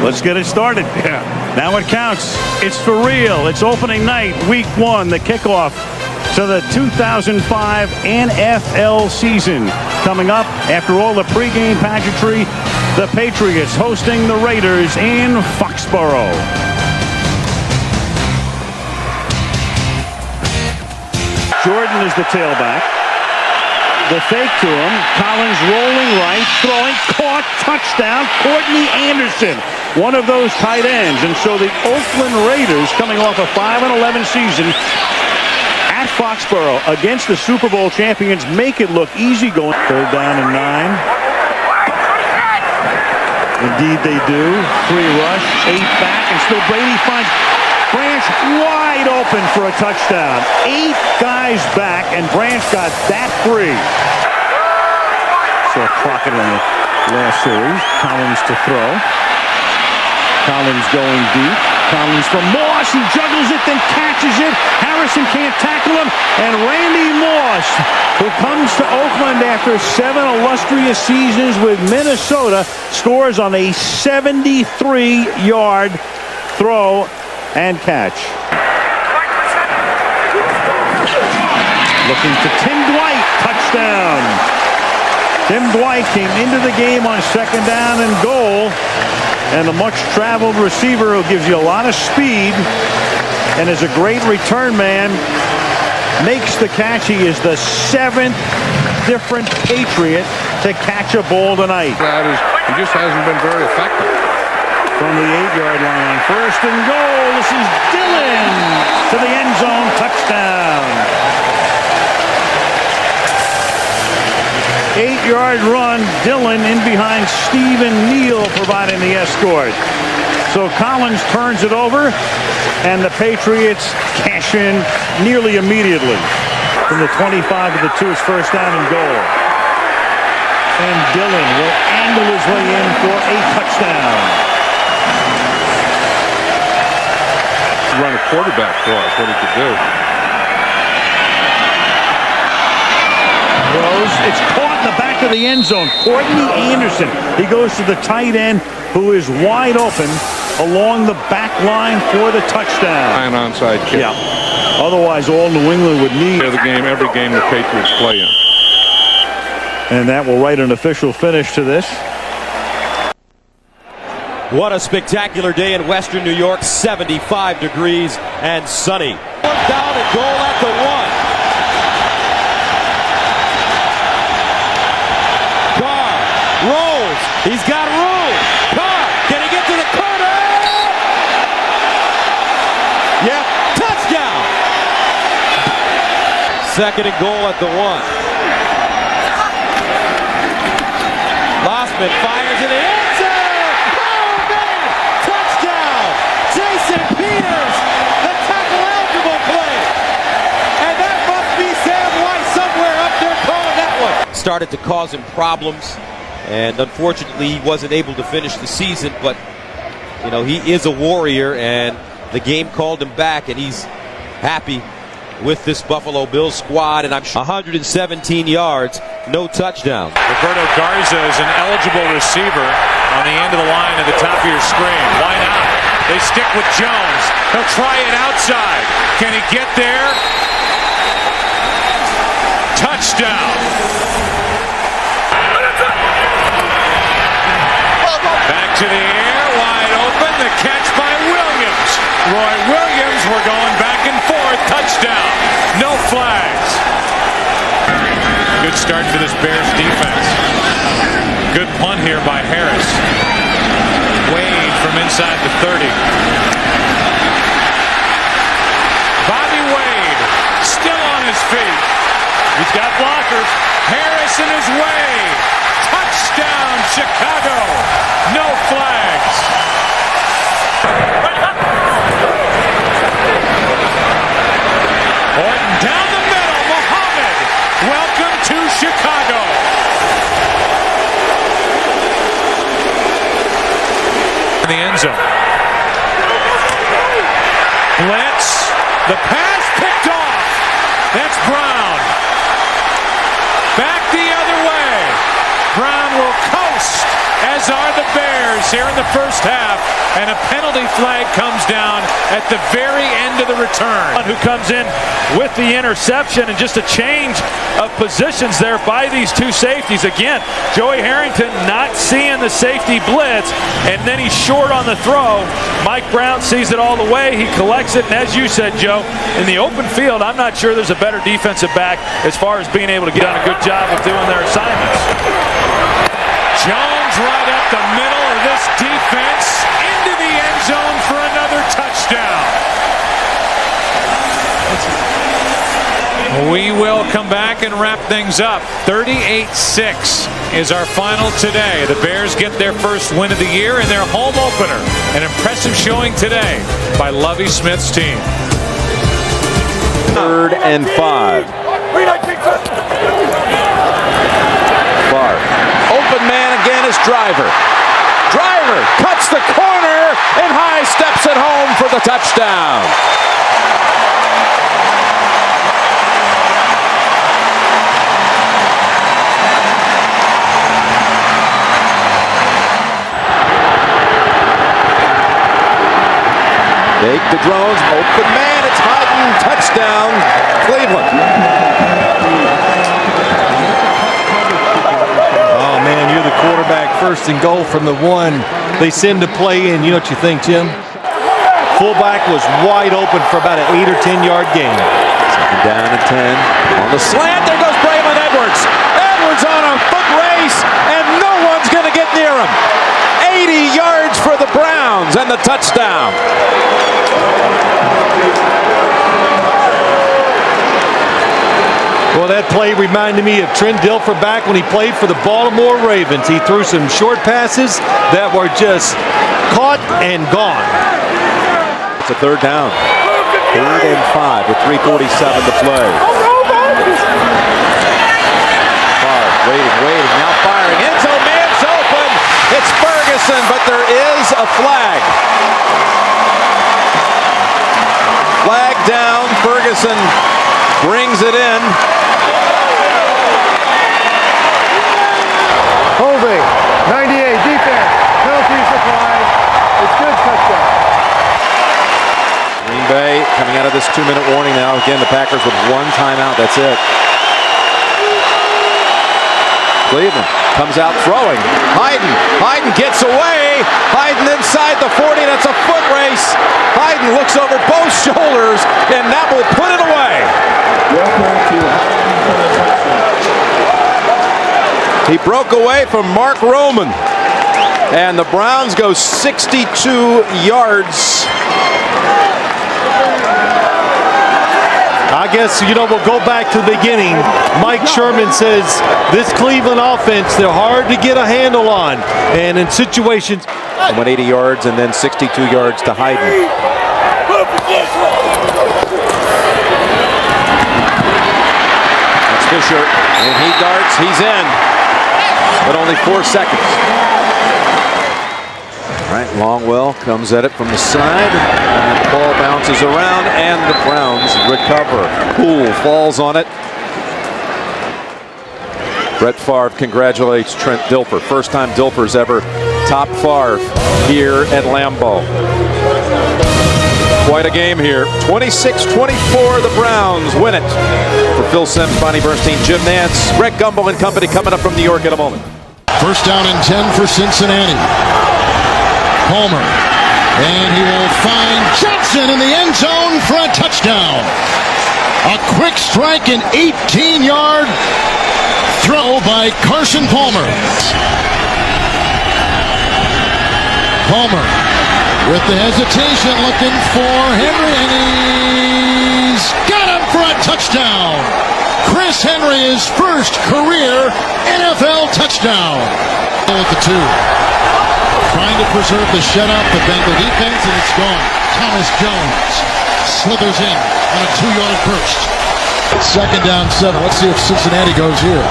Let's get it started. Yeah. Now it counts. It's for real. It's opening night, week 1, the kickoff to the 2005 NFL season. Coming up after all the pregame pageantry, the Patriots hosting the Raiders in Foxborough. Jordan is the tailback. The fake to him. Collins rolling right, throwing, caught, touchdown. Courtney Anderson, one of those tight ends. And so the Oakland Raiders, coming off a 5-11 season at Foxborough against the Super Bowl champions, make it look easy going. 3rd down and 9. Indeed they do. 3 rush, 8 back, and still Brady finds Branch wide open for a touchdown. 8 guys back, and Branch got that free. Saw Crockett in the last series. Collins to throw. Collins going deep. Collins from Moss. He juggles it, then catches it. Harrison can't tackle him. And Randy Moss, who comes to Oakland after 7 illustrious seasons with Minnesota, scores on a 73-yard throw and catch. Looking to Tim Dwight. Touchdown. Tim Dwight came into the game on 2nd down and goal. And the much-traveled receiver who gives you a lot of speed and is a great return man makes the catch. He is the 7th different Patriot to catch a ball tonight. He just hasn't been very effective. From the 8-yard line, 1st and goal. This is Dillon to the end zone. Touchdown. 8-yard run. Dillon in behind Stephen Neal providing the escort. So Collins turns it over, and the Patriots cash in nearly immediately. From the 25 to the 2, it's 1st down and goal. And Dillon will angle his way in for a touchdown. Run a quarterback for us, what he could do. Throws. It's caught in the back of the end zone. Courtney Anderson. He goes to the tight end, who is wide open along the back line for the touchdown. An onside kick. Yeah. Otherwise, all New England would need. The game, every game the Patriots play in. And that will write an official finish to this. What a spectacular day in Western New York. 75 degrees and sunny. 4th down and goal at the 1. Carr rolls. He's got room. Carr, can he get to the corner? Yep, touchdown. 2nd and goal at the 1. Lossman fires in the end zone. Jason Peters, the tackle-eligible play. And that must be Sam White somewhere up there calling that one. Started to cause him problems, and unfortunately he wasn't able to finish the season, but, you know, he is a warrior, and the game called him back, and he's happy with this Buffalo Bills squad, and I'm sure 117 yards, no touchdown. Roberto Garza is an eligible receiver on the end of the line at the top of your screen. Why not? They stick with Jones. He'll try it outside. Can he get there? Touchdown. Back to the air, wide open. The catch by Williams. Roy Williams, we're going back and forth. Touchdown. No flags. Good start for this Bears defense. Good punt here by Harris. Wade from inside the 30. Bobby Wade still on his feet. He's got blockers. Harris in his way. Touchdown, Chicago. No flags. Orton down the middle. Muhammad. Welcome to Chicago. In the end zone. Blitz. The pass picked off. That's Brown. Back the other way. Brown will coast, as are the Bears. points here in the first half, and a penalty flag comes down at the very end of the return. Who comes in with the interception, and just a change of positions there by these two safeties. Again, Joey Harrington not seeing the safety blitz, and then he's short on the throw. Mike Brown sees it all the way. He collects it, and as you said, Joe, in the open field, I'm not sure there's a better defensive back as far as being able to get on a good job of doing their assignments. Jones right up the middle of this defense into the end zone for another touchdown. We will come back and wrap things up. 38-6 is our final today. The Bears get their first win of the year in their home opener. An impressive showing today by Lovie Smith's team. 3rd and 5. Favre. Open man again is Driver. Driver cuts the corner and high steps it home for the touchdown. Fake to Drones, open man, it's Hyden, touchdown, Cleveland. Oh man, you're the quarterback, 1st and goal from the 1. They send the play in. You know what you think, Jim? Fullback was wide open for about an 8 or 10 yard gain. 2nd down and 10. On the slant, there goes Braylon Edwards. Edwards on a foot race, and no one's going to get near him. 80 yards for the Browns and the touchdown. Well, that play reminded me of Trent Dilfer back when he played for the Baltimore Ravens. He threw some short passes that were just caught and gone. It's a 3rd down. 3rd and 5 with 3:47 to play. Favre waiting, now firing. End zone, man's open. It's Ferguson, but there is a flag. Flag down. Ferguson brings it in. Holding, 98, defense, penalties applied. It's good, touchdown. Green Bay coming out of this 2-minute warning now. Again, the Packers with 1 timeout. That's it. Cleveland comes out throwing. Hyden gets away. Hyden inside the 40. That's a foot race. Hyden looks over both shoulders, and that will put it away. He broke away from Mark Roman, and the Browns go 62 yards. I guess, we'll go back to the beginning. Mike Sherman says this Cleveland offense, they're hard to get a handle on. And in situations... He went 80 yards and then 62 yards to Hyden. That's Fisher, and he darts, he's in. But only 4 seconds. All right, Longwell comes at it from the side. And the ball bounces around, and the Browns recover. Poole falls on it. Brett Favre congratulates Trent Dilfer. First time Dilfer's ever topped Favre here at Lambeau. Quite a game here. 26-24, the Browns win it. For Phil Simms, Bonnie Bernstein, Jim Nance, Greg Gumbel and company coming up from New York in a moment. 1st down and 10 for Cincinnati. Palmer. And he will find Johnson in the end zone for a touchdown. A quick strike, an 18-yard throw by Carson Palmer. Palmer with the hesitation looking for Henry, and he's got him for a touchdown. Chris Henry, his first career NFL touchdown. At the 2. Trying to preserve the shutout, the Bengal defense, and it's gone. Thomas Jones slithers in on a 2-yard burst. 2nd down 7. Let's see if Cincinnati goes here.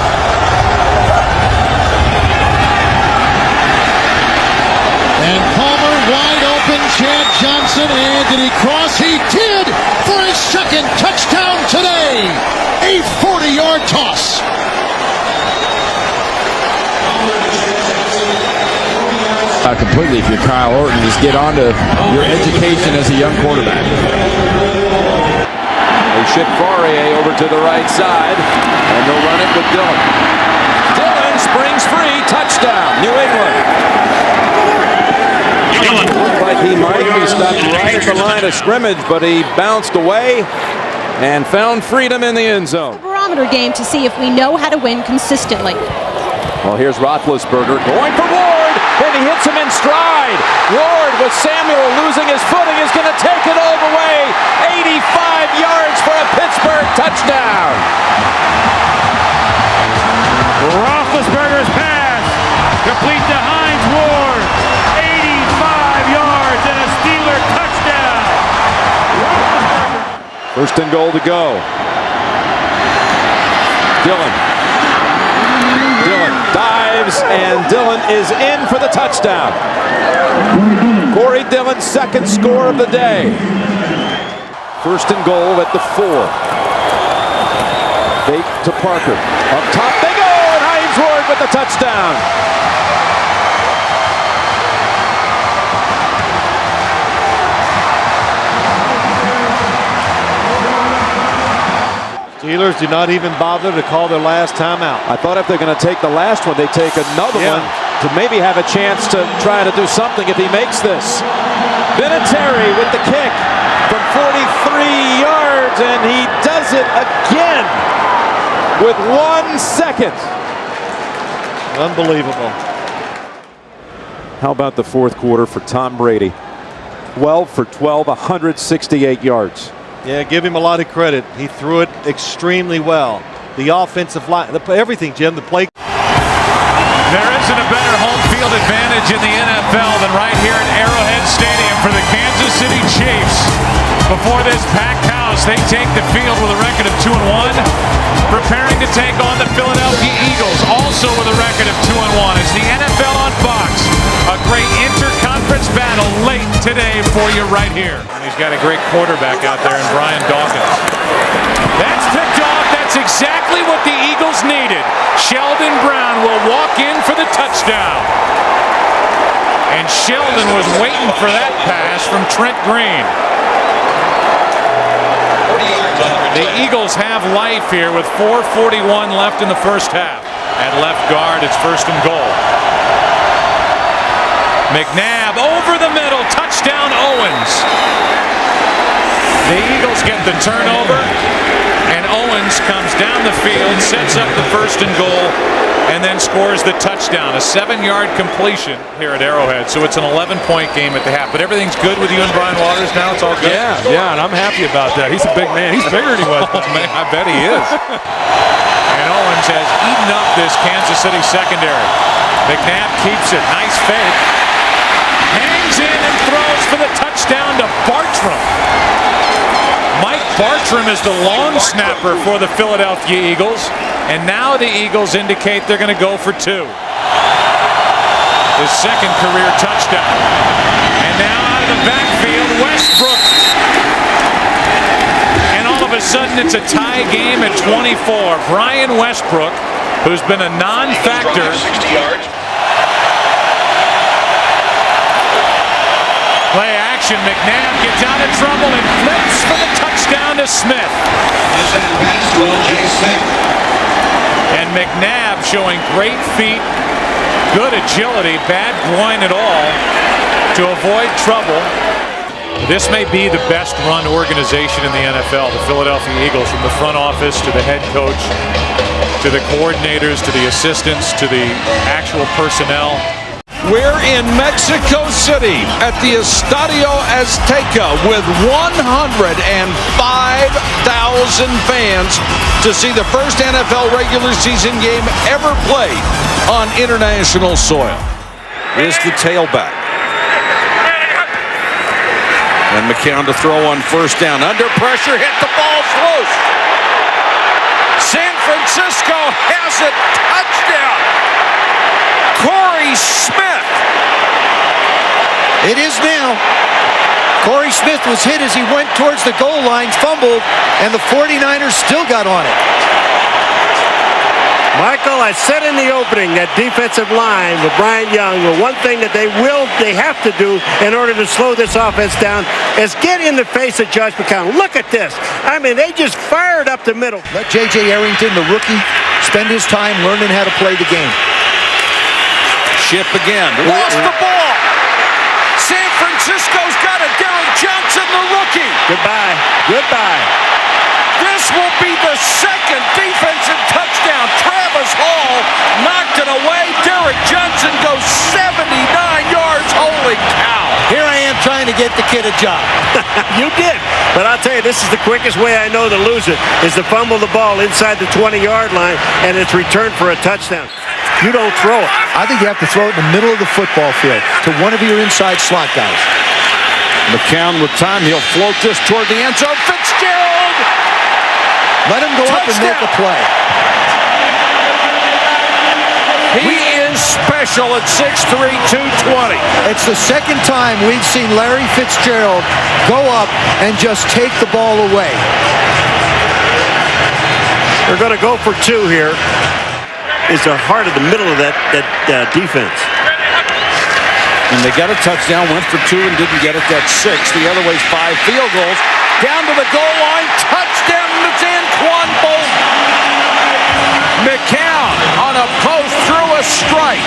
And Palmer wide open. Chad Johnson, and did he cross? He did for his 2nd touchdown today. A 40-yard toss. Completely, if you're Kyle Orton, just get on to your education as a young quarterback. They ship Fourier over to the right side, and they'll run it with Dillon. Dillon springs free, touchdown, New England. Looked like he might be stopped right at the line of scrimmage, but he bounced away and found freedom in the end zone. Barometer game to see if we know how to win consistently. Well, here's Roethlisberger going for Ward, and he hits him in stride. Ward, with Samuel losing his footing, is going to take it all the way. 85 yards for a Pittsburgh touchdown. Roethlisberger's pass complete to Hines Ward. 85 yards and a Steeler touchdown. First and goal to go. Dillon dives, and Dillon is in for the touchdown. Corey Dillon's second score of the day. First and goal at the 4. Fake to Parker. Up top they go, and Hines Ward with the touchdown. Steelers do not even bother to call their last timeout. I thought if they're going to take the last one, they take another one to maybe have a chance to try to do something if he makes this. Vinatieri with the kick from 43 yards, and he does it again with 1 second. Unbelievable. How about the fourth quarter for Tom Brady? 12 for 12, 168 yards. Yeah, give him a lot of credit. He threw it extremely well. The offensive line, everything, Jim, the play. There isn't a better home field advantage in the NFL than right here at Arrowhead Stadium for the Kansas City Chiefs. Before this packed house, they take the field with a record of 2-1, preparing to take on the Philadelphia Eagles, also with a record of 2-1. It's the NFL on Fox. A great interconference battle late today for you right here. And he's got a great quarterback out there in Brian Dawkins. That's picked off. That's exactly what the Eagles needed. Sheldon Brown will walk in for the touchdown. And Sheldon was waiting for that pass from Trent Green. The Eagles have life here with 4:41 left in the first half. At left guard, it's first and goal. McNabb over the middle, touchdown Owens. The Eagles get the turnover, and Owens comes down the field, sets up the first and goal, and then scores the touchdown. A 7-yard completion here at Arrowhead, so it's an 11-point game at the half. But everything's good with you and Brian Waters now? It's all good? Yeah, and I'm happy about that. He's a big man. He's bigger than he was. Oh, man, I bet he is. And Owens has eaten up this Kansas City secondary. McNabb keeps it. Nice fake. Hangs in and throws for the touchdown to Bartram. Mike Bartram is the long snapper for the Philadelphia Eagles, and now the Eagles indicate they're going to go for 2. His second career touchdown. And now out of the backfield, Westbrook. And all of a sudden it's a tie game at 24. Brian Westbrook, who's been a non-factor. Play action, McNabb gets out of trouble and flips for the touchdown to Smith. And McNabb showing great feet, good agility, bad groin at all to avoid trouble. This may be the best run organization in the NFL, the Philadelphia Eagles, from the front office to the head coach, to the coordinators, to the assistants, to the actual personnel. We're in Mexico City at the Estadio Azteca with 105,000 fans to see the first NFL regular season game ever played on international soil. Here's the tailback. And McCown to throw on first down. Under pressure, hit the ball's loose. San Francisco has it. Touchdown. Corey Smith. It is now. Corey Smith was hit as he went towards the goal line, fumbled, and the 49ers still got on it. Michael, I said in the opening that defensive line with Brian Young, the one thing that they have to do in order to slow this offense down is get in the face of Josh McCown. Look at this. I mean, they just fired up the middle. Let J.J. Arrington, the rookie, spend his time learning how to play the game. Ship again. Lost the ball. San Francisco's got it. Derek Johnson, the rookie. Goodbye. Goodbye. This will be the second defensive touchdown. Travis Hall knocked it away. Derek Johnson goes 79 yards. Holy cow. Here I am trying to get the kid a job. You did. But I'll tell you, this is the quickest way I know to lose it, is to fumble the ball inside the 20-yard line, and it's returned for a touchdown. You don't throw it. I think you have to throw it in the middle of the football field to one of your inside slot guys. McCown with time. He'll float this toward the end zone. Fitzgerald! Let him go up and make a play. He is special at 6'3", 220. It's the second time we've seen Larry Fitzgerald go up and just take the ball away. They're going to go for two here. Is the heart of the middle of that defense. And they got a touchdown, went for two and didn't get it. That's 6. The other way's 5 field goals. Down to the goal line. Touchdown. It's Anquan Bolton. McCown on a post through a strike.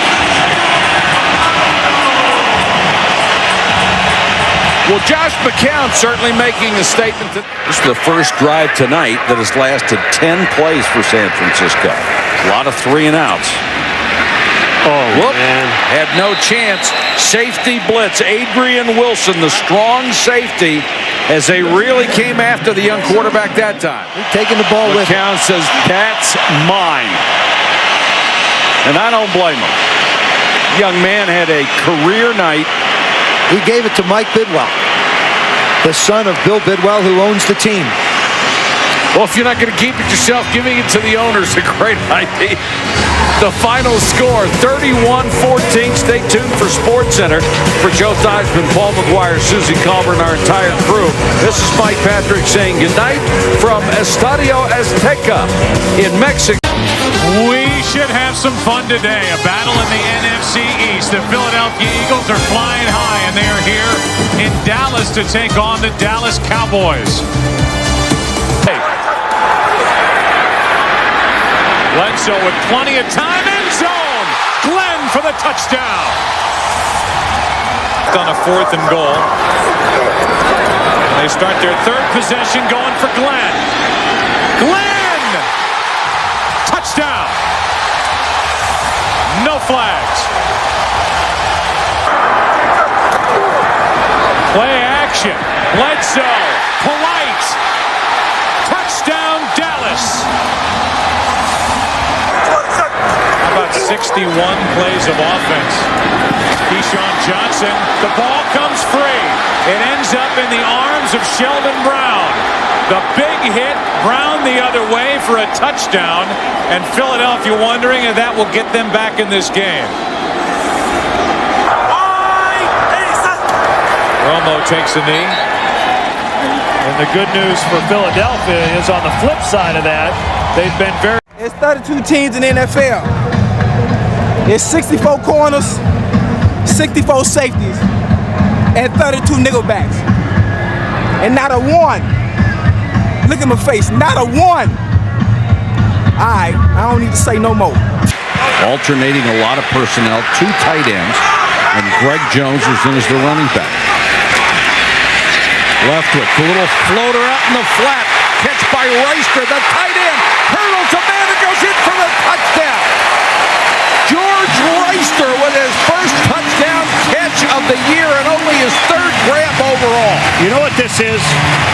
Well, Josh McCown certainly making a statement. This is the first drive tonight that has lasted 10 plays for San Francisco. A lot of 3 and outs. Oh, man. Had no chance. Safety blitz. Adrian Wilson, the strong safety, as they really came after the young quarterback that time. Taking the ball with him. McCown says, that's mine. And I don't blame him. Young man had a career night. He gave it to Mike Bidwell, the son of Bill Bidwell, who owns the team. Well, if you're not going to keep it yourself, giving it to the owner is a great idea. The final score, 31-14. Stay tuned for SportsCenter. For Joe Theismann, Paul McGuire, Susie Colbert, and our entire crew, this is Mike Patrick saying goodnight from Estadio Azteca in Mexico. We should have some fun today. A battle in the NFC East. The Philadelphia Eagles are flying high, and they are here in Dallas to take on the Dallas Cowboys. Bledsoe with plenty of time. End zone. Glenn for the touchdown. On a 4th and goal. They start their 3rd possession going for Glenn. Glenn! Touchdown. No flags. Play action. Bledsoe. Polite. Touchdown Dallas. How about 61 plays of offense? Keyshawn Johnson. The ball comes free. It ends up in the arms of Sheldon Brown. The big hit. Brown the other way for a touchdown. And Philadelphia wondering if that will get them back in this game. Romo takes a knee. And the good news for Philadelphia is on the flip side of that, they've been very... It's 32 teams in the NFL. It's 64 corners, 64 safeties, and 32 nickelbacks. And not a one. Look at my face, not a one. All right, I don't need to say no more. Alternating a lot of personnel, 2 tight ends, and Greg Jones is in as the running back. Leftwich, a little floater out in the flat. Catch by Reister, the tight end. Hurdles a man and goes in for the touchdown. George Reister with his first touchdown catch of the year and only his 3rd grab overall. You know what this is,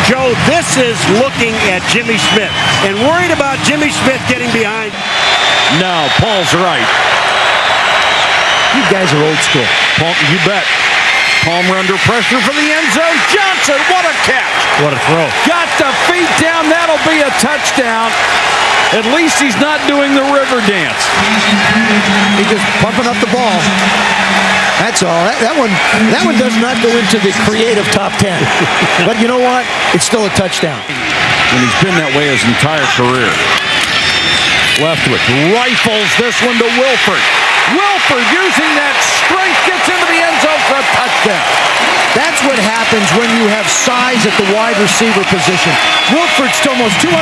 Joe? This is looking at Jimmy Smith and worried about Jimmy Smith getting behind. No, Paul's right. You guys are old school. Paul, you bet. Palmer under pressure for the end zone. Johnson, what a catch. What a throw. Got the feet down. That'll be a touchdown. At least he's not doing the river dance. He's just pumping up the ball. That's all. That one does not go into the creative top 10. But you know what? It's still a touchdown. And he's been that way his entire career. Leftwich rifles this one to Wilford. Wilford using that strength gets into the end zone for a touchdown. That's what happens when you have size at the wide receiver position. Wilford's almost 220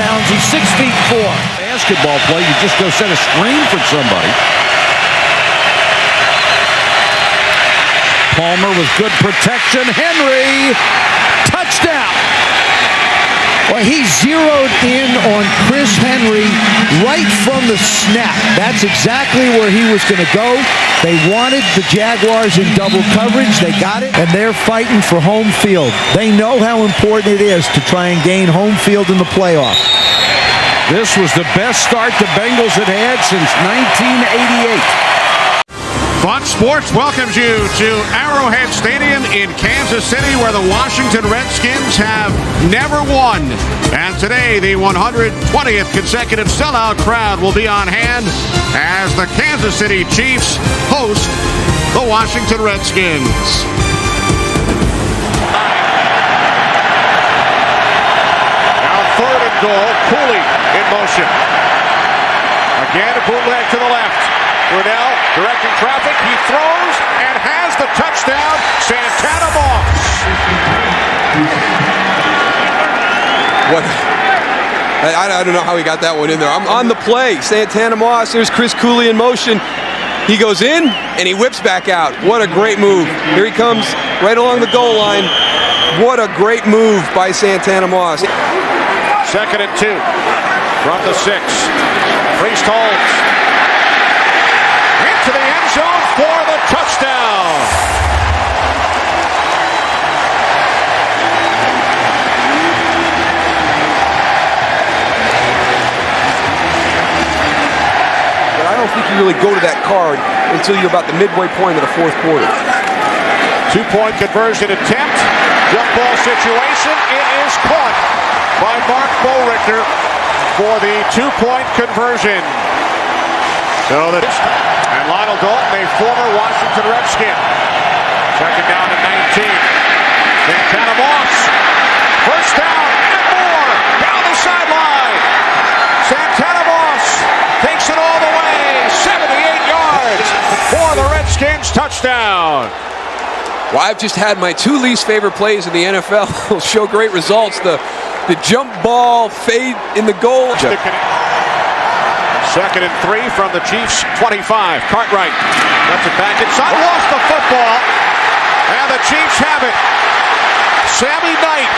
pounds. He's 6'4". Basketball play, you just go set a screen for somebody. Palmer with good protection. Henry, touchdown. Well, he zeroed in on Chris Henry right from the snap. That's exactly where he was going to go. They wanted the Jaguars in double coverage. They got it, and they're fighting for home field. They know how important it is to try and gain home field in the playoffs. This was the best start the Bengals had had since 1988. Fox Sports welcomes you to Arrowhead Stadium in Kansas City, where the Washington Redskins have never won. And today, the 120th consecutive sellout crowd will be on hand as the Kansas City Chiefs host the Washington Redskins. Now 3rd and goal, Cooley in motion. Again, a bootleg to the left. Brunell directing traffic. He throws and has the touchdown. Santana Moss. What? I don't know how he got that one in there. I'm on the play. Santana Moss. There's Chris Cooley in motion. He goes in and he whips back out. What a great move. Here he comes right along the goal line. What a great move by Santana Moss. 2nd and 2 from the 6. Priest holds. Into the end zone for the touchdown. But I don't think you really go to that card until you're about the midway point of the 4th quarter. 2-point conversion attempt. Jump ball situation. It is caught by Mark Boerichter for the 2-point conversion. So and Lionel Dalton, a former Washington Redskin. 2nd down and 19. Santana Moss. 1st down and more. Down the sideline. Santana Moss takes it all the way. 78 yards for the Redskins. Touchdown. Well, I've just had my 2 least favorite plays in the NFL show great results. The jump ball fade in the goal. 2nd and 3 from the Chiefs 25. Cartwright lets it back inside. Lost the football. And the Chiefs have it. Sammy Knight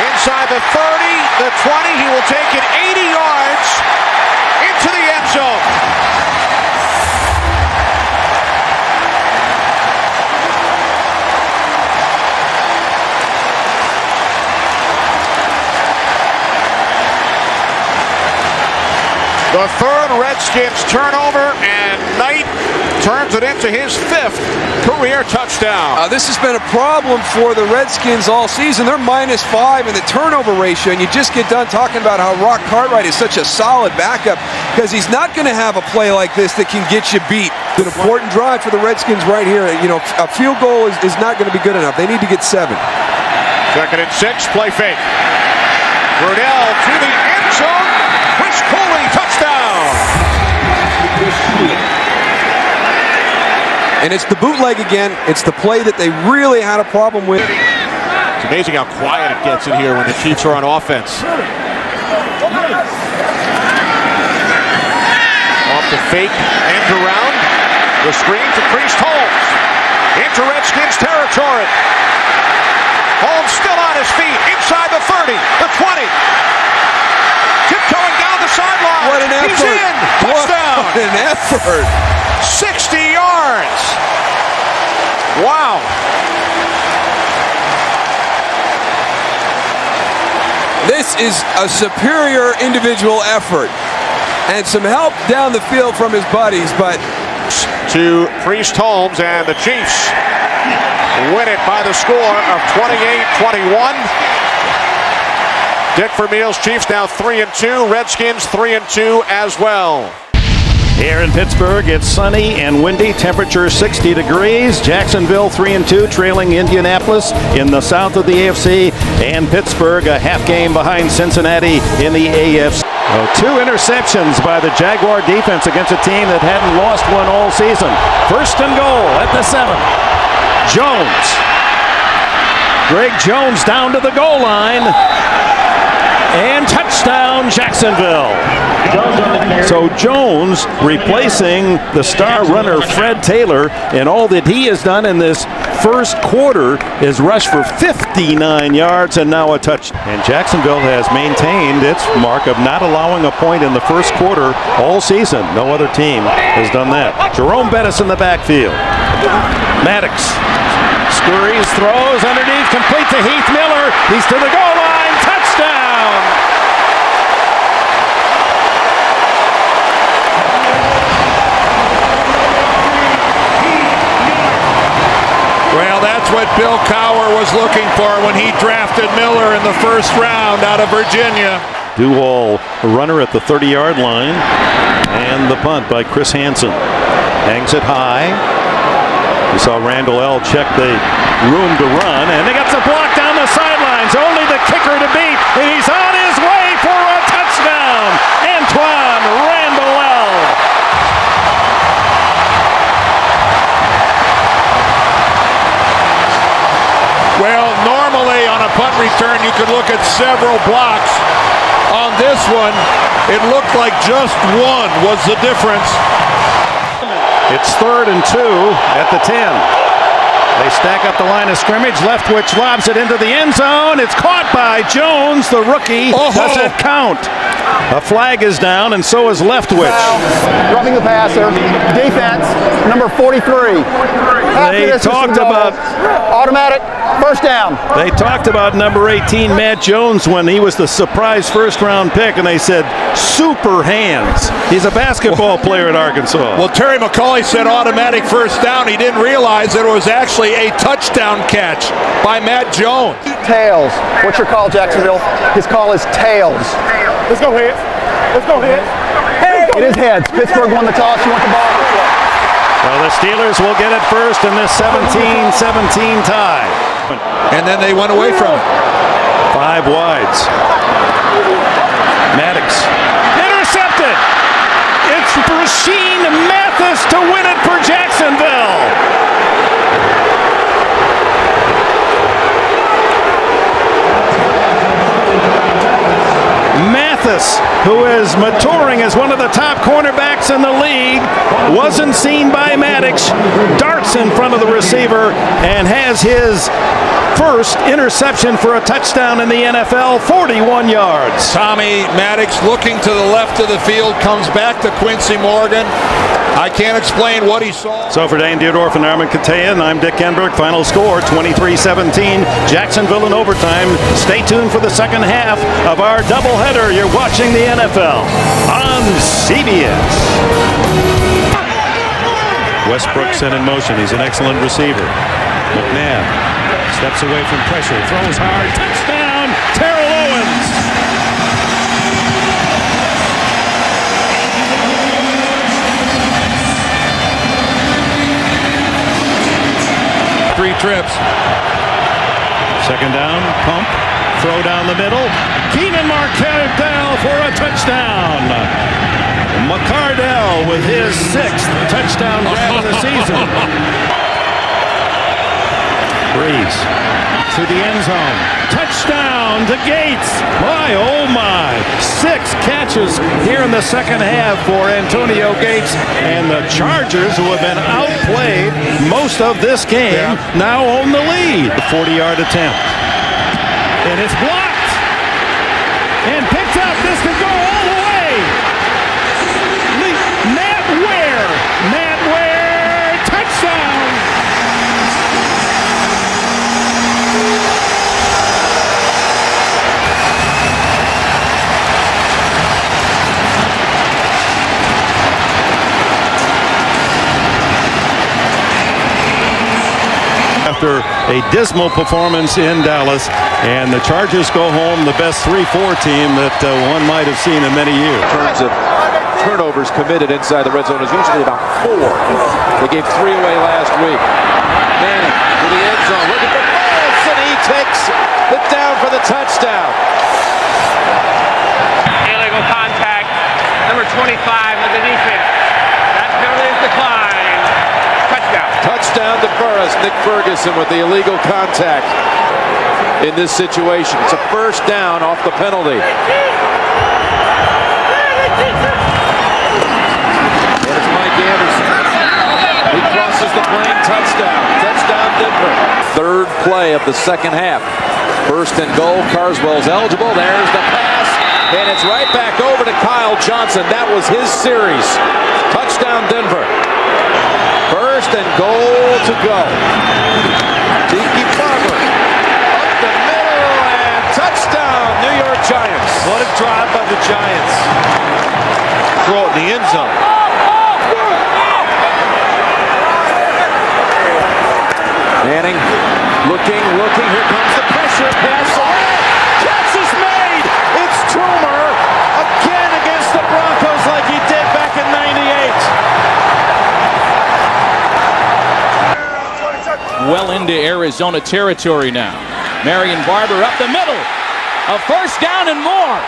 inside the 30, the 20. He will take it 80 yards into the end zone. The 3rd Redskins turnover, and Knight turns it into his 5th career touchdown. This has been a problem for the Redskins all season. They're -5 in the turnover ratio, and you just get done talking about how Rock Cartwright is such a solid backup because he's not going to have a play like this that can get you beat. It's an important drive for the Redskins right here. You know, a field goal is not going to be good enough. They need to get 7. 2nd and 6, play fake. Brunell to the end zone. Chris Cooley, touchdown. And it's the bootleg again. It's the play that they really had a problem with. It's amazing how quiet it gets in here when the Chiefs are on offense. Off the fake, end around. The screen to Priest Holmes. Into Redskins territory. Holmes still on his feet. Inside the 30, the 20. Tiptoeing down the sideline. What an effort. He's in. Touchdown. What an effort. 60 yards. Wow. This is a superior individual effort. And some help down the field from his buddies, but to Priest Holmes, and the Chiefs win it by the score of 28-21. Dick Vermeil's Chiefs now 3-2. Redskins 3-2 as well. Here in Pittsburgh, it's sunny and windy. Temperature 60 degrees. Jacksonville 3-2, trailing Indianapolis in the south of the AFC. And Pittsburgh a half game behind Cincinnati in the AFC. 2 interceptions by the Jaguar defense against a team that hadn't lost one all season. 1st and goal at the 7. Jones. Greg Jones down to the goal line. And touchdown, Jacksonville. So Jones replacing the star runner Fred Taylor, and all that he has done in this first quarter is rush for 59 yards and now a touch. And Jacksonville has maintained its mark of not allowing a point in the first quarter all season. No other team has done that. Jerome Bettis in the backfield. Maddox scurries, throws underneath, complete to Heath Miller. He's to the goal line. Touchdown! Well, that's what Bill Cowher was looking for when he drafted Miller in the first round out of Virginia. Duval, a runner at the 30-yard line, and the punt by Chris Hansen. Hangs it high. We saw Randall L. check the room to run, and they got the block down the sidelines. Only the kicker to beat, and he's on his way for a touchdown. Antoine Randall L. Well, normally on a punt return, you could look at several blocks. On this one, it looked like just one was the difference. It's 3rd and 2 at the 10. They stack up the line of scrimmage. Leftwich lobs it into the end zone. It's caught by Jones, the rookie. Does it count? A flag is down, and so is Leftwich. Roughing the passer. Defense, number 43. They talked about automatic first down. They talked about number 18, Matt Jones, when he was the surprise first-round pick, and they said super hands. He's a basketball player at Arkansas. Well, Terry McCauley said automatic first down. He didn't realize that it was actually a touchdown catch by Matt Jones. Tails. What's your call, Jacksonville? His call is tails. Let's go heads. Let's go heads. It is heads. Pittsburgh won the toss. You want the ball? Well, the Steelers will get it first in this 17-17 tie. And then they went away from it. 5 wides. Maddox. Intercepted. It's Rashean Mathis to win it for Jacksonville. Mathis, who is maturing as one of the top cornerbacks in the league, wasn't seen by Maddox, darts in front of the receiver, and has his first interception for a touchdown in the NFL, 41 yards. Tommy Maddox looking to the left of the field, comes back to Quincy Morgan. I can't explain what he saw. So for Dane Dierdorf and Armin Katayan, I'm Dick Enberg. Final score, 23-17. Jacksonville in overtime. Stay tuned for the second half of our doubleheader. You're watching the NFL on CBS. Westbrook set in motion. He's an excellent receiver. McNabb steps away from pressure, throws hard, touchdown, Terrell Owens. Three trips. Second down, pump, throw down the middle. Keenan McCardell for a touchdown. McCardell with his 6th touchdown grab of the season. Breeze to the end zone. Touchdown to Gates. My, oh my. 6 catches here in the second half for Antonio Gates. And the Chargers, who have been outplayed most of this game, now own the lead. 40-yard attempt. And it's blocked. And picked up. This could go all the way. Matt Ware. Touchdown. After a dismal performance in Dallas, and the Chargers go home the best 3-4 team that one might have seen in many years. In terms of turnovers committed inside the red zone is usually about 4. They gave 3 away last week. Manning to the end zone, looking for Foles, and he takes it down for the touchdown. Illegal contact. Number 25 of the defense. That penalty is declined. Touchdown. Touchdown to Burris. Nick Ferguson with the illegal contact in this situation. It's a first down off the penalty. And it's Mike Anderson. He crosses the plane. Touchdown. Touchdown Denver. Third play of the second half. First and goal. Carswell's eligible. There's the pass. And it's right back over to Kyle Johnson. That was his series. Touchdown Denver. First and goal to go. Tiki Barber up the middle and touchdown New York Giants. What a drive by the Giants. Throw it in the end zone. Manning looking. Here comes the pressure pass. Catch is made. It's Toomer again against the Broncos like he did back in '98. Well into Arizona territory now. Marion Barber up the middle. A first down and more.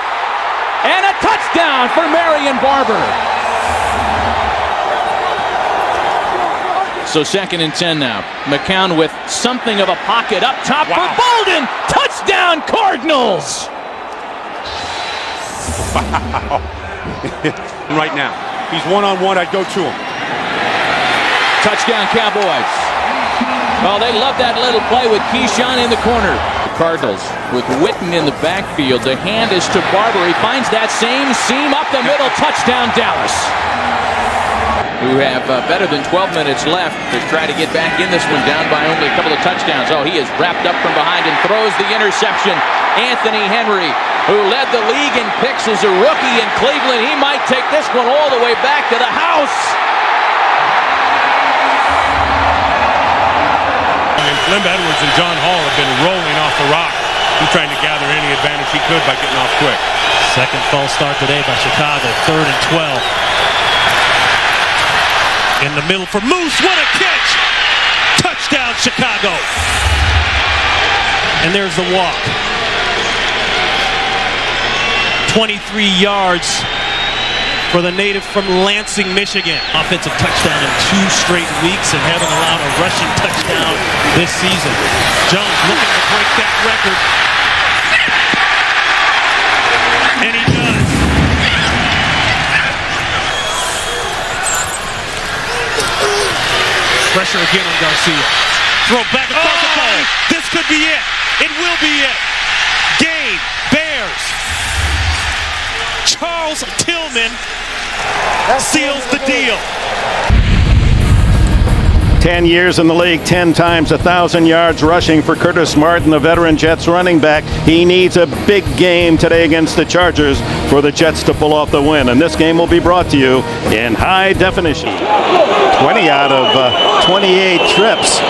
And a touchdown for Marion Barber. So 2nd and 10 now. McCown with something of a pocket up top for Bolden. Touchdown Cardinals. Wow. Right now. He's one-on-one. I'd go to him. Touchdown Cowboys. Well, they love that little play with Keyshawn in the corner. Cardinals with Witten in the backfield. The hand is to Barber. He finds that same seam up the middle. Touchdown Dallas. Who have better than 12 minutes left to try to get back in this one, down by only a couple of touchdowns. Oh, he is wrapped up from behind and throws the interception. Anthony Henry, who led the league in picks as a rookie in Cleveland. He might take this one all the way back to the house. Slim Edwards and John Hall have been rolling off the rock. He's trying to gather any advantage he could by getting off quick. Second false start today by Chicago. 3rd and 12. In the middle for Moose. What a catch! Touchdown, Chicago. And there's the walk. 23 yards for the native from Lansing, Michigan. Offensive touchdown in 2 straight weeks and haven't allowed a rushing touchdown this season. Jones looking to break that record. And he does. Pressure again on Garcia. Throw back across the body. This could be it. It will be it. Game. Bears. Charles Tillman seals the deal. 10 years in the league, 10 times 1,000 yards rushing for Curtis Martin, the veteran Jets running back. He needs a big game today against the Chargers for the Jets to pull off the win. And this game will be brought to you in high definition. 20 out of 28 trips.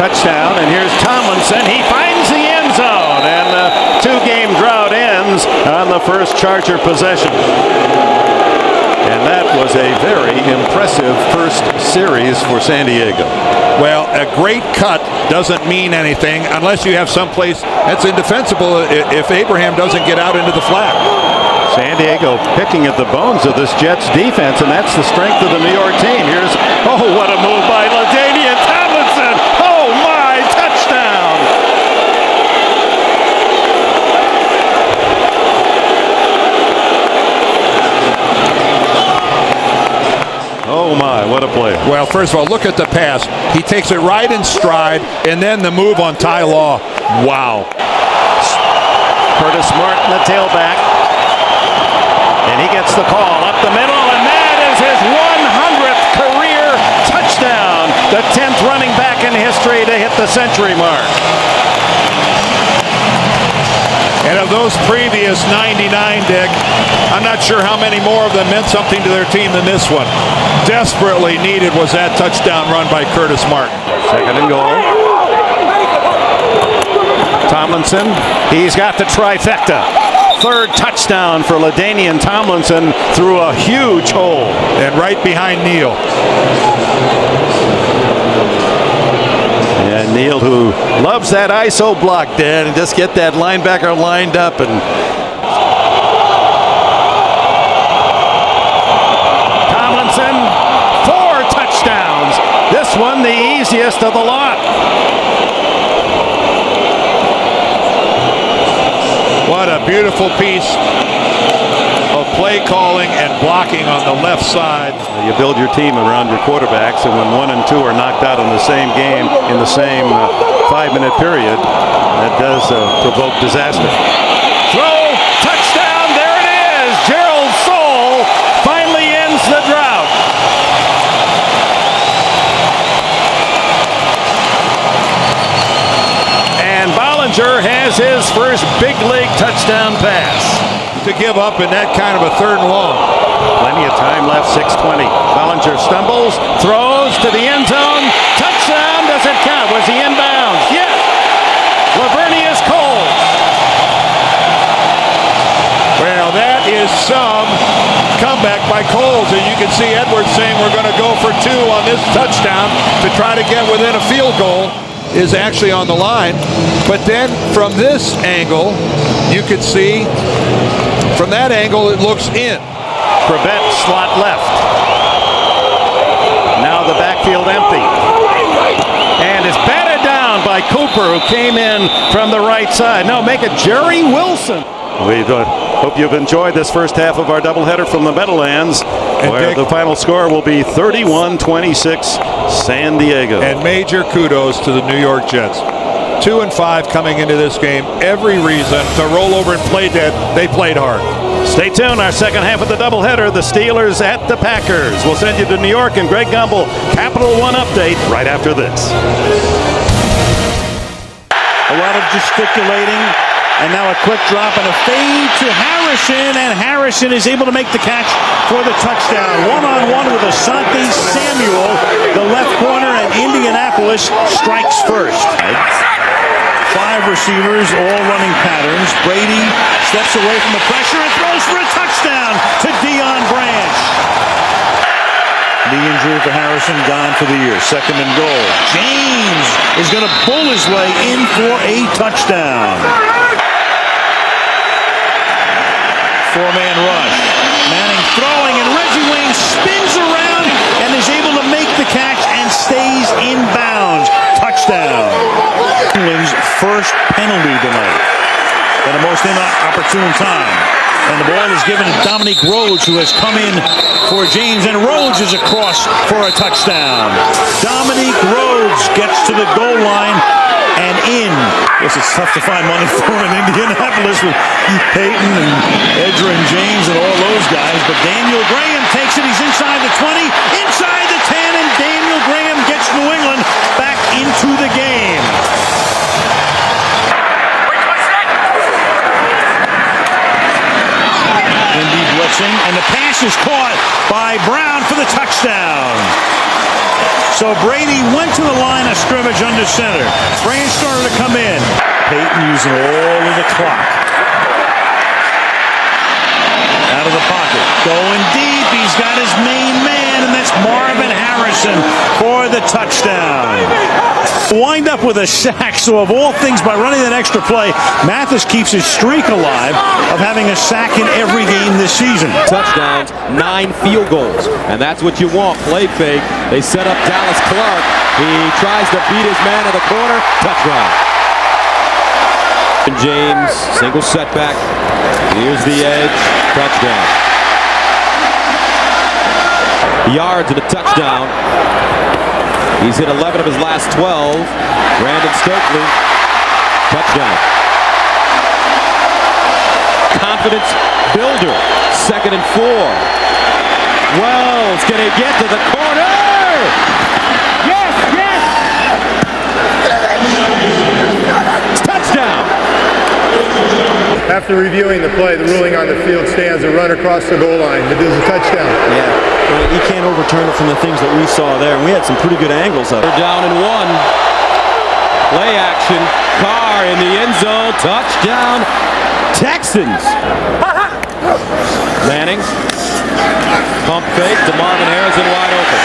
Touchdown, and here's Tomlinson. He finds the end zone, and the 2-game drought ends on the first Charger possession. And that was a very impressive first series for San Diego. Well, a great cut doesn't mean anything unless you have someplace that's indefensible if Abraham doesn't get out into the flat. San Diego picking at the bones of this Jets defense, and that's the strength of the New York team. Here's, oh, what a move by LaDainian Tomlinson. Oh, my, touchdown. Oh my, what a play. Well, first of all, look at the pass. He takes it right in stride, and then the move on Ty Law. Wow. Curtis Martin, the tailback. And he gets the call up the middle, and that is his 100th career touchdown. The 10th running back in history to hit the century mark. And of those previous 99, Dick, I'm not sure how many more of them meant something to their team than this one. Desperately needed was that touchdown run by Curtis Martin. 2nd and goal. Tomlinson, he's got the trifecta. 3rd touchdown for LaDainian Tomlinson through a huge hole. And right behind Neal. And Neal, who loves that ISO block, Dan, and just get that linebacker lined up. And biggest of the lot. What a beautiful piece of play calling and blocking on the left side. You build your team around your quarterbacks, and when 1 and 2 are knocked out in the same game in the same 5-minute period, that does provoke disaster. Throw, touchdown, there it is. Gerald Soule finally ends the drought. And Bollinger has his first big league touchdown pass. To give up in that kind of a 3rd and long. Plenty of time left, 6:20. Bollinger stumbles, throws to the end zone. Touchdown, does it count? Was he inbounds? Yes. Lavernius Coles. Well, that is some comeback by Coles. And you can see Edwards saying we're going to go for 2 on this touchdown to try to get within a field goal is actually on the line. But then from this angle, you could see from that angle it looks in. Prevent slot left. Now the backfield empty. And it's batted down by Cooper, who came in from the right side. No, make it Jerry Wilson. We hope you've enjoyed this first half of our doubleheader from the Meadowlands, where the final score will be 31-26 San Diego. And major kudos to the New York Jets. 2 and 5 coming into this game. Every reason to roll over and play dead. They played hard. Stay tuned. Our second half of the doubleheader, the Steelers at the Packers. We'll send you to New York, and Greg Gumbel, Capital One update right after this. A lot of gesticulating, and now a quick drop and a fade to Harrison, and Harrison is able to make the catch for the touchdown. One-on-one with Asante Samuel, the left corner, and Indianapolis strikes first. 5 receivers, all running patterns. Brady steps away from the pressure and throws for a touchdown to Deion Branch. Knee injury for Harrison, gone for the year. 2nd and goal. James is going to bull his way in for a touchdown. 4-man rush. Manning throwing, and Reggie Wayne spins around and is able to make the catch and stays in bounds. Touchdown. England's first penalty tonight at a most inopportune time. And the ball is given to Dominique Rhodes, who has come in for James, and Rhodes is across for a touchdown. Dominique Rhodes gets to the goal line and in. Yes, it's tough to find money for in Indianapolis with Peyton and Edra and James and all those guys, but Daniel Graham takes it. He's inside the 20, inside the 10, and Daniel Graham gets New England back into the game. Indy blitzing, and the pass is caught by Brown for the touchdown. So Brady went to the line of scrimmage under center. Branch started to come in. Peyton using all of the clock. Out of the pocket. Going deep. He's got his main man, and that's Marvin Harrison for the touchdown. Wind up with a sack, so of all things, by running that extra play, Mathis keeps his streak alive of having a sack in every game this season. Touchdowns, 9 field goals, and that's what you want. Play fake. They set up Dallas Clark. He tries to beat his man in the corner. Touchdown. James, single setback. Here's the edge. Touchdown. Yards and a touchdown. He's hit 11 of his last 12. Brandon Stokely. Touchdown. Confidence builder. 2nd and 4. Wells, can he get to the corner? Yes, yes! Touchdown! After reviewing the play, the ruling on the field stands. A run across the goal line. It is a touchdown. Yeah, you can't overturn it from the things that we saw there. And we had some pretty good angles of it. They're down and 1. Play action. Carr in the end zone. Touchdown. Texans. Manning. Pump fake to Marvin Harrison, wide open.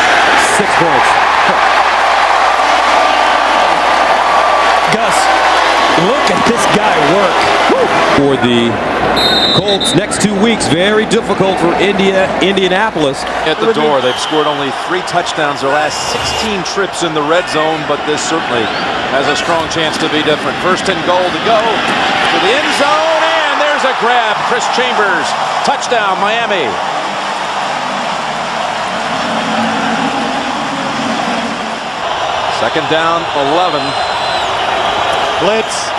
6 points. Gus, look at this guy work. For the Colts next 2 weeks, very difficult for Indianapolis. At the door, they've scored only 3 touchdowns their last 16 trips in the red zone, but this certainly has a strong chance to be different. First and goal to go to the end zone, and there's a grab. Chris Chambers, touchdown, Miami. Second down, 11. Blitz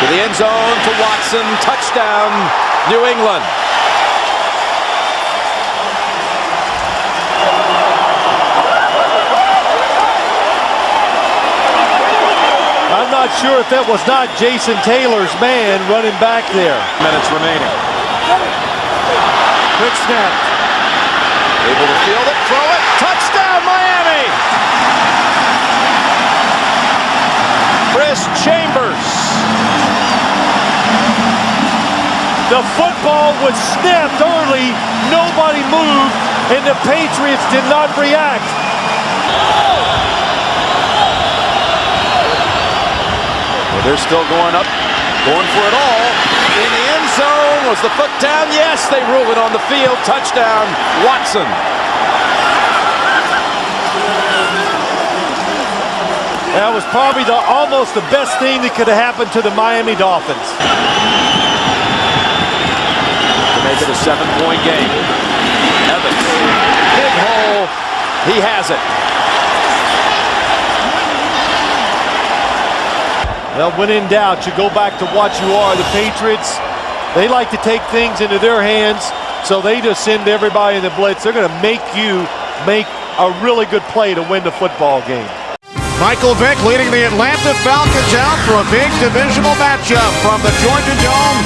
to the end zone to Watson, touchdown, New England. I'm not sure if that was not Jason Taylor's man running back there. Minutes remaining. Quick snap. Able to field it, throw it, touchdown, Miami! Chris Chambers. The football was snapped early, nobody moved, and the Patriots did not react. Well, they're still going up, going for it all. In the end zone, was the foot down? Yes, they rule it on the field. Touchdown, Watson. That was probably almost the best thing that could have happened to the Miami Dolphins. To make it a 7-point game. Evans, big hole, he has it. Well, when in doubt, you go back to what you are. The Patriots, they like to take things into their hands, so they just send everybody in the blitz. They're going to make you make a really good play to win the football game. Michael Vick leading the Atlanta Falcons out for a big divisional matchup from the Georgia Dome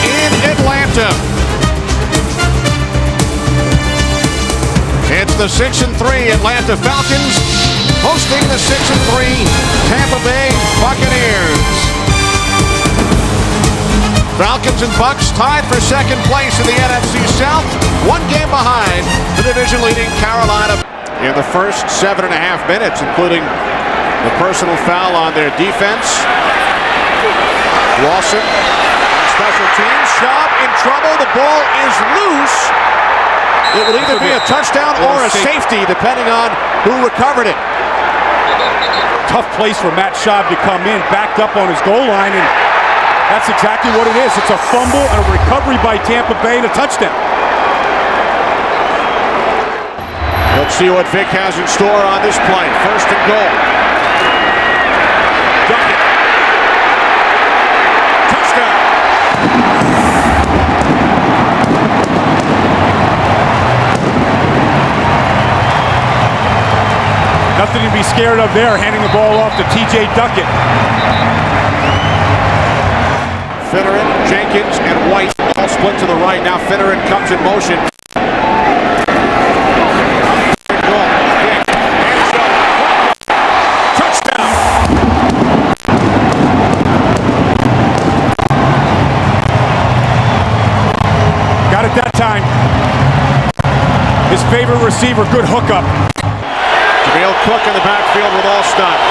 in Atlanta. It's the 6-3 Atlanta Falcons hosting the 6-3 Tampa Bay Buccaneers. Falcons and Bucs tied for second place in the NFC South, 1 game behind the division-leading Carolina. In the first 7.5 minutes, including the personal foul on their defense. Lawson, special teams, Schaub in trouble. The ball is loose. It will either be a touchdown or a safety, depending on who recovered it. Tough place for Matt Schaub to come in, backed up on his goal line, and that's exactly what it is. It's a fumble and a recovery by Tampa Bay and a touchdown. Let's see what Vick has in store on this play. First and goal. Duckett. Touchdown. Nothing to be scared of there, handing the ball off to T.J. Duckett. Finneran, Jenkins, and White all split to the right. Now Finneran comes in motion. Got it that time. His favorite receiver, good hookup. Jameel Cook in the backfield with Allstott.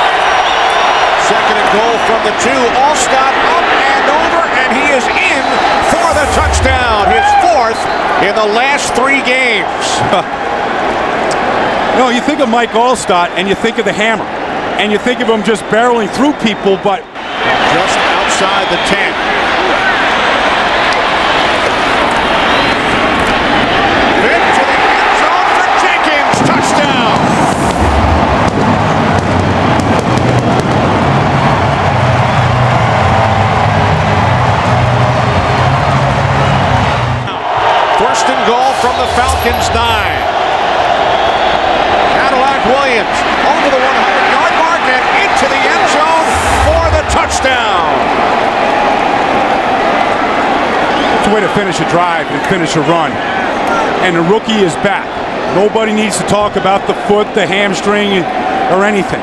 Second and goal from the 2. Allstott up and over, and he is in for the touchdown. His 4th in the last 3 games. You know, you think of Mike Allstott, and you think of the hammer. And you think of him just barreling through people, but just outside the 10. First and goal from the Falcons 9. Cadillac Williams over the 100-yard mark and into the end zone for the touchdown. it's a way to finish a drive and finish a run. And the rookie is back. Nobody needs to talk about the foot, the hamstring, or anything.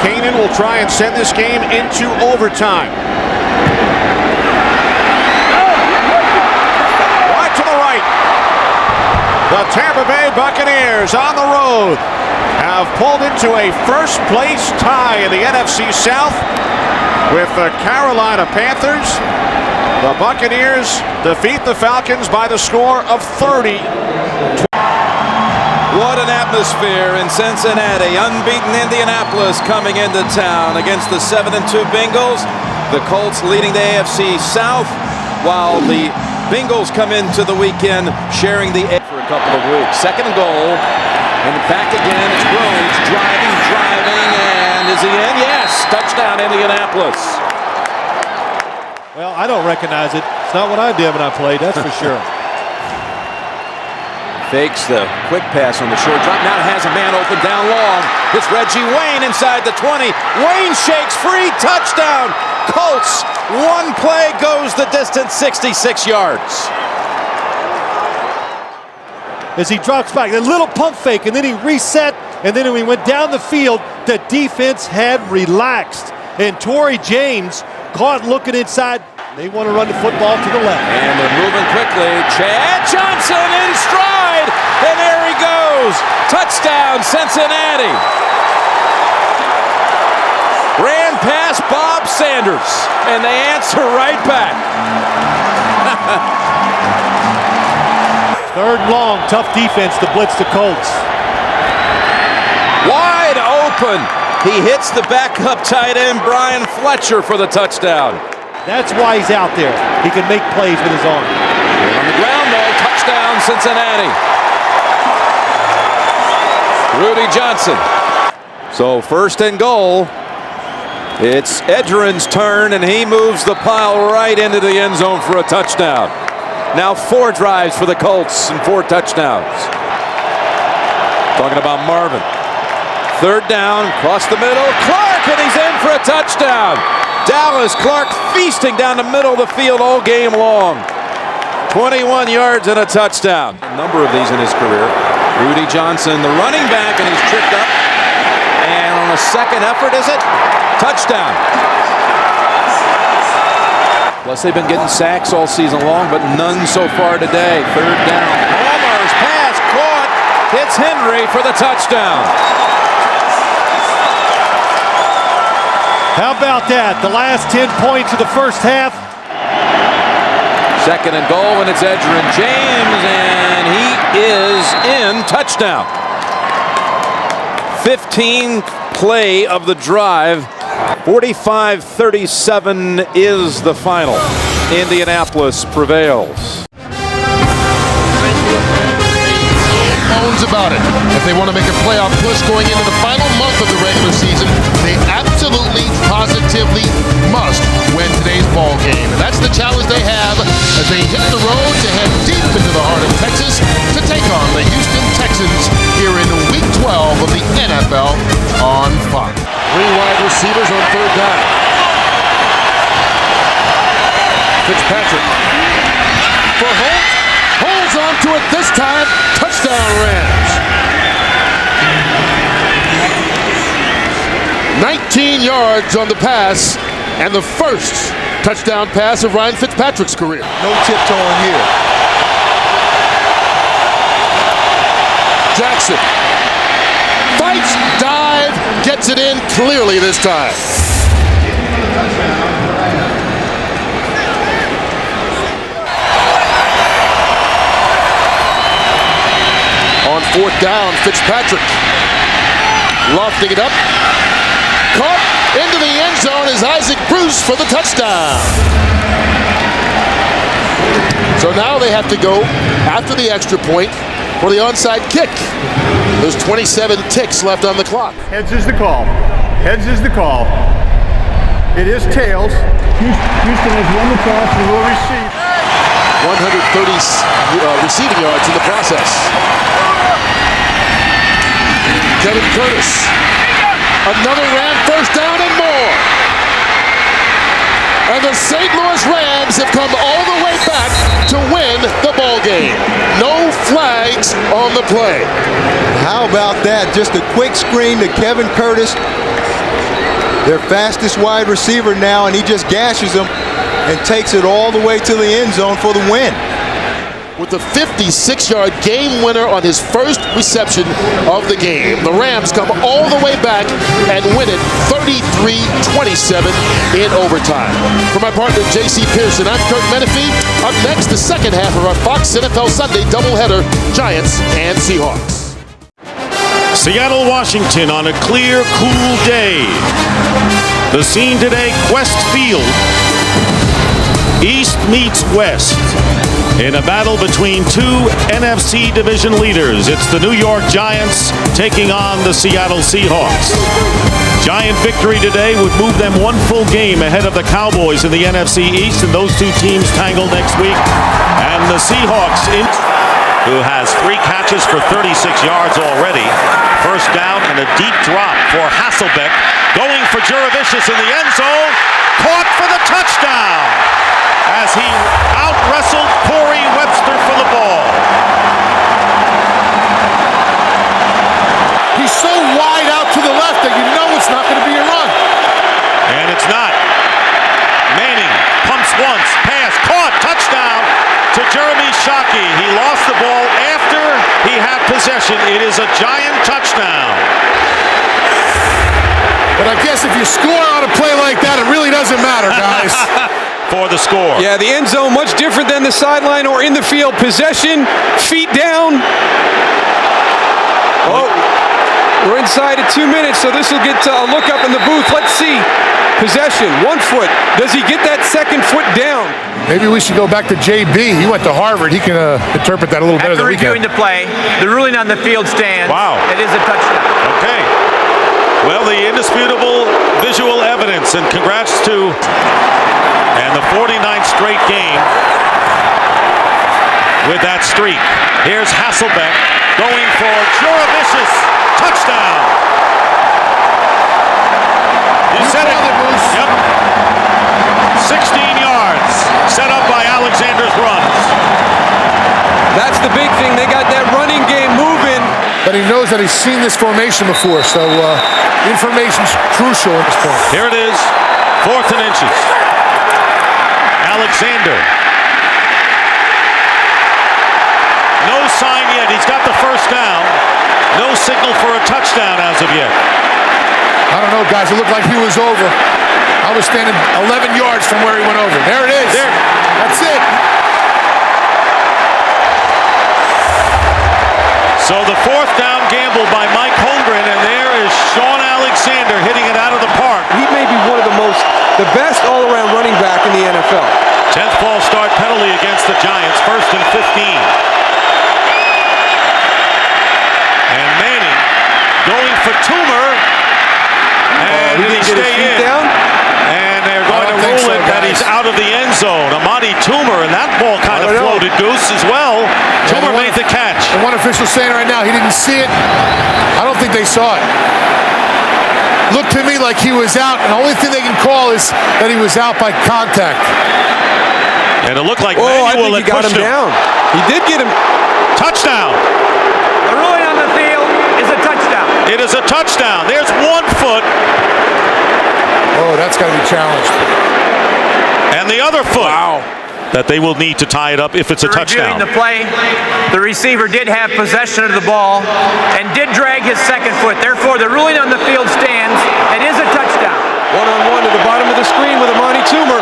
Kanan will try and send this game into overtime. Right to the right. The Tampa Bay Buccaneers on the road have pulled into a first-place tie in the NFC South with the Carolina Panthers. The Buccaneers defeat the Falcons by the score of 30. What an atmosphere in Cincinnati. Unbeaten Indianapolis coming into town against the 7-2 Bengals. The Colts leading the AFC South, while the Bengals come into the weekend sharing the edge for a couple of weeks. Second and goal. And back again. It's Rhodes driving, and is he in? Yes! Touchdown, Indianapolis. Well, I don't recognize it. It's not what I did when I played, that's for sure. Fakes the quick pass on the short drop. Now has a man open down long. It's Reggie Wayne inside the 20. Wayne shakes free. Touchdown. Colts. One play goes the distance, 66 yards. As he drops back, a little pump fake, and then he reset, and then when he went down the field, the defense had relaxed. And Torrey James caught looking inside. They want to run the football to the left. And they're moving quickly. Chad Johnson in stride. And there he goes. Touchdown, Cincinnati. Ran past Bob Sanders. And they answer right back. Third and long, tough defense to blitz the Colts. Wide open. He hits the backup tight end, Brian Fletcher, for the touchdown. That's why he's out there. He can make plays with his arm. On the ground, though, touchdown, Cincinnati. Rudy Johnson. So first and goal. It's Edgerrin's turn, and he moves the pile right into the end zone for a touchdown. Now 4 drives for the Colts and 4 touchdowns. Talking about Marvin. Third down, across the middle. Clark, and he's in for a touchdown. Dallas Clark feasting down the middle of the field all game long. 21 yards and a touchdown. A number of these in his career. Rudy Johnson, the running back, and he's tripped up. And on a second effort, is it? Touchdown. Plus, they've been getting sacks all season long, but none so far today. Third down. Palmer's pass caught. Hits Henry for the touchdown. How about that? The last 10 points of the first half. Second and goal, and it's Edgerrin James, and he is in. Touchdown. 15th play of the drive. 45-37 is the final. Indianapolis prevails. Bones about it. If they want to make a playoff push going into the final month of the regular season, they absolutely, positively must win today's ball game. And that's the challenge they have as they hit the road to head deep into the heart of Texas to take on the Houston Texans here in Week 12 of the NFL on Fox. 3 wide receivers on third down. Fitzpatrick for Holt. Holds on to it this time. Touchdown Rams. 19 yards on the pass, and the first touchdown pass of Ryan Fitzpatrick's career. No tiptoeing here. Jackson fights, dive, gets it in clearly this time. On fourth down, Fitzpatrick lofting it up. Caught into the end zone is Isaac Bruce for the touchdown. So now they have to go after the extra point for the onside kick. There's 27 ticks left on the clock. Heads is the call. Heads is the call. It is tails. Houston has won the toss and will receive. 130 receiving yards in the process. Kevin Curtis. Another Ram first down and more. And the St. Louis Rams have come all the way back to win the ball game. No flags on the play. How about that? Just a quick screen to Kevin Curtis, their fastest wide receiver now, and he just gashes them and takes it all the way to the end zone for the win. with a 56-yard game winner on his first reception of the game. The Rams come all the way back and win it 33-27 in overtime. For my partner, J.C. Pearson, I'm Kurt Menefee. Up next, the second half of our Fox NFL Sunday doubleheader, Giants and Seahawks. Seattle, Washington on a clear, cool day. The scene today, Quest Field. East meets West in a battle between two NFC division leaders. It's the New York Giants taking on the Seattle Seahawks. Giant victory today would move them one full game ahead of the Cowboys in the NFC East, and those two teams tangle next week. And the Seahawks, who has 3 catches for 36 yards already. First down and a deep drop for Hasselbeck. Going for Juravicius in the end zone. Caught for the touchdown as he out-wrestled Corey Webster for the ball. He's so wide out to the left that you know it's not going to be a run. And it's not. Manning pumps once, pass, caught, touchdown to Jeremy Shockey. He lost the ball after he had possession. It is a Giant touchdown. But I guess if you score on a play like that, it really doesn't matter, guys. For the score. Yeah, the end zone much different than the sideline or in the field. Possession, feet down. Oh, we're inside at 2 minutes, so this will get a look up in the booth. Let's see. Possession, 1 foot. Does he get that second foot down? Maybe we should go back to JB. He went to Harvard. He can interpret that a little better than we can. After reviewing the play, the ruling on the field stands. Wow. It is a touchdown. Okay. Well, the indisputable visual evidence, and congrats to and the 49th straight game with that streak. Here's Hasselbeck going for Juravicius. Touchdown. You said it. Yep. 16 yards set up by Alexander's runs. That's the big thing. They got that running game moving. But he knows that he's seen this formation before, so information's crucial at this point. Here it is, 4th and inches. Alexander. No sign yet. He's got the first down. No signal for a touchdown as of yet. I don't know, guys. It looked like he was over. I was standing 11 yards from where he went over. There it is. There. That's it. So the 4th down gamble by Mike Holmgren, and there is Sean Alexander hitting it out of the park. He may be one of the best all-around running back in the NFL. 10th false start penalty against the Giants. 1st and 15. And Manning going for Toomer. And he didn't get his feet down. And they're going to rule it that he's out of the end zone. Amadi Toomer, and that ball kind of floated, Goose, as well. Toomer made the catch. The one official saying right now he didn't see it. I don't think they saw it. Looked to me like he was out, and the only thing they can call is that he was out by contact. And it looked like I Manuel think he got him down. He did get him. Touchdown. The ruling on the field is a touchdown. It is a touchdown. There's 1 foot. Oh, that's got to be challenged. And the other foot. Wow. That they will need to tie it up if it's a touchdown. Reviewing the play, the receiver did have possession of the ball and did drag his second foot. Therefore, the ruling on the field stands. It is a touchdown. One-on-one to the bottom of the screen with Amani Toomer.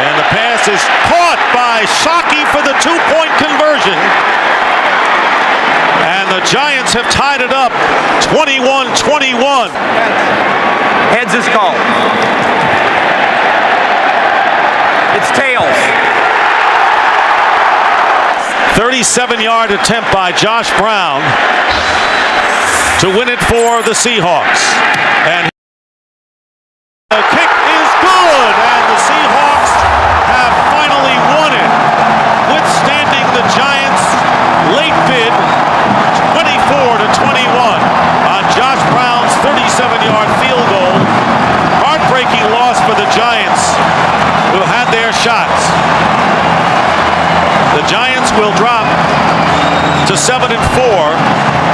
And the pass is caught by Shockey for the 2-point conversion. And the Giants have tied it up 21-21. Heads is called. It's tails. 37-yard attempt by Josh Brown to win it for the Seahawks. And the kick is good, and the Seahawks have finally won it, withstanding the Giants' late bid, 24-21 on Josh Brown's 37-yard field goal. Heartbreaking loss for the Giants, who had their shots. The Giants will drop to 7-4,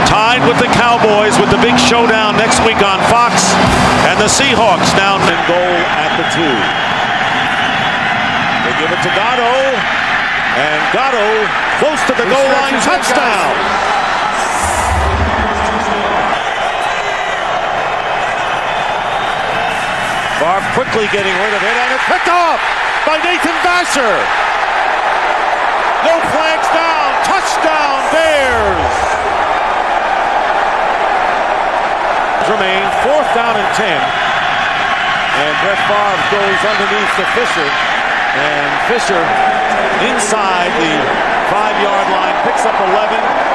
tied with the Cowboys with the big showdown next week on Fox, and the Seahawks down in goal at the 2. They give it to Gatto. And Gatto close to the goal line, touchdown. Favre quickly getting rid of it, and it's picked off by Nathan Vasher. No flags down, touchdown Bears. Remain 4th down and 10. And Brett Favre goes underneath to Fisher. And Fisher inside the 5-yard line picks up 11.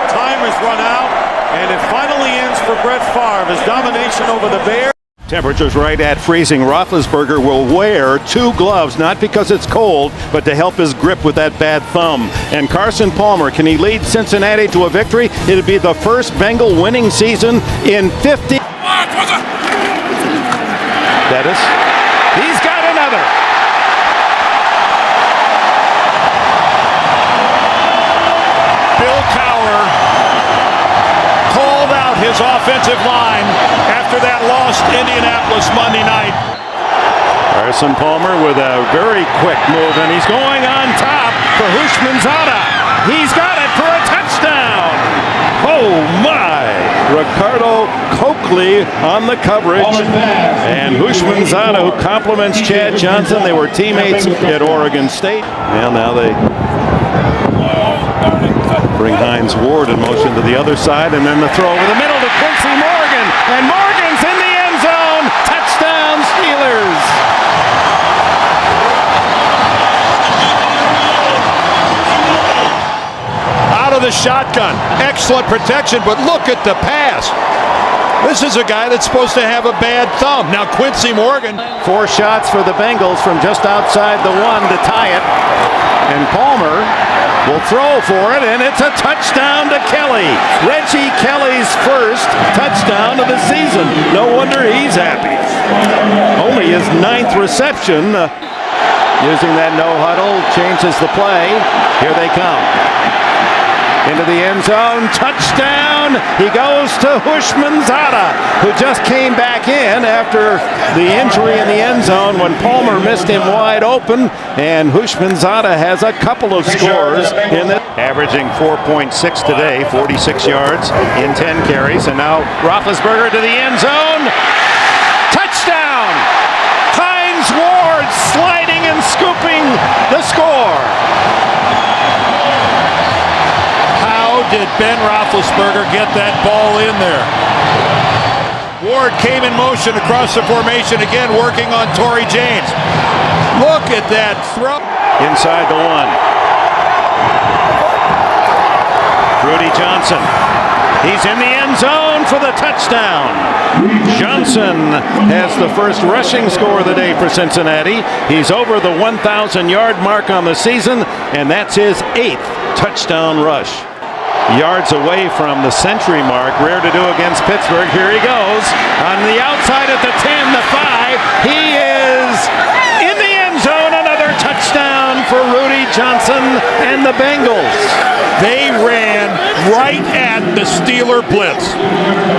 Time has run out. And it finally ends for Brett Favre. His domination over the Bears. Temperatures right at freezing. Roethlisberger will wear 2 gloves, not because it's cold, but to help his grip with that bad thumb. And Carson Palmer, can he lead Cincinnati to a victory? It'd be the first Bengal winning season in 50. Bettis, he's got another. Bill Cowher called out his offensive line after that loss to Indianapolis Monday night. Carson Palmer with a very quick move, and he's going on top for Hushmanzada. He's got it for a touchdown. Oh my! Ricardo Coakley on the coverage, and Hushmanzada, who compliments Chad Johnson. They were teammates at Oregon State. Well, now they bring Hines Ward in motion to the other side, and then the throw over the middle to Quincy Morgan, and Morgan's in the end zone. Touchdown Steelers. Out of the shotgun. Excellent protection, but look at the pass. This is a guy that's supposed to have a bad thumb. Now Quincy Morgan. 4 shots for the Bengals from just outside the 1 to tie it. And Palmer will throw for it, and it's a touchdown to Kelly. Reggie Kelly's first touchdown of the season. No wonder he's happy. Only his 9th reception. Using that no huddle changes the play. Here they come. Into the end zone, touchdown! He goes to Hushmanzada, who just came back in after the injury in the end zone when Palmer missed him wide open, and Hushmanzada has a couple of scores in it. Averaging 4.6 today, 46 yards in 10 carries, and now Roethlisberger to the end zone. Touchdown! Hines Ward sliding and scooping the score. Did Ben Roethlisberger get that ball in there? Ward came in motion across the formation again, working on Torrey James. Look at that throw. Inside the 1. Rudy Johnson. He's in the end zone for the touchdown. Johnson has the first rushing score of the day for Cincinnati. He's over the 1,000-yard mark on the season, and that's his 8th touchdown rush. Yards away from the century mark. Rare to do against Pittsburgh. Here he goes. On the outside at the 10, the 5. He is in the end zone. Another touchdown for Rudy Johnson and the Bengals. They ran right at the Steeler blitz.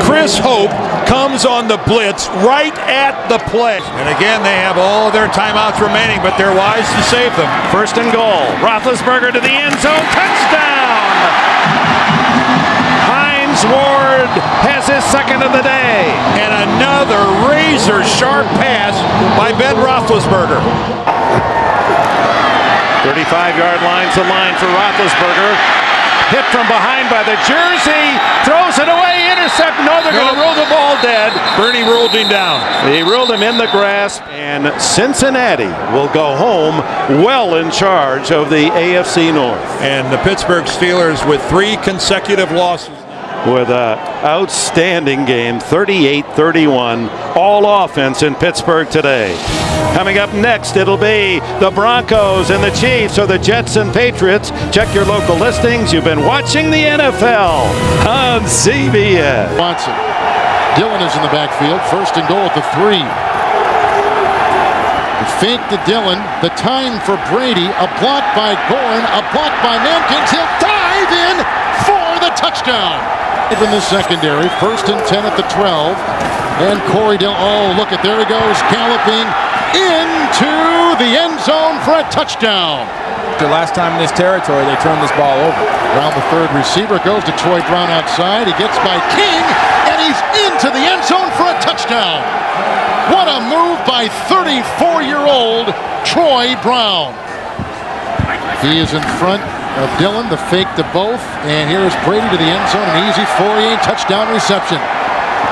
Chris Hope comes on the blitz right at the play. And again, they have all their timeouts remaining, but they're wise to save them. 1st and goal. Roethlisberger to the end zone. Touchdown! Hines Ward has his 2nd of the day. And another razor-sharp pass by Ben Roethlisberger. 35-yard line's the line for Roethlisberger. Hit from behind by the jersey. Throws it away. Intercept. No, they're going to rule the ball dead. Bernie ruled him down. He ruled him in the grasp. And Cincinnati will go home well in charge of the AFC North. And the Pittsburgh Steelers with 3 consecutive losses. With an outstanding game, 38-31, all offense in Pittsburgh today. Coming up next, it'll be the Broncos and the Chiefs, or the Jets and Patriots. Check your local listings. You've been watching the NFL on CBS. Watson. Dillon is in the backfield. 1st and goal at the 3. Fake to Dillon. The time for Brady. A block by Gorin. A block by Mankins. He'll dive in for the touchdown. In the secondary, 1st and 10 at the 12, and Corey Dillon, oh look at, there he goes, galloping into the end zone for a touchdown. character. Last time in this territory, they turned this ball over. Around the third receiver goes to Troy Brown outside. He gets by King, and he's into the end zone for a touchdown. What a move by 34-year-old Troy Brown. He is in front of Dillon, the fake to both, and here's Brady to the end zone, an easy Fourier touchdown reception.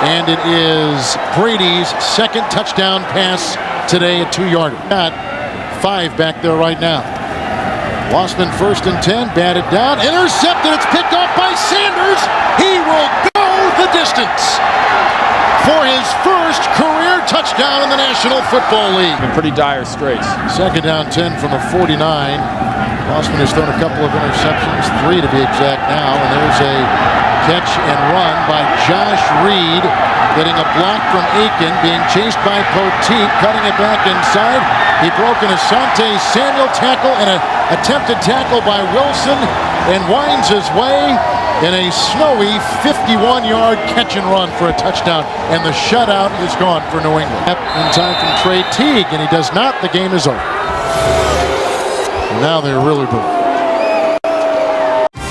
And it is Brady's second touchdown pass today at 2-yarder. Got 5 back there right now. Lossman 1st and 10, batted down, intercepted, it's picked off by Sanders. He will go the distance for his first career touchdown in the National Football League. In pretty dire straits. Second down 10 from the 49. Lossman has thrown a couple of interceptions, 3 to be exact now, and there's a catch and run by Josh Reed, getting a block from Aiken, being chased by Poteet, cutting it back inside. He broke an Asante Samuel tackle and an attempted tackle by Wilson, and winds his way in a snowy 51-yard catch and run for a touchdown, and the shutout is gone for New England. In time from Trey Teague, and he does not. The game is over. And now they're really bored.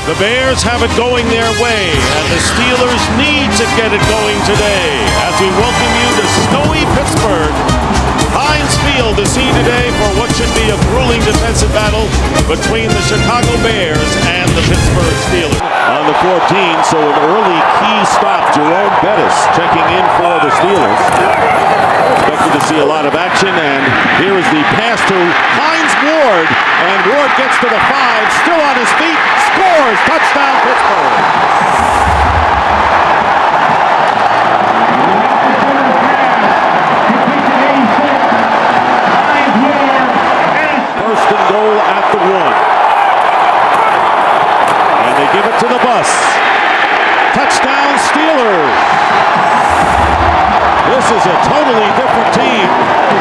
The Bears have it going their way, and the Steelers need to get it going today. As we welcome you to snowy Pittsburgh, Heinz Field, the scene today for what should be a grueling defensive battle between the Chicago Bears and the Pittsburgh Steelers. On the 14, so an early key stop, Jerome Bettis checking in for the Steelers. Expected to see a lot of action, and here is the pass to Hines Ward, and Ward gets to the 5, still on his feet, scores, touchdown Pittsburgh. First and goal at the 1. And they give it to the bus. Touchdown Steelers. This is a totally different team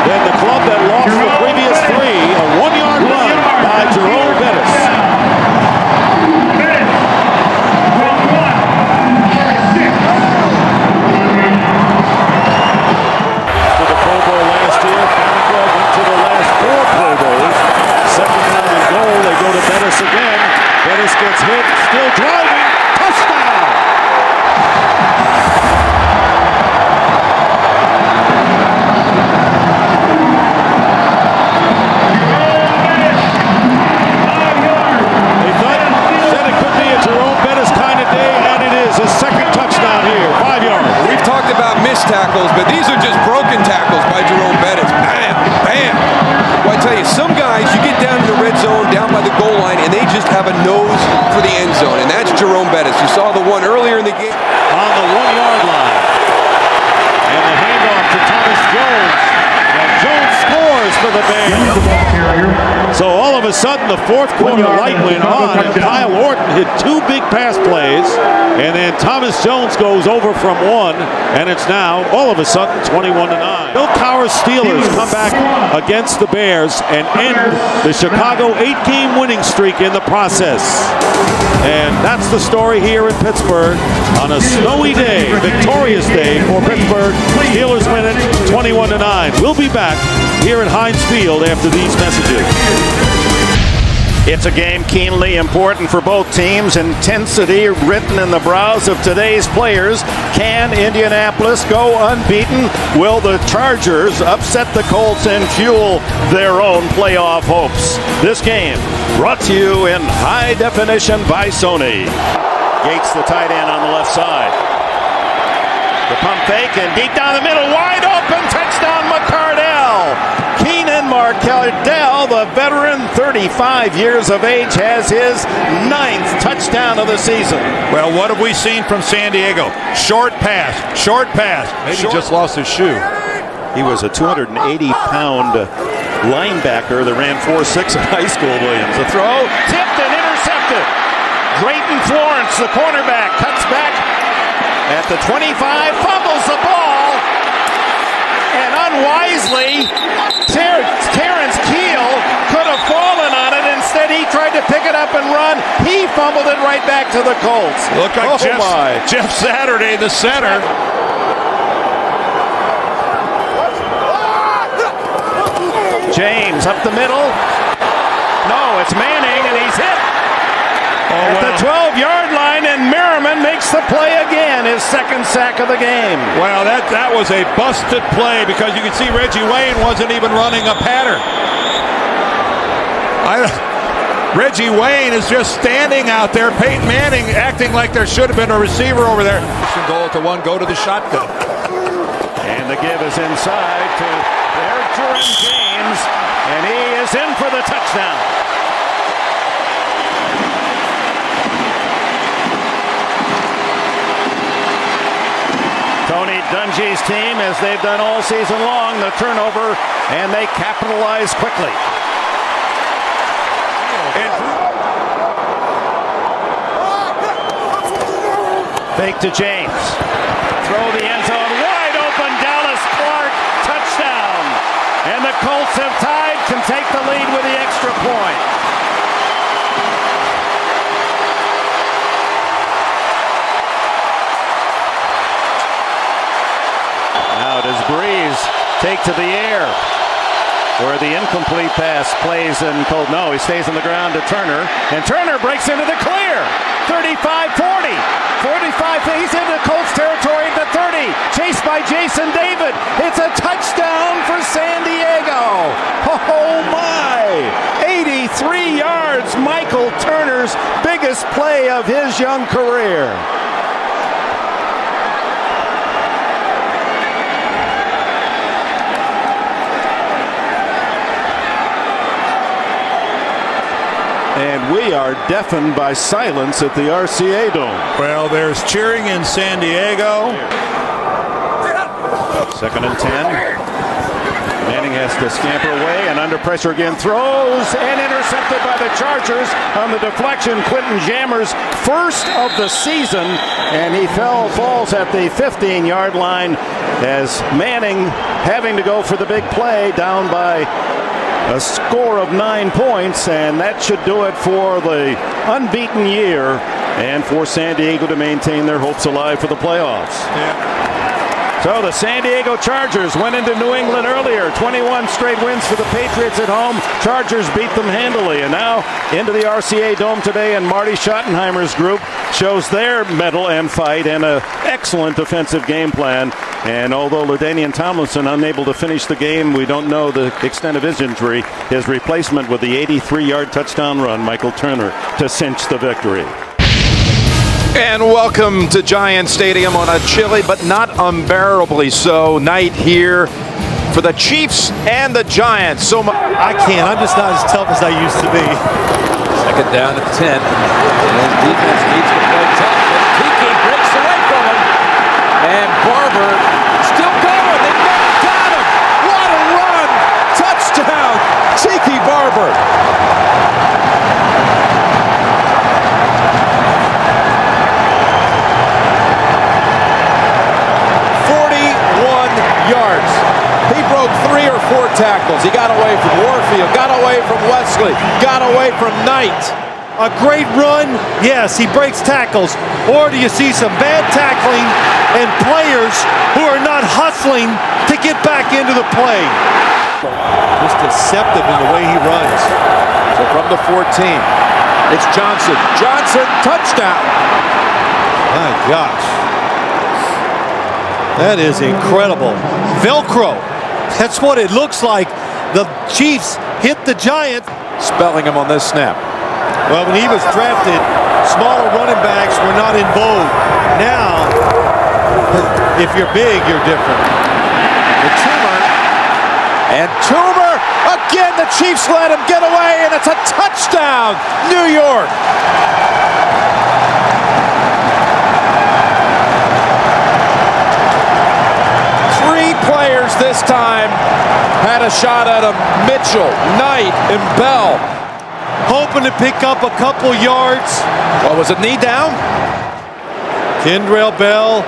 than the club that lost the previous 3. A 1-yard run by Jerome Bettis. To the Pro Bowl last year, Farnsworth went to the last 4 Pro Bowls. Second down and goal, they go to Bettis again. Bettis gets hit, still driving, touchdown! Tackles, but these are just broken tackles by Jerome Bettis. Bam, bam. Well, I tell you, some guys, you get down to the red zone, down by the goal line, and they just have a nose for the end zone, and that's Jerome Bettis. You saw the one earlier in the game. On the 1-yard line. And the handoff to Thomas Jones. And Jones scores for the Bears. So all of a sudden, the fourth quarter light went on, and Kyle Orton hit 2 big pass plays, and then Thomas Jones goes over from 1, and it's now, all of a sudden, 21-9. Bill Cowher's Steelers come back against the Bears and end the Chicago 8-game winning streak in the process. And that's the story here in Pittsburgh on a snowy day, victorious day for Pittsburgh. Steelers win it 21-9. We'll be back here at Heinz Field after these messages. It's a game keenly important for both teams. Intensity written in the brows of today's players. Can Indianapolis go unbeaten? Will the Chargers upset the Colts and fuel their own playoff hopes? This game brought to you in high definition by Sony. Gates, the tight end, on the left side. The pump fake and deep down the middle, wide open, touchdown McCardell. Keenan Marcardell, the veteran, 35 years of age, has his 9th touchdown of the season. Well, what have we seen from San Diego? Short pass, short pass. Maybe he just lost his shoe. He was a 280-pound linebacker that ran 4.6 in high school, Williams. The throw, tipped and intercepted. Drayton Florence, the cornerback, cuts back at the 25, fumbles the ball, and unwisely, Terrence Keel could have fallen on it. Instead, he tried to pick it up and run. He fumbled it right back to the Colts. Look like Jeff Saturday, the center. James up the middle. No, it's Manning, and he's hit at the 12-yard line, and Merriman makes the play again, his second sack of the game. Well, that was a busted play because you can see Reggie Wayne wasn't even running a pattern. Reggie Wayne is just standing out there. Peyton Manning acting like there should have been a receiver over there. Goal to one, go to the shotgun. And the give is inside to Jerome James, and he is in for the touchdown. Tony Dungy's team, as they've done all season long, the turnover, and they capitalize quickly. Fake to James. Throw the end zone. Wide open. Dallas Clark. Touchdown. And the Colts have tied. Can take the lead with the extra point. Now does Breeze take to the air, where the incomplete pass plays in cold. No, he stays on the ground to Turner, and Turner breaks into the clear. 35-40, 45. He's into Colts territory at the 30. Chased by Jason David. It's a touchdown for San Diego. Oh my! 83 yards. Michael Turner's biggest play of his young career. And we are deafened by silence at the RCA Dome. Well, there's cheering in San Diego. 2nd and 10. Manning has to scamper away and under pressure again. Throws and intercepted by the Chargers on the deflection. Quentin Jammer's first of the season, and he falls at the 15-yard line as Manning, having to go for the big play, down by a score of 9 points, and that should do it for the unbeaten year and for San Diego to maintain their hopes alive for the playoffs. So the San Diego Chargers went into New England earlier. 21 straight wins for the Patriots at home. Chargers beat them handily, and now into the RCA Dome today, and Marty Schottenheimer's group shows their mettle and fight and an excellent defensive game plan. And although LaDainian Tomlinson unable to finish the game, we don't know the extent of his injury. His replacement with the 83-yard touchdown run, Michael Turner, to cinch the victory. And welcome to Giant Stadium on a chilly but not unbearably so night here for the Chiefs and the Giants. I can't. I'm just not as tough as I used to be. 2nd down at 10. And defense needs to play tough. Tiki breaks away from him. And Barber still going. They never got him. What a run. Touchdown. Tiki Barber. Yards. He broke 3 or 4 tackles. He got away from Warfield, got away from Wesley, got away from Knight. A great run, yes, he breaks tackles. Or do you see some bad tackling and players who are not hustling to get back into the play? Just deceptive in the way he runs. So from the 14, it's Johnson. Johnson, touchdown. My gosh. That is incredible. Velcro. That's what it looks like. The Chiefs hit the Giants. Spelling him on this snap. Well, when he was drafted, smaller running backs were not in vogue. Now, if you're big, you're different. The Toomer. And Toomer, again, the Chiefs let him get away, and it's a touchdown, New York. Players this time had a shot at him. Mitchell, Knight, and Bell. Hoping to pick up a couple yards. Well, was it knee down? Kendrell Bell.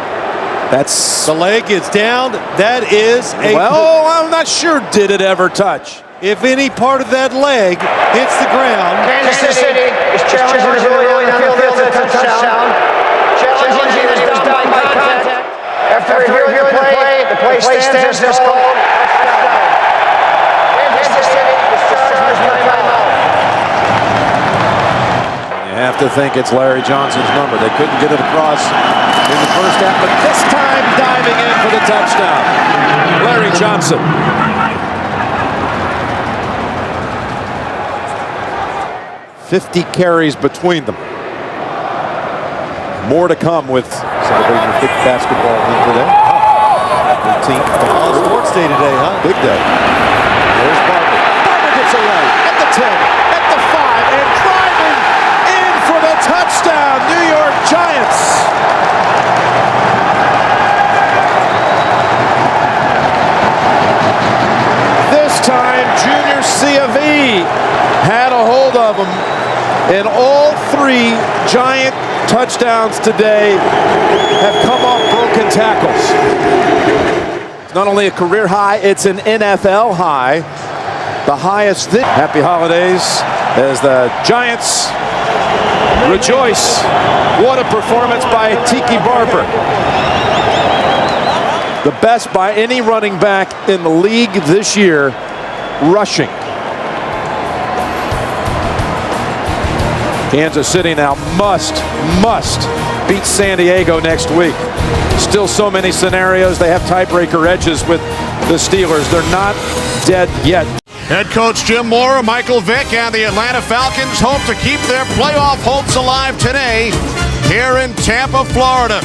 That's the leg is down. That is a. Well, I'm not sure. Did it ever touch? If any part of that leg hits the ground. Kansas City is challenging the ruling on the field as a touchdown. Challenging is down by contact. After reviewing the play stands as called. Touchdown. Kansas City is charged by timeout. 4 have to think it's Larry Johnson's number. They couldn't get it across in the first half, but this time diving in for the touchdown. Larry Johnson. "50 carries between them." More to come with celebrating the big basketball win today. 13th on Sports Day today, huh? Big day. There's Barber. Barber gets away at the 10, at the 5, and driving in for the touchdown. New York Giants. This time, Junior C of E had a hold of him, and all 3 Giant touchdowns today have come off broken tackles. It's not only a career high, it's an NFL high. The highest. Happy holidays as the Giants rejoice. What a performance by Tiki Barber. The best by any running back in the league this year, rushing. Kansas City now must beat San Diego next week. Still so many scenarios. They have tiebreaker edges with the Steelers. They're not dead yet. Head coach Jim Mora, Michael Vick, and the Atlanta Falcons hope to keep their playoff hopes alive today here in Tampa, Florida.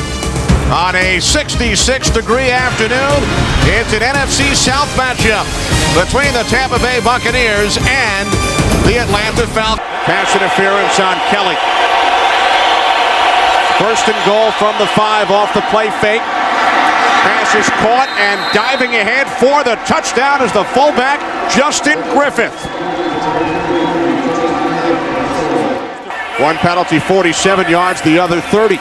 On a 66-degree afternoon, it's an NFC South matchup between the Tampa Bay Buccaneers and the Atlanta Falcons. Pass interference on Kelly. First and goal from the 5 off the play fake. Pass is caught and diving ahead for the touchdown is the fullback, Justin Griffith. One penalty, 47 yards, the other 30.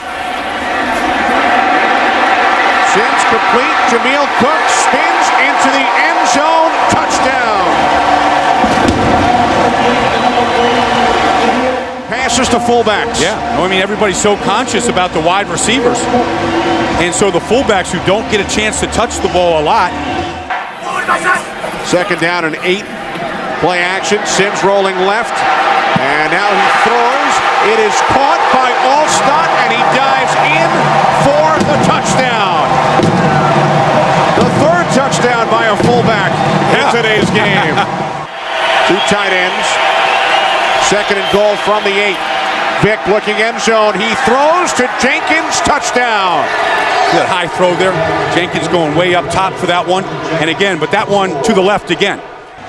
Sims complete. Jameel Cook spins into the end zone. Touchdown. Passes to fullbacks. Yeah, I mean, everybody's so conscious about the wide receivers. And so the fullbacks who don't get a chance to touch the ball a lot. Second down and 8. Play action. Sims rolling left. And now he throws. It is caught by Alstott, and he dives in for the touchdown. The 3rd touchdown by a fullback in today's game. 2 tight ends. Second and goal from the 8. Vick looking end zone. He throws to Jenkins. Touchdown. Good high throw there. Jenkins going way up top for that one. And again, but that one to the left again.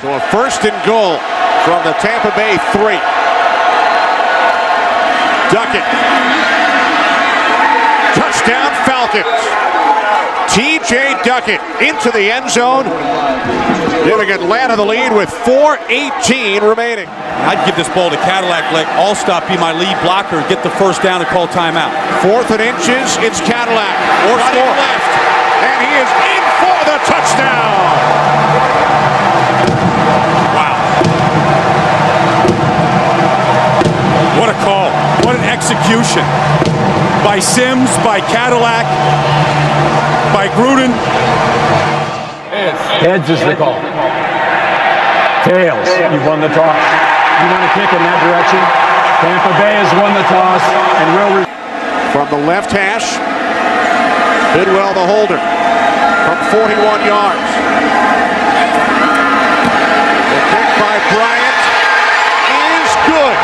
So a first and goal from the Tampa Bay 3. Duckett. Touchdown Falcons. T.J. Duckett into the end zone, giving Atlanta the lead with 4:18 remaining. I'd give this ball to Cadillac, let Alstott be my lead blocker, get the first down and call timeout. 4th and inches, it's Cadillac. Or running left, and he is in for the touchdown. Wow. What a call. What an execution. By Sims, by Cadillac, by Gruden. Heads is the call. Tails, you've won the toss. You want to kick in that direction? Tampa Bay has won the toss and will. From the left hash, Bidwell the holder from 41 yards. The kick by Bryant is good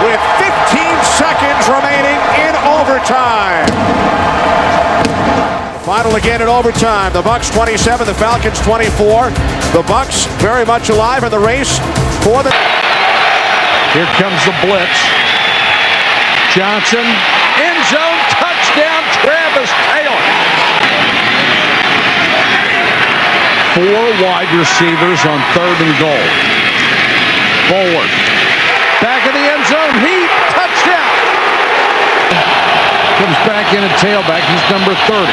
with 15 seconds remaining in overtime. Final again in overtime. The Bucs 27, the Falcons 24. The Bucs very much alive in the race for the... Here comes the blitz. Johnson, end zone, touchdown, Travis Taylor. 4 wide receivers on 3rd and goal. Forward. Back in the end zone, Heat, touchdown. Comes back in at tailback, he's number 30.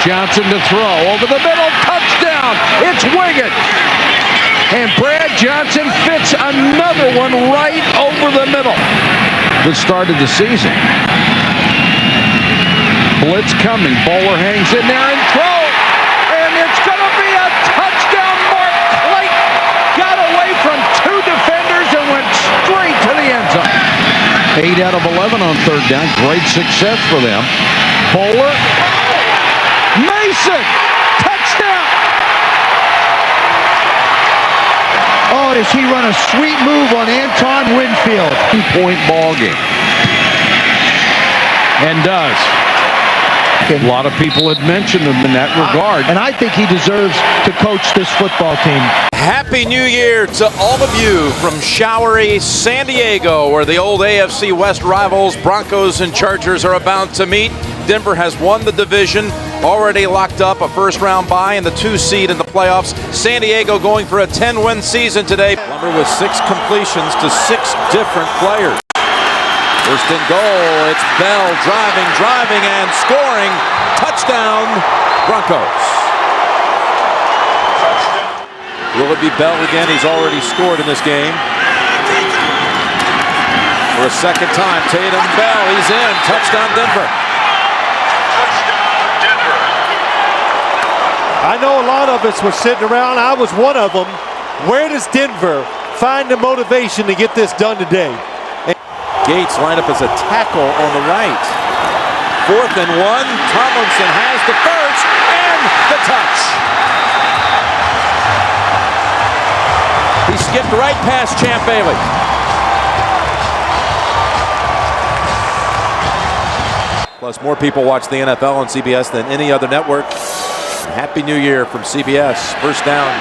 Johnson to throw, over the middle, touchdown. It's Wiggins. And Brad Johnson fits another one right over the middle. Good start of the season. Blitz coming. Bowler hangs in there and throws. And it's going to be a touchdown. Mark Clayton got away from 2 defenders and went straight to the end zone. 8 out of 11 on third down. Great success for them. Bowler. Mason. Touchdown. Oh, does he run a sweet move on Anton Winfield? 2-point ball game. And does. A lot of people had mentioned him in that regard. And I think he deserves to coach this football team. Happy New Year to all of you from showery San Diego, where the old AFC West rivals Broncos and Chargers are about to meet. Denver has won the division, already locked up a first-round bye and the 2 seed in the playoffs. San Diego going for a 10-win season today. Lumber with 6 completions to 6 different players. First and goal, it's Bell driving, and scoring. Touchdown, Broncos. Will it be Bell again? He's already scored in this game. For a second time, Tatum Bell, he's in. Touchdown, Denver. I know a lot of us were sitting around. I was one of them. Where does Denver find the motivation to get this done today? Gates lined up as a tackle on the right. 4th and 1. Tomlinson has the first and the touch. He skipped right past Champ Bailey. Plus, more people watch the NFL on CBS than any other network. Happy New Year from CBS. First down.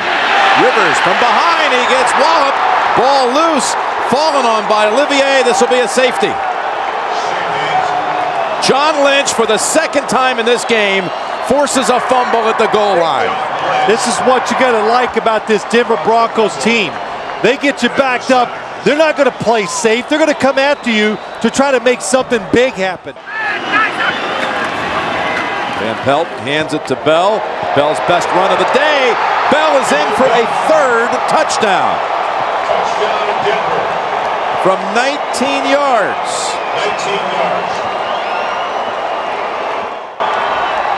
Rivers from behind. He gets walloped. Ball loose. Fallen on by Olivier. This will be a safety. John Lynch, for the second time in this game, forces a fumble at the goal line. This is what you got to like about this Denver Broncos team. They get you backed up. They're not going to play safe. They're going to come after you to try to make something big happen. Van Pelt hands it to Bell. Bell's best run of the day. Bell is in for a 3rd touchdown. From 19 yards.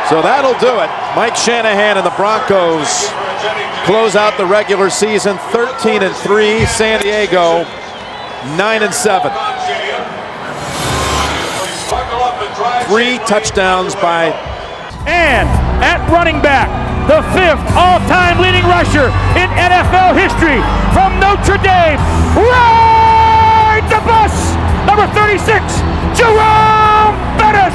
So that'll do it. Mike Shanahan and the Broncos close out the regular season 13-3. San Diego 9-7. 3 touchdowns by. And at running back, the 5th all-time leading rusher in NFL history from Notre Dame. Ride the bus, number 36, Jerome Bettis.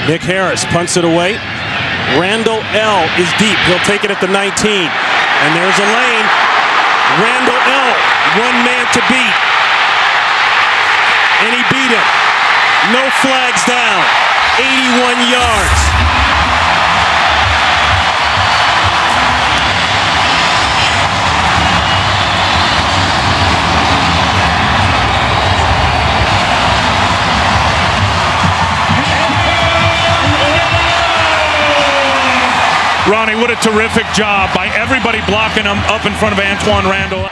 Nick Harris punts it away. Randall L. is deep. He'll take it at the 19. And there's a lane. Randall L. 1 man to beat. And he beat him. No flags down. 81 yards. Ronnie, what a terrific job by everybody blocking him up in front of Antoine Randall.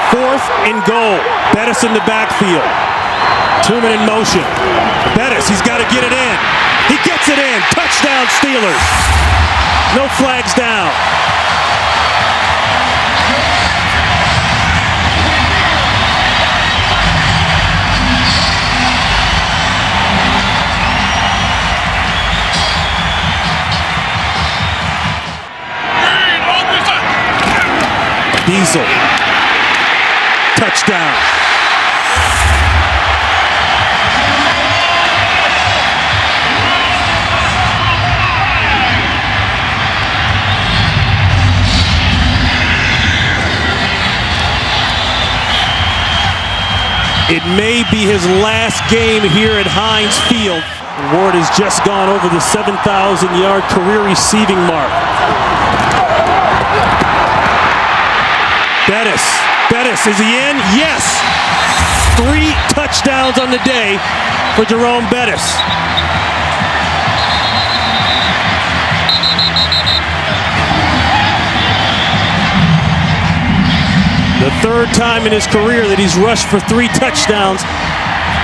4th and goal. Bettis in the backfield. 2-man in motion. Bettis, he's got to get it in. He gets it in. Touchdown, Steelers. No flags down. Diesel. Touchdown. It may be his last game here at Heinz Field. Ward has just gone over the 7,000-yard career receiving mark. Bettis, is he in? Yes! 3 touchdowns on the day for Jerome Bettis. The 3rd time in his career that he's rushed for 3 touchdowns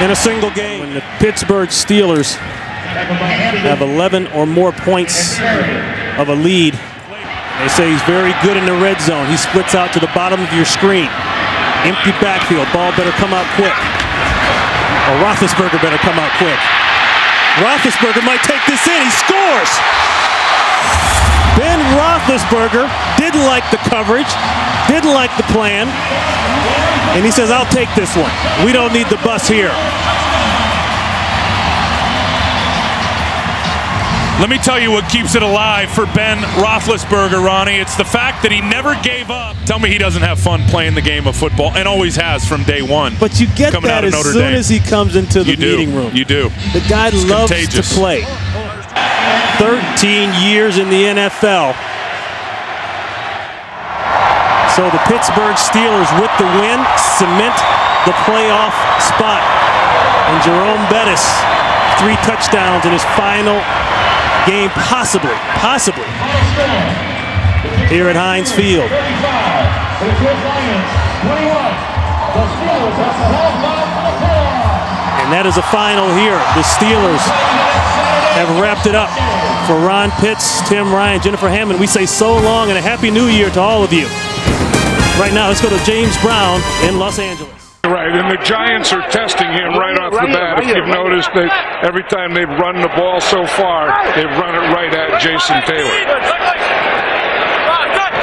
in a single game. When the Pittsburgh Steelers have 11 or more points of a lead. They say he's very good in the red zone. He splits out to the bottom of your screen. Empty backfield. Ball better come out quick. Or Roethlisberger better come out quick. Roethlisberger might take this in. He scores! Ben Roethlisberger didn't like the coverage, didn't like the plan, and he says, I'll take this one. We don't need the bus here. Let me tell you what keeps it alive for Ben Roethlisberger, Ronnie. It's the fact that he never gave up. Tell me he doesn't have fun playing the game of football, and always has from day one. But you get that as soon as he comes into the meeting room. You do. The guy loves to play. 13 years in the NFL. So the Pittsburgh Steelers with the win cement the playoff spot. And Jerome Bettis, 3 touchdowns in his final game, possibly, here at Heinz Field. And that is a final here. The Steelers have wrapped it up. For Ron Pitts, Tim Ryan, Jennifer Hammond, we say so long and a happy new year to all of you. Right now, let's go to James Brown in Los Angeles. Right, and the Giants are testing him right off the bat. If you've noticed that every time they've run the ball so far, they've run it right at Jason Taylor.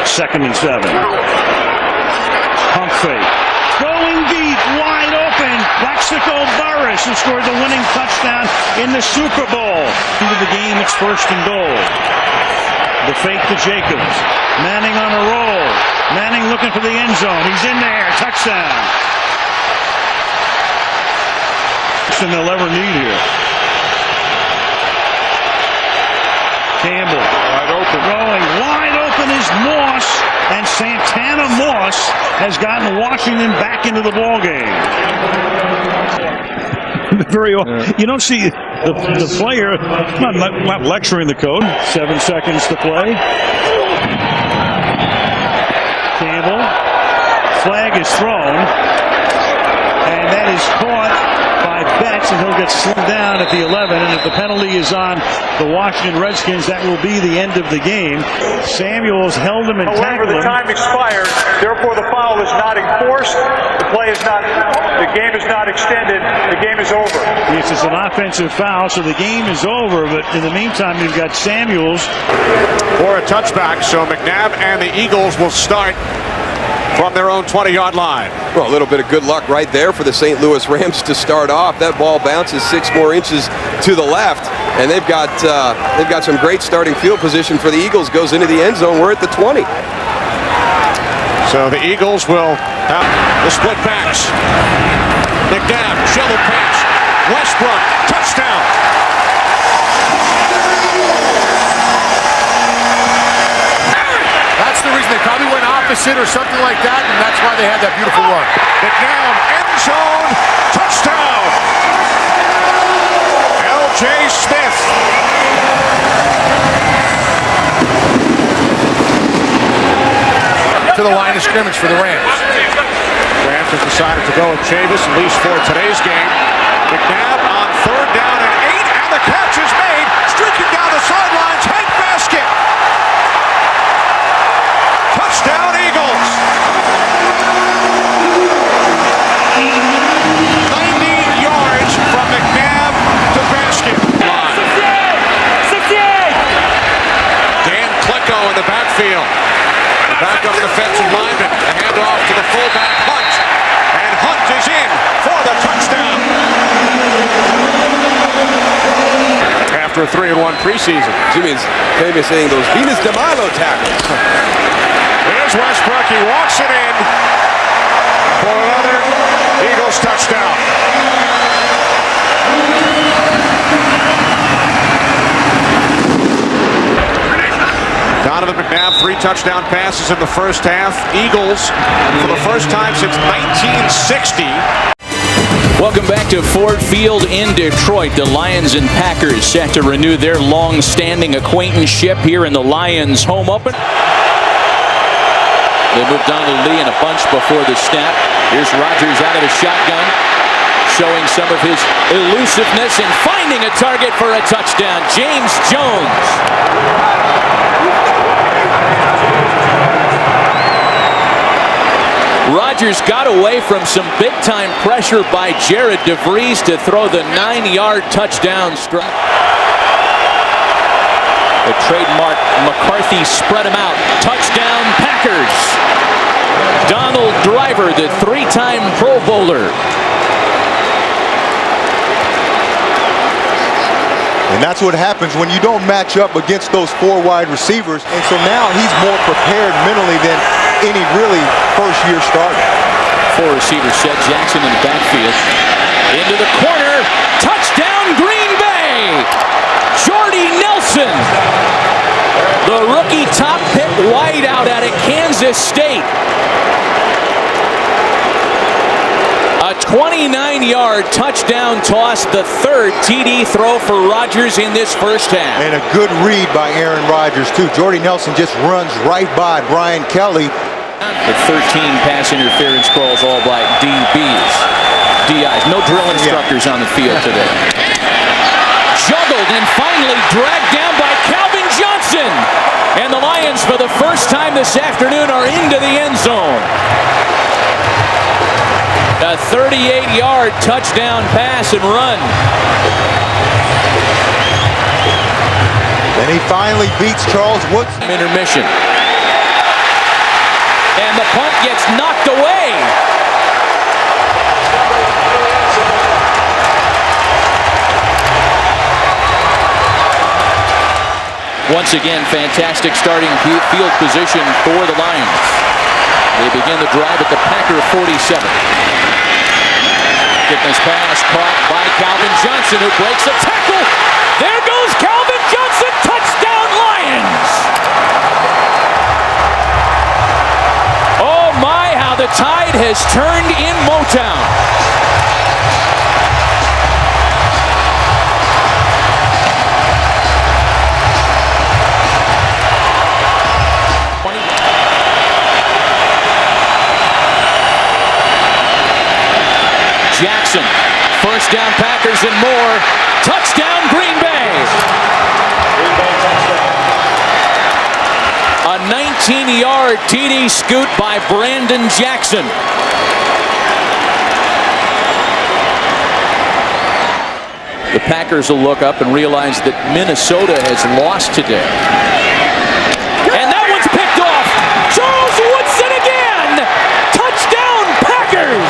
2nd and 7. Pump fake. Going deep, wide open. Plaxico Burress, who scored the winning touchdown in the Super Bowl. Into the game, it's 1st and goal. The fake to Jacobs. Manning on a roll. Manning looking for the end zone. He's in there. Touchdown. Than they'll ever need here. Campbell. Wide open. Rolling. Wide open is Moss. And Santana Moss has gotten Washington back into the ball game. You don't see the player not lecturing the code. 7 seconds to play. Campbell. Flag is thrown. And that is caught by Betts, and he'll get slowed down at the 11. And if the penalty is on the Washington Redskins, that will be the end of the game. Samuels held him and tackled him. However, the time expired. Therefore, the foul is not enforced. The game is not extended. The game is over. Yes, it's an offensive foul, so the game is over. But in the meantime, you've got Samuels for a touchback. So McNabb and the Eagles will start from their own 20-yard line. Well, a little bit of good luck right there for the St. Louis Rams to start off. That ball bounces 6 more inches to the left, and they've got some great starting field position for the Eagles. Goes into the end zone. We're at the 20. So the Eagles will have the split backs. McNabb, shovel pass. Westbrook, touchdown. That's the reason they probably went opposite or something like that, and that's why they had that beautiful run. McNabb, end zone, touchdown. L.J. Smith. To the line of scrimmage for the Rams. Rams have decided to go with Chavis, at least for today's game. McNabb on 3rd down and 8, and the catch is made. Streaking down the sidelines, Hank Basket. Touchdown, Eagles. 90 yards from McNabb to Basket. 68! Dan Klecko in the backfield. Back up defensive lineman. A handoff to the fullback, Hunt. And Hunt is in for the touchdown. After a 3-1 preseason. Jimmy's famous saying those Venus de Milo tackles. Here's Westbrook. He walks it in for another Eagles touchdown. Donovan McNabb, 3 touchdown passes in the first half. Eagles, for the first time since 1960. Welcome back to Ford Field in Detroit. The Lions and Packers set to renew their long-standing acquaintanceship here in the Lions home open. They move Donald Lee in a bunch before the snap. Here's Rodgers out of the shotgun. showing some of his elusiveness and finding a target for a touchdown. James Jones. Rodgers got away from some big-time pressure by Jared DeVries to throw the 9-yard touchdown strike. The trademark McCarthy spread him out. Touchdown Packers. Donald Driver, the 3-time Pro Bowler. And that's what happens when you don't match up against those 4 wide receivers. And so now he's more prepared mentally than any really first-year starter. 4 receivers set. Jackson in the backfield. Into the corner. Touchdown Green Bay. Jordy Nelson. The rookie top pick wideout out of Kansas State. A 29-yard touchdown toss, the 3rd TD throw for Rodgers in this first half. And a good read by Aaron Rodgers, too. Jordy Nelson just runs right by Brian Kelly. The 13 pass interference calls all by DBs. DIs. No drill instructors on the field today. Juggled and finally dragged down by Calvin Johnson. And the Lions, for the first time this afternoon, are into the end zone. A 38-yard touchdown pass and run. And he finally beats Charles Woods. Intermission. And the punt gets knocked away. Once again, fantastic starting field position for the Lions. They begin the drive at the Packer 47. Fitness pass caught by Calvin Johnson, who breaks a tackle. There goes Calvin Johnson. Touchdown Lions. Oh my, how the tide has turned in Motown. Jackson, first down Packers and more. Touchdown Green Bay. A 19-yard TD scoot by Brandon Jackson. The Packers will look up and realize that Minnesota has lost today. And that one's picked off. Charles Woodson again. Touchdown Packers.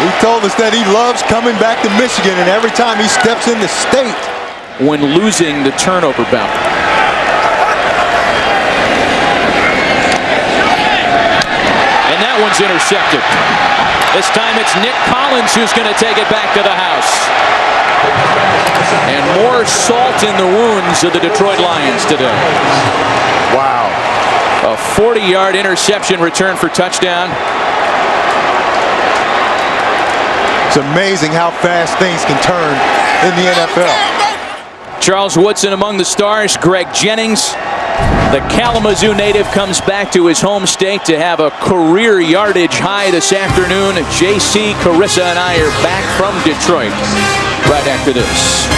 He told us that he loves coming back to Michigan, and every time he steps in the state. When losing the turnover battle. And that one's intercepted. This time it's Nick Collins who's going to take it back to the house. And more salt in the wounds of the Detroit Lions today. Wow. A 40-yard interception return for touchdown. It's amazing how fast things can turn in the NFL. Charles Woodson among the stars. Greg Jennings, the Kalamazoo native, comes back to his home state to have a career yardage high this afternoon. J.C. Carissa and I are back from Detroit right after this.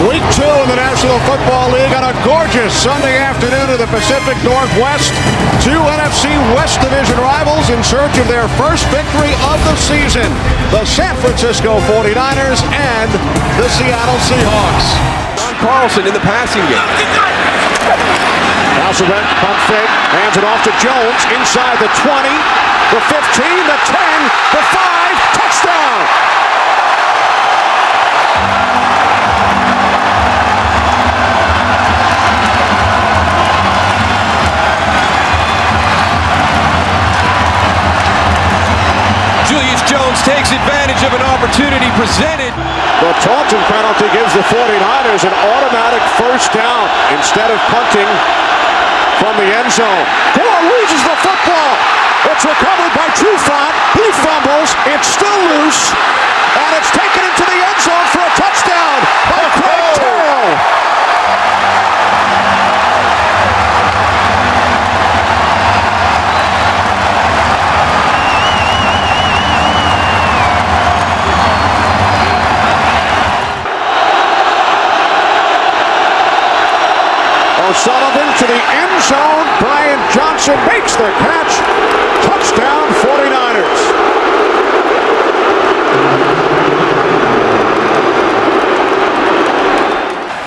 Week 2 in the National Football League on a gorgeous Sunday afternoon in the Pacific Northwest. 2 NFC West Division rivals in search of their first victory of the season. The San Francisco 49ers and the Seattle Seahawks. John Carlson in the passing game. Now Surrent, pump fake, hands it off to Jones inside the 20, the 15, the 10, the 5, touchdown! Julius Jones takes advantage of an opportunity presented. The Taunton penalty gives the 49ers an automatic first down instead of punting from the end zone. Gore loses the football. It's recovered by Trufant. He fumbles. It's still loose. And it's taken into the end zone for a touchdown by Craig Terrell. O'Sullivan to the end zone. Brian Johnson makes the catch. Touchdown 49ers.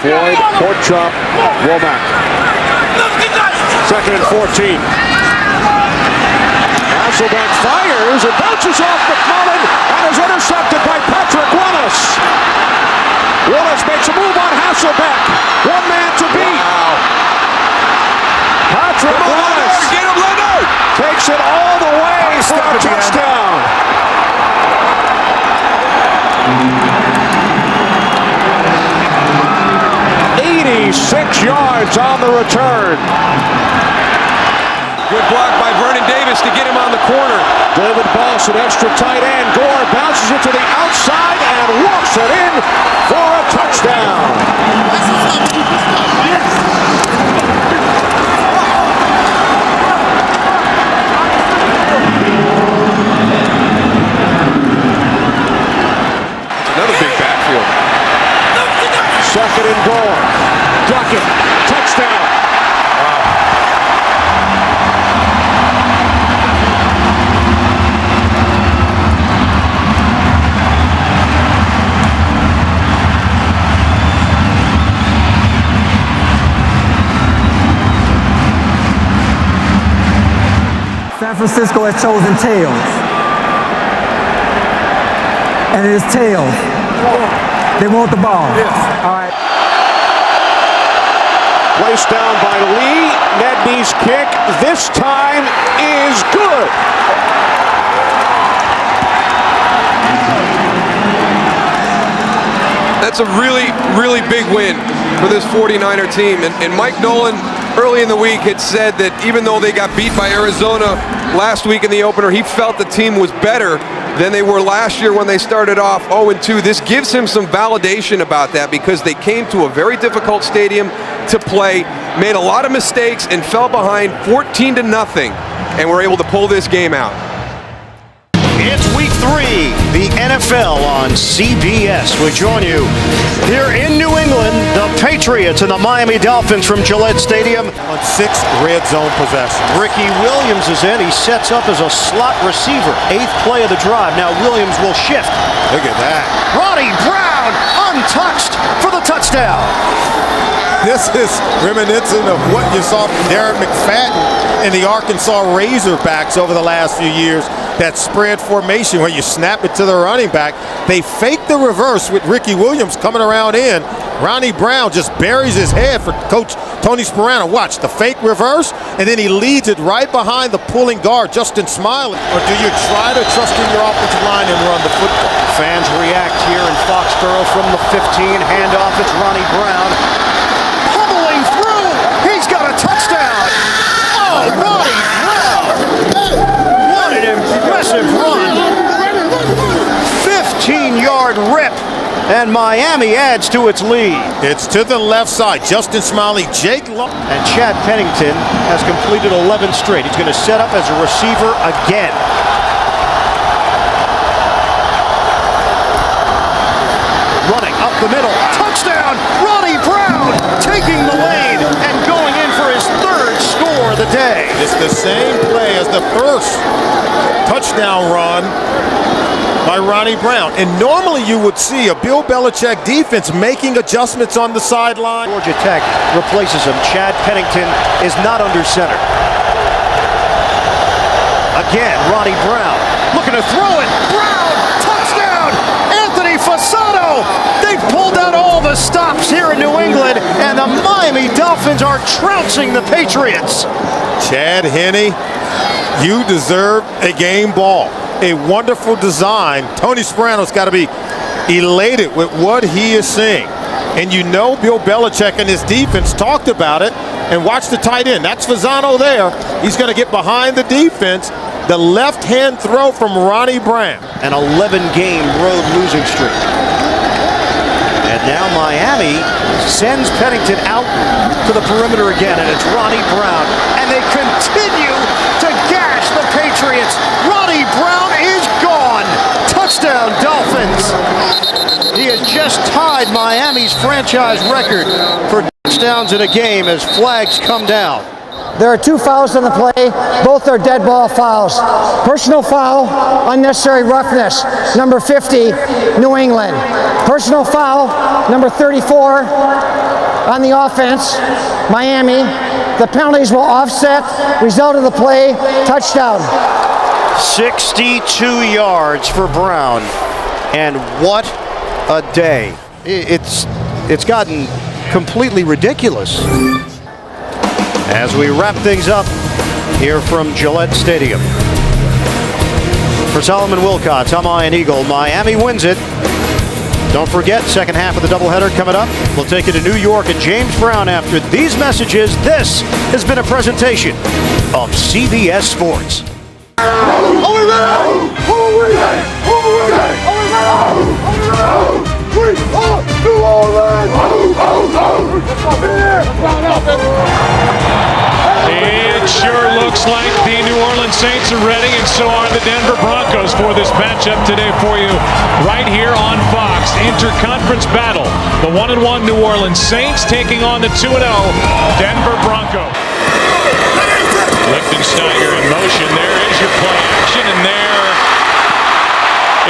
Floyd, court chop, Womack. 2nd and 14. Hasselbeck fires and bounces off McMullen and is intercepted by Patrick Willis. Willis makes a move on Hasselbeck. One man to beat. Wow. Patrick Willis get him, Leonard! Takes it all the way for a touchdown. 86 yards on the return. Good block by Vernon Davis to get him on the corner. David Boss, an extra tight end. Gore bounces it to the outside and walks it in for a touchdown. Another big backfield. 2nd and goal. Duckett, touchdown. San Francisco has chosen tails. And it is tails. They want the ball. Yes. All right. Placed down by Lee. Nedney's kick this time is good. That's a really, really big win for this 49er team. And Mike Nolan early in the week had said that even though they got beat by Arizona last week in the opener, he felt the team was better than they were last year when they started off 0-2. This gives him some validation about that because they came to a very difficult stadium to play, made a lot of mistakes, and fell behind 14-0, and were able to pull this game out. It's week 3, the NFL on CBS. We join you here in New England, the Patriots and the Miami Dolphins from Gillette Stadium. On 6 red zone possessions. Ricky Williams is in. He sets up as a slot receiver. 8th play of the drive. Now Williams will shift. Look at that. Ronnie Brown untouched for the touchdown. This is reminiscent of what you saw from Darren McFadden and the Arkansas Razorbacks over the last few years. That spread formation where you snap it to the running back. They fake the reverse with Ricky Williams coming around in. Ronnie Brown just buries his head for Coach Tony Sparano. Watch the fake reverse, and then he leads it right behind the pulling guard, Justin Smiley. Or do you try to trust in your offensive line and run the football? Fans react here in Foxborough from the 15. Handoff, it's Ronnie Brown. Pummeling through. He's got a touchdown. Oh, Ronnie Brown. What an impressive run. 15-yard rip. And Miami adds to its lead. It's to the left side. Justin Smiley, Jake Long. And Chad Pennington has completed 11 straight. He's going to set up as a receiver again. Running up the middle. Touchdown! Ronnie Brown taking the lead and going in for his 3rd score of the day. It's the same play as the first touchdown run by Ronnie Brown. And normally you would see a Bill Belichick defense making adjustments on the sideline. Georgia Tech replaces him. Chad Pennington is not under center. Again, Ronnie Brown looking to throw it. Brown, touchdown! Anthony Fasano! They've pulled out all the stops here in New England, and the Miami Dolphins are trouncing the Patriots. Chad Henne, you deserve a game ball. A wonderful design. Tony Sparano's got to be elated with what he is seeing. And you know Bill Belichick and his defense talked about it. And watch the tight end. That's Fasano there. He's going to get behind the defense. The left-hand throw from Ronnie Brown. An 11-game road losing streak. And now Miami sends Pennington out to the perimeter again. And it's Ronnie Brown. And they continue to gash the Patriots. Ronnie Brown is gone. Touchdown, Dolphins. He has just tied Miami's franchise record for touchdowns in a game as flags come down. There are 2 fouls on the play. Both are dead ball fouls. Personal foul, unnecessary roughness, number 50, New England. Personal foul, number 34, on the offense, Miami. The penalties will offset. Result of the play, touchdown. 62 yards for Brown. And what a day. It's gotten completely ridiculous. As we wrap things up here from Gillette Stadium. For Solomon Wilcots, I'm Ian Eagle. Miami wins it. Don't forget, second half of the doubleheader coming up. We'll take you to New York and James Brown after these messages. This has been a presentation of CBS Sports. It sure looks like the New Orleans Saints are ready, and so are the Denver Broncos for this matchup today for you right here on Fox. Interconference battle. The 1-1 New Orleans Saints taking on the 2-0 Denver Broncos. Lichtensteiger in motion. There is your play action, and there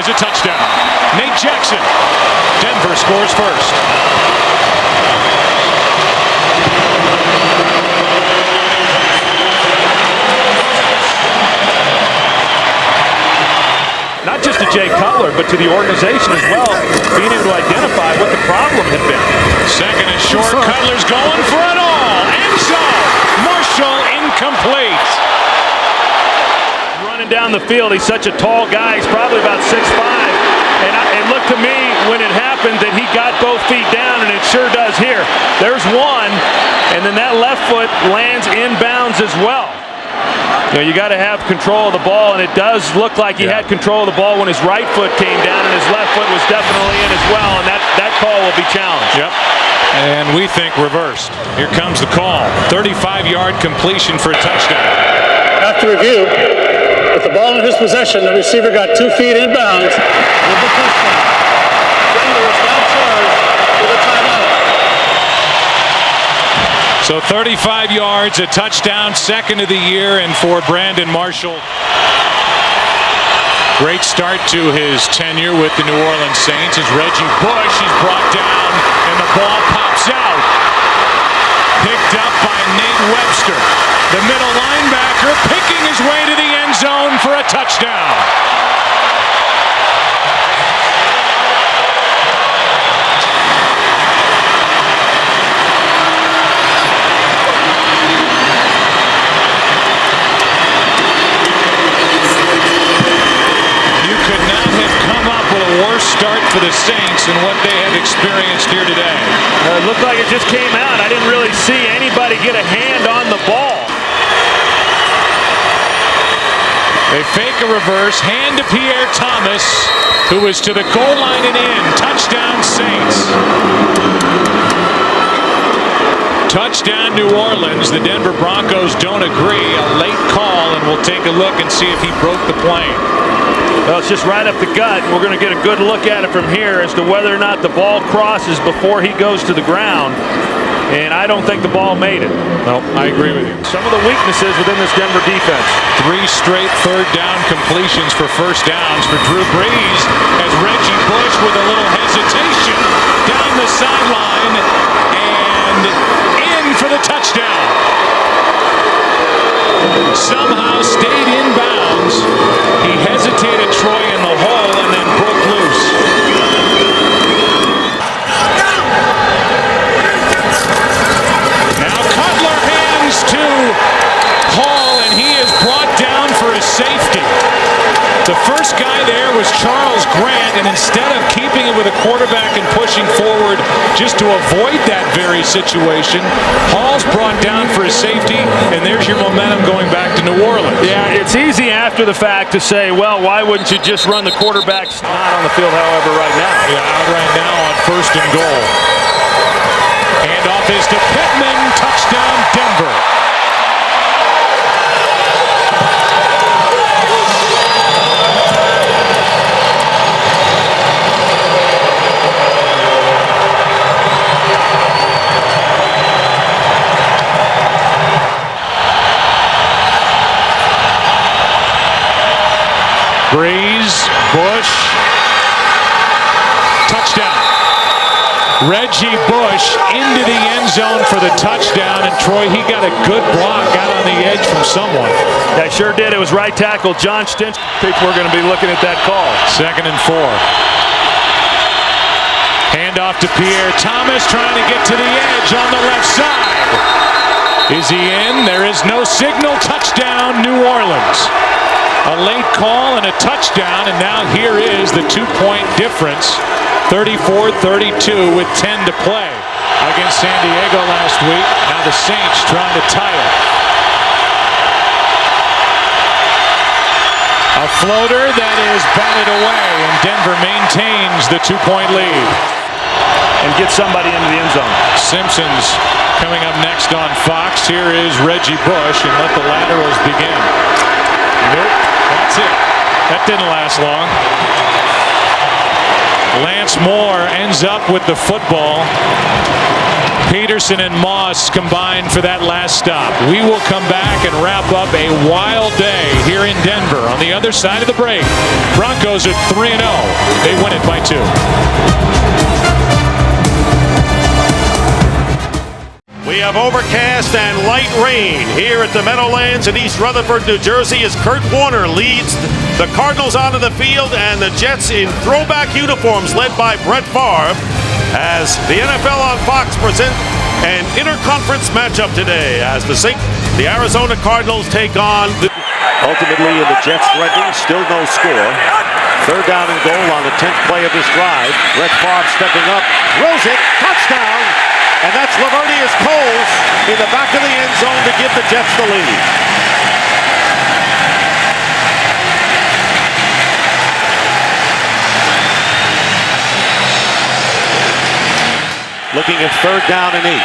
is a touchdown. Nate Jackson. Denver scores first. Not just to Jay Cutler, but to the organization as well, being able to identify what the problem had been. Second and short. Cutler's going for it all. End zone. Marshall incomplete. Running down the field, he's such a tall guy. He's probably about 6'5". And it looked to me when it happened that he got both feet down, and it sure does here. There's one, and then that left foot lands inbounds as well. You know, you got to have control of the ball, and it does look like he had control of the ball when his right foot came down, and his left foot was definitely in as well, and that call will be challenged. Yep. And we think reversed. Here comes the call. 35-yard completion for a touchdown. After review, with the ball in his possession, the receiver got 2 feet inbounds with the touchdown. Denver was now charged with a timeout. So 35 yards, a touchdown, second of the year, and for Brandon Marshall. Great start to his tenure with the New Orleans Saints as Reggie Bush is brought down, and the ball pops out. Picked up by Nate Webster. The middle linebacker picking his way to the end zone for a touchdown. Worst start for the Saints and what they have experienced here today. It looked like it just came out. I didn't really see anybody get a hand on the ball. They fake a reverse, hand to Pierre Thomas, who is to the goal line and in. Touchdown Saints. Touchdown New Orleans. The Denver Broncos don't agree. A late call, and we'll take a look and see if he broke the plane. Well, it's just right up the gut. We're going to get a good look at it from here as to whether or not the ball crosses before he goes to the ground. And I don't think the ball made it. No, I agree with you. Some of the weaknesses within this Denver defense. 3 straight third down completions for first downs for Drew Brees as Reggie Bush with a little hesitation down the sideline and in for the touchdown. Somehow stayed in bounds. He hesitated Troy in the hole and then broke loose. Now Cutler hands to Hall, and he is brought down for a safety. The first guy there was Charles Grant, and instead of keeping it with a quarterback and pushing forward just to avoid that very situation, Hall's brought down for a safety, and there's your momentum going back to New Orleans. Yeah, it's easy after the fact to say, well, why wouldn't you just run the quarterbacks? Not on the field, however, right now. Yeah, out right now on first and goal. Handoff is to Pittman. Touchdown, Denver. Breeze, Bush, touchdown. Reggie Bush into the end zone for the touchdown, and Troy, he got a good block out on the edge from someone. That sure did. It was right tackle John Stinch. I think we're going to be looking at that call. 2nd and 4. Handoff to Pierre Thomas, trying to get to the edge on the left side. Is he in? There is no signal. Touchdown, New Orleans. A late call and a touchdown, and now here is the 2-point difference. 34-32 with 10 to play against San Diego last week. Now the Saints trying to tie it. A floater that is batted away, and Denver maintains the 2-point lead. And get somebody into the end zone. Simpsons coming up next on Fox. Here is Reggie Bush, and let the laterals begin. Nope, that's it. That didn't last long. Lance Moore ends up with the football. Peterson and Moss combined for that last stop. We will come back and wrap up a wild day here in Denver. On the other side of the break, Broncos are 3-0. They win it by 2. We have overcast and light rain here at the Meadowlands in East Rutherford, New Jersey, as Kurt Warner leads the Cardinals onto the field and the Jets in throwback uniforms led by Brett Favre, as the NFL on Fox present an interconference matchup today as the Arizona Cardinals take on ultimately in the Jets threatening, still no score. 3rd down and goal on the 10th play of this drive. Brett Favre stepping up, throws it, touchdown. And that's Lavernius Coles in the back of the end zone to give the Jets the lead. Looking at 3rd down and 8.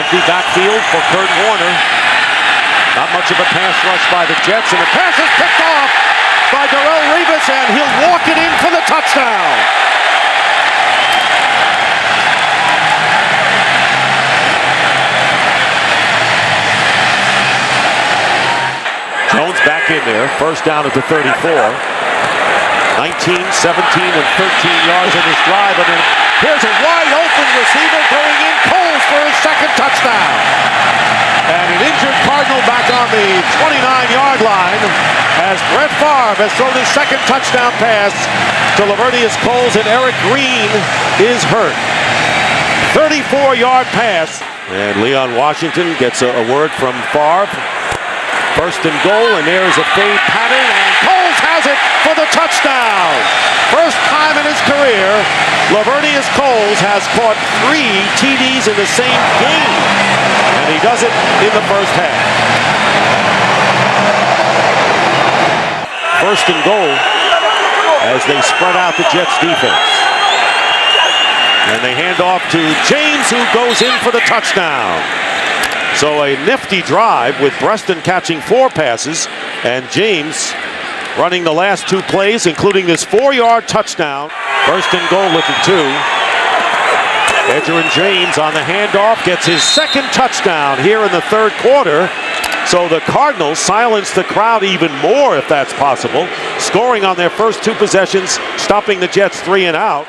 Empty backfield for Kurt Warner. Not much of a pass rush by the Jets, and the pass is picked off by Darrelle Revis, and he'll walk it in for the touchdown. Jones back in there. 1st down at the 34. 19, 17, and 13 yards in this drive. And then here's a wide open receiver going in. Coles for his 2nd touchdown. And an injured Cardinal back on the 29-yard line as Brett Favre has thrown his 2nd touchdown pass to Lavernius Coles, and Eric Green is hurt. 34-yard pass. And Leon Washington gets a word from Favre. 1st and goal, and there's a fade pattern, and Coles has it for the touchdown. First time in his career, Lavernius Coles has caught 3 TDs in the same game, and he does it in the first half. 1st and goal as they spread out the Jets defense. And they hand off to James, who goes in for the touchdown. So a nifty drive with Preston catching 4 passes and James running the last 2 plays, including this 4-yard touchdown. 1st and goal at the 2. Edgerrin James on the handoff gets his 2nd touchdown here in the 3rd quarter. So the Cardinals silence the crowd even more, if that's possible, scoring on their first 2 possessions, stopping the Jets 3 and out.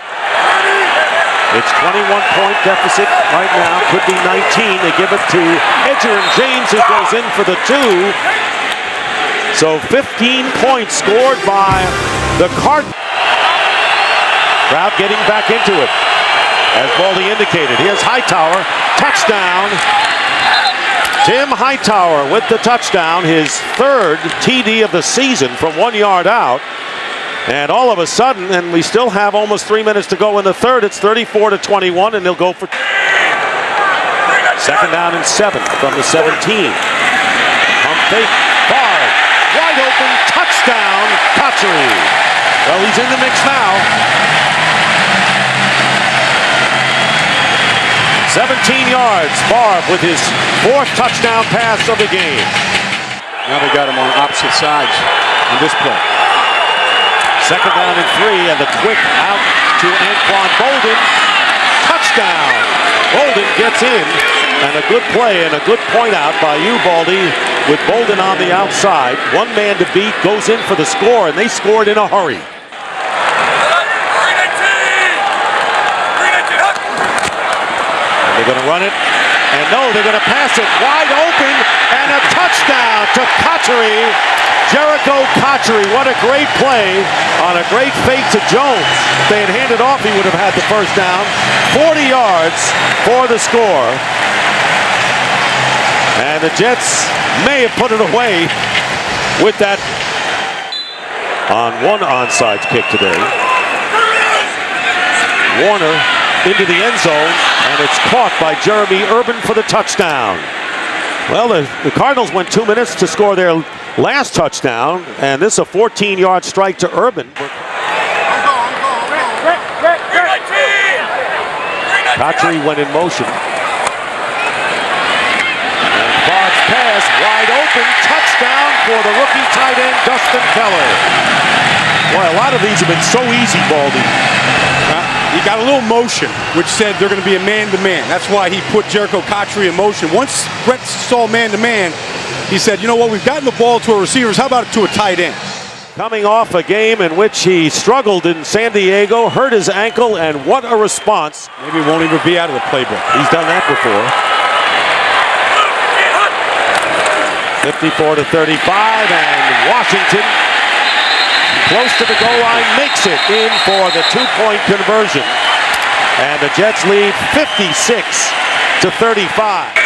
It's 21-point deficit right now. Could be 19. They give it to Edgerrin James, who goes in for the 2. So 15 points scored by the Cardinals. Crowd getting back into it, as Baldy indicated. Here's Hightower. Touchdown. Tim Hightower with the touchdown. His 3rd TD of the season from 1 yard out. And all of a sudden, and we still have almost 3 minutes to go in the 3rd, it's 34-21, and they'll go for 2nd down and 7 from the 17. Pump fake, Favre, wide open, touchdown, Cotchery. Well, he's in the mix now. 17 yards, Favre with his 4th touchdown pass of the game. Now they got him on opposite sides on this play. 2nd down and 3, and the quick out to Anquan Bolden. Touchdown. Bolden gets in, and a good play and a good point out by you, Baldy, with Bolden on the outside. One man to beat, goes in for the score, and they scored in a hurry. And they're going to run it. And no, they're going to pass it wide open, and a touchdown to Cotchery. Jericho Cotchery, what a great play on a great fake to Jones. If they had handed off, he would have had the first down. 40 yards for the score. And the Jets may have put it away with that on one onside kick today. Warner into the end zone, and it's caught by Jeremy Urban for the touchdown. Well, the Cardinals went 2 minutes to score their last touchdown, and this is a 14-yard strike to Urban. Cotchery went in motion. And Bard's pass, wide open, touchdown for the rookie tight end, Dustin Keller. Boy, a lot of these have been so easy, Baldy. He got a little motion, which said they're going to be a man-to-man. That's why he put Jericho Cotchery in motion. Once Brett saw man-to-man, he said, you know what, we've gotten the ball to our receivers. How about it to a tight end? Coming off a game in which he struggled in San Diego, hurt his ankle, and what a response. Maybe he won't even be out of the playbook. He's done that before. 54-35, and Washington, close to the goal line, makes it in for the two-point conversion. And the Jets lead 56-35.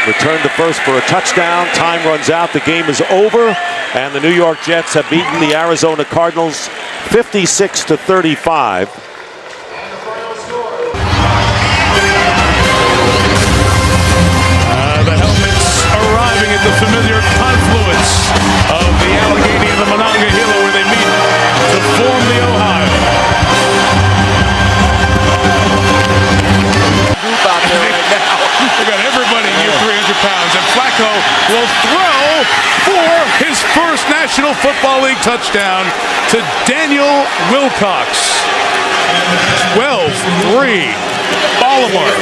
Return to first for a touchdown. Time runs out. The game is over. And the New York Jets have beaten the Arizona Cardinals 56-35. The helmets arriving at the familiar confluence of the Allegheny and the Monongahela, where they meet to form the Ohio. Group out there right now. They got everybody near 300 pounds, and Flacco will throw for his first National Football League touchdown to Daniel Wilcox. 12-3, Baltimore.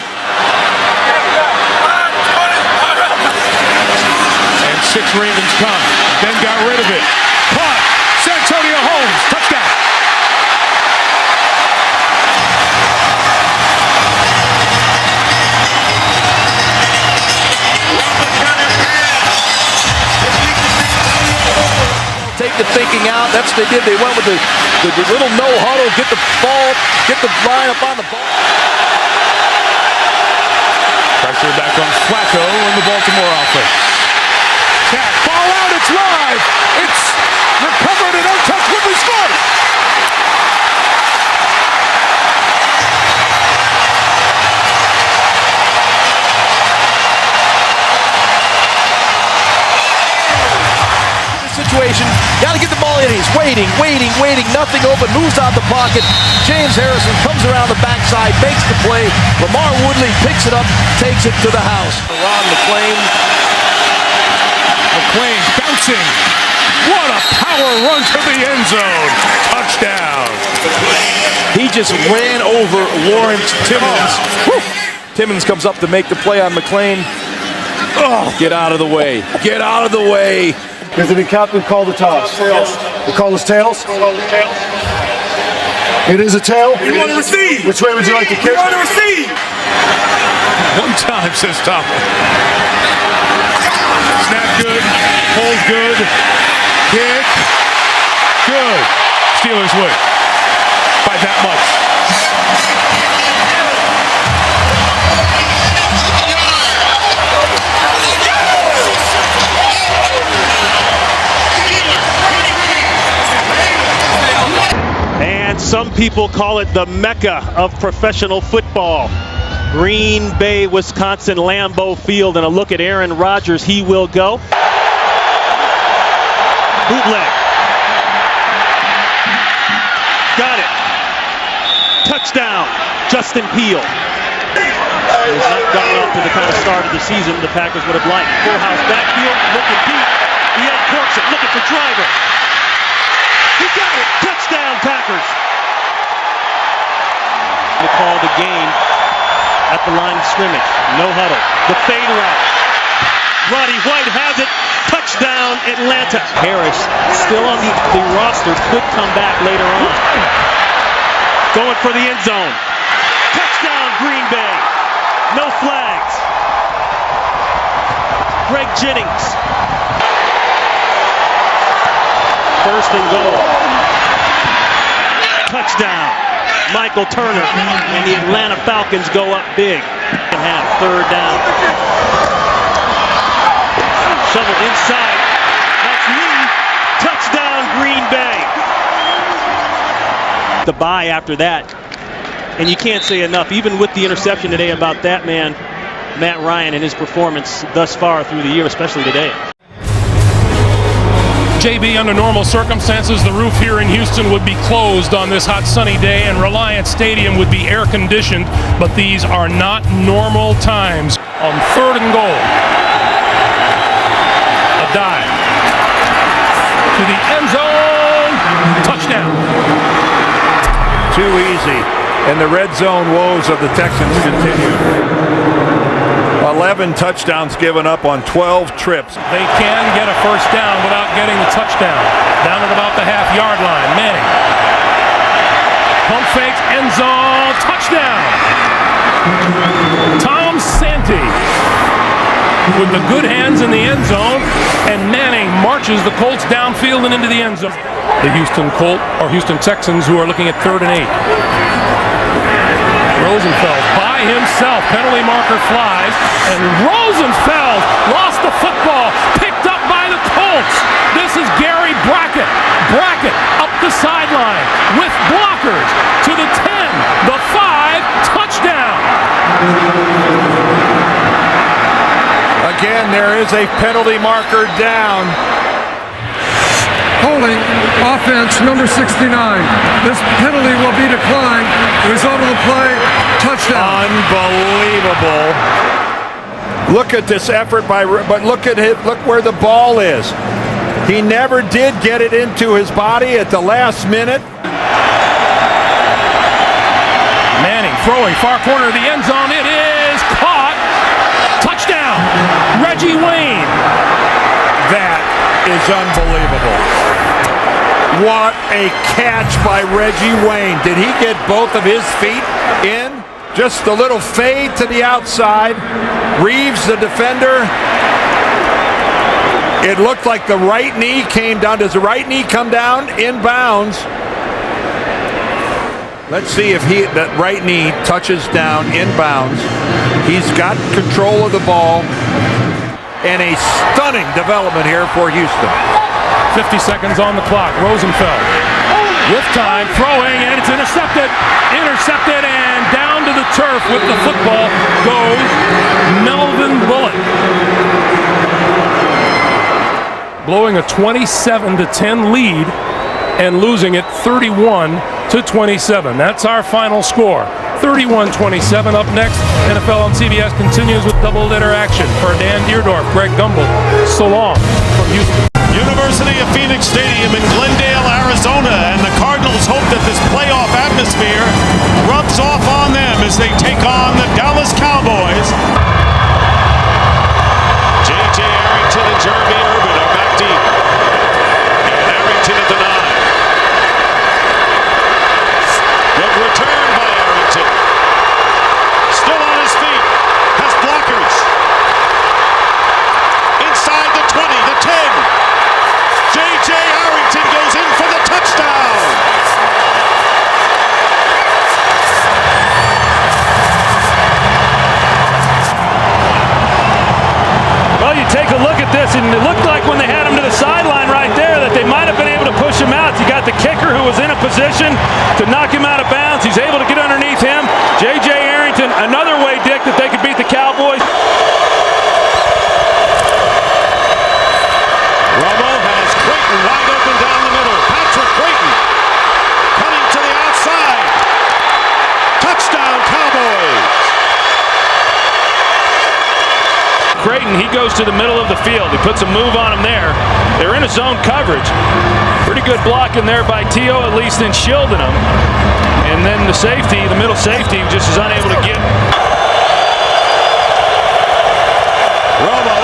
And 6 Ravens come. Ben got rid of it. Caught. Santonio Holmes. Touchdown. Take the thinking out. That's what they did. They went with the little no huddle, get the ball, get the line up on the ball. Pressure back on Flacco in the Baltimore offense. Tap, ball out, it's live. It's recovered and untouched. Woodley scores. Situation, got to get the ball in. He's waiting, nothing open, moves out the pocket. James Harrison comes around the backside, makes the play. Lamar Woodley picks it up, takes it to the house. Ron McClain bouncing. What a power run to the end zone. Touchdown. He just ran over Lawrence Timmons. Timmons comes up to make the play on McClain. Oh, get out of the way. Get out of the way. Is it a captain call the toss? Tails. We call this tails? It is a tail? We want to receive. Which way would you like to kick? We want to receive. One time, says Tomlin. Snap good. Hold good. Kick. Good. Steelers win by that much. And some people call it the Mecca of professional football. Green Bay, Wisconsin, Lambeau Field, and a look at Aaron Rodgers. He will go. Bootleg. Got it. Touchdown, Justin Peele. He's not gotten off to the kind of start of the season the Packers would have liked. Full house backfield, looking deep. He uncorks it, looking for Driver. He got it. Touchdown, Packers. To call the game at the line of scrimmage. No huddle. The fade route. Roddy White has it. Touchdown, Atlanta. Harris, still on the roster, could come back later on. Going for the end zone. Touchdown, Green Bay. No flags. Greg Jennings. First and goal. Touchdown, Michael Turner. And the Atlanta Falcons go up big. And have third down. Shovel inside. That's Lee. Touchdown, Green Bay. The bye after that. And you can't say enough, even with the interception today, about that man, Matt Ryan, and his performance thus far through the year, especially today. JB, under normal circumstances, the roof here in Houston would be closed on this hot sunny day and Reliant Stadium would be air conditioned, but these are not normal times. On third and goal, a dive to the end zone, touchdown. Too easy, and the red zone woes of the Texans continue. 11 touchdowns given up on 12 trips. They can get a first down without getting the touchdown. Down at about the half-yard line. Manning. Pump fakes, end zone, touchdown. Tom Santee with the good hands in the end zone, and Manning marches the Colts downfield and into the end zone. The Houston Texans, who are looking at 3rd and 8. Rosenfeld by himself, penalty marker flies, and Rosenfeld lost the football, picked up by the Colts. This is Gary Brackett. Brackett up the sideline with blockers to the 10, the 5, touchdown. Again, there is a penalty marker down. Holding offense number 69. This penalty will be declined. Result of the play, touchdown. Unbelievable. Look at this effort but look at it, look where the ball is. He never did get it into his body at the last minute. Manning throwing far corner of the end zone. It is caught. Touchdown, Reggie Wayne. That is unbelievable. What a catch by Reggie Wayne. Did he get both of his feet in? Just a little fade to the outside. Reeves, the defender. It looked like the right knee came down. Does the right knee come down inbounds? Let's see if that right knee touches down inbounds. He's got control of the ball. And a stunning development here for Houston. 50 seconds on the clock. Rosenfeld with time, throwing, and it's intercepted. Intercepted, and down to the turf with the football goes Melvin Bullock. Blowing a 27-10 lead and losing it 31-27. That's our final score. 31-27. Up next, NFL on CBS continues with double-header action. For Dan Deerdorf, Greg Gumbel, so long from Houston. University of Phoenix Stadium in Glendale, Arizona, and the Cardinals hope that this playoff atmosphere rubs off on them as they take on the Dallas Cowboys. J.J. Arrington and Jeremy Urban are back deep. And Arrington at the 9. Good return by Arrington. Still on his feet. Has blockers. Inside the 20, the 10. J.J. Arrington goes in for the touchdown. Well, you take a look at this, and it looked like when they had him to the sideline right there that they might have been able to push him out. You got the kicker who was in a position to knock him out of bounds. He's able to get underneath him. J.J. Arrington, another way, Dick, that they could beat the Cowboys. Romo has Creighton wide open down the middle. Patrick Creighton cutting to the outside. Touchdown, Cowboys. Creighton, he goes to the middle of the field. He puts a move on him there. They're in a zone coverage. Pretty good blocking there by T.O., at least in shielding him. And then the safety, the middle safety, just is unable to get. Romo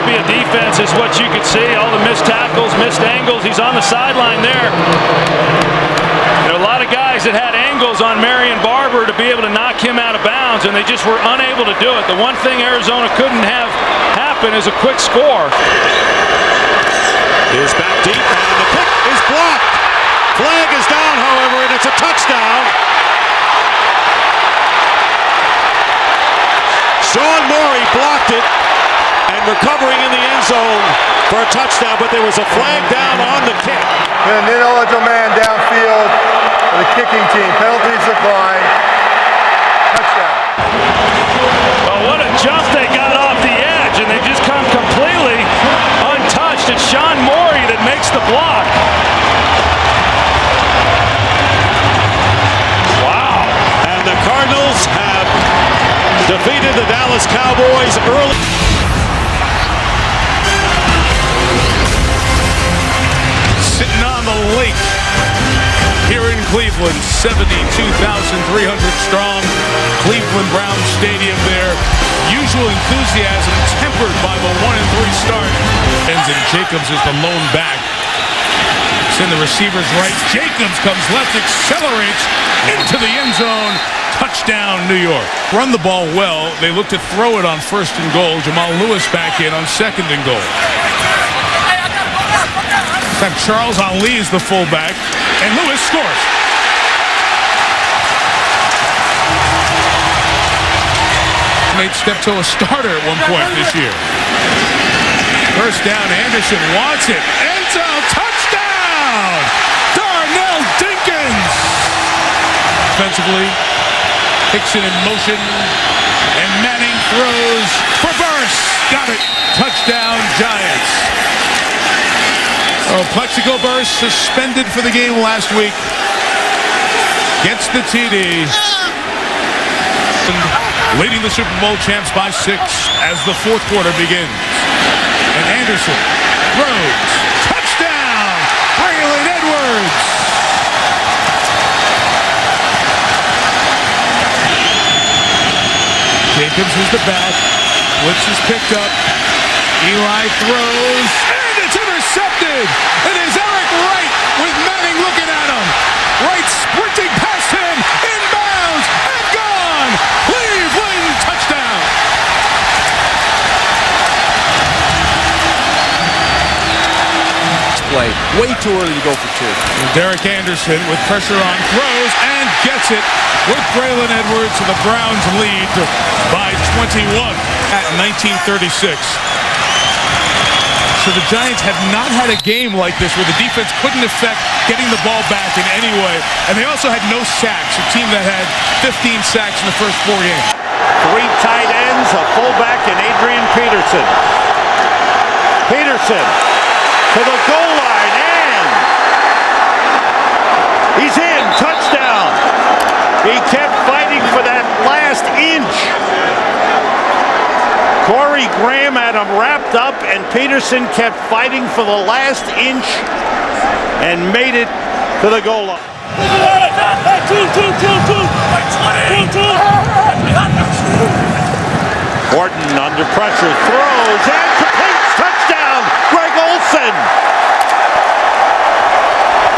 scrappy a defense as what you could see. All the missed tackles, missed angles. He's on the sideline there. There are a lot of guys that had angles on Marion Barber to be able to knock him out of bounds, and they just were unable to do it. The one thing Arizona couldn't have happen is a quick score. Is back deep, and the kick is blocked. Flag is down, however, and it's a touchdown. Sean Morey blocked it and recovering in the end zone for a touchdown, but there was a flag down on the kick. An ineligible man downfield for the kicking team. Penalties decline. Touchdown. Oh, what a jump they got off the edge, and they just come completely untouched. It's Sean Morey that makes the block. Wow. And the Cardinals have defeated the Dallas Cowboys early. Sitting on the lake here in Cleveland, 72,300 strong, Cleveland Browns Stadium there. Usual enthusiasm tempered by the 1-3 start. And Jacobs is the lone back. It's in the receiver's right. Jacobs comes left, accelerates into the end zone. Touchdown, New York. Run the ball well. They look to throw it on 1st and goal. Jamal Lewis back in on 2nd and goal. In fact, Charles Ali is the fullback, and Lewis scores. Made Steptoe a starter at one point this year. First down, Anderson wants it. End zone, touchdown! Darnell Dinkins! Defensively, Hickson in motion, and Manning throws for Burris. Got it. Touchdown, Giants. Oh, Plexico Burris suspended for the game last week. Gets the TD. Leading the Super Bowl champs by 6 as the 4th quarter begins. And Anderson throws. Touchdown! Braylon Edwards! Jacobs is the back. Blitz is picked up. Eli throws. And it's intercepted! It is Eric Wright with Manning looking at him. Wright sprinting past him. Inbounds and gone! Cleveland touchdown! Play. Way too early to go for 2. Derek Anderson with pressure on, throws and gets it with Braylon Edwards, so the Browns lead by 21 at 1936. So the Giants have not had a game like this where the defense couldn't affect getting the ball back in any way, and they also had no sacks, a team that had 15 sacks in the first 4 games. 3 tight ends, a fullback, and Adrian Peterson. Peterson to the goal line, and he's in. Touchdown. He kept fighting for that last inch. Corey Graham had him wrapped up, and Peterson kept fighting for the last inch and made it to the goal line. Horton under pressure, throws and completes. Touchdown, Greg Olsen.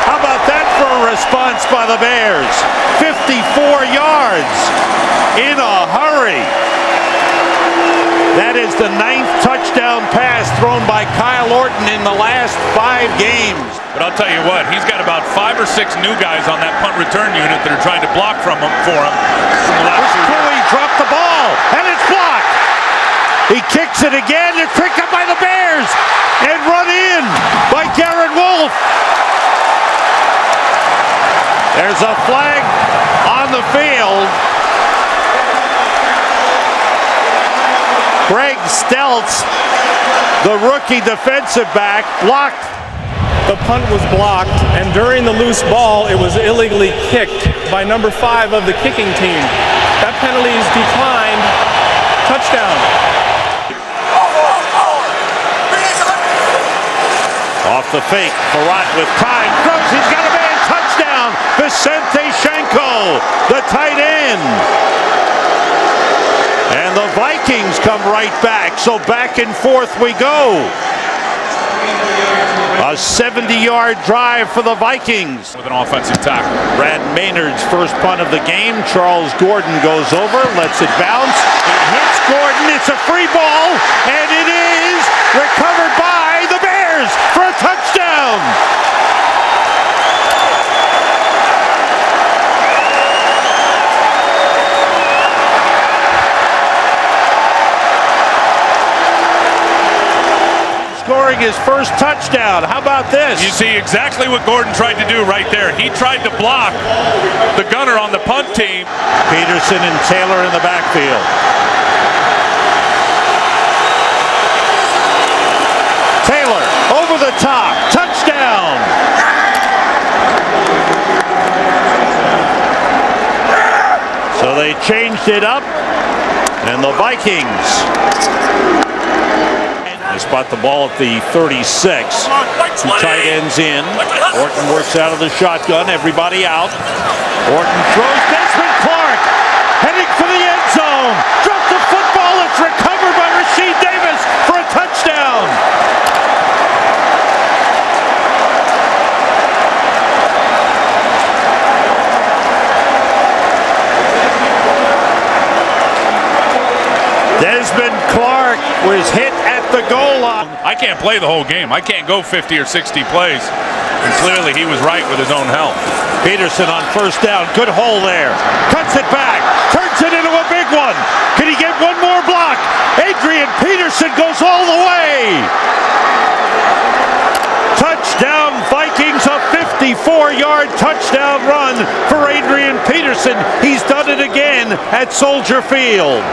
How about that for a response by the Bears? 54 yards in a hurry. That is the 9th touchdown pass thrown by Kyle Orton in the last 5 games. But I'll tell you what, he's got about 5 or 6 new guys on that punt return unit that are trying to block for him. Cooley dropped the ball, and it's blocked. He kicks it again. It's picked up by the Bears and run in by Garrett Wolf. There's a flag on the field. Greg Stelz, the rookie defensive back, blocked. The punt was blocked, and during the loose ball, it was illegally kicked by number 5 of the kicking team. That penalty is declined. Touchdown. Off the fake, Farrat with time, throws, he's got a man, touchdown, Vicente Shenko, the tight end. And And the Vikings come right back. So back and forth we go. A 70-yard drive for the Vikings. With an offensive tackle. Brad Maynard's first punt of the game. Charles Gordon goes over, lets it bounce. It hits Gordon. It's a free ball, and it is recovered by the Bears for a touchdown. Scoring his first touchdown. How about this? You see exactly what Gordon tried to do right there. He tried to block the gunner on the punt team. Peterson and Taylor in the backfield. Taylor over the top. Touchdown. So they changed it up, and the Vikings they spot the ball at the 36. Two tight ends in. Orton works out of the shotgun. Everybody out. Orton throws. Desmond Clark heading for the end zone. Dropped the football. It's recovered by Rasheed Davis for a touchdown. Desmond Clark was hit at the goal line. I can't play the whole game. I can't go 50 or 60 plays. And clearly he was right with his own health. Peterson on first down. Good hole there. Cuts it back. Turns it into a big one. Can he get one more block? Adrian Peterson goes all the way. Touchdown Vikings, a 54-yard touchdown run for Adrian Peterson. He's done it again at Soldier Field.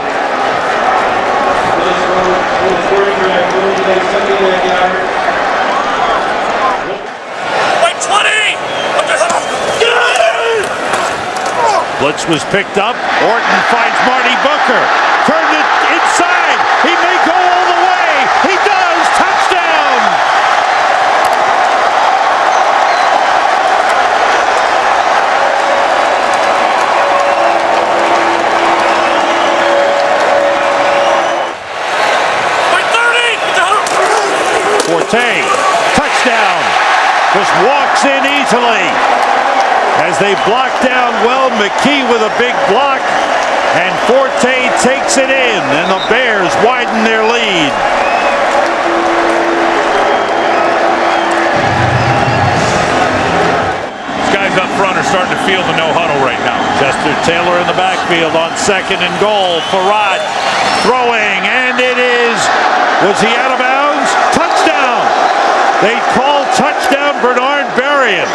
Blitz was picked up. Orton finds Marty Booker. Turned it inside. He may go all the way. He does. Touchdown. Forte, touchdown, just walks in easily as they block down well. McKee with a big block, and Forte takes it in, and the Bears widen their lead. These guys up front are starting to feel the no huddle right now. Chester Taylor in the backfield on second and goal. Farad throwing, and it is, was he out of bounds? Touchdown! They call touchdown Bernard Berrien.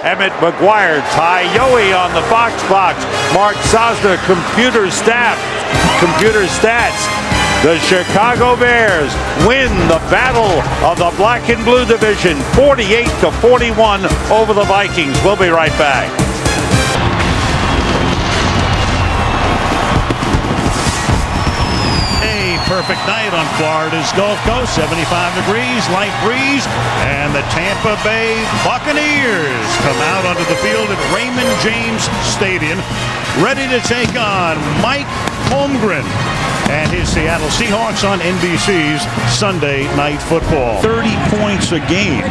Emmett McGuire, Ty Yohe on the Fox box. Mark Sosna, computer stats. The Chicago Bears win the battle of the Black and Blue division, 48-41 over the Vikings. We'll be right back. Perfect night on Florida's Gulf Coast, 75 degrees, light breeze, and the Tampa Bay Buccaneers come out onto the field at Raymond James Stadium, ready to take on Mike Holmgren and his Seattle Seahawks on NBC's Sunday Night Football. 30 points a game,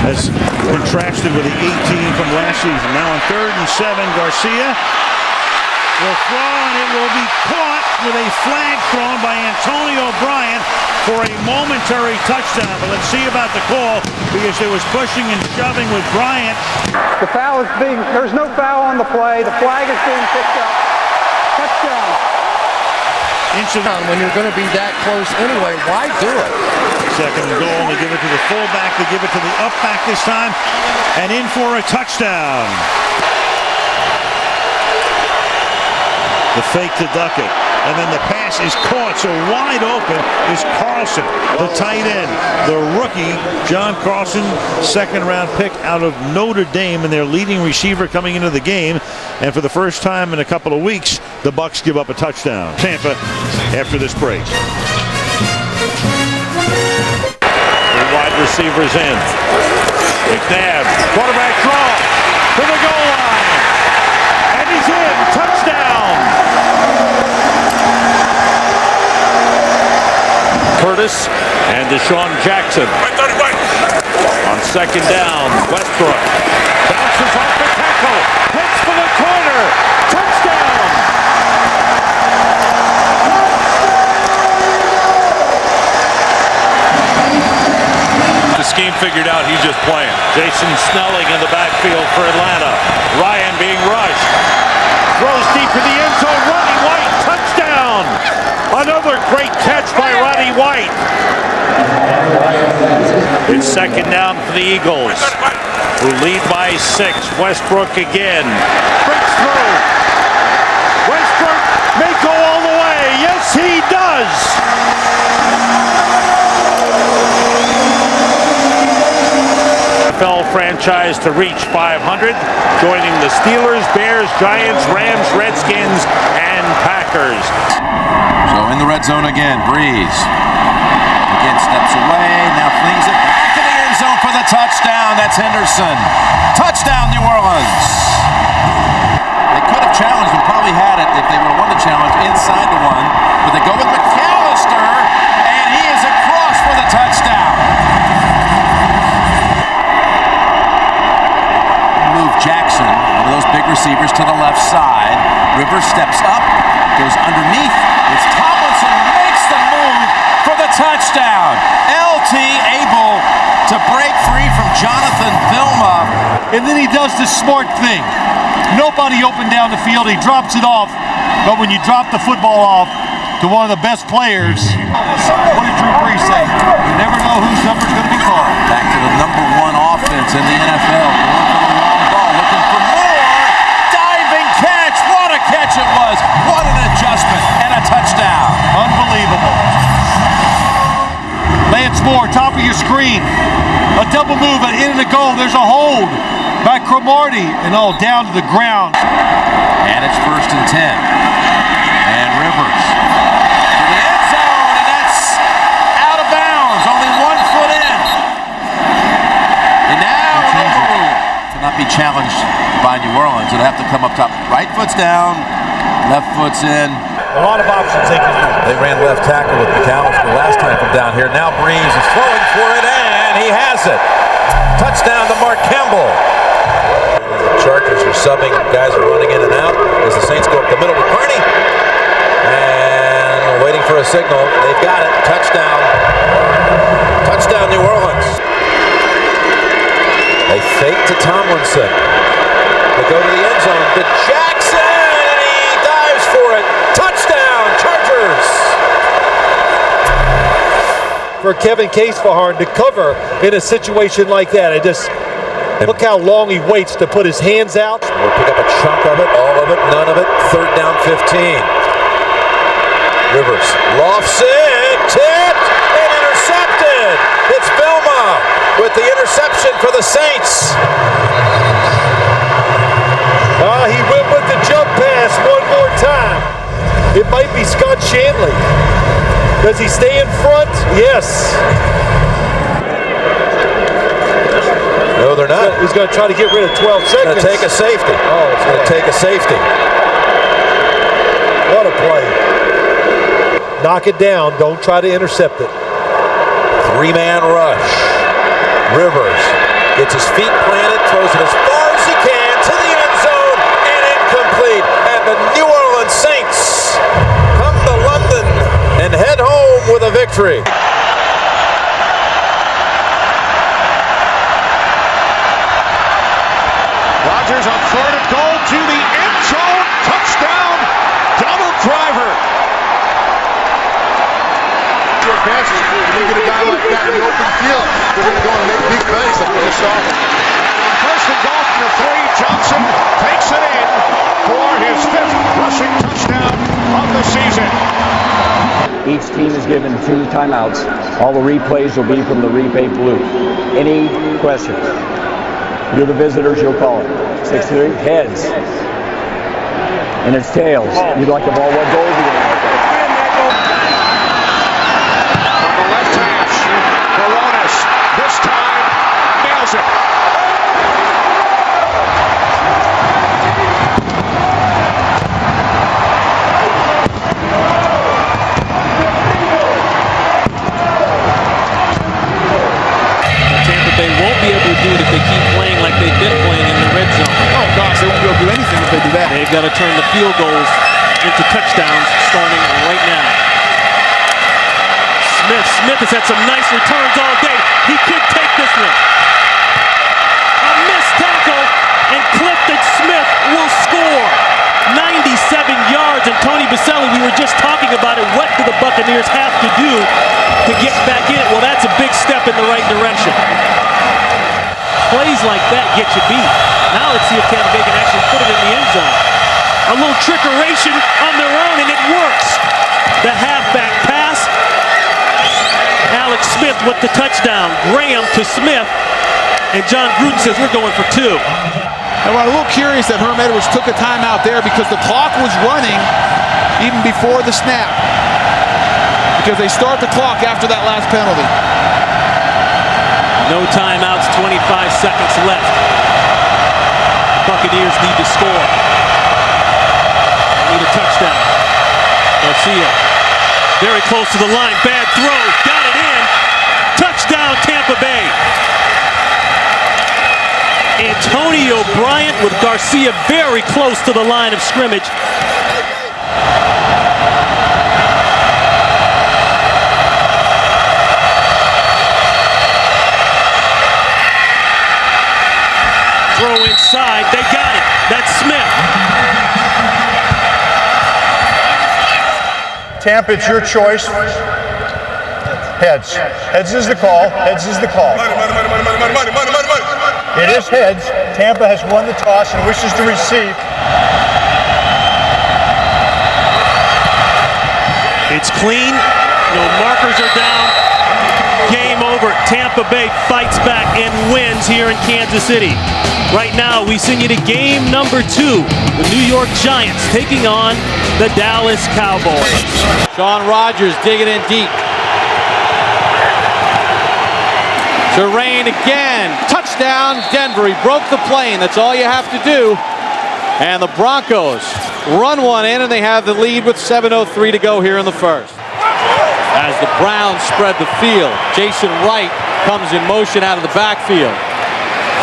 as contrasted with the 18 from last season. Now on 3rd and 7, Garcia will throw, and it will be caught with a flag thrown by Antonio Bryant for a momentary touchdown. But let's see about the call, because there was pushing and shoving with Bryant. The foul is being, there's no foul on the play. The flag is being picked up. Touchdown. When you're going to be that close anyway, why do it? Second and goal, they give it to the fullback, they give it to the upback this time, and in for a touchdown. The fake to Duckett, and then the pass is caught, so wide open is Carlson, the tight end. The rookie, John Carlson, second-round pick out of Notre Dame, and their leading receiver coming into the game. And for the first time in a couple of weeks, the Bucs give up a touchdown. Tampa after this break. The wide receivers in. McNabb, quarterback draw to the goal line, and he's in. Touchdown. Curtis and Deshaun Jackson. On second down, Westbrook bounces off the tackle, hits for the corner, touchdown! The scheme figured out, he's just playing. Jason Snelling in the backfield for Atlanta. Ryan being rushed. Throws deep in the end zone. Roddy White, touchdown! Another great catch by Roddy White. It's second down for the Eagles, who lead by 6. Westbrook again. Breaks through. Westbrook may go all the way. Yes, he does. NFL franchise to reach 500, joining the Steelers, Bears, Giants, Rams, Redskins, and Packers. So in the red zone again, Breeze. Again steps away, now flings it back to the end zone for the touchdown. That's Henderson. Touchdown, New Orleans. They could have challenged and probably had it if they would have won the challenge inside the one, but they go with McAllister, and he is across for the touchdown. Move Jackson, one of those big receivers, to the left side. Rivers steps up, goes underneath. It's Tomlinson makes the move for the touchdown. LT able to break free from Jonathan Vilma. And then he does this smart thing. Nobody open down the field. He drops it off. But when you drop the football off to one of the best players, what did Drew Brees say? You never know whose number's going to be called. Back to the #1 offense in the NFL. Going for the long ball, looking for more. Diving catch. What a catch it was. What an adjustment and a touchdown. Unbelievable. Lance Moore, top of your screen. A double move at end of the goal. There's a hold by Cromartie, and all down to the ground. And it's 1st and 10. And Rivers to the end zone, and that's out of bounds. Only 1 foot in. And now to not be challenged by New Orleans, it'll have to come up top. Right foot's down, left foot's in. A lot of options they can use. They ran left tackle with McAllister last time from down here. Now Breeze is throwing for it, and he has it. Touchdown to Mark Campbell. The Chargers are subbing. Guys are running in and out as the Saints go up the middle with Carney. And waiting for a signal. They've got it. Touchdown. Touchdown, New Orleans. They fake to Tomlinson. They go to the end zone to Jackson, and he dives for it. Touchdown, Chargers. For Kevin Casefaharn to cover in a situation like that. Look how long he waits to put his hands out. We'll pick up a chunk of it, all of it, none of it. 3rd down, 15. Rivers lofts it, tipped, and intercepted. It's Vilma with the interception for the Saints. He went with the jump pass one more time. It might be Scott Shanley. Does he stay in front? Yes. No, they're not. He's going to try to get rid of 12 seconds. It's going to take a safety. Oh, it's going to take a safety. What a play. Knock it down. Don't try to intercept it. 3-man rush. Rivers gets his feet planted, throws it as far as he can to the end zone, and incomplete. And the New Orleans Saints come to London and head home with a victory. Rodgers on 3rd and goal to the end zone. Touchdown, double driver. Your best, you get a guy like that in the open field. They're going to go and make big plays like we just saw. 1st and goal from the 3. Johnson takes it in for his 5th rushing touchdown of the season. Each team is given 2 timeouts. All the replays will be from the replay booth. Any questions? You're the visitors, you'll call it. 6-3, heads. And it's tails. You'd like the ball, what goal do you want? On the left hash, Coronas this time nails it. that. They've got to turn the field goals into touchdowns starting right now. Smith has had some nice returns all day. He could take this one. A missed tackle, and Clifton Smith will score. 97 yards, and Tony Baselli, we were just talking about it. What do the Buccaneers have to do to get back in it? Well, that's a big step in the right direction. Plays like that get you beat. Now let's see if Tampa Bay can actually put it in the end zone. A little trickeration on their own, and it works. The halfback pass. Alex Smith with the touchdown. Graham to Smith. And John Gruden says we're going for 2. And we're a little curious that Herm Edwards took a timeout there because the clock was running even before the snap. Because they start the clock after that last penalty. No timeouts, 25 seconds left. Buccaneers need to score. Need a touchdown. Garcia, very close to the line. Bad throw, got it in. Touchdown, Tampa Bay. Antonio Bryant with Garcia very close to the line of scrimmage. Throw inside, they got it. That's Smith. Tampa, it's your choice. Heads. Heads is the call. Heads is the call. It is heads. Tampa has won the toss and wishes to receive. It's clean. No markers are down. Game over. Tampa Bay fights back and wins here in Kansas City. Right now, we send you to game number 2. The New York Giants taking on the Dallas Cowboys. Sean Rogers digging in deep. Terrain again. Touchdown, Denver. He broke the plane. That's all you have to do. And the Broncos run one in, and they have the lead with 7:03 to go here in the first. As the Browns spread the field, Jason Wright comes in motion out of the backfield.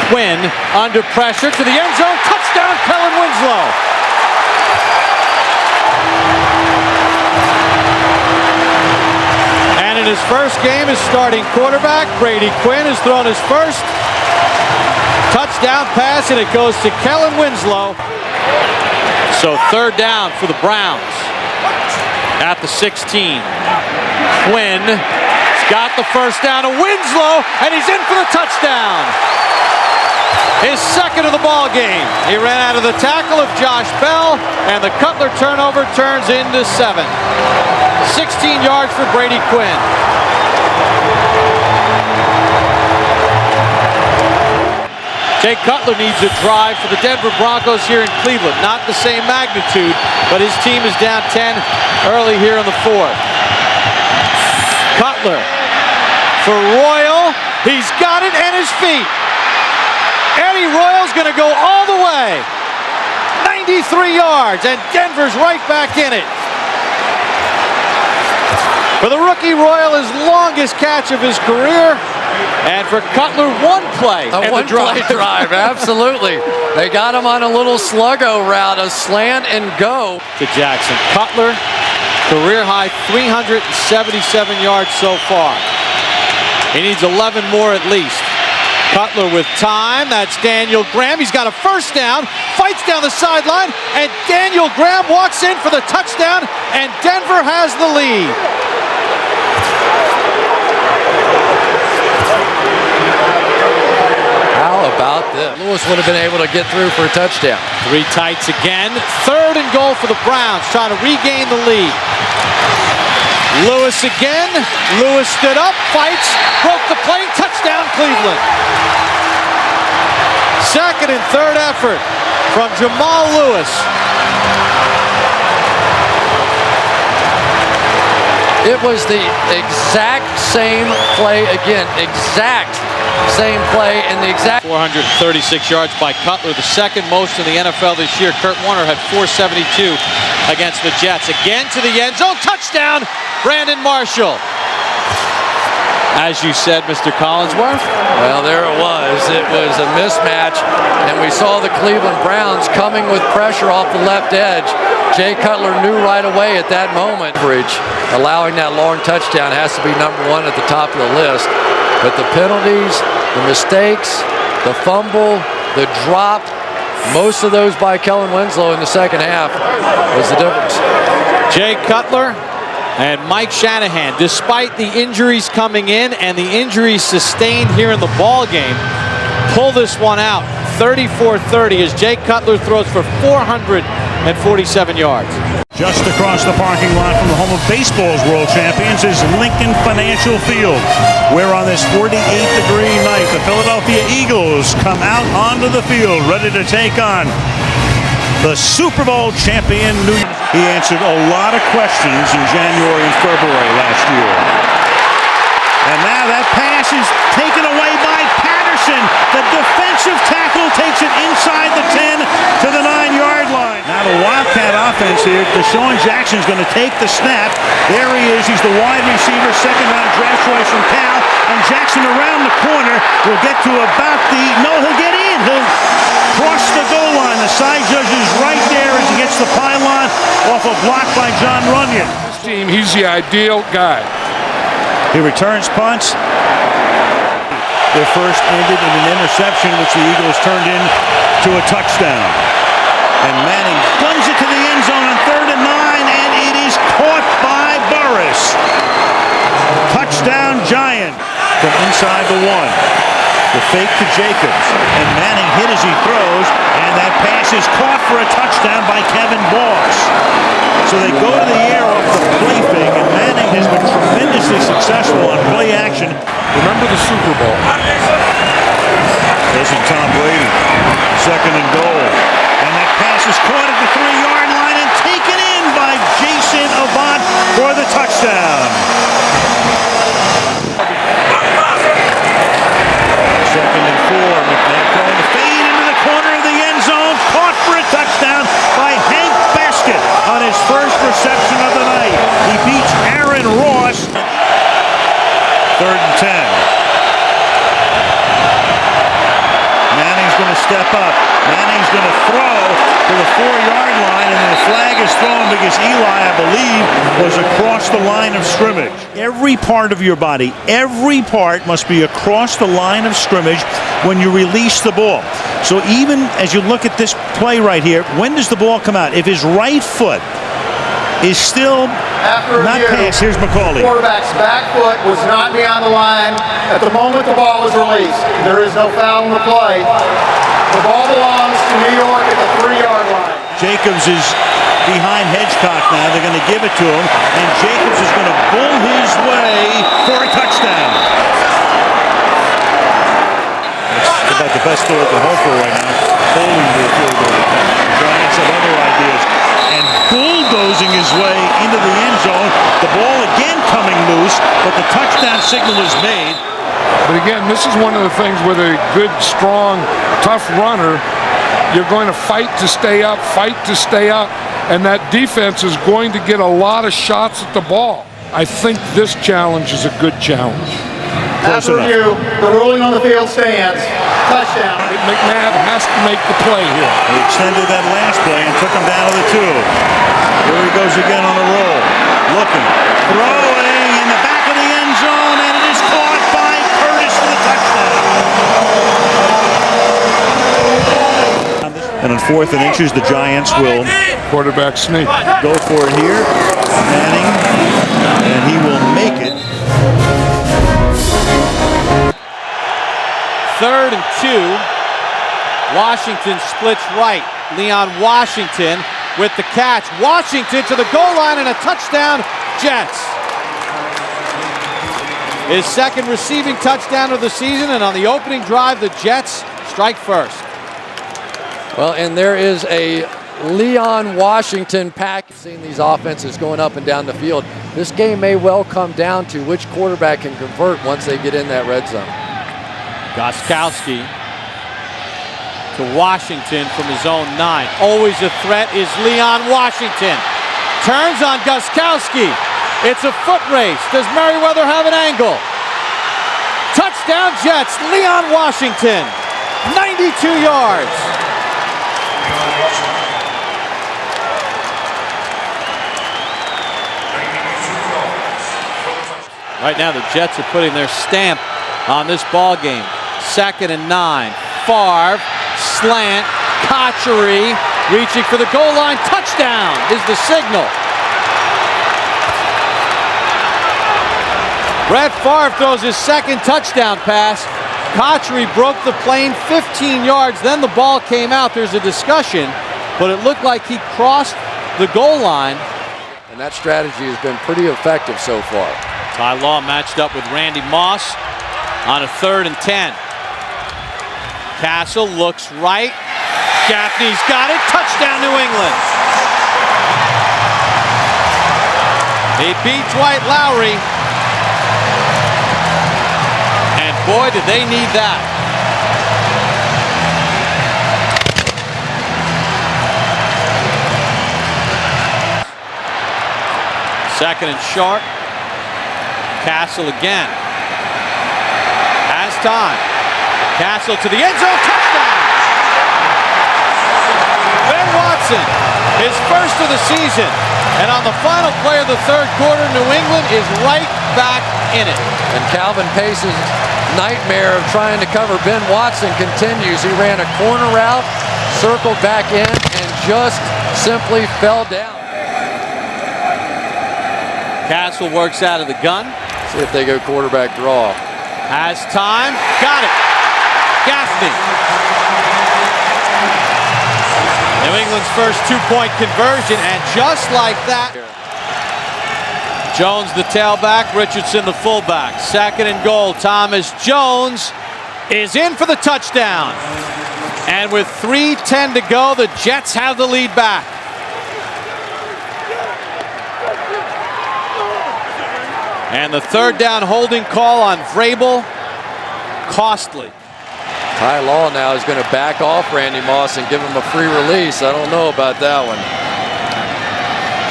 Quinn under pressure to the end zone. Touchdown, Kellen Winslow. And in his first game as starting quarterback, Brady Quinn has thrown his first touchdown pass, and it goes to Kellen Winslow. So third down for the Browns at the 16. Quinn's got the first down to Winslow, and he's in for the touchdown. His second of the ball game. He ran out of the tackle of Josh Bell, and the Cutler turnover turns into 7. 16 yards for Brady Quinn. Jay Cutler needs a drive for the Denver Broncos here in Cleveland. Not the same magnitude, but his team is down 10 early here in the 4th. Cutler for Royal. He's got it and his feet. Eddie Royal's going to go all the way. 93 yards, and Denver's right back in it. For the rookie, Royal, his longest catch of his career. And for Cutler, one play. A one-play drive, absolutely. They got him on a little sluggo route, a slant and go. To Jackson. Cutler, career high 377 yards so far. He needs 11 more at least. Cutler with time. That's Daniel Graham. He's got a first down. Fights down the sideline. And Daniel Graham walks in for the touchdown. And Denver has the lead. How about this? Lewis would have been able to get through for a touchdown. 3 tights again. 3rd and goal for the Browns, trying to regain the lead. Lewis again. Lewis stood up, fights, broke the plane, touchdown Cleveland. 2nd and 3rd effort from Jamal Lewis. It was the exact same play again. Exact same play and the exact 436 yards by Cutler, the second most in the NFL this year. Kurt Warner had 472 against the Jets. Again to the end zone, touchdown, Brandon Marshall. as you said, Mr. Collinsworth? Well, there it was. It was a mismatch, and we saw the Cleveland Browns coming with pressure off the left edge. Jay Cutler knew right away at that moment. Allowing that long touchdown has to be number one at the top of the list. But the penalties, the mistakes, the fumble, the drop, most of those by Kellen Winslow in the second half was the difference. Jay Cutler and Mike Shanahan, despite the injuries coming in and the injuries sustained here in the ball game, pull this one out 34-30 as Jay Cutler throws for 447 yards. Just across the parking lot from the home of baseball's world champions is Lincoln Financial Field, where on this 48-degree night, the Philadelphia Eagles come out onto the field ready to take on the Super Bowl champion New York. He answered a lot of questions in January and February last year. And now that pass is taken away by Patterson. The defensive tackle takes it inside the 10 to the 9-yard line. Now the Wildcat offense here. Deshaun Jackson's going to take the snap. There he is. He's the wide receiver, second-round draft choice from Cal. And Jackson around the corner will get to about the... No, he'll get in. He'll cross the goal line. The side judge is right there as he gets the pylon off a block by John Runyon. This team, he's the ideal guy. He returns punts. Their first ended in an interception, which the Eagles turned into a touchdown. And Manning guns it to the end zone on 3rd and 9, and it is caught by Burris. Touchdown Giant from inside the 1. The fake to Jacobs, and Manning hit as he throws, and that pass is caught for a touchdown by Kevin Boss. So they go to the air off the play fake, and Manning has been tremendously successful on play action. Remember the Super Bowl. Listen, Tom Brady, 2nd and goal. And that pass is caught at the 3-yard line and taken in by Jason Avant for the touchdown. 2nd and 4. McNabb throwing the fade into the corner of the end zone. Caught for a touchdown by Hank Baskett on his first reception of the night. He beats Aaron Ross. 3rd and 10. Manning's going to step up. Manning's going to throw to the 4-yard line, and then the flag is thrown because Eli, I believe, was across the line of scrimmage. Every part of your body, every part must be across the line of scrimmage when you release the ball. So even as you look at this play right here, when does the ball come out? If his right foot is still not passed, here's McCauley. The quarterback's back foot was not beyond the line at the moment the ball was released. There is no foul in the play. The ball belongs to New York at the 3-yard line. Jacobs is behind Hedgecock now. They're going to give it to him, and Jacobs is going to bull his way for a touchdown. That's about the best throw at the home for right now. Holding the field goal. The Giants have other ideas. And bulldozing his way into the end zone. The ball again coming loose, but the touchdown signal is made. But again, this is one of the things with a good, strong, tough runner. You're going to fight to stay up, and that defense is going to get a lot of shots at the ball. I think this challenge is a good challenge. After review, the ruling on the field stands. Touchdown. McNabb has to make the play here. He extended that last play and took him down to the 2. Here he goes again on a roll. Looking, throwing in the back of the end zone, and it is caught by Curtis for the touchdown. And on 4th and inches, the Giants will quarterback sneak. Go for it here. Manning, and he will make it. 3rd and 2. Washington splits right. Leon Washington with the catch. Washington to the goal line and a touchdown, Jets. His 2nd receiving touchdown of the season, and on the opening drive, the Jets strike first. Well, and there is a Leon Washington pack. Seeing these offenses going up and down the field, this game may well come down to which quarterback can convert once they get in that red zone. Gostkowski to Washington from his own 9. Always a threat is Leon Washington. Turns on Gostkowski. It's a foot race. Does Merriweather have an angle? Touchdown Jets, Leon Washington, 92 yards. Right now the Jets are putting their stamp on this ball game. 2nd and 9. Favre, slant, Cotchery, reaching for the goal line. Touchdown is the signal. Brett Favre throws his 2nd touchdown pass. Cotchery broke the plane 15 yards. Then the ball came out. There's a discussion, but it looked like he crossed the goal line. And that strategy has been pretty effective so far. Ty Law matched up with Randy Moss on a 3rd and 10. Castle looks right. Gaffney's got it. Touchdown, New England. He beat Dwight Lowry. And boy, did they need that. Second and short. Castle again. Has time. Castle to the end zone. Touchdown! Ben Watson, his first of the season. And on the final play of the 3rd quarter, New England is right back in it. And Calvin Pace's nightmare of trying to cover Ben Watson continues. He ran a corner route, circled back in, and just simply fell down. Castle works out of the gun. See if they go quarterback draw. Has time. Got it. Gaffney. New England's first 2-point conversion, and just like that. Jones the tailback, Richardson the fullback. 2nd and goal. Thomas Jones is in for the touchdown. And with 3:10 to go, the Jets have the lead back. And the 3rd down holding call on Vrabel, costly. Ty Law now is going to back off Randy Moss and give him a free release. I don't know about that one.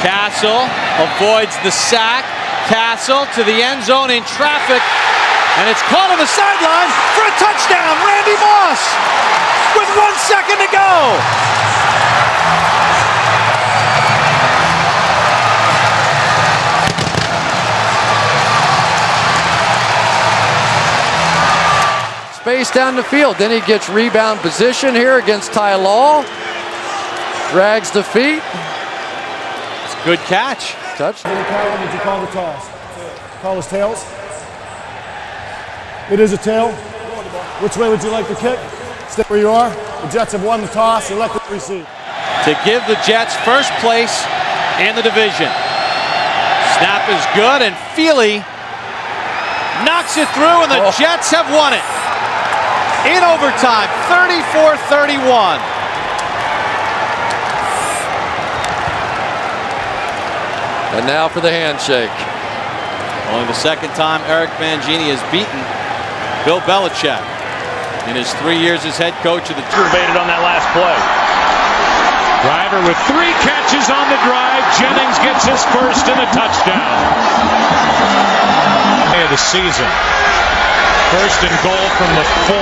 Castle avoids the sack. Castle to the end zone in traffic. And it's caught on the sideline for a touchdown. Randy Moss with 1 second to go. Space down the field. Then he gets rebound position here against Ty Law. Drags the feet. It's a good catch. Touch. Did you call the toss? Call us tails? It is a tail. Which way would you like to kick? Stay where you are. The Jets have won the toss. Elect to receive. To give the Jets first place in the division. Snap is good, and Feely knocks it through, and the Jets have won it. In overtime, 34-31. And now for the handshake. Only the 2nd time Eric Mangini has beaten Bill Belichick in his 3 years as head coach of the team. Evaded on that last play. Driver with 3 catches on the drive. Jennings gets his first and a touchdown. Of the season. 1st and goal from the 4.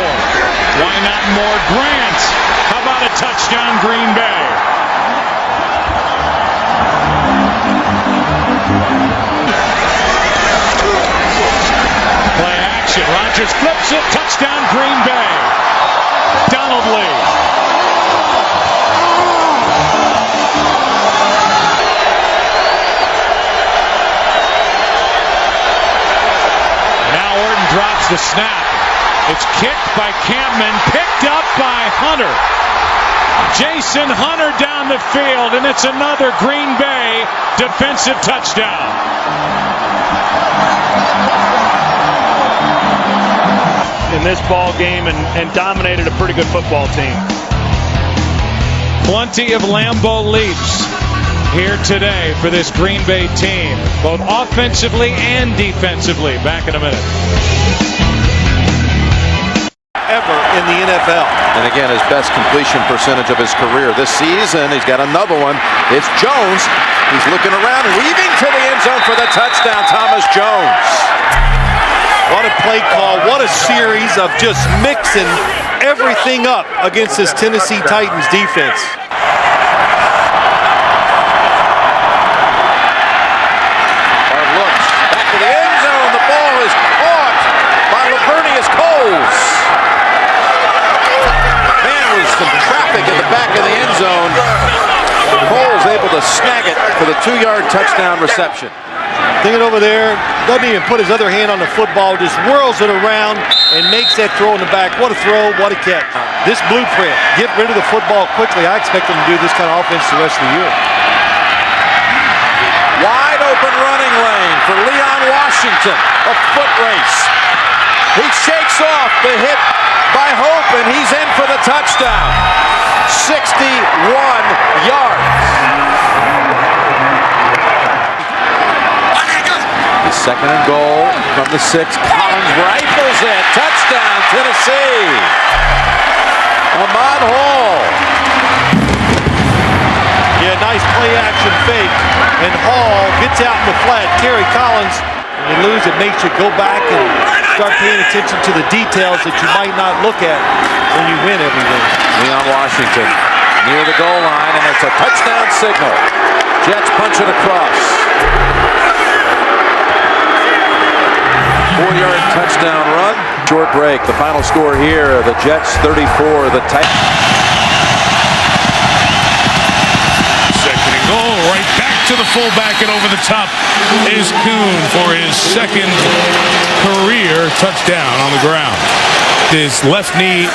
Why not more Grant? How about a touchdown, Green Bay? Play action. Rodgers flips it. Touchdown, Green Bay. Donald Lee. Now Orton drops the snap. It's kicked by Campman, picked up by Hunter. Jason Hunter down the field, and it's another Green Bay defensive touchdown. In this ball game and dominated a pretty good football team. Plenty of Lambeau leaps here today for this Green Bay team, both offensively and defensively. Back in a minute. Ever in the NFL. And again, his best completion percentage of his career this season. He's got another one. It's Jones. He's looking around, weaving to the end zone for the touchdown. Thomas Jones. What a play call. What a series of just mixing everything up against this Tennessee Titans defense. Hard looks. Back to the end zone. The ball is caught by Lavernius Coles. Man, was some traffic in the back of the end zone. Coles able to snag it for the 2-yard touchdown reception. Thinking over there, doesn't even put his other hand on the football, just whirls it around and makes that throw in the back. What a throw, what a catch. This blueprint, get rid of the football quickly. I expect them to do this kind of offense the rest of the year. Wide open running lane for Leon Washington. A foot race. He shakes off the hit by Hope, and he's in for the touchdown. 61 yards. Second and goal from the 6. Collins rifles it. Touchdown, Tennessee. Ahmad Hall. Yeah, nice play action fake. And Hall gets out in the flat. Terry Collins, when you lose, it makes you go back and start paying attention to the details that you might not look at when you win everything. Leon Washington near the goal line, and it's a touchdown signal. Jets punch it across. 4-yard touchdown run. Short break. The final score here, the Jets 34, the Titans. Second and goal, right back to the fullback, and over the top is Kuhn for his second career touchdown on the ground. His left knee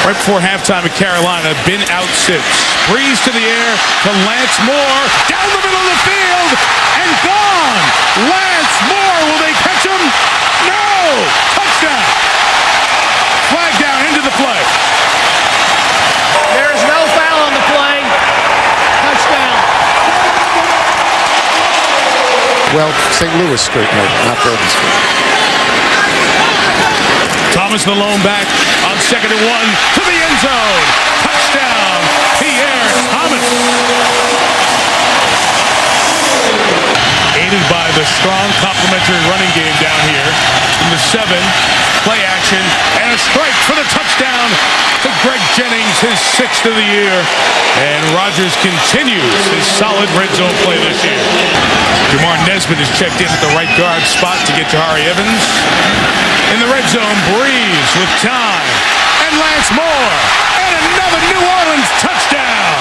right before halftime at Carolina, been out since. Breeze to the air to Lance Moore, down the middle of the field, and gone! Lance Moore, will they catch him? No! Touchdown! Flag down into the play. There is no foul on the play. Touchdown. Well, St. Louis Street, no, not Bourbon Street. Thomas the lone back on 2nd and 1 to the end zone. Touchdown, Pierre Thomas. Aided by the strong complementary running game down here from the 7. Play action and a strike for the touchdown to Greg Jennings, his 6th of the year. And Rodgers continues his solid red zone play this year. Jamar Nesbitt is checked in at the right guard spot to get Jahari Evans. In the red zone, Breeze with time. And Lance Moore. And another New Orleans touchdown.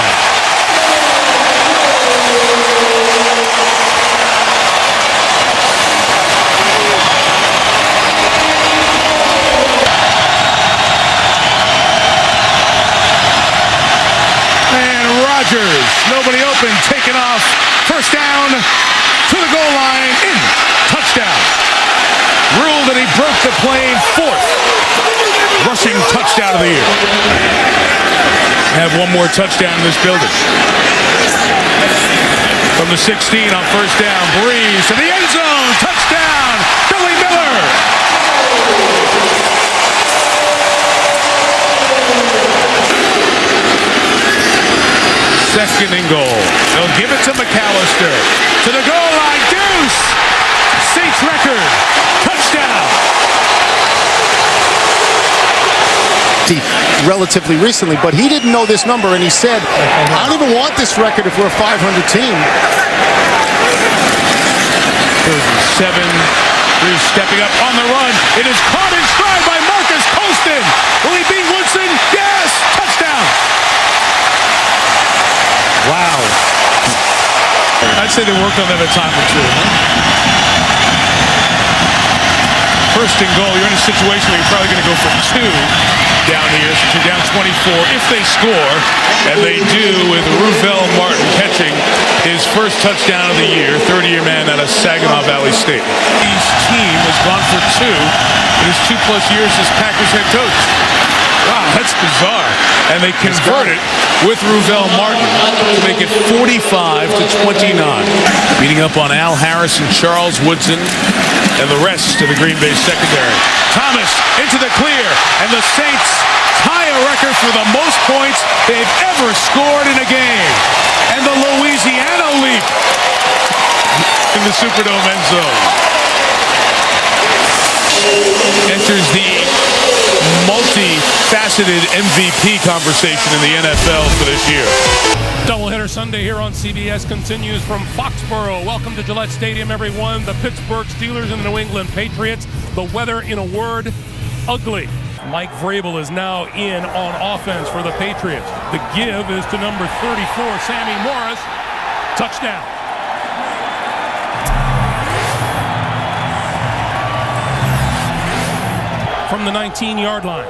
And Rodgers, nobody open, taken off. First down to the goal line. In. Touchdown. Ruled that he broke the plane. 4th rushing touchdown of the year. Have one more touchdown in this building. From the 16 on first down, Breeze to the end zone. Touchdown, Billy Miller. Second and goal. They'll give it to McAllister. To the goal line. Deuce. Saints record. Touchdown. Relatively recently, but he didn't know this number, and he said, I don't even want this record if we're a 500 team. 7. Breeze stepping up on the run. It is caught in stride by Marcus Colston. Will he beat Woodson? Yes! Touchdown! Wow. I'd say they worked on that a time or two. First and goal, you're in a situation where you're probably going to go for 2 down here, since you're down 24 if they score, and they do, with Ruvell Martin catching his first touchdown of the year, 30-year man out of Saginaw Valley State. His team has gone for 2 in his 2+ years as Packers head coach. Wow, that's bizarre. And they convert it with Ruvell Martin to make it 45-29. Beating up on Al Harris and Charles Woodson and the rest of the Green Bay secondary. Thomas into the clear, and the Saints tie a record for the most points they've ever scored in a game. And the Louisiana leap in the Superdome end zone. enters the multi-faceted MVP conversation in the NFL for this year. Doubleheader Sunday here on CBS continues from Foxborough. Welcome to Gillette Stadium, everyone. The Pittsburgh Steelers and the New England Patriots. The weather, in a word, ugly. Mike Vrabel is now in on offense for the Patriots. The give is to number 34, Sammy Morris. Touchdown. From the 19-yard line.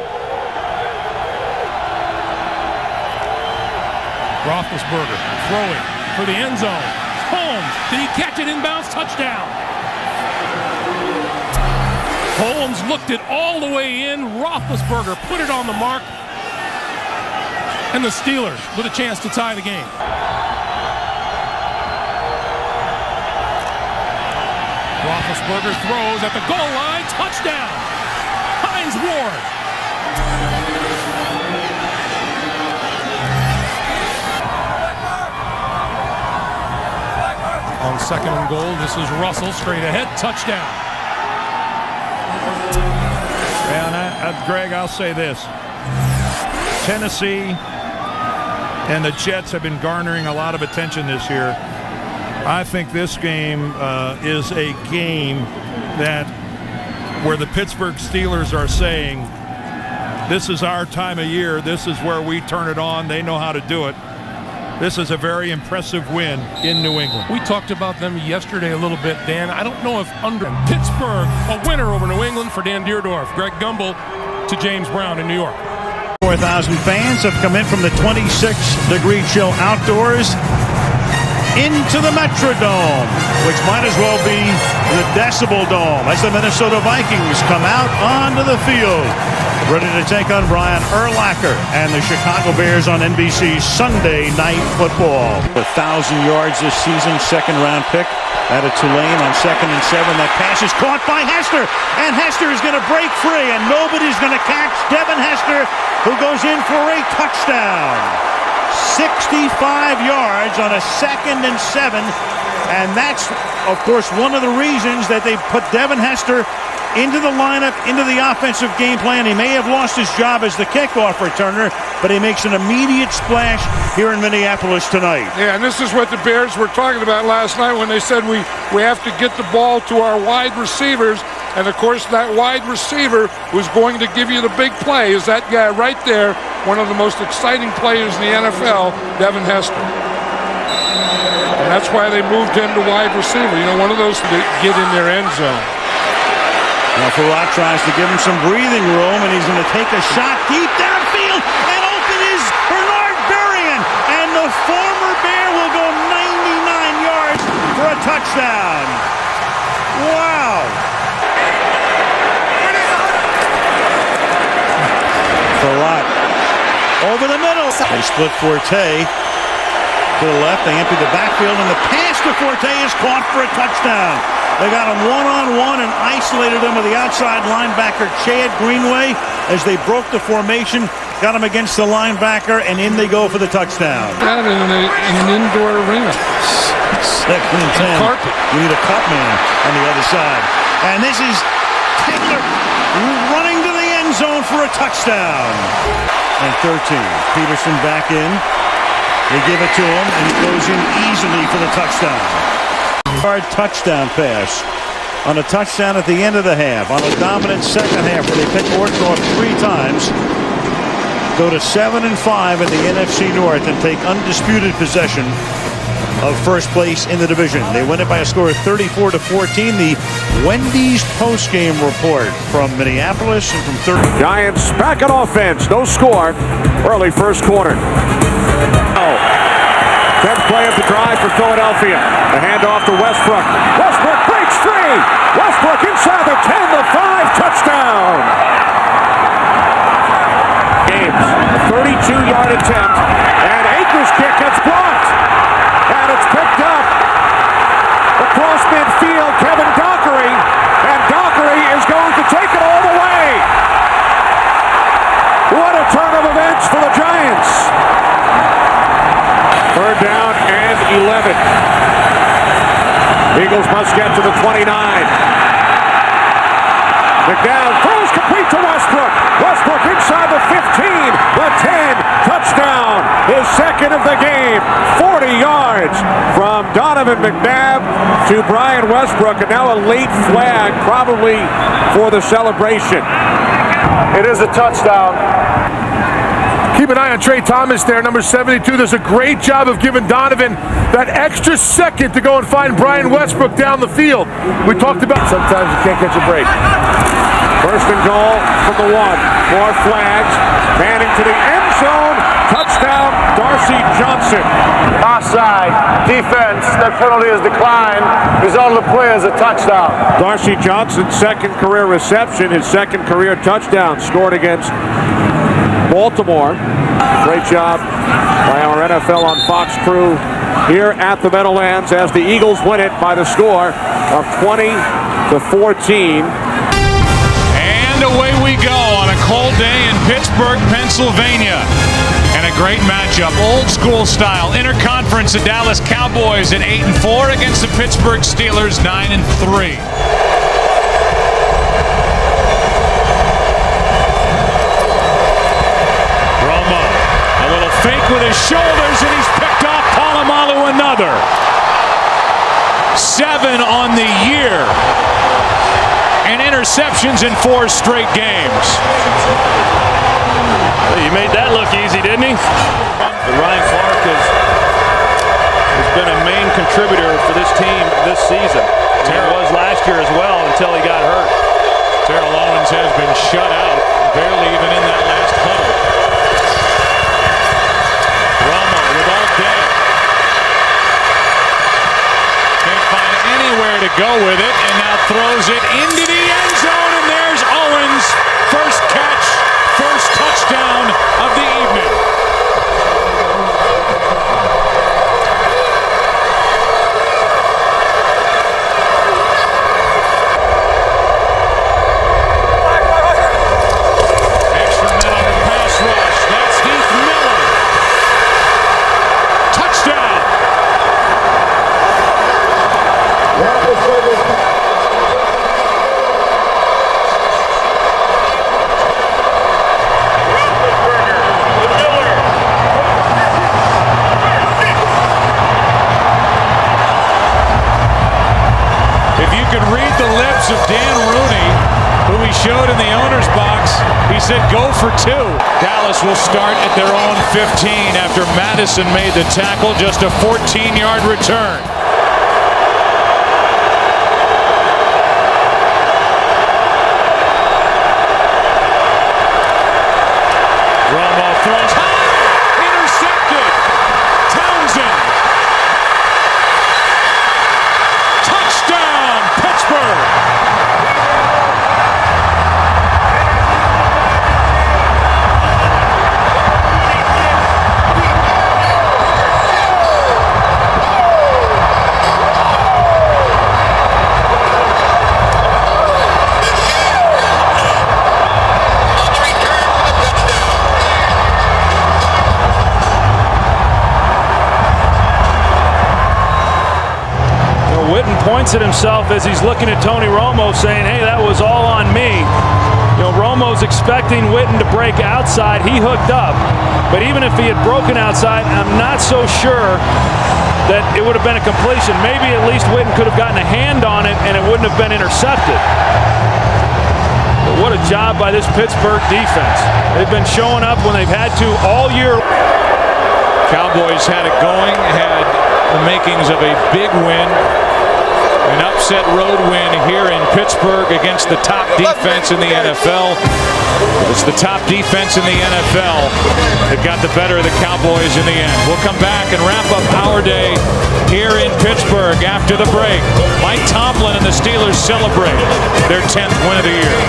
Roethlisberger throwing for the end zone. Holmes, did he catch it inbounds? Touchdown. Holmes looked it all the way in. Roethlisberger put it on the mark. And the Steelers with a chance to tie the game. Roethlisberger throws at the goal line. Touchdown. Hines Ward. On second and goal, this is Russell straight ahead. Touchdown. And Greg, I'll say this. Tennessee and the Jets have been garnering a lot of attention this year. I think this game is a game that where the Pittsburgh Steelers are saying, this is our time of year. This is where we turn it on. They know how to do it. This is a very impressive win in New England. We talked about them yesterday a little bit, Dan. I don't know if under Pittsburgh, a winner over New England for Dan Deerdorf. Greg Gumbel to James Brown in New York. 4,000 fans have come in from the 26-degree chill outdoors into the Metrodome, which might as well be the Decibel Dome as the Minnesota Vikings come out onto the field, ready to take on Brian Urlacher and the Chicago Bears on NBC's Sunday Night Football. 1,000 yards this season, second-round pick out of Tulane on 2nd and 7. That pass is caught by Hester, and Hester is going to break free, and nobody's going to catch Devin Hester, who goes in for a touchdown. 65 yards on a 2nd and 7, and that's, of course, one of the reasons that they put Devin Hester into the lineup, into the offensive game plan. He may have lost his job as the kickoff returner, but he makes an immediate splash here in Minneapolis tonight. Yeah, and this is what the Bears were talking about last night when they said we have to get the ball to our wide receivers. And, of course, that wide receiver was going to give you the big play. Is that guy right there, one of the most exciting players in the NFL, Devin Hester. And that's why they moved him to wide receiver. You know, one of those to get in their end zone. Now Farad tries to give him some breathing room, and he's going to take a shot deep downfield, and open is Bernard Berrien, and the former Bear will go 99 yards for a touchdown. Wow. Farad over the middle. They split Forte to the left. They empty the backfield, and the pass to Forte is caught for a touchdown. They got him one-on-one and isolated him with the outside linebacker, Chad Greenway, as they broke the formation, got him against the linebacker, and in they go for the touchdown. That in an indoor arena. 2nd and 10. Carpet. You need a cut man on the other side. And this is Taylor running to the end zone for a touchdown. And 13. Peterson back in. They give it to him, and he goes in easily for the touchdown. Hard touchdown pass on a touchdown at the end of the half, on a dominant second half where they picked Orton off 3 times, go to 7-5 in the NFC North and take undisputed possession of first place in the division. They win it by a score of 34-14. The Wendy's postgame report from Minneapolis and from 30. Giants back on offense. No score. Early first quarter. 10th play of the drive for Philadelphia. The handoff to Westbrook. Westbrook breaks free. Westbrook inside the 10, the 5, touchdown. Games, a 32-yard attempt, and Akers' kick gets blocked. And it's picked up across midfield, Kevin Dockery, and Dockery is going to take it all the way. What a turn of events for the Giants. 3rd down and 11. Eagles must get to the 29. McNabb throws complete to Westbrook. Westbrook inside the 15, the 10, touchdown. His second of the game. 40 yards from Donovan McNabb to Brian Westbrook, and now a late flag probably for the celebration. It is a touchdown. Keep an eye on Trey Thomas there, number 72. Does a great job of giving Donovan that extra second to go and find Brian Westbrook down the field. We talked about sometimes you can't catch a break. First and goal from the 1. More flags. Manning to the end zone. Touchdown, Darcy Johnson. Offside. Defense. That penalty is declined. Result of the play is a touchdown. Darcy Johnson's second career reception, his second career touchdown, scored against Baltimore. Great job by our NFL on Fox crew here at the Meadowlands as the Eagles win it by the score of 20-14. And away we go on a cold day in Pittsburgh, Pennsylvania. And a great matchup, old school style. Interconference, the Dallas Cowboys at 8-4 against the Pittsburgh Steelers 9-3. Fake with his shoulders, and he's picked off Polamalu another. 7 on the year. And interceptions in 4 straight games. He made that look easy, didn't he? But Ryan Clark has been a main contributor for this team this season. He was last year as well until he got hurt. Terrell Owens has been shut out, barely even in that last huddle. To go with it, and now throws it into the end zone, and there's Owens. First catch, first touchdown of the evening. Extra men on the pass rush. That's Heath Miller. Touchdown. Of Dan Rooney, who he showed in the owner's box, he said go for 2. Dallas will start at their own 15 after Madison made the tackle, just a 14-yard return. Romo throws high, intercepted. Townsend. Touchdown, Pittsburgh. Points at himself as he's looking at Tony Romo saying, hey, that was all on me. You know, Romo's expecting Witten to break outside. He hooked up. But even if he had broken outside, I'm not so sure that it would have been a completion. Maybe at least Witten could have gotten a hand on it and it wouldn't have been intercepted. But what a job by this Pittsburgh defense. They've been showing up when they've had to all year. Cowboys had it going, had the makings of a big win. An upset road win here in Pittsburgh against the top defense in the NFL. It's the top defense in the NFL that got the better of the Cowboys in the end. We'll come back and wrap up our day here in Pittsburgh after the break. Mike Tomlin and the Steelers celebrate their 10th win of the year.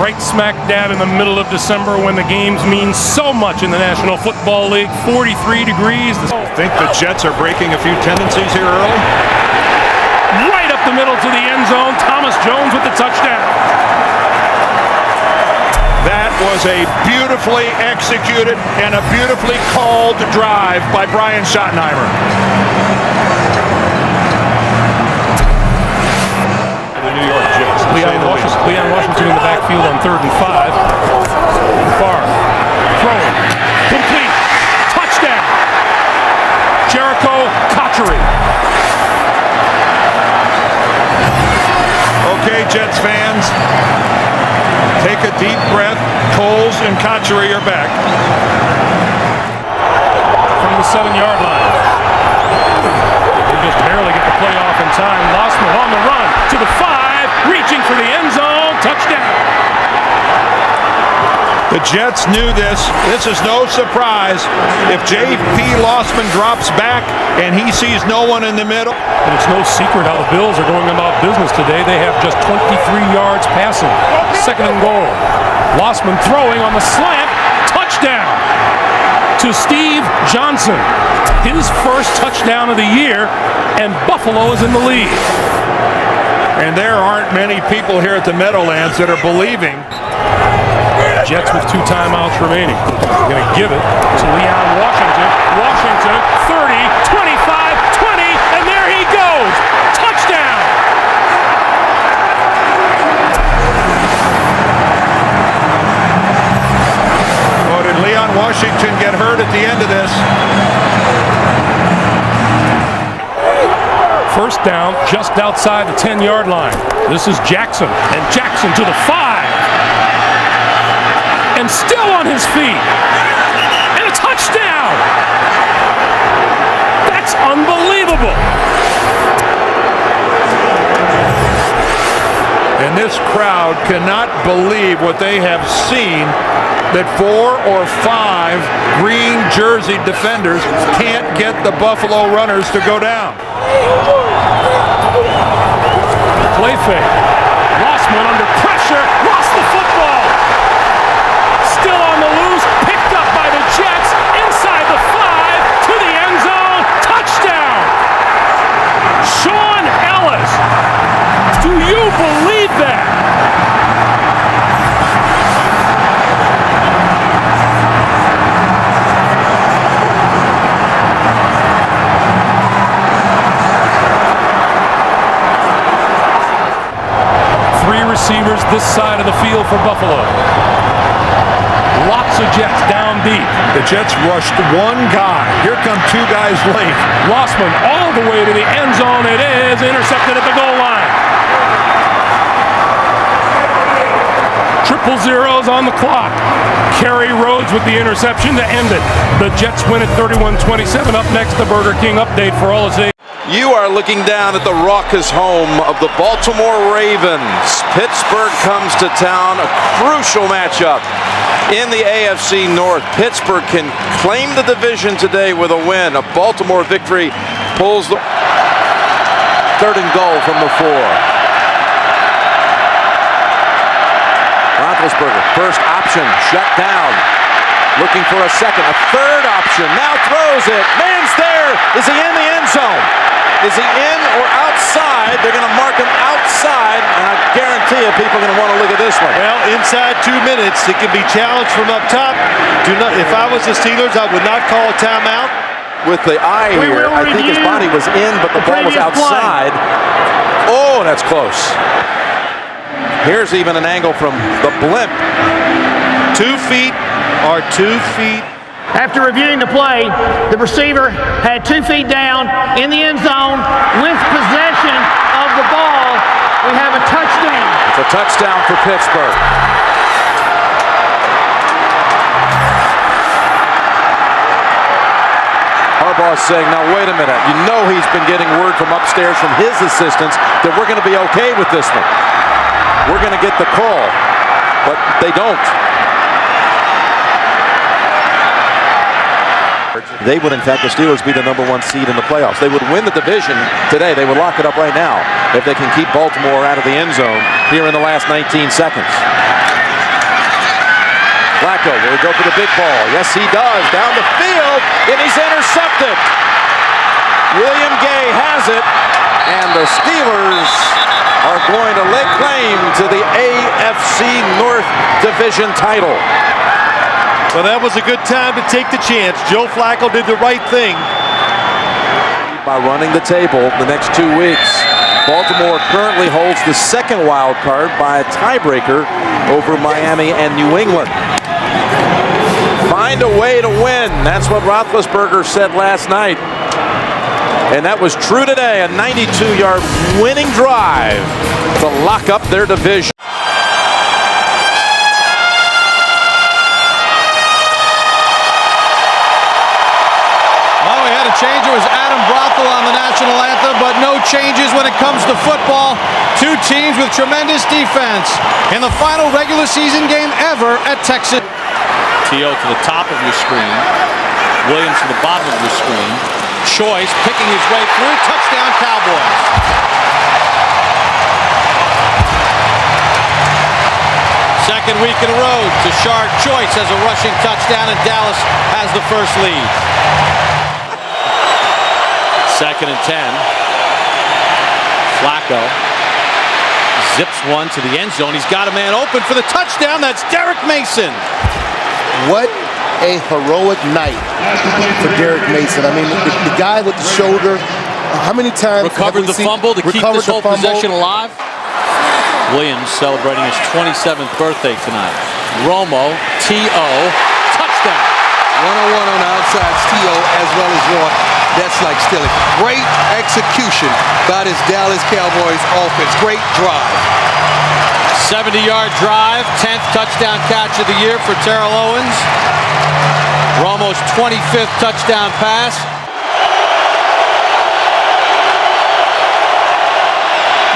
Right smack dab in the middle of December when the games mean so much in the National Football League. 43 degrees. I think the Jets are breaking a few tendencies here early. Right up the middle to the end zone. Thomas Jones with the touchdown. That was a beautifully executed and a beautifully called drive by Brian Schottenheimer. The New York Jets. Leon backfield on 3rd and 5. Favre throwing. Complete. Touchdown. Jericho Cotchery. Okay, Jets fans, take a deep breath. Coles and Cotchery are back. From the 7-yard line. They just barely get the play off in time. Lossman on the run to the 5, reaching for the end zone. Touchdown. The Jets knew this. This is no surprise. If J.P. Lossman drops back and he sees no one in the middle. And it's no secret how the Bills are going about business today. They have just 23 yards passing. 2nd and goal. Lossman throwing on the slant. Touchdown to Steve Johnson. His first touchdown of the year, and Buffalo is in the lead. And there aren't many people here at the Meadowlands that are believing. Jets with 2 timeouts remaining. Going to give it to Leon Washington. Washington, 30, 25, 20, and there he goes. Touchdown! Oh, did Leon Washington get hurt at the end of this? First down, just outside the 10-yard line. This is Jackson, and Jackson to the 5. And still on his feet. And a touchdown! That's unbelievable. And this crowd cannot believe what they have seen, that 4 or 5 green jersey defenders can't get the Buffalo runners to go down. Play fake. Lossman under pressure, lost the football. Still on the loose, picked up by the Jets, inside the 5, to the end zone, touchdown! Sean Ellis, do you believe that? Receivers this side of the field for Buffalo. Lots of Jets down deep. The Jets rushed 1 guy. Here come 2 guys late. Lossman all the way to the end zone. It is intercepted at the goal line. 0-0s on the clock. Kerry Rhodes with the interception to end it. The Jets win at 31-27. Up next, the Burger King update for all its. You are looking down at the raucous home of the Baltimore Ravens. Pittsburgh comes to town, a crucial matchup in the AFC North. Pittsburgh can claim the division today with a win. A Baltimore victory pulls the 3rd and goal from the 4. Roethlisberger, first option, shut down. Looking for a second, a 3rd option, now throws it. Man's there. Is he in the end zone? Is he in or outside? They're going to mark him outside, and I guarantee you people are going to want to look at this one. Well, inside 2 minutes, it can be challenged from up top. If I was the Steelers, I would not call a timeout. With the eye here, I think his body was in, but the ball was outside. Oh, that's close. Here's even an angle from the blimp. 2 feet are 2 feet. After reviewing the play, the receiver had 2 feet down in the end zone with possession of the ball. We have a touchdown. It's a touchdown for Pittsburgh. Harbaugh's saying, now wait a minute. You know he's been getting word from upstairs from his assistants that we're going to be okay with this one. We're going to get the call, but they don't. They would, in fact, the Steelers be the #1 seed in the playoffs. They would win the division today. They would lock it up right now if they can keep Baltimore out of the end zone here in the last 19 seconds. Flacco will go for the big ball. Yes, he does. Down the field, and he's intercepted. William Gay has it, and the Steelers are going to lay claim to the AFC North Division title. Well, that was a good time to take the chance. Joe Flacco did the right thing. By running the table the next 2 weeks. Baltimore currently holds the second wild card by a tiebreaker over Miami and New England. Find a way to win. That's what Roethlisberger said last night. And that was true today. A 92-yard winning drive to lock up their division. Well, we had a change. It was Adam Brothel on the national anthem, but no changes when it comes to football. Two teams with tremendous defense in the final regular season game ever at Texas. T.O. to the top of your screen. Williams to the bottom of your screen. Choice picking his way through. Touchdown, Cowboys. Second week in a row, Tashard Choice has a rushing touchdown, and Dallas has the first lead. Second and 10. Flacco zips one to the end zone. He's got a man open for the touchdown. That's Derek Mason. What a heroic night for Derek Mason. I mean, the guy with the shoulder, how many times recovered the fumble to keep this whole possession alive? Williams celebrating his 27th birthday tonight. Romo, T.O., touchdown. One-on-one on the outside, T.O. as well as one. That's like stealing. Great execution by this Dallas Cowboys offense. Great drive. 70-yard drive, 10th touchdown catch of the year for Terrell Owens. Romo's 25th touchdown pass.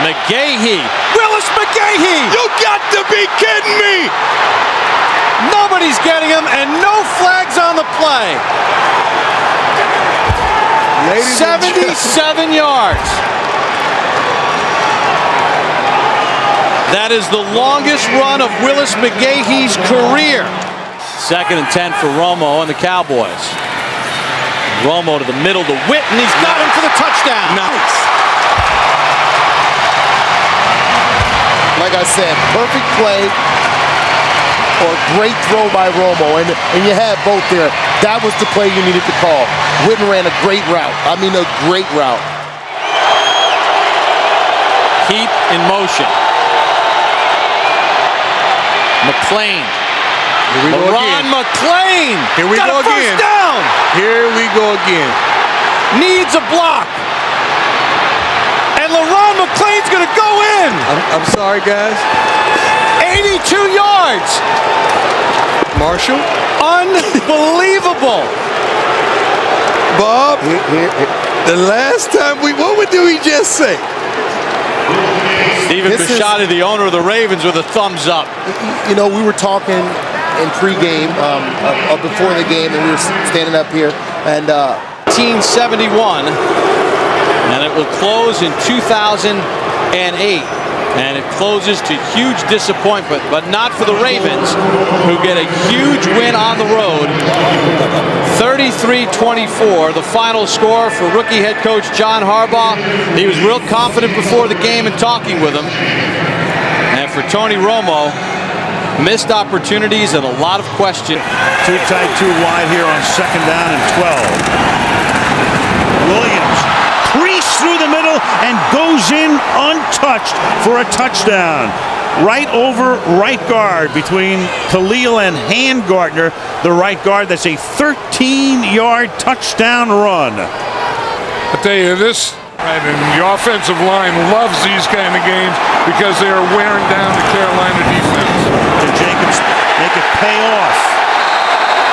McGahee, Willis McGahee! You got to be kidding me! Nobody's getting him, and no flags on the play. 77 yards. That is the longest run of Willis McGahee's career. Second and 10 for Romo and the Cowboys. Romo to the middle to Witten. He's got him for the touchdown. Nice. Like I said, perfect play or great throw by Romo. And you had both there. That was the play you needed to call. Witten ran a great route. I mean, a great route. Heat in motion. McClain. Here we go again. McClain. Here we go again. First down. Here we go again. Needs a block. And LaRon McClain's going to go in. I'm sorry, guys. 82 yards. Marshall. Unbelievable. Bob, the last time what did we just say? Stephen Bisciotti, the owner of the Ravens, with a thumbs up. You know, we were talking in pregame, before the game, and we were standing up here, and 1971, and it will close in 2008. And it closes to huge disappointment, but not for the Ravens, who get a huge win on the road. 33-24, the final score for rookie head coach John Harbaugh. He was real confident before the game and talking with him. And for Tony Romo, missed opportunities and a lot of questions. Too tight, too wide here on second down and 12. Williams crease through the middle and goes in untouched for a touchdown. Right over right guard between Khalil and Handgardner, the right guard. That's a 13-yard touchdown run. I tell you this, and the offensive line loves these kind of games because they are wearing down the Carolina defense. Can Jacobs make it pay off?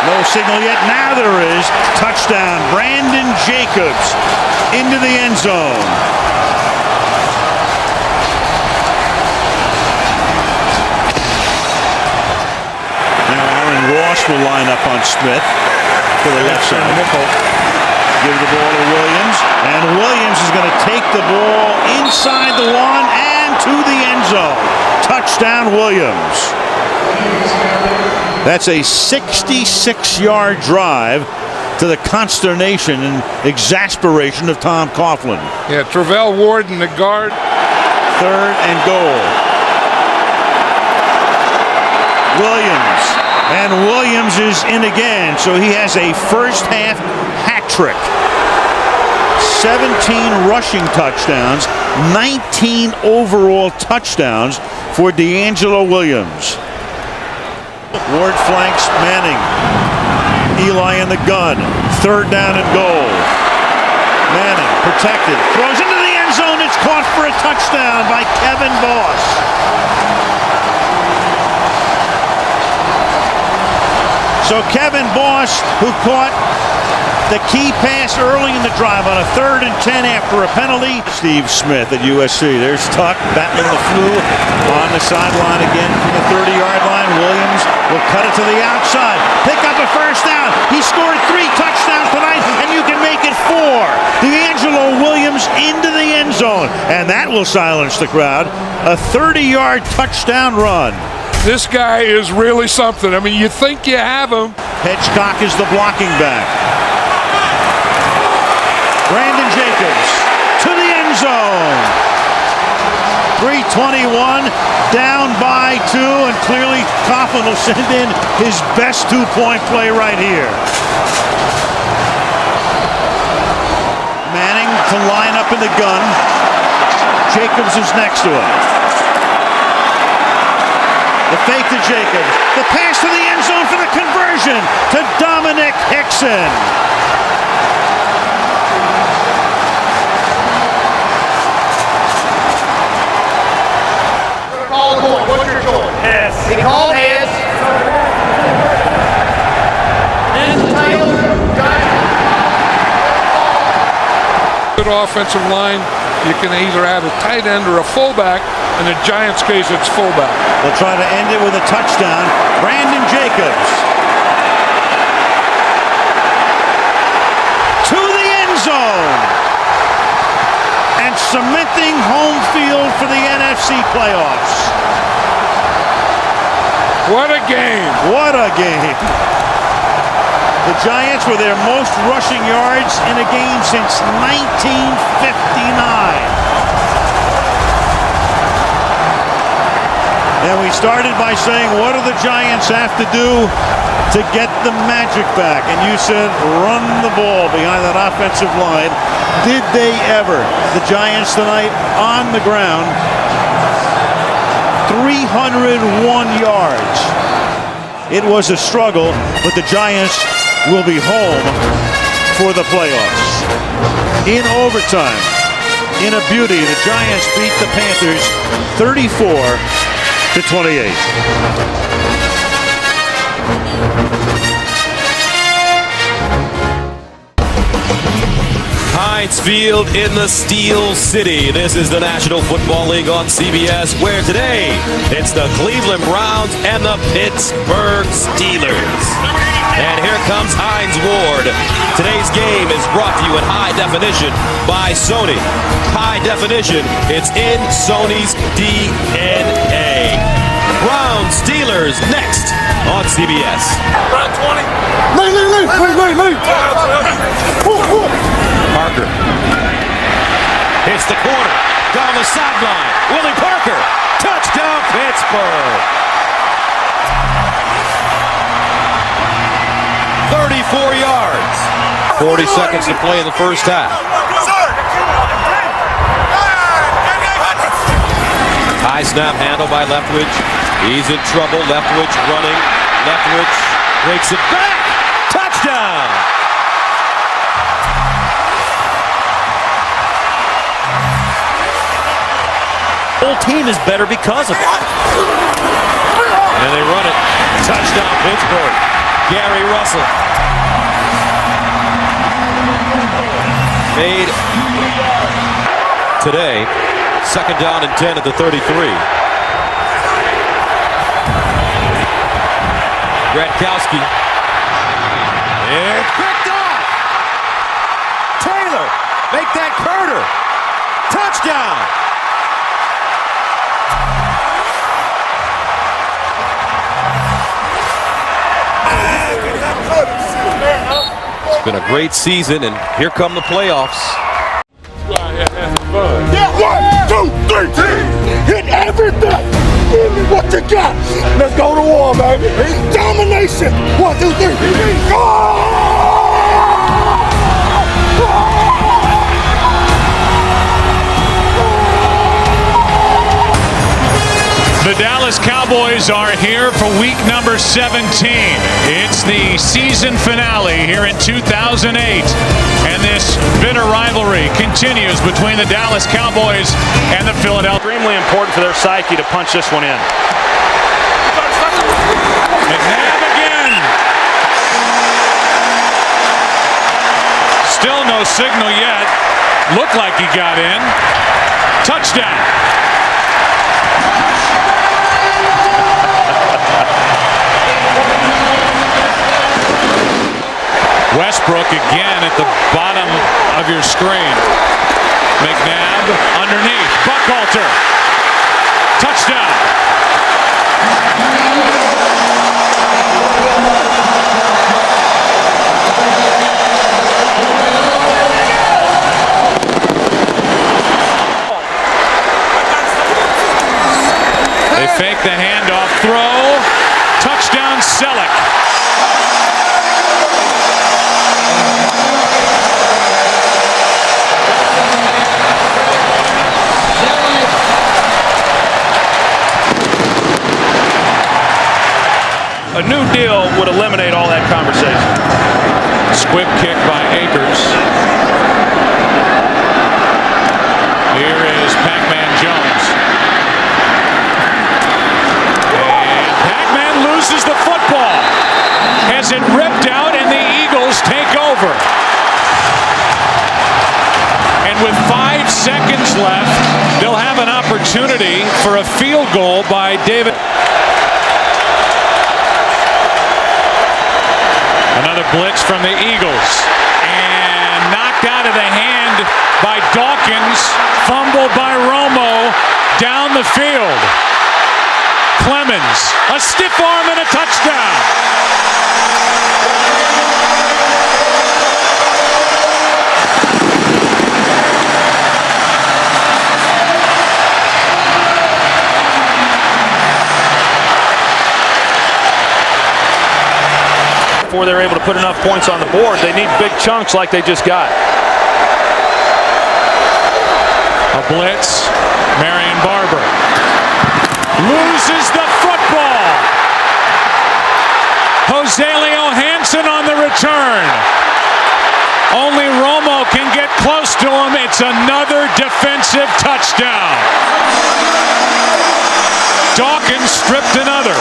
No signal yet. Now there is. Touchdown. Brandon Jacobs into the end zone. Now Aaron Ross will line up on Smith to the left side. Give the ball to Williams. And Williams is going to take the ball inside the one and to the end zone. Touchdown, Williams. That's a 66-yard drive to the consternation and exasperation of Tom Coughlin. Yeah, Travell Ward in the guard. Third and goal. Williams. And Williams is in again, so he has a first half hat trick. 17 rushing touchdowns, 19 overall touchdowns for D'Angelo Williams. Ward flanks Manning. Eli in the gun. 3rd down and goal. Manning protected. Throws into the end zone. It's caught for a touchdown by Kevin Boss. So Kevin Boss, who caught the key pass early in the drive on a 3rd and 10 after a penalty. Steve Smith at USC. There's Tuck battling the flu on the sideline again from the 30-yard line. Williams will cut it to the outside. Pick up a 1st down. He scored 3 touchdowns tonight, and you can make it 4. D'Angelo Williams into the end zone, and that will silence the crowd. A 30-yard touchdown run. This guy is really something. I mean, you think you have him. Hedgecock is the blocking back. Brandon Jacobs to the end zone. 3:21, down by 2, and clearly Coughlin will send in his best 2-point play right here. Manning to line up in the gun. Jacobs is next to him. The fake to Jacobs. The pass to the end zone for the conversion to Dominic Hickson. What's your choice? Yes. He called heads. Good offensive line. You can either have a tight end or a fullback. In the Giants' case, it's fullback. They'll try to end it with a touchdown. Brandon Jacobs to the end zone and cementing home field for the NFC playoffs. What a game! What a game! The Giants were their most rushing yards in a game since 1959. And we started by saying, what do the Giants have to do to get the magic back? And you said, run the ball behind that offensive line. Did they ever? The Giants tonight on the ground, 301 yards. It was a struggle, but the Giants will be home for the playoffs. In overtime, in a beauty, the Giants beat the Panthers 34-28. Heinz Field in the Steel City. This is the National Football League on CBS, where today it's the Cleveland Browns and the Pittsburgh Steelers. And here comes Heinz Ward. Today's game is brought to you in high definition by Sony. High definition, it's in Sony's DNA. Browns Steelers next on CBS. Parker hits the corner down the sideline. Willie Parker, touchdown Pittsburgh. 34 yards. 40 seconds to play in the first half. High snap handle by Leftwich. He's in trouble. Leftwich running. Leftwich breaks it back. Touchdown. The whole team is better because of it. And they run it. Touchdown Pittsburgh. Gary Russell. Made today. 2nd down and 10 at the 33. Gradkowski. And picked off. Taylor. Make that Carter. Touchdown. It's been a great season, and here come the playoffs. Yeah, 1, 2, 3, hit everything. Give me what you got. Let's go to war, baby. Domination. 1, 2, 3. Go! The Dallas Cowboys are here for week number 17. It's the season finale here in 2008. And this bitter rivalry continues between the Dallas Cowboys and the Philadelphia. Extremely important for their psyche to punch this one in. McNabb again. Still no signal yet. Looked like he got in. Touchdown. Westbrook again at the bottom of your screen. McNabb underneath. Buckhalter. Touchdown. They fake the handoff throw. Touchdown Selleck. A new deal would eliminate all that conversation. Squib kick by Akers. Here is Pac-Man Jones. And Pac-Man loses the football. Has it ripped out and the Eagles take over. And with 5 seconds left, they'll have an opportunity for a field goal by David. Another blitz from the Eagles. And knocked out of the hand by Dawkins. Fumbled by Romo down the field. Clemens, a stiff arm and a touchdown. Before they're able to put enough points on the board, they need big chunks like they just got. A blitz. Marion Barber loses the football. Jose Leo Hansen on the return. Only Romo can get close to him. It's another defensive touchdown. Dawkins stripped another.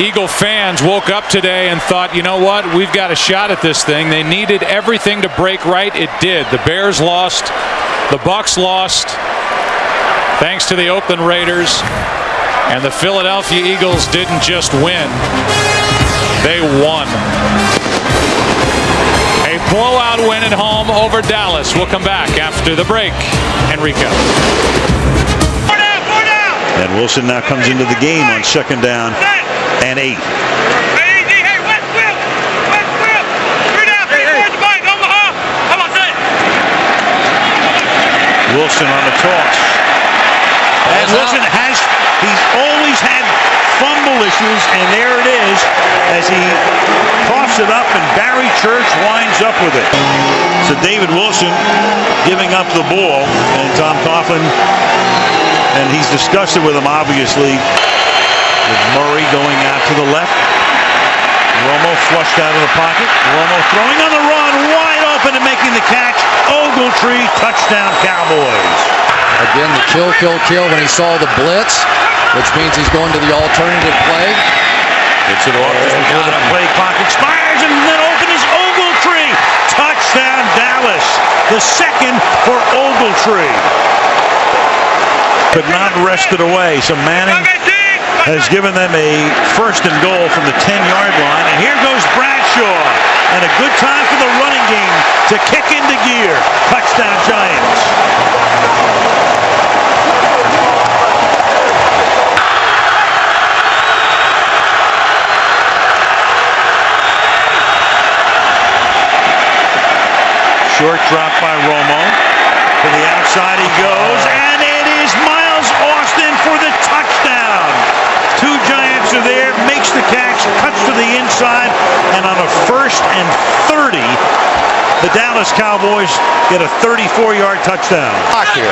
Eagle fans woke up today and thought, you know what, we've got a shot at this thing. They needed everything to break right. It did. The Bears lost. The Bucs lost. Thanks to the Oakland Raiders. And the Philadelphia Eagles didn't just win. They won. A blowout win at home over Dallas. We'll come back after the break. Enrico. And Wilson now comes into the game on 2nd down and 8. Wilson on the toss. And Wilson he's always had fumble issues, and there it is as he coughs it up, and Barry Church winds up with it. So David Wilson giving up the ball, and Tom Coughlin, and he's discussed it with him, obviously, with Murray going out to the left. Romo flushed out of the pocket. Romo throwing on the run, wide open and making the catch. Ogletree, touchdown Cowboys. Again, the kill when he saw the blitz, which means he's going to the alternative play. Gets it off before the play clock expires, and then open is Ogletree. Touchdown Dallas. The second for Ogletree. Could not wrest it away. So Manning has given them a 1st and goal from the 10-yard line. And here goes Bradshaw. And a good time for the running game to kick into gear. Touchdown Giants. Short drop by Romo. To the outside he goes. And it is Miles Austin for the touchdown. 2 the Dallas Cowboys get a 34-yard touchdown. Here.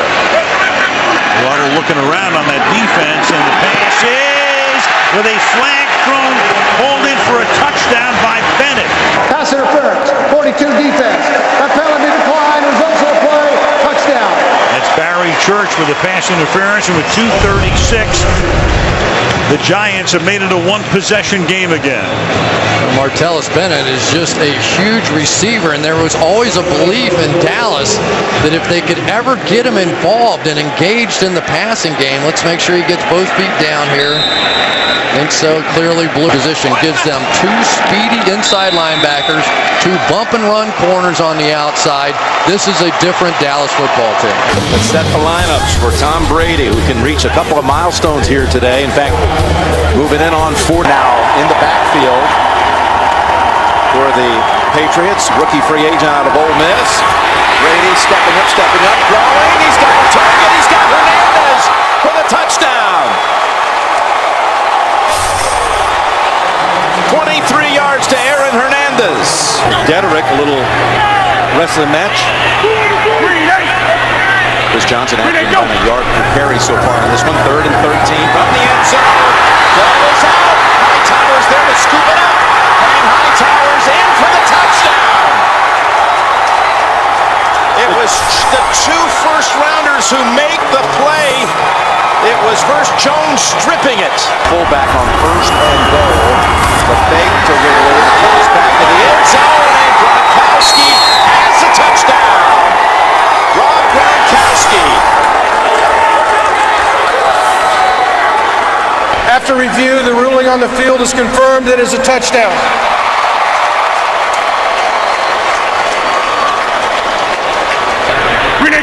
Waddle looking around on that defense, and the pass is with a flag thrown, pulled in for a touchdown by Bennett. Pass interference, 42 defense. That penalty decline, results of the play, touchdown. That's Barry Church with a pass interference, and with 2:36, the Giants have made it a one-possession game again. Martellus Bennett is just a huge receiver, and there was always a belief in Dallas that if they could ever get him involved and engaged in the passing game, let's make sure he gets both feet down here. And so clearly blue position gives them two speedy inside linebackers, two bump and run corners on the outside. This is a different Dallas football team. Let's set the lineups for Tom Brady, who can reach a couple of milestones here today. In fact, moving in on 4 now in the backfield for the Patriots. Rookie free agent out of Ole Miss. Brady stepping up, throwing. He's got a target. He's got Hernandez for the touchdown. 23 yards to Aaron Hernandez. Dederick, a little rest of the match. Chris Johnson actually on a yard per carry so far in this one. 3rd and 13 from the end zone. Ball is out. Hightower's there to scoop it up. And Hightower's in for the touchdown. It was the 2 first-rounders who make the play. It was first Jones stripping it. Fullback on 1st and goal. The fake to Ridley. Goes back to the end zone. And Gronkowski has the touchdown. Rob Gronkowski. After review, the ruling on the field is confirmed. It is a touchdown.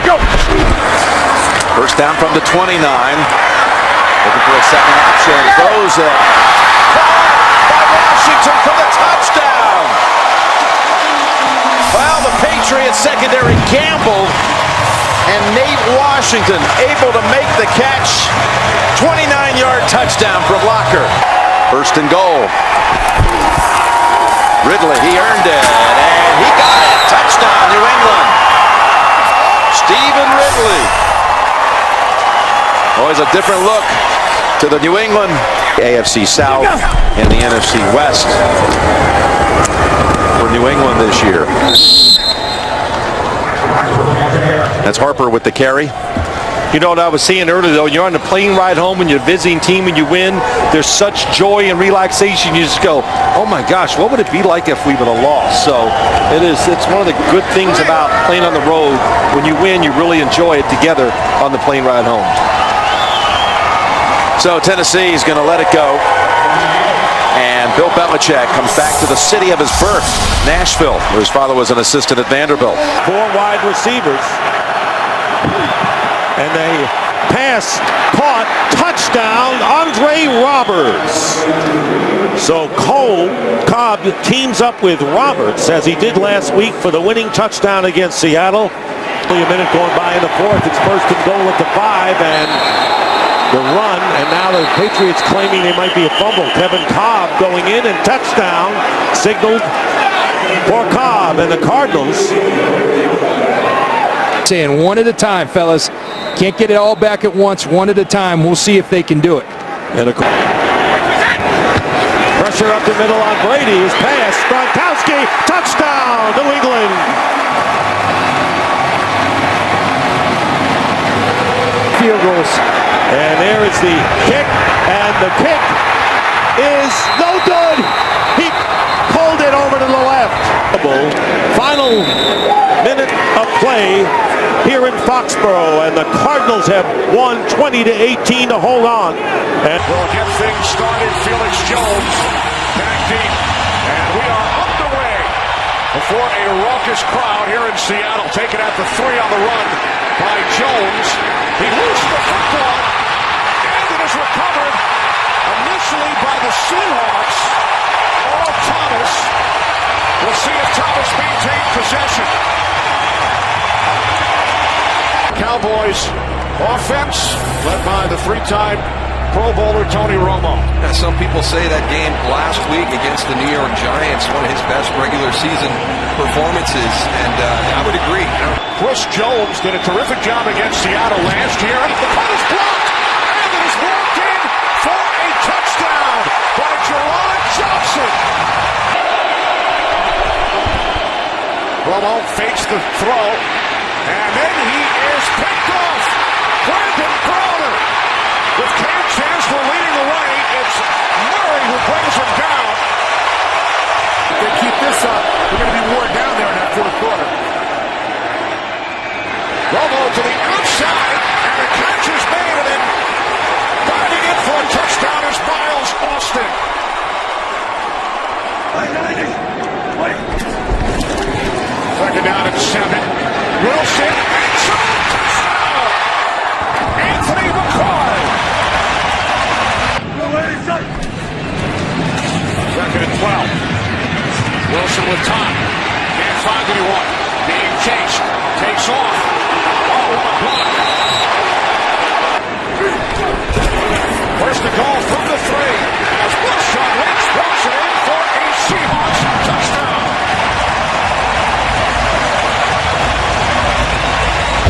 Go. First down from the 29. Looking for a second option. Throws it. Caught by Washington for the touchdown. Well, the Patriots secondary gambled, and Nate Washington able to make the catch. 29-yard touchdown from Locker. 1st and goal. Ridley, he earned it, and he got it. Touchdown, New England. Stephen Ridley. Always a different look to the New England AFC South and the NFC West for New England this year. That's Harper with the carry. You know what I was saying earlier, though, you're on the plane ride home and you're a visiting team and you win, there's such joy and relaxation. You just go, oh my gosh, what would it be like if we would have lost? So it's one of the good things about playing on the road. When you win, you really enjoy it together on the plane ride home. So Tennessee is going to let it go. And Bill Belichick comes back to the city of his birth, Nashville, where his father was an assistant at Vanderbilt. 4 wide receivers. And they pass, caught, touchdown, Andre Roberts. So Cobb teams up with Roberts, as he did last week for the winning touchdown against Seattle. Only a minute going by in the 4th. It's 1st and goal at the 5, and the run, and now the Patriots claiming they might be a fumble. Kevin Cobb going in, and touchdown signaled for Cobb and the Cardinals. Saying one at a time, fellas. Can't get it all back at once, one at a time. We'll see if they can do it. And pressure up the middle on Brady. His pass. Gronkowski. Touchdown. New England. Field goals. And there is the kick. And the kick is no good. He pulled it over to the left. Final minute of play here in Foxborough, and the Cardinals have won 20-18 to hold on. And we'll get things started. Felix Jones back deep, and we are underway before a raucous crowd here in Seattle. Taken at the 3 on the run by Jones. He loses the football, and it is recovered initially by the Seahawks. Earl Thomas. We'll see if Thomas maintains possession. Cowboys offense led by the 3-time Pro Bowler Tony Romo. Some people say that game last week against the New York Giants, one of his best regular season performances, and I would agree. Chris Jones did a terrific job against Seattle last year, and the punt is blocked, and it is walked in for a touchdown by Jerron Johnson. Romo fakes the throw, and then he is picked off. Brandon Browner with Cam Chancellor leading the way. It's Murray who brings him down. If they keep this up, they're going to be worn down there in that fourth quarter. Romo to the outside, and the catch is made, and then diving in for a touchdown is Miles Austin. Second down and 7. Wilson, touchdown! Anthony McCoy. Second and 12. Wilson with time. Can't find anyone. Being chased. Takes off. Oh, what a block. First to goal from the 3. As Wilson walks it in for a Seahawks touchdown.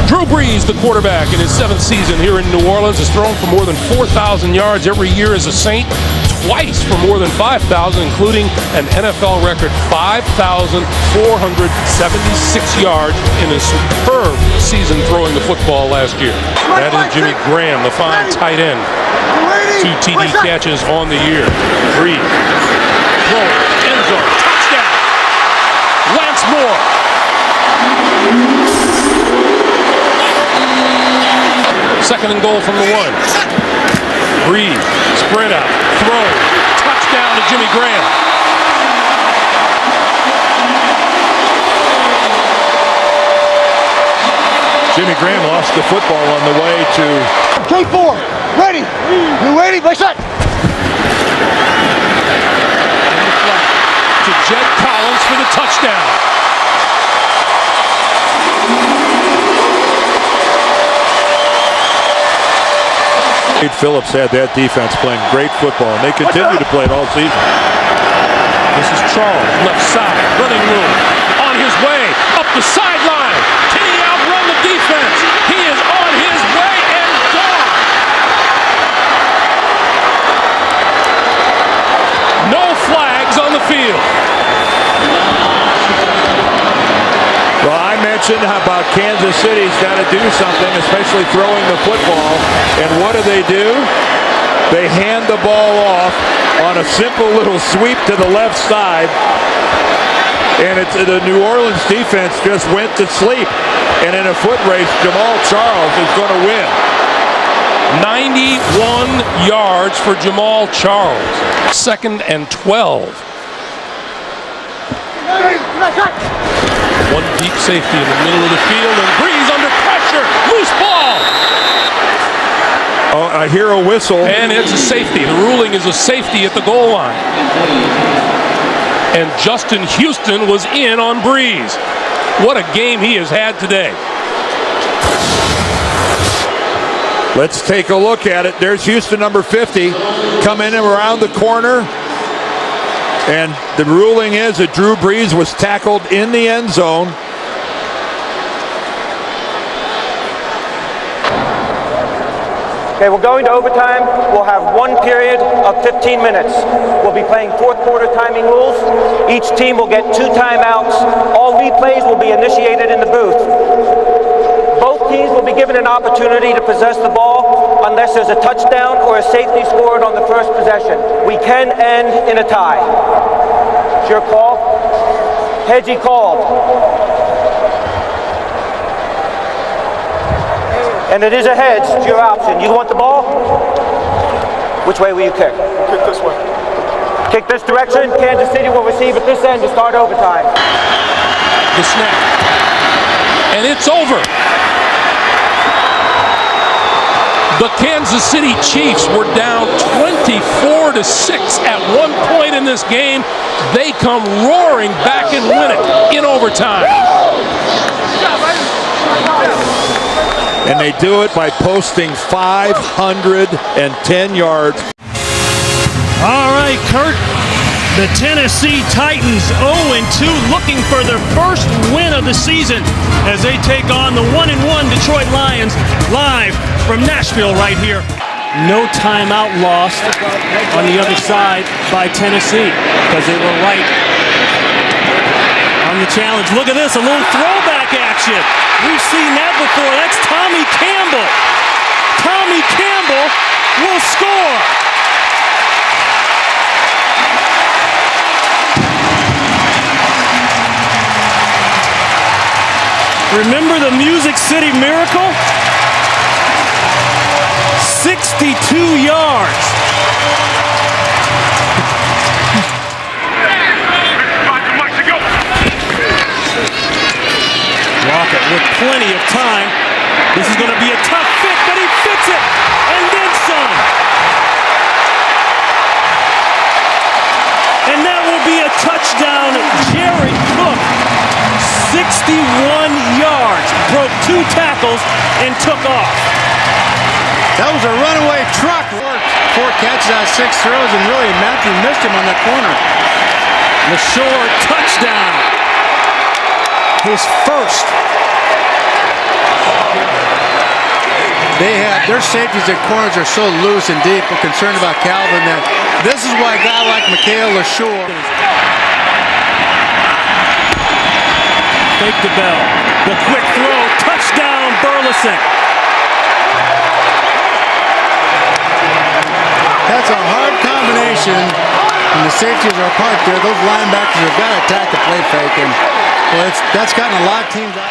Drew Brees, the quarterback in his 7th season here in New Orleans, has thrown for more than 4,000 yards every year as a Saint, twice for more than 5,000, including an NFL record 5,476 yards in a superb season throwing the football last year. That is Jimmy Graham, the fine tight end. 2 TD catches on the year. Brees, throw, end zone, touchdown. Lance Moore. Second and goal from the 1. Brees, sprint out, throw, touchdown to Jimmy Graham. Jimmy Graham lost the football on the way to... K4, ready. You ready? Play shot. To Jed Collins for the touchdown. Wade Phillips had that defense playing great football, and they continue to play it all season. This is Charles, left side, running room, on his way, up the sideline. Can he outrun the defense? He is on his way and gone. No flags on the field. Well, I mentioned about Kansas City's got to do something, especially throwing the football. And what do? They hand the ball off on a simple little sweep to the left side. And the New Orleans defense just went to sleep. And in a foot race, Jamal Charles is going to win. 91 yards for Jamal Charles. 2nd and 12. One deep safety in the middle of the field, and Brees under pressure. Loose ball. Oh, I hear a whistle. And it's a safety. The ruling is a safety at the goal line. And Justin Houston was in on Brees. What a game he has had today. Let's take a look at it. There's Houston, number 50, coming in around the corner. And the ruling is that Drew Brees was tackled in the end zone. Okay, we're going to overtime. We'll have one period of 15 minutes. We'll be playing fourth quarter timing rules. Each team will get 2 timeouts. All replays will be initiated in the booth. Both teams will be given an opportunity to possess the ball unless there's a touchdown or a safety scored on the first possession. We can end in a tie. It's your call. Hedgie called. And it is a hedge, it's your option. You want the ball? Which way will you kick? Kick this way. Kick this direction. Kansas City will receive at this end to start overtime. The snap. And it's over. The Kansas City Chiefs were down 24-6 at one point in this game. They come roaring back and win it in overtime. and they do it by posting 510 yards. All right, Kurt. The Tennessee Titans 0-2, looking for their first win of the season as they take on the 1-1 Detroit Lions live from Nashville right here. No timeout lost on the other side by Tennessee because they were right on the challenge. Look at this, a little throwback action. We've seen that before. That's Tommy Campbell. Tommy Campbell will score. Remember the Music City Miracle? 62 yards. Lockett with plenty of time. This is going to be a tough fit, but he fits it, and then some. And that will be a touchdown. Jared Cook, 61 yards, broke 2 tackles, and took off. That was a runaway truck. 4 catches out of 6 throws, and really Matthew missed him on that corner. LaShore, touchdown. His first. Their safeties and corners are so loose and deep. We're concerned about Calvin that this is why a guy like Mikhail LaShore. Fake the bell. The quick throw. Touchdown, Burleson. That's a hard combination. And the safeties are apart there. Those linebackers have got to attack the play fake. And well, that's gotten a lot of teams out.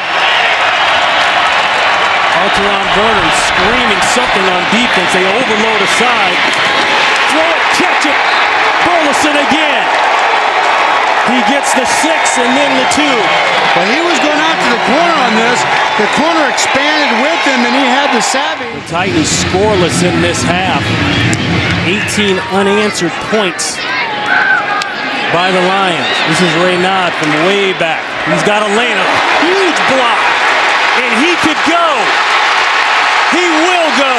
Alteron Vernon screaming something on defense. They overload aside. Throw it, catch it. Burleson again. He gets the 6 and then the 2. But he was going out to the corner on this. The corner expanded with him, and he had the savvy. The Titans scoreless in this half. 18 unanswered points by the Lions. This is Raynaud from way back. He's got a lane, a huge block, and he could go. He will go.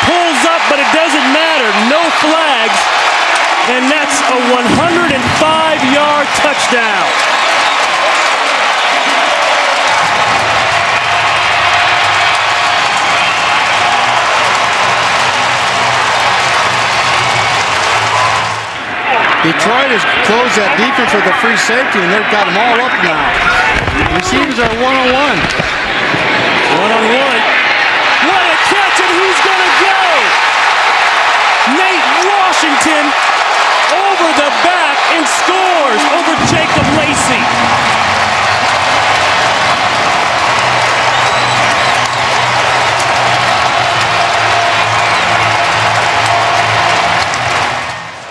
Pulls up, but it doesn't matter. No flags, and that's a 105-yard touchdown. Detroit has closed that defense with a free safety, and they've got them all up now. Receivers are one-on-one. One-on-one. What a catch, and he's going to go! Nate Washington over the back and scores over Jacob Lacey.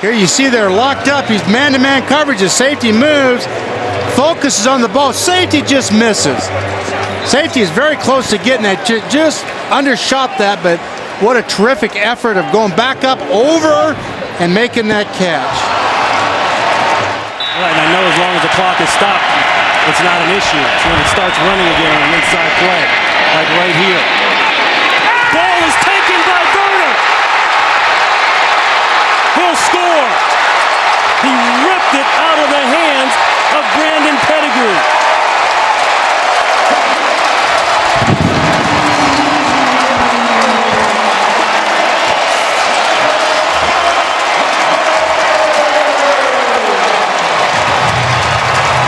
Here you see they're locked up. He's man-to-man coverage. The safety moves, focuses on the ball. Safety just misses. Safety is very close to getting it. Just undershot that, but what a terrific effort of going back up over and making that catch. Right, and I know as long as the clock is stopped, it's not an issue. It's when it starts running again on an inside play, like right here. Ball is taken by Verner. He'll score. He ripped it out of the hands of Brandon Pettigrew.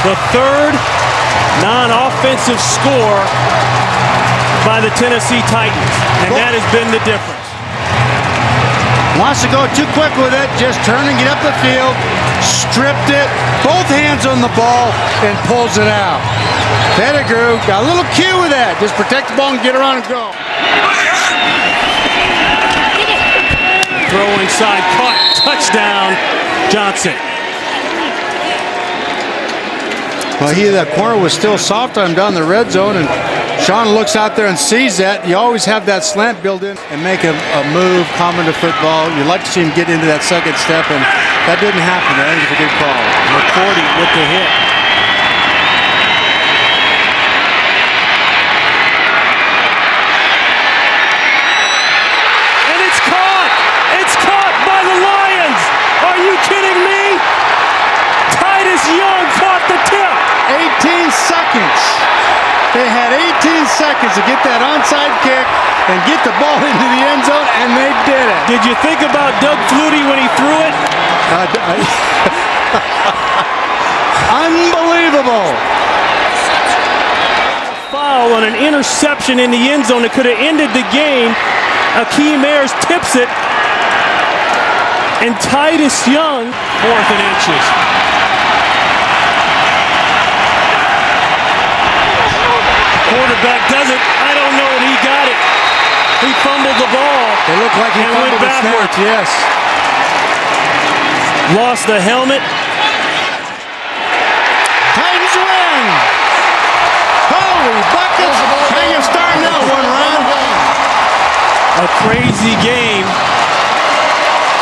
The third non-offensive score by the Tennessee Titans, and that has been the difference. Wants to go too quick with it, just turn and get up the field, stripped it, both hands on the ball, and pulls it out. Pettigrew got a little cue with that, just protect the ball and get around and go. Throw inside, caught, touchdown, Johnson. Well, that corner was still soft on him down the red zone, and Sean looks out there and sees that. You always have that slant built in and make a move common to football. You'd like to see him get into that second step, and that didn't happen. I think it's a good call. McCourty with the hit. seconds to get that onside kick and get the ball into the end zone, and they did it. Did you think about Doug Flutie when he threw it? Unbelievable. Foul on an interception in the end zone that could have ended the game. Akeem Ayers tips it, and Titus Young, 4th and inches. Quarterback does it. I don't know. He got it. He fumbled the ball. It looked like he fumbled the snap, yes. Lost the helmet. Titans win. Holy buckets. How you start now, one round? A crazy game.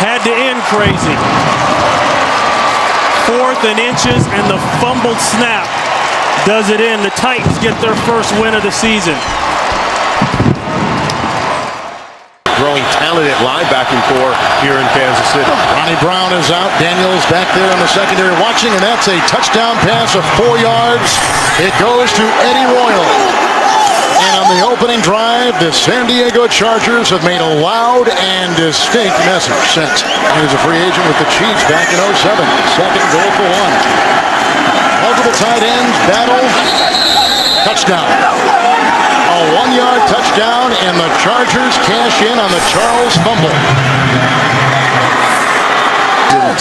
Had to end crazy. 4th and inches, and the fumbled snap does it in. The Titans get their first win of the season. Growing talent at linebacking core here in Kansas City. Ronnie Brown is out. Daniels back there in the secondary watching, and that's a touchdown pass of 4 yards. It goes to Eddie Royal. And on the opening drive, the San Diego Chargers have made a loud and distinct message sent. He was a free agent with the Chiefs back in 07. Second goal for 1. Multiple tight ends, battle, touchdown. A 1-yard touchdown, and the Chargers cash in on the Charles fumble.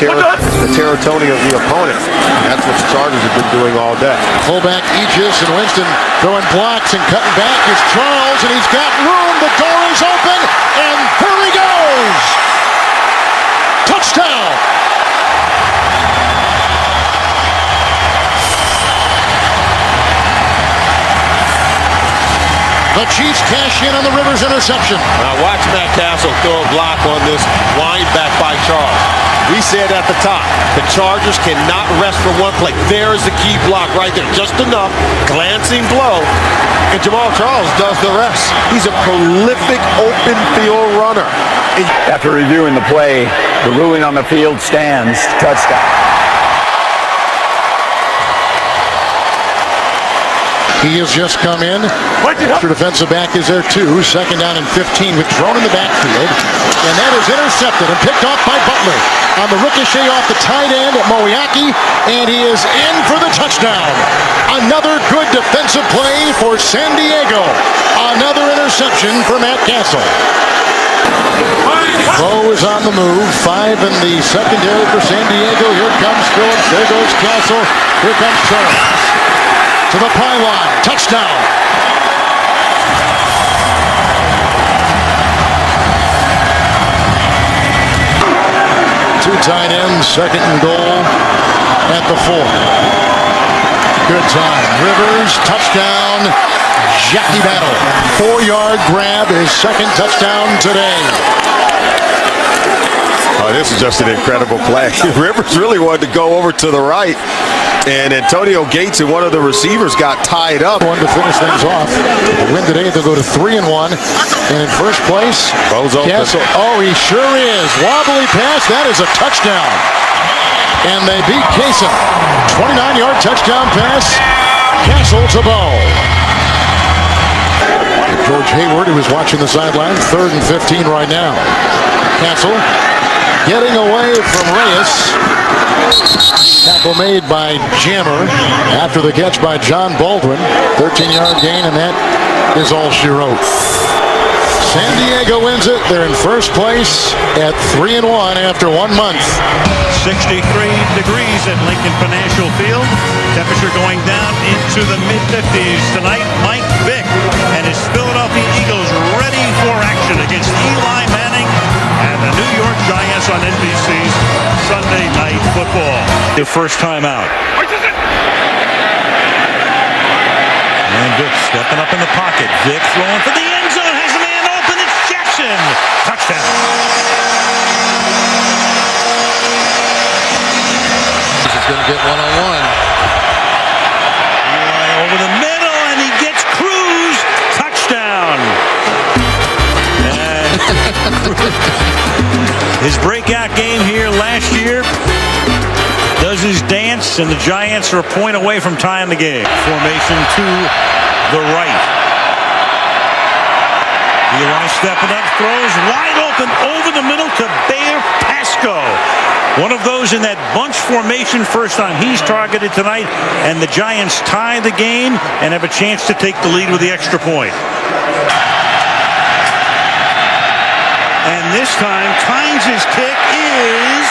The territory of the opponent. That's what the Chargers have been doing all day. Fullback Aegis and Winston throwing blocks and cutting back is Charles, and he's got room. The door is open, and here he goes. Touchdown. The Chiefs cash in on the Rivers interception. Now watch Matt Castle throw a block on this wind back by Charles. We said at the top, the Chargers cannot rest for one play. There is the key block right there. Just enough, glancing blow, and Jamal Charles does the rest. He's a prolific open field runner. After reviewing the play, the ruling on the field stands. Touchdown. He has just come in. Extra defensive back is there too. Second down and 15 with Drone in the backfield. And that is intercepted and picked off by Butler. On the ricochet off the tight end at Moiaki. And he is in for the touchdown. Another good defensive play for San Diego. Another interception for Matt Castle. Bo is on the move. 5 in the secondary for San Diego. Here comes Phillips. There goes Castle. Here comes Charles. To the pylon. Touchdown. Two tight ends. Second and goal at the 4. Good time. Rivers. Touchdown. Jackie Battle. 4-yard grab. His second touchdown today. Oh, this is just an incredible play. Rivers really wanted to go over to the right. And Antonio Gates and one of the receivers got tied up. One to finish things off. The win today, they'll go to 3-1. And in first place, Bo's open. Castle. Oh, he sure is. Wobbly pass. That is a touchdown. And they beat Kaysen. 29-yard touchdown pass. Castle to Bo. George Hayward, who was watching the sideline. 3rd and 15 right now. Castle getting away from Reyes. Tackle made by Jammer after the catch by John Baldwin. 13-yard gain, and that is all she wrote. San Diego wins it. They're in first place at 3-1 after 1 month. 63 degrees at Lincoln Financial Field. Temperature going down into the mid-50s tonight. Mike Vick and his Philadelphia Eagles ready for action against Eli Manning and the New York Giants on NBC's Sunday Night Football. Their first time out. And Vick stepping up in the pocket. Vick throwing for the end zone. Has a man open. It's Jackson. Touchdown. He's going to get one-on-one. Eli over the middle, and he gets Cruz. Touchdown. And his breakout game here last year does his dance, and the Giants are a point away from tying the game. Formation to the right. stepping up, throws wide open over the middle to Bear Pasco. One of those in that bunch formation, first time he's targeted tonight, and the Giants tie the game and have a chance to take the lead with the extra point. And this time, Tynes' kick is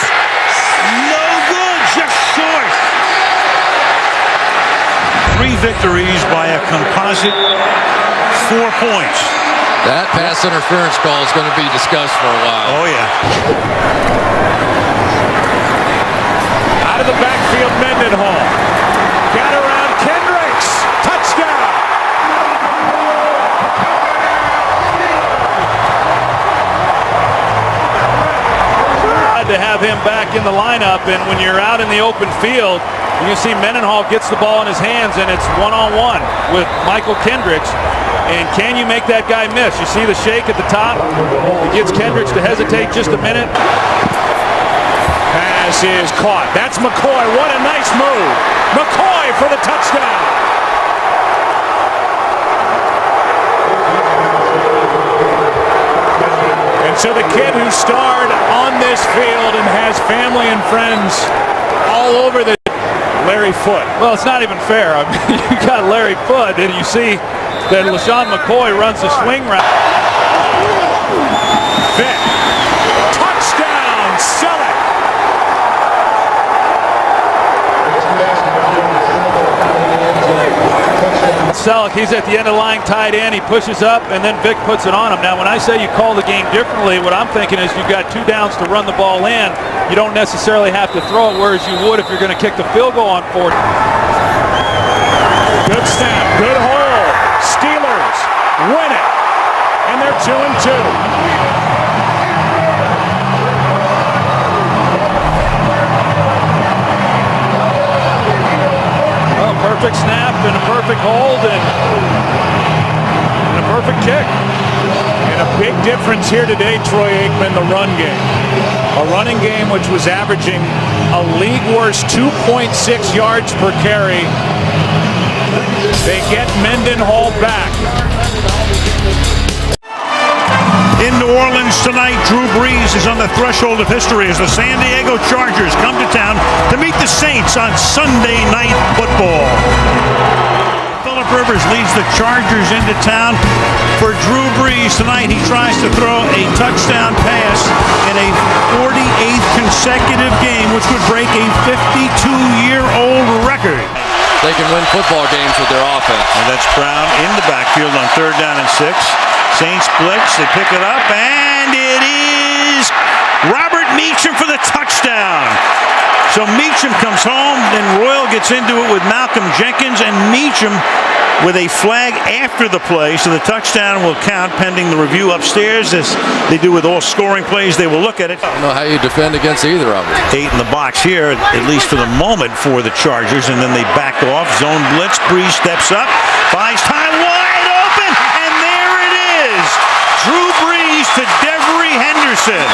no good, just short. 3 victories by a composite 4 points. That pass interference call is going to be discussed for a while. Oh, yeah. Out of the backfield, Mendenhall. Got around Kendricks. Touchdown. To have him back in the lineup, and when you're out in the open field, you can see Mendenhall gets the ball in his hands, and it's one-on-one with Michael Kendricks. And can you make that guy miss? You see the shake at the top. It gets Kendricks to hesitate just a minute. Pass is caught. That's McCoy. What a nice move. McCoy for the touchdown. And so the kid who starred on this field and has family and friends all over the Larry Foote. Well, it's not even fair. I mean, you got Larry Foote, and you see that LaShawn McCoy runs the swing route. Vick. Touchdown, Selleck. Selleck, he's at the end of the line, tight end. He pushes up, and then Vick puts it on him. Now, when I say you call the game differently, what I'm thinking is you've got 2 downs to run the ball in. You don't necessarily have to throw it, whereas you would if you're going to kick the field goal on 4. Good snap, good hold. Steelers win it, and they're 2-2. Perfect snap and a perfect hold and a perfect kick. And a big difference here today, Troy Aikman, the run game. A running game which was averaging a league worst 2.6 yards per carry. They get Mendenhall back. In New Orleans tonight, Drew Brees is on the threshold of history as the San Diego Chargers come to town to meet the Saints on Sunday Night Football. Phillip Rivers leads the Chargers into town for Drew Brees. Tonight he tries to throw a touchdown pass in a 48th consecutive game, which would break a 52-year-old record. They can win football games with their offense. And that's Brown in the backfield on 3rd down and 6. Saints blitz, they pick it up, and it is Robert Meacham for the touchdown. So Meacham comes home, then Royal gets into it with Malcolm Jenkins, and Meacham with a flag after the play, so the touchdown will count pending the review upstairs. As they do with all scoring plays, they will look at it. I don't know how you defend against either of them. 8 in the box here, at least for the moment, for the Chargers, and then they back off. Zone blitz, Brees steps up, buys time, wide open, and there it is. Drew Brees to Devery Henderson.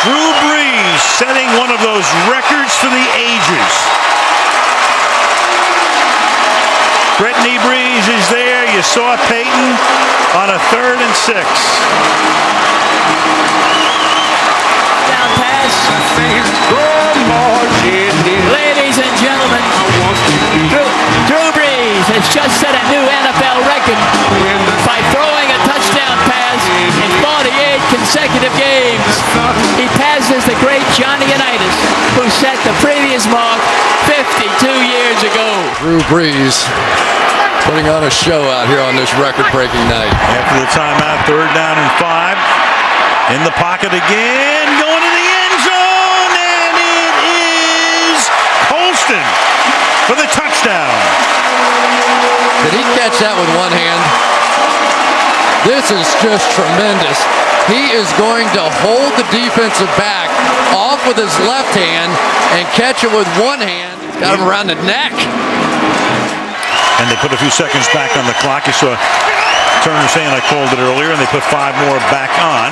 Drew Brees setting one of those records for the ages. Brittany Brees is there. You saw Peyton on a 3rd and 6. Down pass. Ladies and gentlemen, Drew Brees has just set a new NFL record by throwing a touchdown pass in 48 consecutive games. He passes the great Johnny Unitas, who set the previous mark 52 years ago. Drew Brees putting on a show out here on this record-breaking night. After the timeout, 3rd down and 5. In the pocket again, going to the end zone, and it is Colston for the touchdown. Did he catch that with one hand? This is just tremendous. He is going to hold the defensive back off with his left hand and catch it with one hand. Got him around the neck. And they put a few seconds back on the clock. You saw Turner saying I called it earlier, and they put 5 more back on.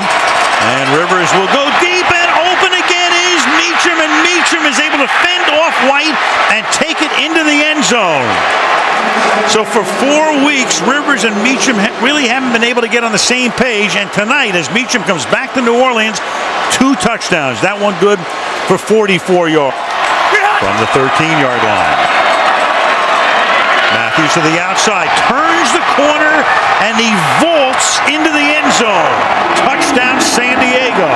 And Rivers will go deep, and open again is Meacham, and Meacham Meacham is able to fend off White and take it into the end zone. So for 4 weeks, Rivers and Meacham really haven't been able to get on the same page. And tonight, as Meacham comes back to New Orleans, 2 touchdowns. That one good for 44 yards. From the 13-yard line. Matthews to the outside, turns the corner, and he vaults into the end zone. Touchdown, San Diego.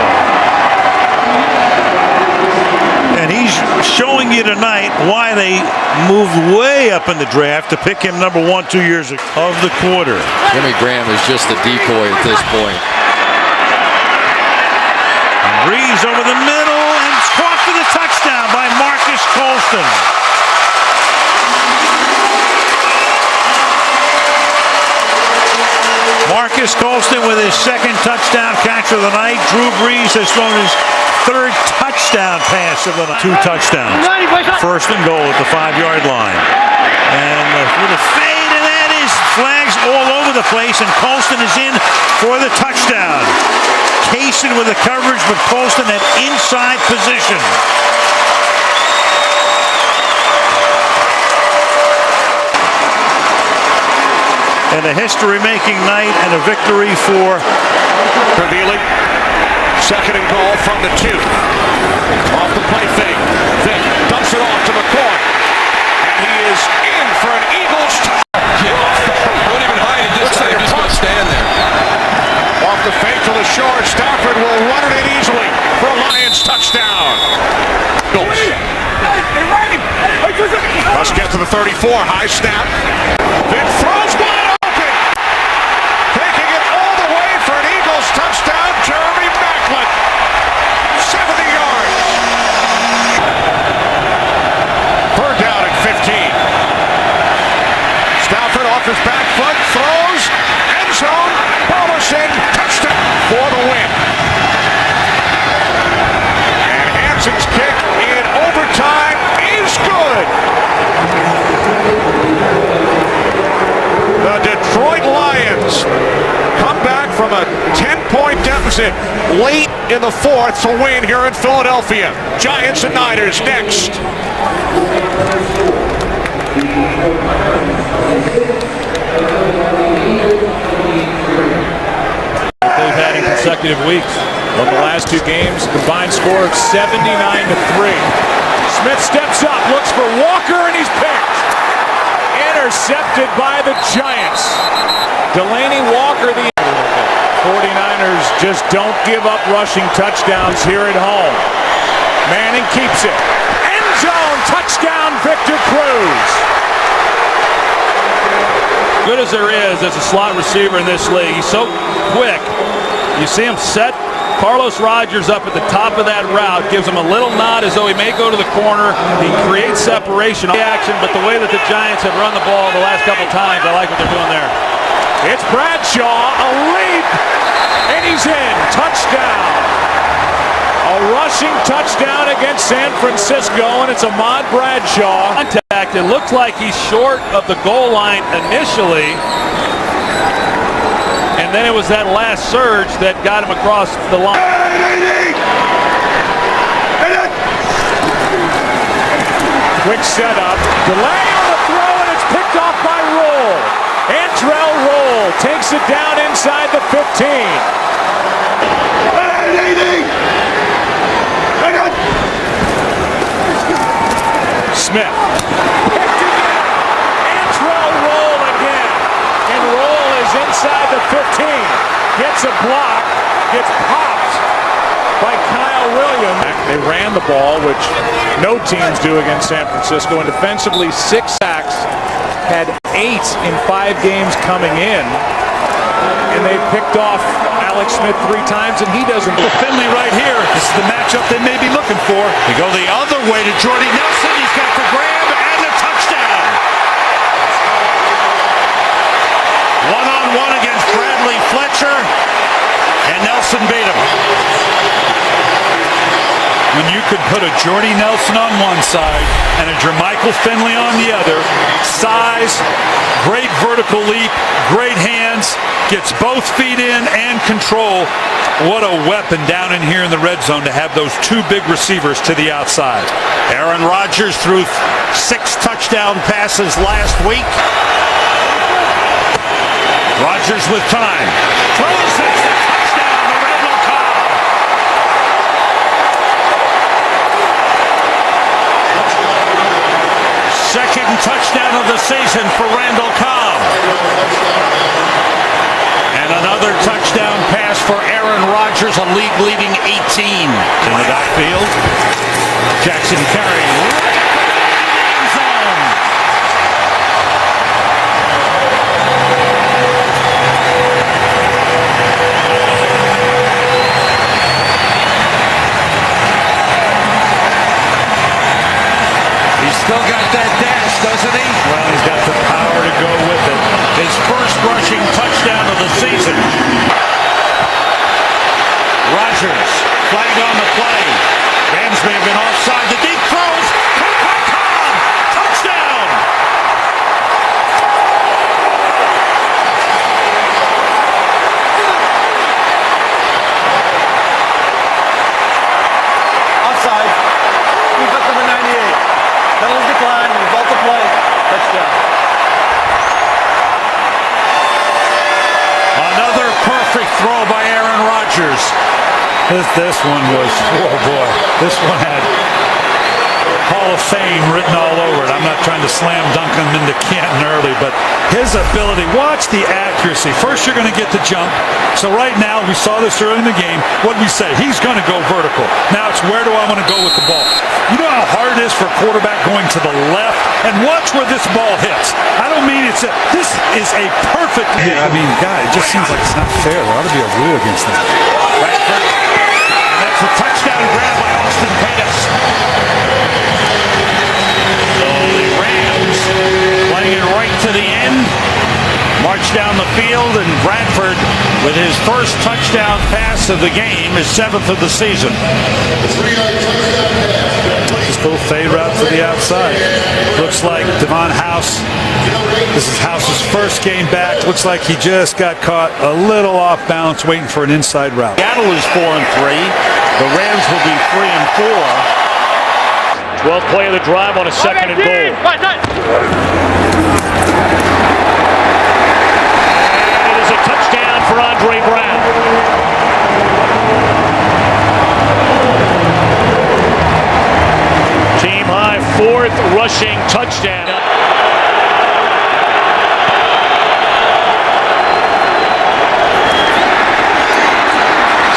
And he's showing you tonight why they moved way up in the draft to pick him number 1 2 years ago of the quarter. Jimmy Graham is just a decoy at this point. And Breeze over the middle and caught for the touchdown by Marcus Colston. Marcus Colston with his 2nd touchdown catch of the night. Drew Brees has thrown his 3rd touchdown pass of the night. 2 touchdowns. 1st and goal at the 5-yard line. And with a fade, and that is flags all over the place, and Colston is in for the touchdown. Kaysen with the coverage, but Colston at inside position. And a history-making night and a victory for Revealing. 2nd and goal from the 2. Off the play fake. Vick dumps it off to McCoy. And he is in for an Eagles Don't even hide it. Just let him stand there. Off the fake to the shore. Stafford will run it in easily for a Lions touchdown. Let's get to the 34. High snap. Vick throws wide open. Taking it all the way for an Eagles touchdown. Jeremy Maclin. 70 yards. 3rd down at 15. Stafford off his back foot. Throws. End zone. Ballison. Touchdown for the win. And Hanson's kick in overtime is good. The Detroit Lions come back from a 10-point deficit late in the 4th to win here in Philadelphia. Giants and Niners next. They've had in consecutive weeks. On the last 2 games, combined score of 79-3. Smith steps up, looks for Walker, and he's picked. Intercepted by the Giants. Delaney Walker, the 49ers just don't give up rushing touchdowns here at home. Manning keeps it. End zone touchdown, Victor Cruz. Good as there is as a slot receiver in this league. He's so quick. You see him set Carlos Rogers up at the top of that route, gives him a little nod as though he may go to the corner. He creates separation action, but the way that the Giants have run the ball the last couple times, I like what they're doing there. It's Bradshaw, a leap, and he's in. Touchdown. A rushing touchdown against San Francisco, and it's Ahmad Bradshaw. Contact. It looked like he's short of the goal line initially. And then it was that last surge that got him across the line. Quick setup, delay on the throw, and it's picked off by Roll. Antrell Roll takes it down inside the 15. Smith. Antrell Roll again. And Roll is inside the 15. Gets a block. Gets popped by Kyle Williams. They ran the ball, which no teams do against San Francisco. And defensively, 6 sacks. Had 8 in 5 games coming in. And they picked off Alex Smith 3 times, and he doesn't. Finley right here. This is the matchup they may be looking for. They go the other way to Jordy Nelson. He's got the grab and the touchdown. 1-on-1 against Bradley Fletcher, and Nelson beat him. When you could put a Jordy Nelson on one side and a Jermichael Finley on the other, size, great vertical leap, great hands, hands, gets both feet in and control. What a weapon down in here in the red zone to have those two big receivers to the outside. Aaron Rodgers threw 6 touchdown passes last week. Rodgers with time. Throws it. Touchdown to Randall Cobb. Second touchdown of the season for Randall Cobb. And another touchdown pass for Aaron Rodgers, a league-leading 18. In the backfield, Jackson carrying. Still got that dash, doesn't he? Well, he's got the power to go with it. His first rushing touchdown of the season. Rodgers, flag on the play. Rams may have been offside. The deep throws. Caught by Cobb. Touchdown. Offside. He's up number 98. Penalty decline, result of play, touchdown. Another perfect throw by Aaron Rodgers. This one was, oh boy, this one had Hall of Fame written all over it. I'm not trying to slam dunk him into Canton early, but his ability, watch the accuracy. First you're going to get the jump. So right now, we saw this early in the game. What did we say? He's going to go vertical. Now it's where do I want to go with the ball? You know how hard it is for a quarterback going to the left? And watch where this ball hits. I don't mean this is a perfect. I mean, God, it just seems like it's not fair. There ought to be a rule against that. That's a touchdown grab by Austin Pettis. So the Rams playing it right to the end. March down the field, and Bradford, with his first touchdown pass of the game, his 7th of the season. Just a little fade route to the outside. Looks like Devon House. This is House's first game back. Looks like he just got caught a little off balance waiting for an inside route. Seattle is 4-3. The Rams will be 3-4. 12th play of the drive on a second and goal. Touchdown for Andre Brown. Team high 4th rushing touchdown.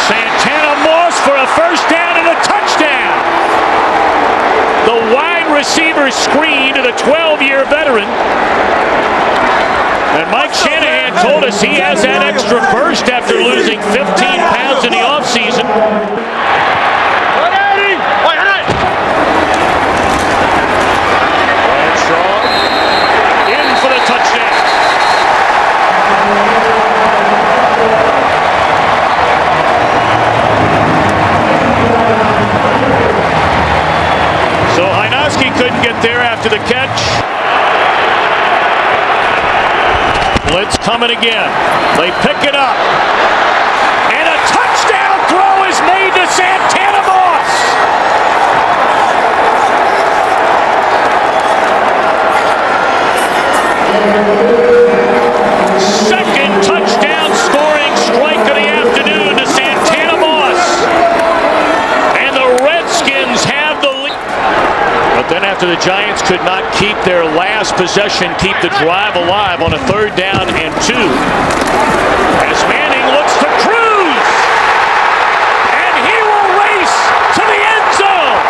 Santana Moss for a first down and a touchdown. The wide receiver screen to the 12-year veteran. And Mike Shanahan told us he has that extra burst after losing 15 pounds in the offseason. Bradshaw in for the touchdown. So Hajnowski couldn't get there after the catch. Blitz coming again. They pick it up. And a touchdown throw is made to Santana Moss. Second touchdown scoring strike of the afternoon to Santana Moss. And the Redskins have the lead. But then after the Giants could not keep their last possession, keep the drive alive on a 3rd down and 2. As Manning looks to cruise. And he will race to the end zone.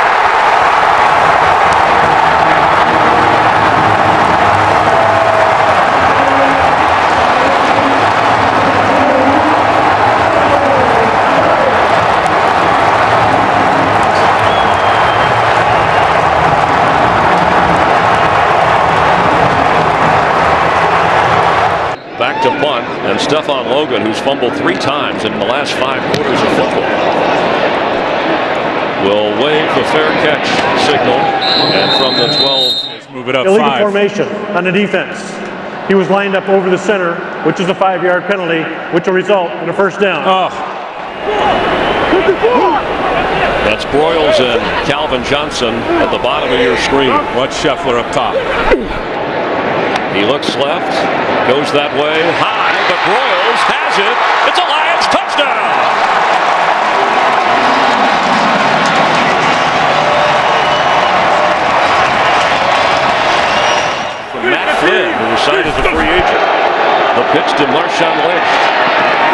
Back to punt, and Stephon Logan, who's fumbled 3 times in the last 5 quarters of football, will wave the fair catch signal, and from the 12, move it up. Illegal 5. Formation on the defense. He was lined up over the center, which is a 5-yard penalty, which will result in a first down. That's Broyles and Calvin Johnson at the bottom of your screen. Watch Scheffler up top. He looks left, goes that way, high, but Broyles has it. It's a Lions touchdown! From Matt Flynn, who was signed as a free agent. The pitch to Marshawn Lynch.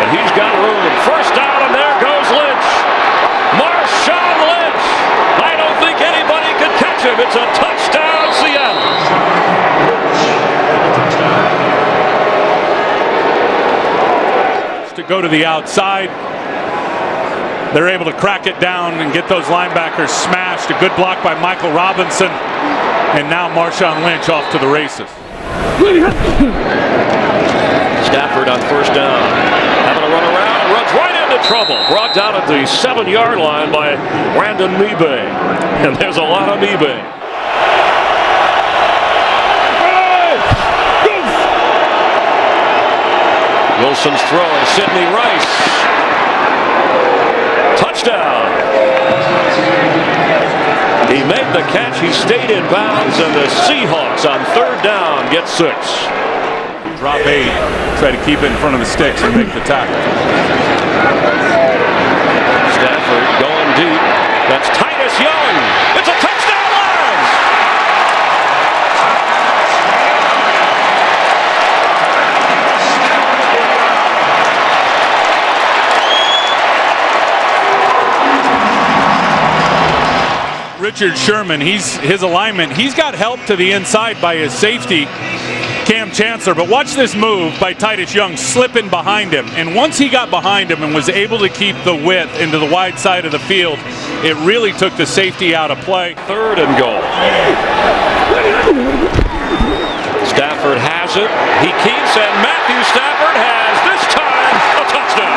And he's got room. First down, and there goes Lynch. Marshawn Lynch! I don't think anybody could catch him. It's a touchdown, Seattle. To go to the outside. They're able to crack it down and get those linebackers smashed. A good block by Michael Robinson. And now Marshawn Lynch off to the races. Stafford on first down. Having a run around and runs right into trouble. Brought down at the 7-yard line by Brandon Mebe. And there's a lot of Mebe. Wilson's throwing. Sidney Rice. Touchdown. He made the catch. He stayed in bounds, and the Seahawks on third down get 6. Drop 8. Try to keep it in front of the sticks and make the tackle. Stafford going deep. That's Titus Young. It's a touchdown, Lions! Richard Sherman, his alignment, he's got help to the inside by his safety, Cam Chancellor, but watch this move by Titus Young slipping behind him. And once he got behind him and was able to keep the width into the wide side of the field, it really took the safety out of play. Third and goal. Stafford has it. He keeps, and Matthew Stafford has, this time, a touchdown.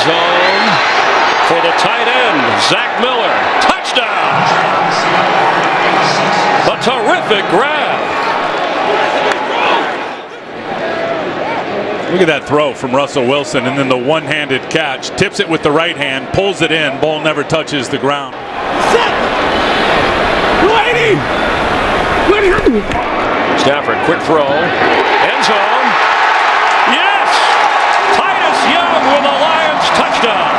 Zone for the tight end, Zach Miller. Touchdown! A terrific grab. Look at that throw from Russell Wilson, and then the one-handed catch. Tips it with the right hand, pulls it in. Ball never touches the ground. Stafford, quick throw. End zone. Yes! Titus Young with a Lions touchdown.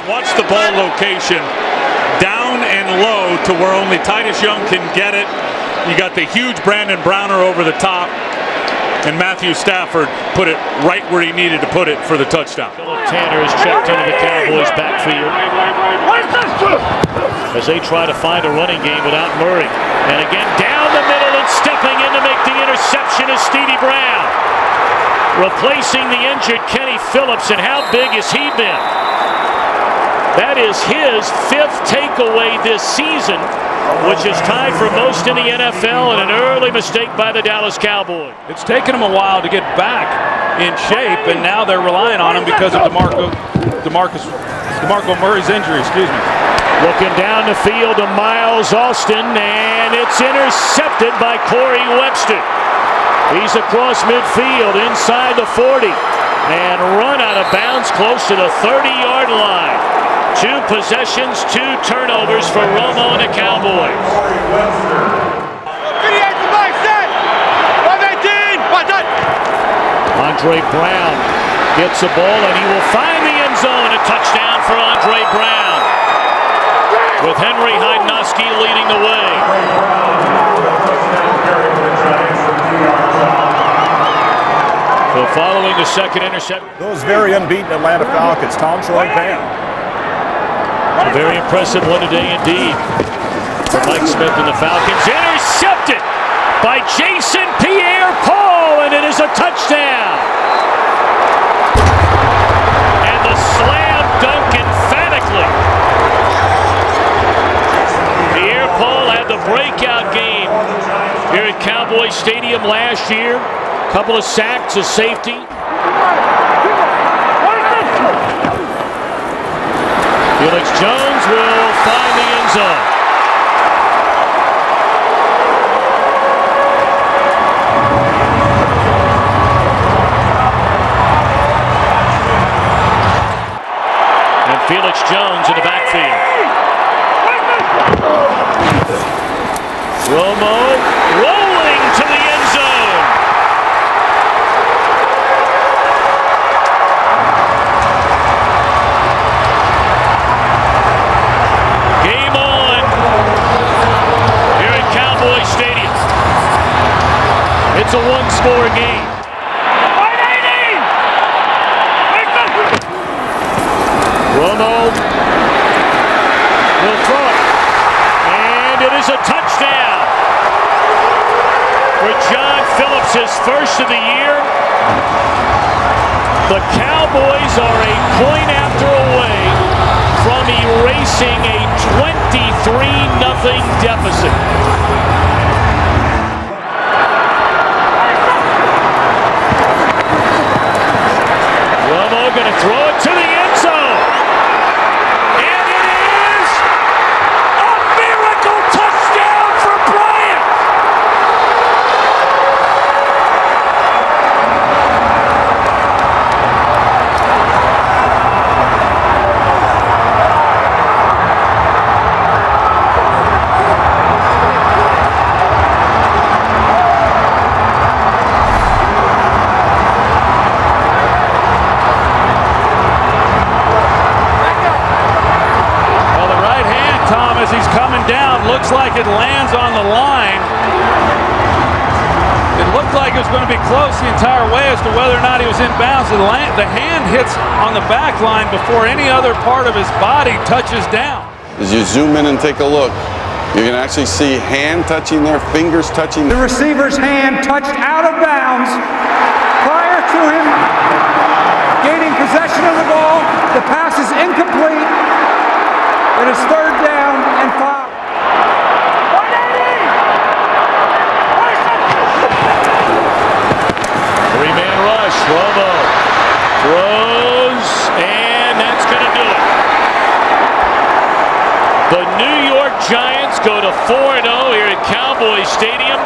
Watch the ball location. Down and low to where only Titus Young can get it. You got the huge Brandon Browner over the top. And Matthew Stafford put it right where he needed to put it for the touchdown. Tanner is checked into the Cowboys backfield as they try to find a running game without Murray. And again, down the middle and stepping in to make the interception is Stevie Brown. Replacing the injured Kenny Phillips, and how big has he been? That is his 5th takeaway this season, which is tied for most in the NFL, and an early mistake by the Dallas Cowboys. It's taken them a while to get back in shape, and now they're relying on him because of DeMarco Murray's injury, Looking down the field to Miles Austin, and it's intercepted by Corey Webster. He's across midfield inside the 40 and run out of bounds close to the 30-yard line. 2 possessions, 2 turnovers for Romo and the Cowboys. Andre Brown gets the ball, and he will find the end zone. A touchdown for Andre Brown, with Henry Hydnoski leading the way. So following the second interception. Those very unbeaten Atlanta Falcons, Tom, Troy, Pam. A very impressive one today indeed for Mike Smith and the Falcons. Intercepted by Jason Pierre-Paul, and it is a touchdown. And the slam dunk emphatically. Pierre-Paul had the breakout game here at Cowboy Stadium last year. Couple of sacks, a safety. Felix Jones will find the end zone. And Felix Jones in the backfield. Romo rolling to the end zone. Game on here at Cowboy Stadium. It's a one-score game. Romo will throw it. And it is a touchdown for John Phillips, his first of the year. The Cowboys are a point after away from erasing a 23-0 deficit. Romo going to throw it to the end zone. And it is a miracle touchdown for Bryant. As he's coming down, looks like it lands on the line. It looked like it was going to be close the entire way as to whether or not he was in bounds. The hand hits on the back line before any other part of his body touches down. As you zoom in and take a look, you can actually see hand touching there, fingers touching. The receiver's hand touched out of bounds prior to him gaining possession of the ball. The pass is incomplete. It is third down and 5. Three-man rush. Romo throws, and that's going to do it. The New York Giants go to 4-0 here at Cowboy Stadium,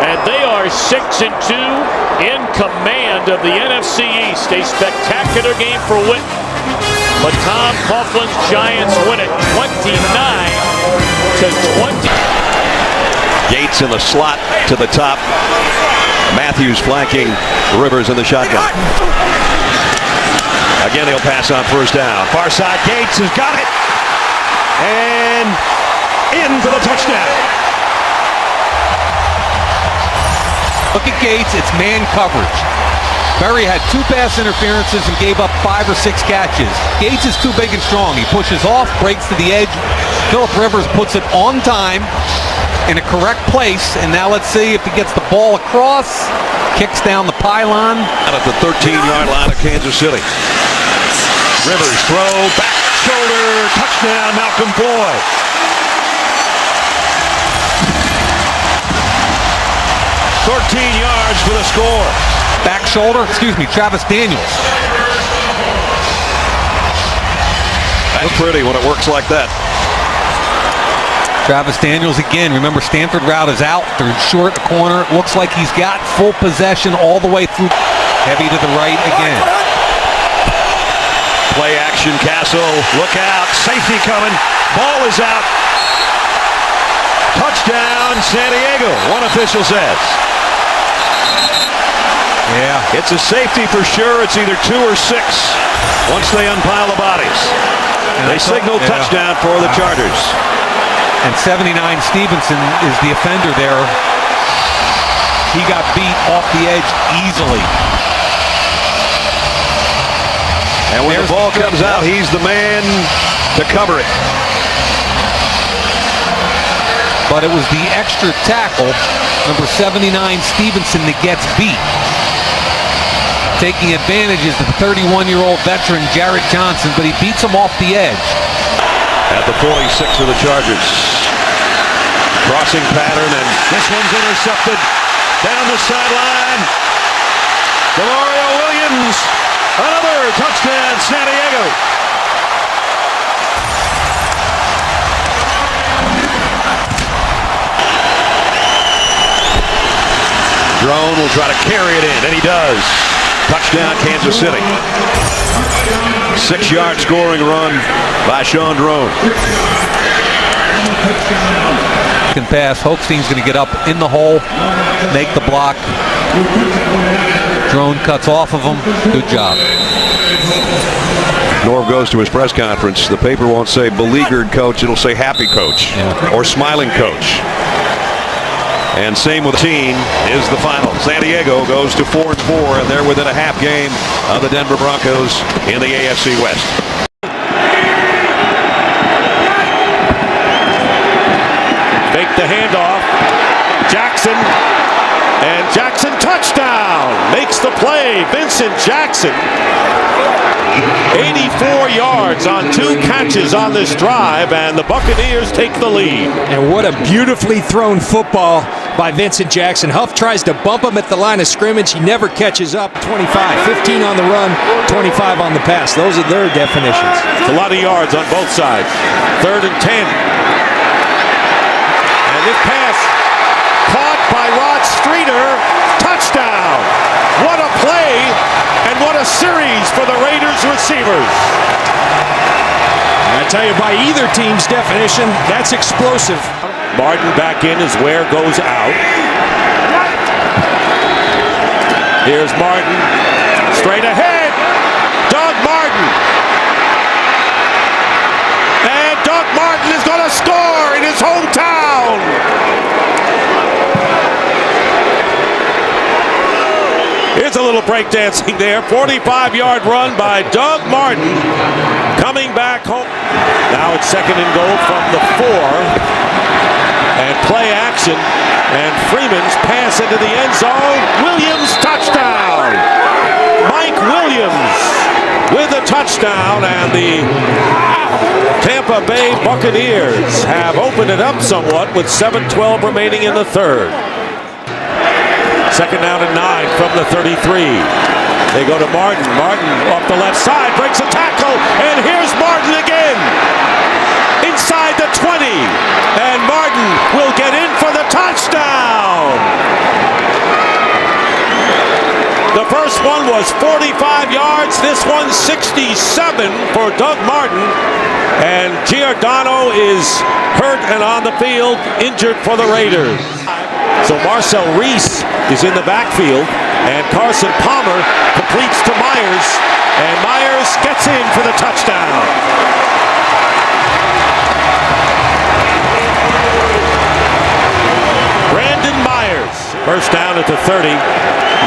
and they are 6-2 in command of the NFC East. A spectacular game for Witten. But Tom Coughlin's Giants win it 29-20. Gates in the slot to the top. Matthews flanking Rivers in the shotgun. Again, he'll pass on first down. Far side, Gates has got it. And in for the touchdown. Look at Gates, it's man coverage. Berry had 2 pass interferences and gave up 5 or 6 catches. Gates is too big and strong. He pushes off, breaks to the edge. Phillip Rivers puts it on time in a correct place, and now let's see if he gets the ball across, kicks down the pylon. Out at the 13-yard line of Kansas City. Rivers throw, back shoulder, touchdown, Malcolm Boyd. yards for the score. Back shoulder, Travis Daniels. That's pretty when it works like that. Travis Daniels again. Remember, Stanford route is out. They're short a corner. It looks like he's got full possession all the way through. Heavy to the right again. Play action, Castle. Look out. Safety coming. Ball is out. Touchdown, San Diego. One official says. Yeah. It's a safety for sure. It's either 2 or 6 once they unpile the bodies. And they signal touchdown for the Chargers. And 79 Stevenson is the offender there. He got beat off the edge easily. And when the ball comes out, he's the man to cover it. but it was the extra tackle, number 79 Stevenson, that gets beat. Taking advantage is the 31-year-old veteran Jarrett Johnson, but he beats him off the edge. At the 46 of the Chargers. Crossing pattern, and this one's intercepted down the sideline. Demario Williams, another touchdown, San Diego. Drone will try to carry it in, and he does. Touchdown, Kansas City. 6-yard scoring run by Sean Drone. Can pass. Holstein's going to get up in the hole, make the block. Drone cuts off of him. Good job. Norv goes to his press conference. The paper won't say beleaguered coach, it'll say happy coach or smiling coach. And same with the team is the final. San Diego goes to 4-4, and they're within a half game of the Denver Broncos in the AFC West. Make the handoff. Jackson. And Jackson touchdown. Makes the play. Vincent Jackson. 84 yards on 2 catches on this drive, and the Buccaneers take the lead. And what a beautifully thrown football by Vincent Jackson. Huff tries to bump him at the line of scrimmage. He never catches up. 25, 15 on the run, 25 on the pass. Those are their definitions. It's a lot of yards on both sides. 3rd and 10. And this pass caught by Rod Streeter. Touchdown. What a play and what a series for the Raiders receivers. I tell you, by either team's definition, that's explosive. Martin back in as Ware goes out. Here's Martin. Straight ahead. Doug Martin. And Doug Martin is going to score in his hometown. Here's a little breakdancing there. 45-yard run by Doug Martin. Coming back home. Now it's 2nd and goal from the 4. And play action. And Freeman's pass into the end zone. Williams touchdown. Mike Williams with a touchdown. And the Tampa Bay Buccaneers have opened it up somewhat with 7:12 remaining in the 3rd. 2nd down and 9 from the 33. They go to Martin. Martin off the left side, breaks a tackle, and here's Martin again. Inside the 20, and Martin will get in for the touchdown. The first one was 45 yards. This one's 67 for Doug Martin. And Giordano is hurt and on the field, injured for the Raiders. So Marcel Reese is in the backfield, and Carson Palmer completes to Myers, and Myers gets in for the touchdown. Brandon Myers, first down at the 30.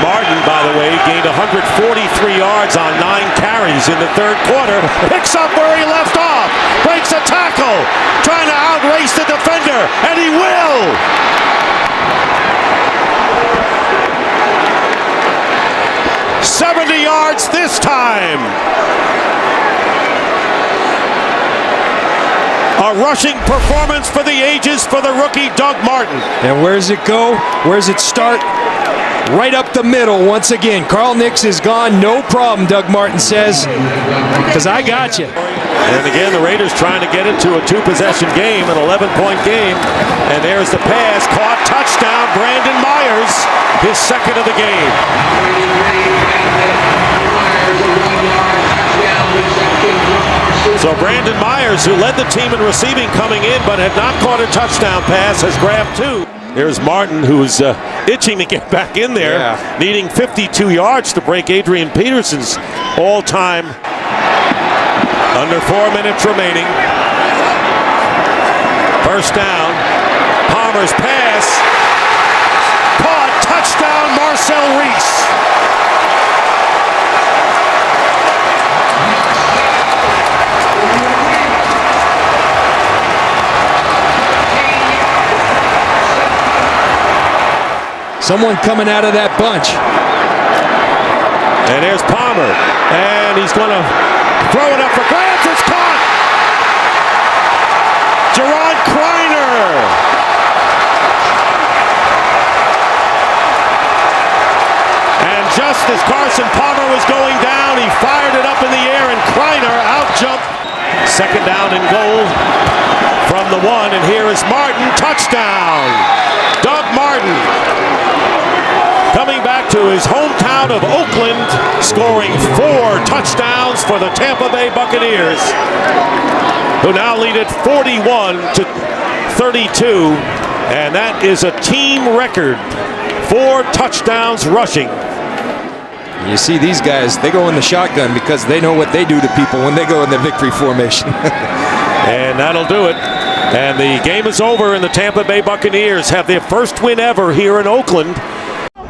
Martin, by the way, gained 143 yards on 9 carries in the 3rd quarter. Picks up where he left off, breaks a tackle, trying to outrace the defender, and he will. '70 yards this time. A rushing performance for the ages for the rookie Doug Martin. And where does it go? Where does it start? Right up the middle once again. Carl Nix is gone. No problem, Doug Martin says, because I got you. And again, the Raiders trying to get into a 2-possession game, an 11-point game. And there's the pass. Caught, touchdown, Brandon Myers, his 2nd of the game. So Brandon Myers, who led the team in receiving coming in but had not caught a touchdown pass, has grabbed 2. Here's Martin, who's itching to get back in there, needing 52 yards to break Adrian Peterson's all-time. Under 4 minutes remaining. First down. Palmer's pass. Caught. Touchdown, Marcel Reese. Someone coming out of that bunch. And there's Palmer, and he's going to throw it up for grabs. It's caught. Gerard Kreiner. And just as Carson Palmer was going down, he fired it up in the air, and Kreiner out-jumped. Second down and goal from the 1, and here is Martin. Touchdown. Doug Martin, coming back to his hometown of Oakland, scoring 4 touchdowns for the Tampa Bay Buccaneers, who now lead it 41-32, and that is a team record. 4 touchdowns rushing. You see these guys, they go in the shotgun because they know what they do to people when they go in the victory formation. And that'll do it. And the game is over, and the Tampa Bay Buccaneers have their first win ever here in Oakland.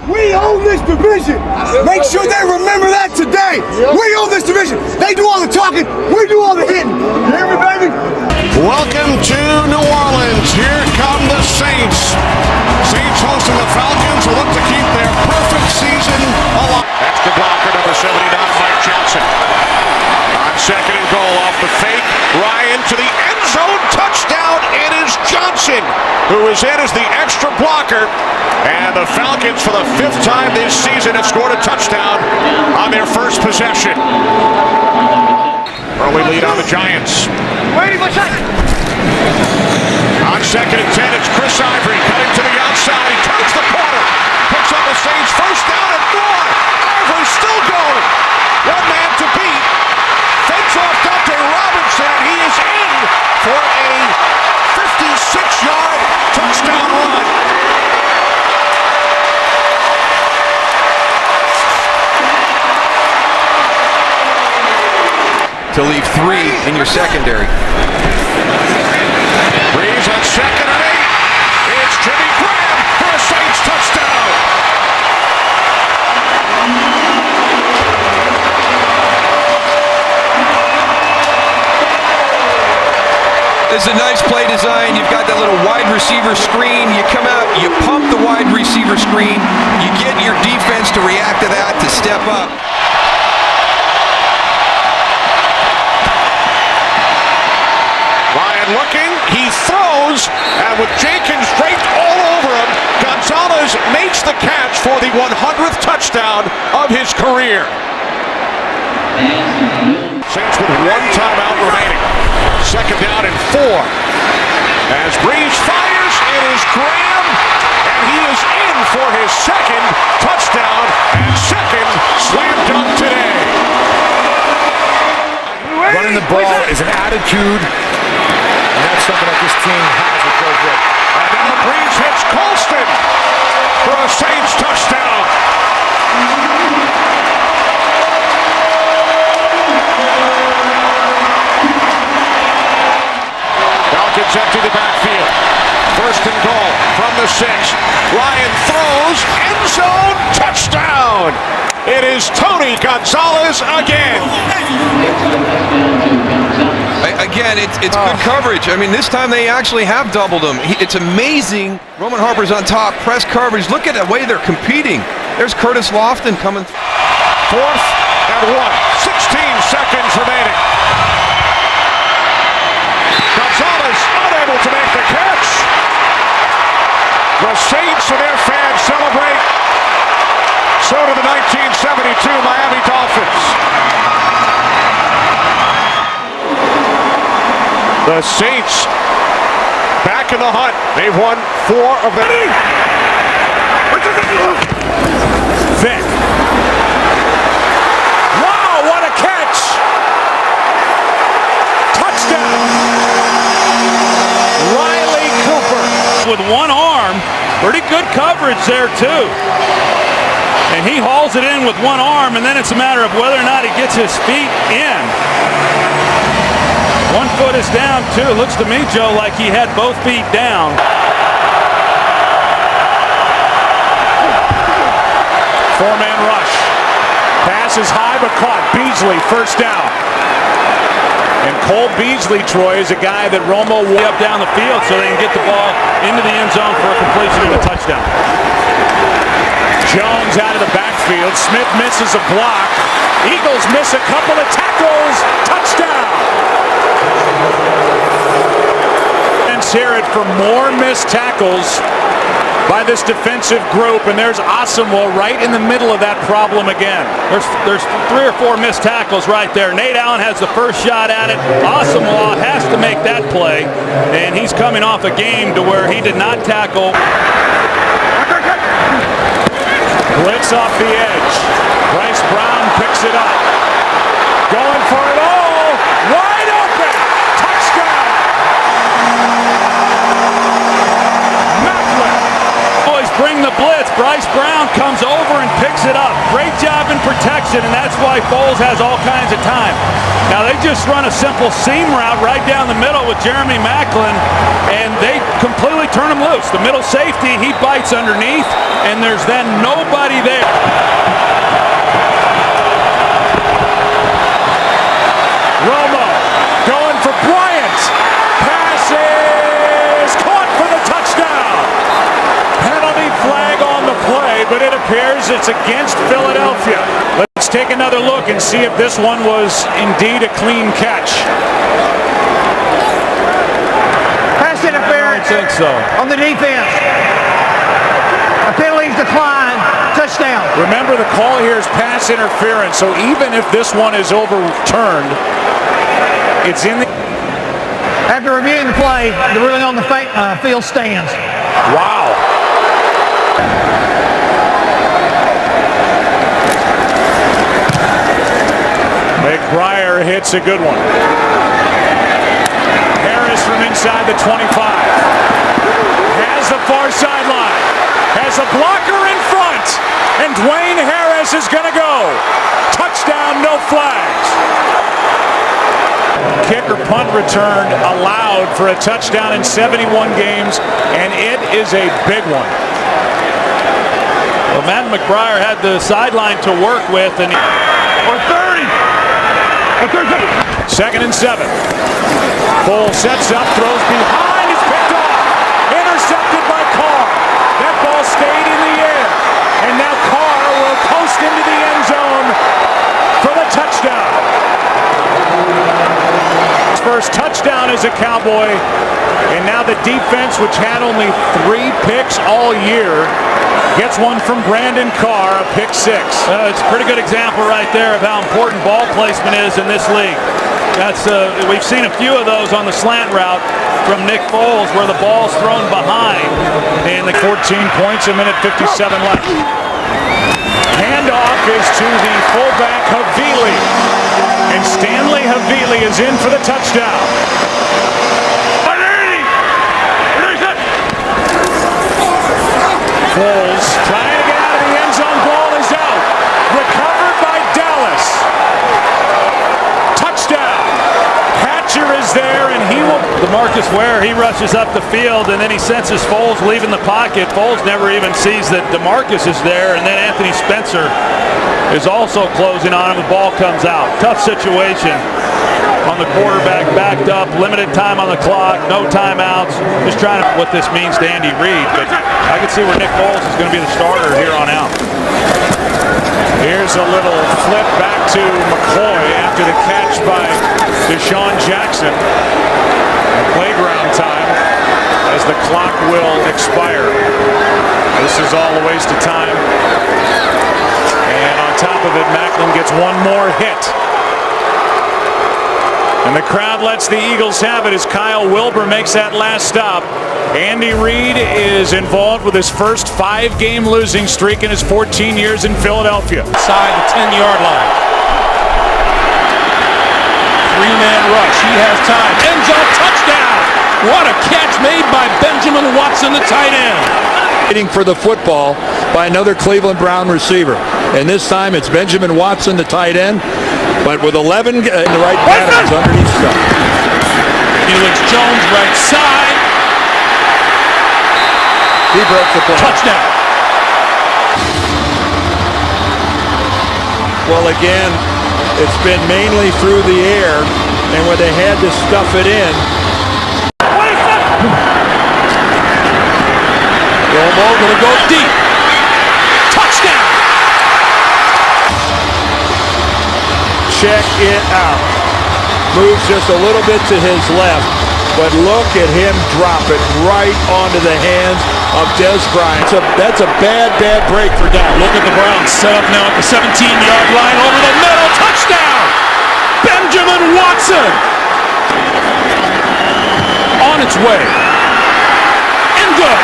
We own this division. Make sure they remember that today. We own this division. They do all the talking. We do all the hitting. You hear me, baby? Welcome to New Orleans. Here come the Saints. Saints hosting the Falcons will look to keep their perfect season alive. That's the blocker, number 79, Mike Johnson. On second and goal off the fake. Ryan to the end zone. Touchdown. It is Johnson who is in as the extra blocker. And the Falcons, for the 5th time this season, have scored a touchdown on their first possession. Early lead on the Giants. On second and 10, it's Chris Ivory cutting to the outside. He turns the corner. Picks up the Saints. First down and more. Ivory still going. One man to beat. Fends off Dante Robinson, and he is in for a 56-yard touchdown run. To leave 3 in your secondary. Breeze on second and 8. It's Jimmy Graham for a Saints touchdown. This is a nice play design. You've got that little wide receiver screen. You come out, you pump the wide receiver screen. You get your defense to react to that, to step up. Ryan looking, he throws, and with Jenkins draped all over him, Gonzalez makes the catch for the 100th touchdown of his career. Saints with 1 timeout remaining. Second down and 4. As Breeze fires, it is Graham, and he is in for his second touchdown and second slam dunk today. Running the ball is an attitude, and that's something that this team has with Joe Vick. And now Breeze hits Colston for a Saints touchdown. Falcons empty the backfield. First and goal from the 6. Ryan throws, end zone, touchdown. It is Tony Gonzalez again. Again, it's good coverage. I mean, this time they actually have doubled him. It's amazing. Roman Harper's on top, press coverage. Look at the way they're competing. There's Curtis Lofton coming. 4th and 1. 16 seconds remaining. Gonzalez unable to make the catch. The Saints and their fans celebrate. So do the 1972 Miami Dolphins. The Saints back in the hunt. They've won 4 of the... Vick. Wow, what a catch! Touchdown! Riley Cooper with 1 arm. Pretty good coverage there, too. And he hauls it in with 1 arm, and then it's a matter of whether or not he gets his feet in. 1 foot is down, too. Looks to me, Joe, like he had both feet down. Four-man rush. Pass is high, but caught. Beasley, first down. And Cole Beasley, Troy, is a guy that Romo will up down the field so they can get the ball into the end zone for a completion and a touchdown. Jones out of the backfield. Smith misses a block. Eagles miss a couple of tackles. Touchdown. And hear it for more missed tackles by this defensive group, and there's Asamoah right in the middle of that problem again. There's 3 or 4 missed tackles right there. Nate Allen has the first shot at it. Asamoah has to make that play, and he's coming off a game to where he did not tackle. Blitz off the edge. Bryce Brown picks it up. Going for it all. Wide open. Touchdown. Bring the blitz. Bryce Brown comes over and picks it up. Great job in protection, and that's why Foles has all kinds of time. Now they just run a simple seam route right down the middle with Jeremy Maclin, and they completely turn him loose. The middle safety, he bites underneath, and there's then nobody there. Romo going for Bryant. Passes caught for the touchdown. Penalty flag on the play, but it appears it's against Philadelphia. Let's take another look and see if this one was indeed a clean catch. Pass interference. I don't think so. On the defense. A penalty's declined. Touchdown. Remember, the call here is pass interference, so even if this one is overturned, it's in the... After reviewing the play, the ruling on the field stands. Wow. McBriar hits a good one. Harris from inside the 25. Has the far sideline. Has a blocker in front. And Dwayne Harris is going to go. Touchdown, no flags. Kick or punt return allowed for a touchdown in 71 games, and it is a big one. Well, Matt McBriar had the sideline to work with, and or 30. 2nd and 7. Foles sets up, throws behind, is picked off, intercepted by Carr. That ball stayed in the air, and now Carr will coast into the end zone for the touchdown. His first touchdown as a Cowboy, and now the defense, which had only 3 picks all year, gets one from Brandon Carr, a pick 6. It's a pretty good example right there of how important ball placement is in this league. We've seen a few of those on the slant route from Nick Foles where the ball's thrown behind, and the 14 points, a minute 57 left. Handoff is to the fullback Havili, and Stanley Havili is in for the touchdown. Foles trying to get out of the end zone. Ball is out. Recovered by Dallas. Touchdown. Hatcher is there, and he will. DeMarcus Ware, he rushes up the field, and then he senses Foles leaving the pocket. Foles never even sees that DeMarcus is there, and then Anthony Spencer is also closing on him. The ball comes out. Tough situation on the quarterback, backed up, limited time on the clock, no timeouts. Just trying to what this means to Andy Reid, but I can see where Nick Foles is going to be the starter here on out. Here's a little flip back to McCoy after the catch by Deshaun Jackson. Playground time as the clock will expire. This is all a waste of time. And on top of it, Maclin gets one more hit. And the crowd lets the Eagles have it as Kyle Wilbur makes that last stop. Andy Reid is involved with his first 5-game losing streak in his 14 years in Philadelphia. Inside the 10-yard line. 3-man rush. He has time. End zone touchdown. What a catch made by Benjamin Watson, the tight end. Waiting for the football by another Cleveland Brown receiver. And this time it's Benjamin Watson, the tight end. But with 11 in the right patterns underneath stuff. Felix Jones, right side. He broke the play. Touchdown. Well, again, it's been mainly through the air, and where they had to stuff it in. Romo going to go deep. Touchdown. Touchdown! Check it out. Moves just a little bit to his left, but look at him drop it right onto the hands of Des Bryant. That's a bad break for down. Look at the Browns set up now at the 17-yard line over the middle. Touchdown! Benjamin Watson! On its way. And good.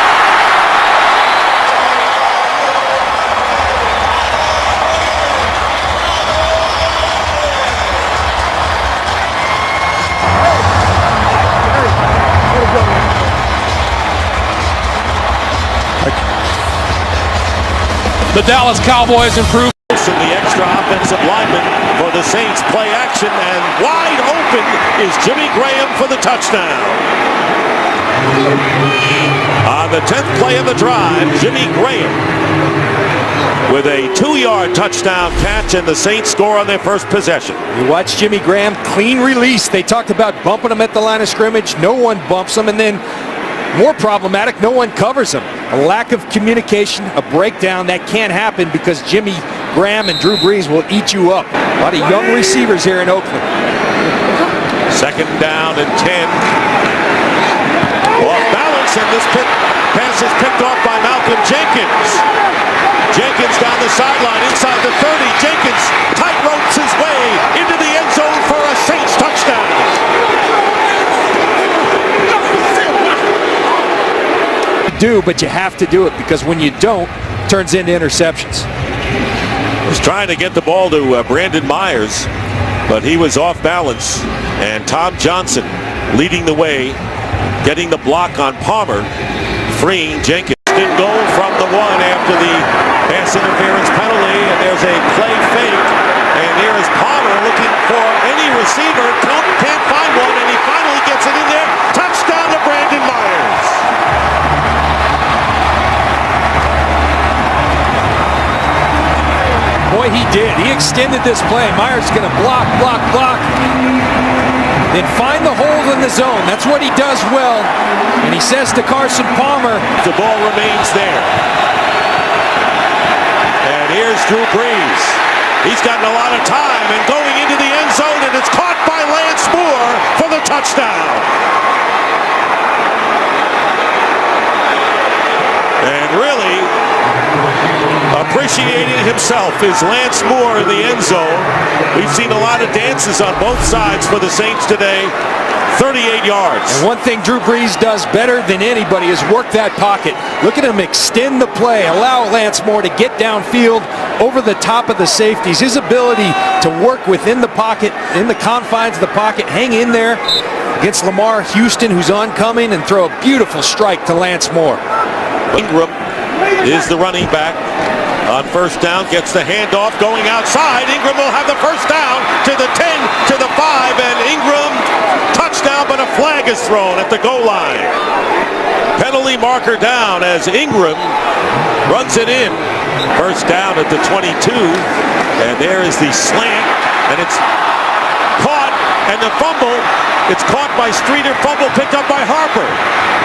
The Dallas Cowboys improve. The extra offensive lineman for the Saints. Play action, and wide open is Jimmy Graham for the touchdown. On the 10th play of the drive, Jimmy Graham with a 2-yard touchdown catch, and the Saints score on their first possession. You watch Jimmy Graham, clean release. They talked about bumping him at the line of scrimmage. No one bumps him, and then more problematic, no one covers him. A lack of communication, a breakdown. That can't happen because Jimmy Graham and Drew Brees will eat you up. A lot of young receivers here in Oakland. Second down and 10. Off balance, and this pass is picked off by Malcolm Jenkins. Jenkins down the sideline, inside the 30. Jenkins tight ropes his way into the end zone for a Saints touchdown. But you have to do it, because when you don't, it turns into interceptions. Was trying to get the ball to Brandon Myers, but he was off balance, and Tom Johnson leading the way, getting the block on Palmer, freeing Jenkins. Didn't go from the one after the pass interference penalty, and there's a play fake, and here is Palmer looking for any receiver. Can't find one, and he finally gets it in there. Touchdown to Brandon Myers. Boy, he did. He extended this play. Myers going to block, then find the hole in the zone. That's what he does well. And he says to Carson Palmer, the ball remains there. And here's Drew Brees. He's gotten a lot of time and going into the end zone, and it's caught by Lance Moore for the touchdown. And really appreciating himself is Lance Moore in the end zone. We've seen a lot of dances on both sides for the Saints today. 38 yards. And one thing Drew Brees does better than anybody is work that pocket. Look at him extend the play, allow Lance Moore to get downfield over the top of the safeties. His ability to work within the pocket, in the confines of the pocket, hang in there against Lamar Houston, who's oncoming, and throw a beautiful strike to Lance Moore. Ingram is the running back. On first down, gets the handoff going outside. Ingram will have the first down to the 10, to the 5, and Ingram touchdown, but a flag is thrown at the goal line. Penalty marker down as Ingram runs it in. First down at the 22, and there is the slant, and it's caught, and the fumble, it's caught by Streeter, fumble picked up by Harper,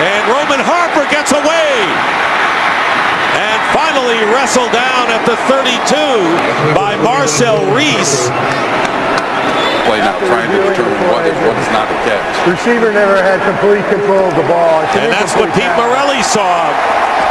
and Roman Harper gets away. And finally wrestled down at the 32 by Marcel Reese. Play now, trying to determine what is not a catch. Receiver never had complete control of the ball. And that's what Pete Morelli saw.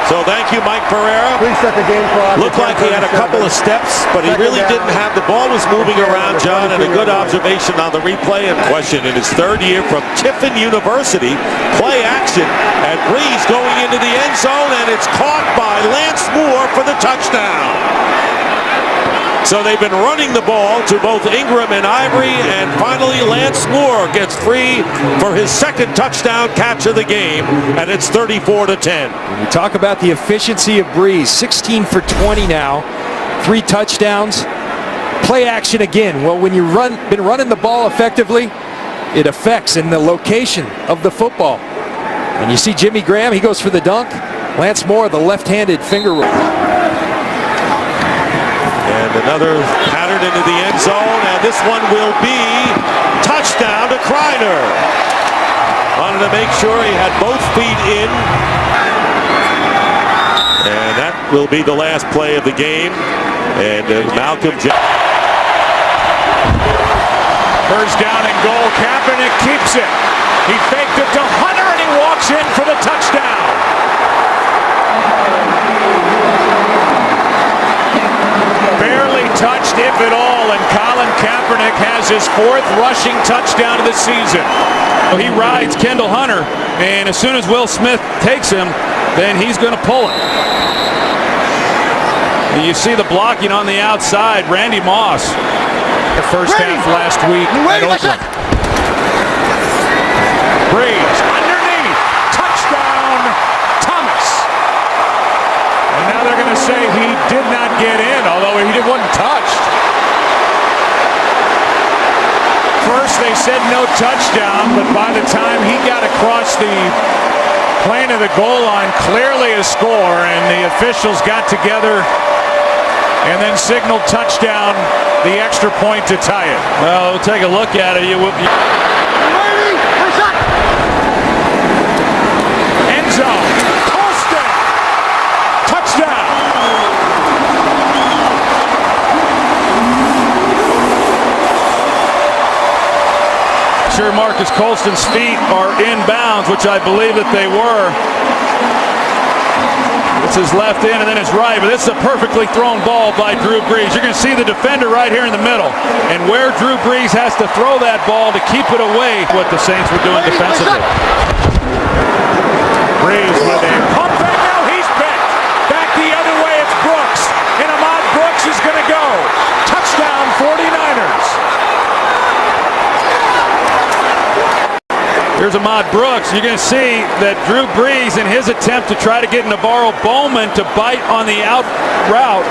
So thank you, Mike Pereira. Please set the game clock. Looked like he had a couple of steps, but he really didn't have. The ball was moving around, John, and a good observation on the replay and question in his third year from Tiffin University. Play action, and Brees going into the end zone, and it's caught by Lance Moore for the touchdown. So they've been running the ball to both Ingram and Ivory, and finally Lance Moore gets free for his second touchdown catch of the game, and it's 34-10. When you talk about the efficiency of Brees, 16 for 20 now, 3 touchdowns. Play action again. Well, when you've been running the ball effectively, it affects in the location of the football. And you see Jimmy Graham, he goes for the dunk. Lance Moore, the left-handed finger roll. And another pattern into the end zone, and this one will be touchdown to Kreiner. Wanted to make sure he had both feet in. And that will be the last play of the game. And Malcolm First down and goal. Kaepernick keeps it. He faked it to Hunter, and he walks in for the touchdown. Barely touched, if at all, and Colin Kaepernick has his 4th rushing touchdown of the season. He rides Kendall Hunter, and as soon as Will Smith takes him, then he's going to pull it. And you see the blocking on the outside. Randy Moss. The first half last week at Oakland. Breeze underneath. Touchdown, Thomas. And now they're going to say he did not get in, although he wasn't touched. First they said no touchdown, but by the time he got across the plane of the goal line, clearly a score, and the officials got together and then signaled touchdown, the extra point to tie it. Well, we'll take a look at it. End zone. Colston. Touchdown. Sure, Marcus Colston's feet are in bounds, which I believe that they were. It's his left in and then his right, but this is a perfectly thrown ball by Drew Brees. You're going to see the defender right here in the middle, and where Drew Brees has to throw that ball to keep it away, what the Saints were doing defensively. Brees with a pump back. Now he's bent. Back the other way, it's Brooks, and Ahmad Brooks is going to go. Touchdown, 49ers. Here's Ahmad Brooks. You're going to see that Drew Brees, in his attempt to try to get Navarro Bowman to bite on the out route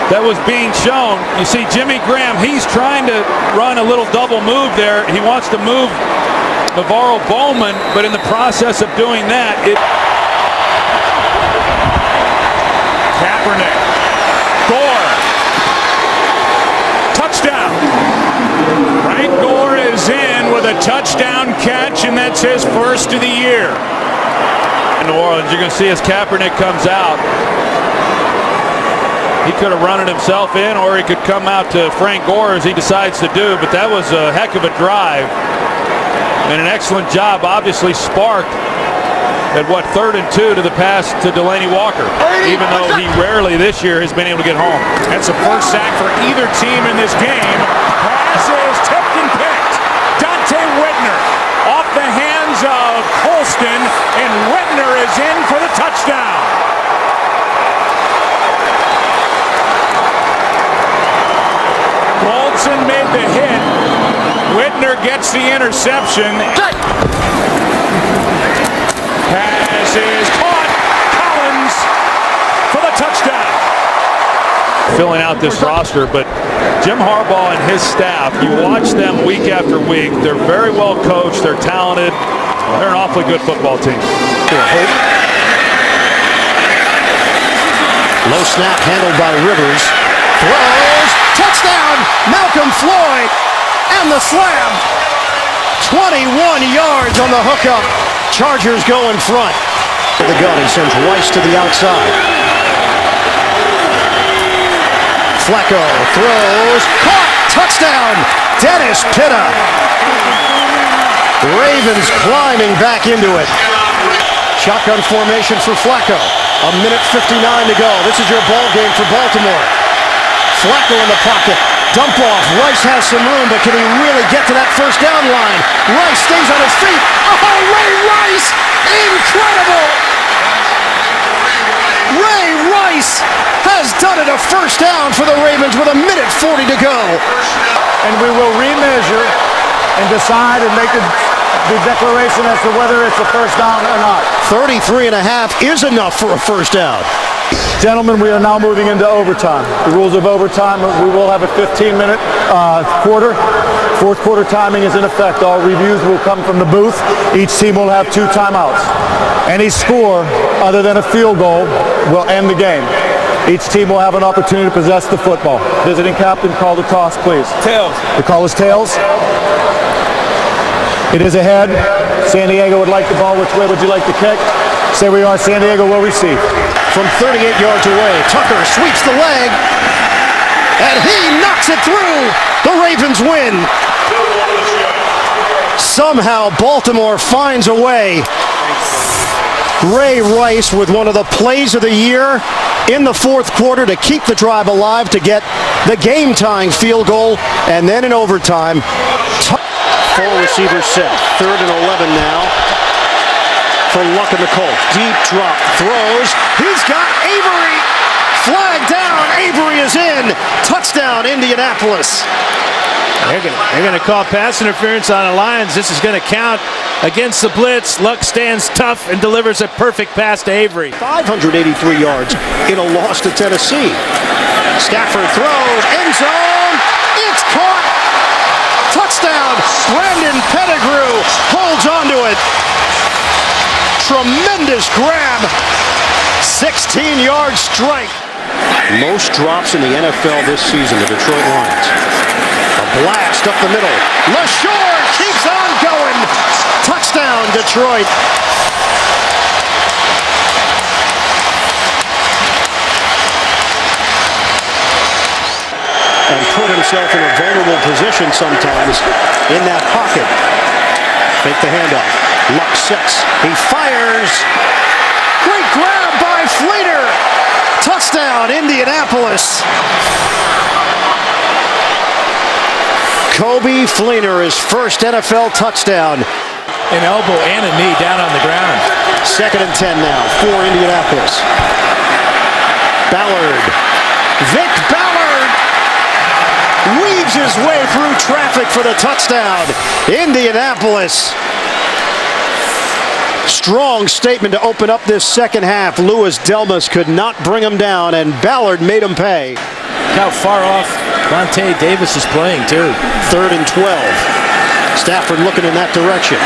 that was being shown. You see Jimmy Graham, he's trying to run a little double move there. He wants to move Navarro Bowman, but in the process of doing that, Kaepernick. Gore. Touchdown. Frank Gore is in with a touchdown catch, and that's his first of the year. In New Orleans, you're going to see as Kaepernick comes out, he could have run it himself in, or he could come out to Frank Gore as he decides to do, but that was a heck of a drive and an excellent job, obviously sparked at 3rd and 2 to the pass to Delaney Walker, even though he rarely this year has been able to get home. That's the first sack for either team in this game. Pass is tipped and picked. Dante Whitner off the hands of Colston, and Whitner is in for the touchdown. Colson made the hit. Whitner gets the interception. Pass is caught. Collins for the touchdown. Filling out this roster, but Jim Harbaugh and his staff, you watch them week after week. They're very well coached. They're talented. They're an awfully good football team. Low snap handled by Rivers. Throws. Touchdown. Malcolm Floyd. And the slam. 21 yards on the hookup. Chargers go in front. The gun, he sends Rice to the outside. Flacco throws, caught, touchdown, Dennis Pitta. Ravens climbing back into it. Shotgun formation for Flacco. 1:59 to go. This is your ball game for Baltimore. Flacco in the pocket. Dump off. Rice has some room, but can he really get to that first down line? Rice stays on his feet. Oh, Ray Rice! Incredible! Ray Rice has done it, a first down for the Ravens with 1:40 to go. And we will remeasure and decide and make the declaration as to whether it's a first down or not. 33.5 is enough for a first down. Gentlemen, we are now moving into overtime. The rules of overtime, we will have a 15-minute quarter. Fourth quarter timing is in effect. All reviews will come from the booth. Each team will have 2 timeouts. Any score other than a field goal will end the game. Each team will have an opportunity to possess the football. Visiting captain, call the toss, please. Tails. The call is tails. It is ahead. San Diego would like the ball. Which way would you like to kick? say we are, San Diego will receive. From 38 yards away, Tucker sweeps the leg, and he knocks it through. The Ravens win. Somehow Baltimore finds a way. Ray Rice with one of the plays of the year in the fourth quarter to keep the drive alive, to get the game-tying field goal, and then in overtime. Full receiver set. 3rd and 11 now for Luck and the Colts. Deep drop, throws. He's got Avery. Flag down. Avery is in. Touchdown, Indianapolis. They're going to call pass interference on the Lions. This is going to count against the blitz. Luck stands tough and delivers a perfect pass to Avery. 583 yards in a loss to Tennessee. Stafford throws, end zone. It's caught. Touchdown. Brandon Pettigrew holds onto it. Tremendous grab. 16-yard strike. Most drops in the NFL this season, the Detroit Lions. A blast up the middle. LaShore keeps on going. Touchdown, Detroit. And put himself in a vulnerable position sometimes in that pocket. Fake the handoff. Luck sets. He fires. Great grab by Fleeter. Touchdown, Indianapolis. Kobe Fleener, his first NFL touchdown. An elbow and a knee down on the ground. 2nd and 10 now for Indianapolis. Ballard. Vic Ballard weaves his way through traffic for the touchdown. Indianapolis. Strong statement to open up this second half. Louis Delmas could not bring him down, and Ballard made him pay. How far off Vontae Davis is playing, too. 3rd and 12. Stafford looking in that direction.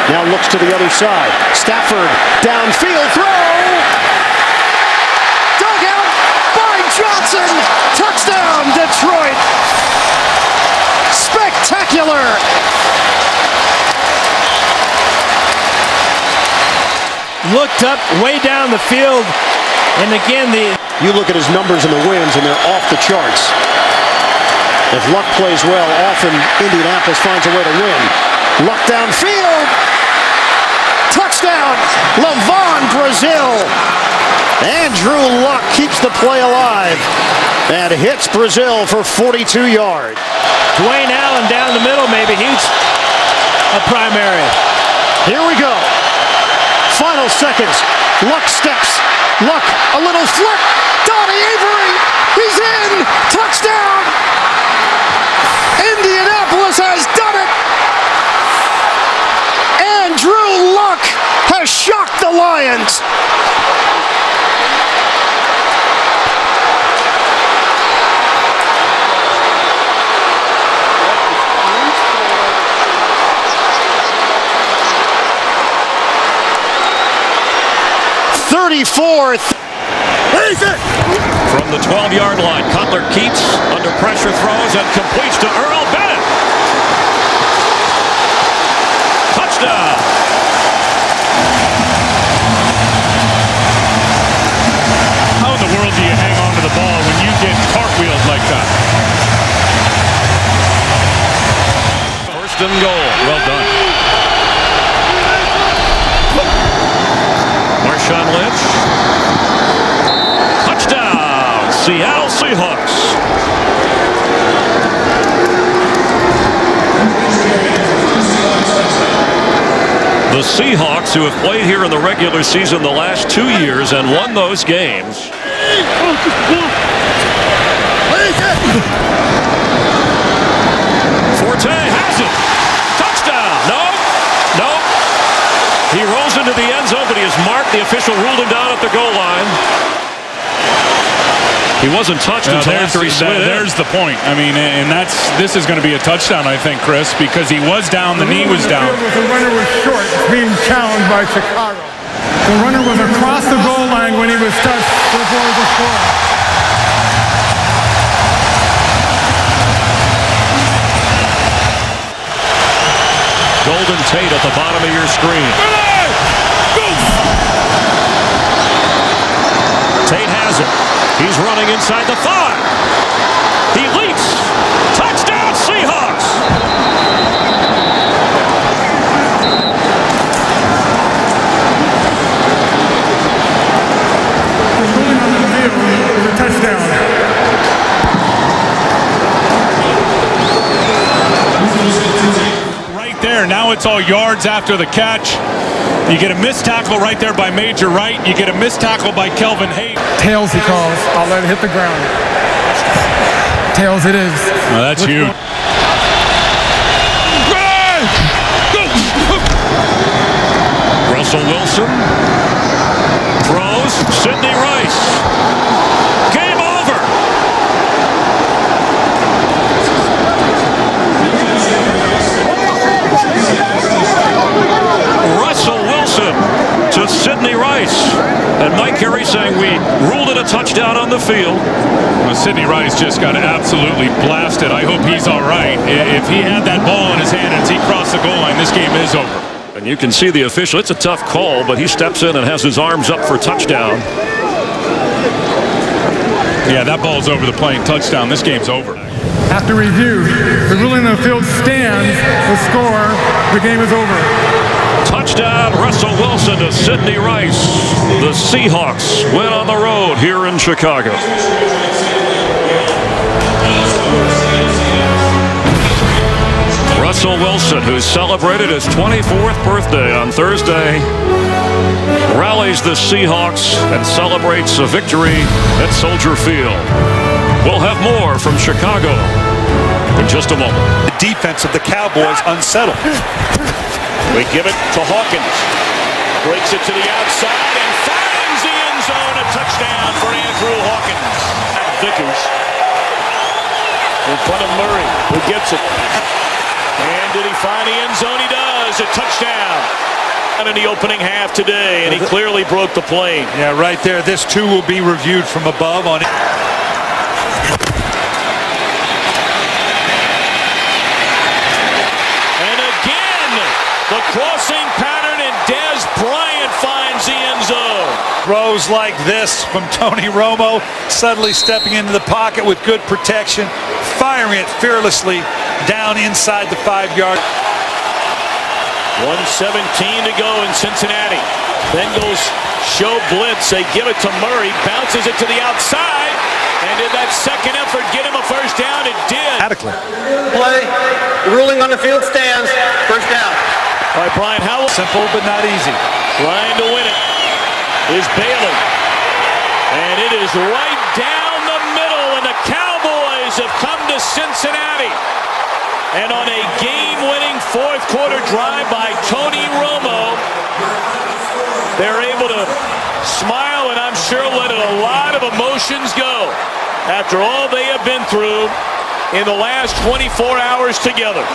Now looks to the other side. Stafford, downfield throw. Dug out by Johnson. Touchdown, Detroit. Spectacular. Looked up way down the field, and again you look at his numbers in the wins, and they're off the charts. If Luck plays well, often Indianapolis finds a way to win. Luck downfield. Touchdown, Levon Brazil. Andrew Luck keeps the play alive and hits Brazil for 42 yards. Dwayne Allen down the middle, maybe he's a primary. Here we go. Final seconds. Luck steps. Luck, a little flip. Donnie Avery. He's in. Touchdown. Indianapolis has done it. Andrew Luck has shocked the Lions. From the 12-yard line, Cutler keeps under pressure, throws and completes to Earl Bennett. Touchdown. How in the world do you hang on to the ball when you get cartwheels like that? 1st and goal. Well done. Marshawn Lynch. Touchdown, Seattle Seahawks. The Seahawks, who have played here in the regular season the last 2 years and won those games. Forte has it. Touchdown. No. He rolls into the end zone, but he is marked. The official ruled him down at the goal line. He wasn't touched until after he slid in. There's the point. I mean, and this is going to be a touchdown, I think, Chris, because he was down, the knee was down. The runner was short, being challenged by Chicago. The runner was across the goal line when he was touched before the score. Golden Tate at the bottom of your screen. has it. He's running inside the 5. He leaps. Touchdown, Seahawks. Touchdown. Right there. Now it's all yards after the catch. You get a missed tackle right there by Major Wright. You get a missed tackle by Kelvin Hayes. Tails, he calls. I'll let it hit the ground. Tails it is. Oh, that's huge. Russell Wilson throws. Sidney Rice. Game over. Russell Wilson to Sidney Rice. And Mike Carey saying we ruled it a touchdown on the field. Well, Sidney Rice just got absolutely blasted. I hope he's all right. If he had that ball in his hand and he crossed the goal line, this game is over. And you can see the official. It's a tough call, but he steps in and has his arms up for touchdown. Yeah, that ball's over the plane. Touchdown. This game's over. After review, the ruling on the field stands. The score, the game is over. Touchdown, Russell Wilson to Sidney Rice. The Seahawks win on the road here in Chicago. Russell Wilson, who celebrated his 24th birthday on Thursday, rallies the Seahawks and celebrates a victory at Soldier Field. We'll have more from Chicago in just a moment. The defense of the Cowboys unsettled. We give it to Hawkins. Breaks it to the outside and finds the end zone. A touchdown for Andrew Hawkins. Vickers in front of Murray, who gets it. And did he find the end zone? He does. A touchdown. In the opening half today, and he clearly broke the plane. Yeah, right there. This too will be reviewed from above on it. And again, the crossing pattern, and Dez Bryant finds the end zone. Throws like this from Tony Romo, suddenly stepping into the pocket with good protection, firing it fearlessly down inside the 5-yard. 1:17 to go in Cincinnati. Bengals show blitz. They give it to Murray. Bounces it to the outside. And did that second effort get him a first down? It did. Adequately. Play. The ruling on the field stands. First down. All right, Brian Howell. Simple but not easy. Trying to win it is Bailey. And it is right down the middle. And the Cowboys have come to Cincinnati. And on a game-winning fourth-quarter drive by Tony Romo, they're able to smile and I'm sure let a lot of emotions go after all they have been through in the last 24 hours together.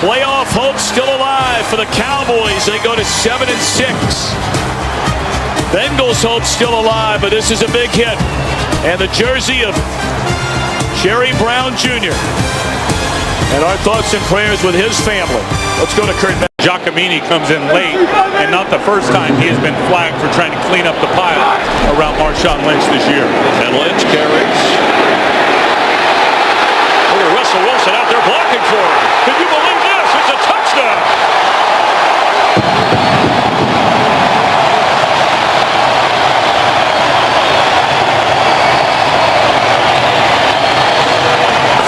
Playoff hope still alive for the Cowboys. They go to 7-6. Bengals hope still alive, but this is a big hit. And the jersey of Jerry Brown Jr. And our thoughts and prayers with his family. Let's go to Kurt. Giacomini comes in late, and not the first time he has been flagged for trying to clean up the pile around Marshawn Lynch this year. And Lynch carries. Look at Russell Wilson out there blocking for him. Can you believe this? It's a touchdown.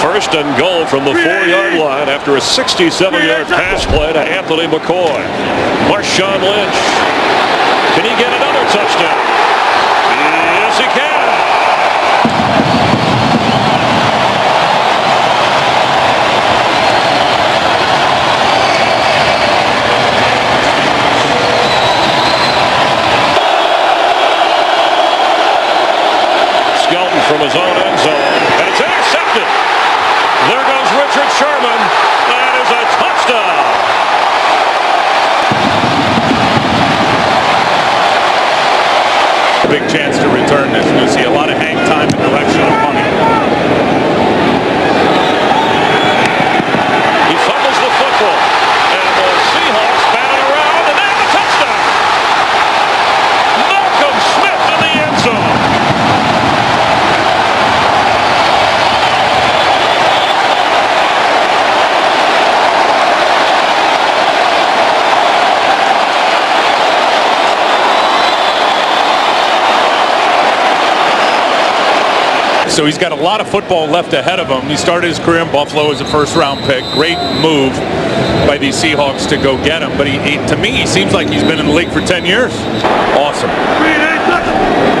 First and goal from the 4-yard line after a 67-yard pass play to Anthony McCoy. Marshawn Lynch. Can he get another touchdown? Yes, he can. Skelton from his own end zone. And it's intercepted. There goes Richard Sherman. That is a touchdown. Big chance to return this. You'll see a lot of hang time in direction of money. He fumbles the football. And the Seahawks bat it around, and they have a touchdown. So he's got a lot of football left ahead of him. He started his career in Buffalo as a first-round pick. Great move by these Seahawks to go get him. But to me, he seems like he's been in the league for 10 years. Awesome.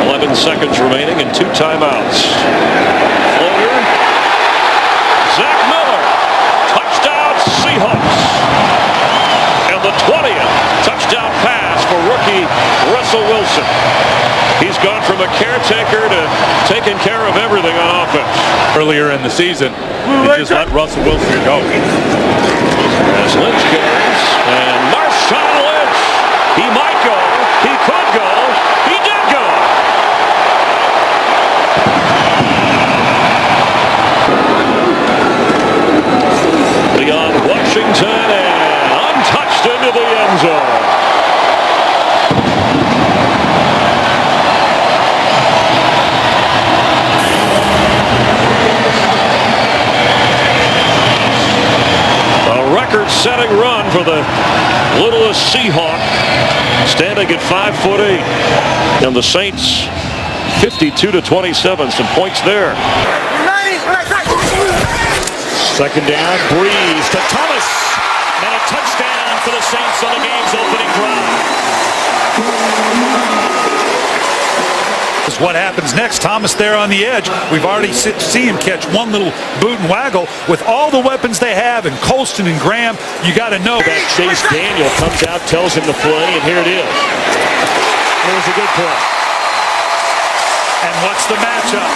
11 seconds remaining and 2 timeouts. Floater. Zach Miller. Touchdown Seahawks. And the 20th touchdown pass for rookie Russell Wilson. He's gone from a caretaker to taking care of everything on offense. Earlier in the season, he just let Russell Wilson go. As Lynch goes, and Marshawn Lynch. He might go. He could go. He did go. Beyond Washington and untouched into the end zone. Record-setting run for the littlest Seahawk, standing at 5'8", and the Saints 52-27. Some points there. Second down, Breeze to Thomas, and a touchdown for the Saints on the game's opening drive. What happens next? Thomas there on the edge. We've already seen him catch one little boot and waggle. With all the weapons they have, and Colston and Graham, you got to know that Chase Daniel comes out, tells him to play, and here it is. Here's a good play. And what's the matchup?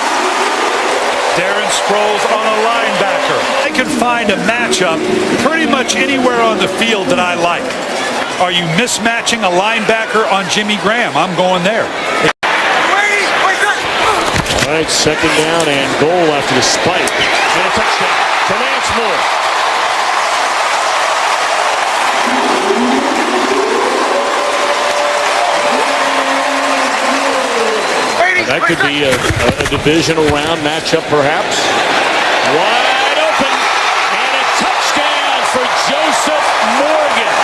Darren Sproles on a linebacker. I can find a matchup pretty much anywhere on the field that I like. Are you mismatching a linebacker on Jimmy Graham? I'm going there. All right, second down and goal after the spike. And a touchdown to Lance Moore. That could be a divisional round matchup, perhaps. Wide open. And a touchdown for Joseph Morgan.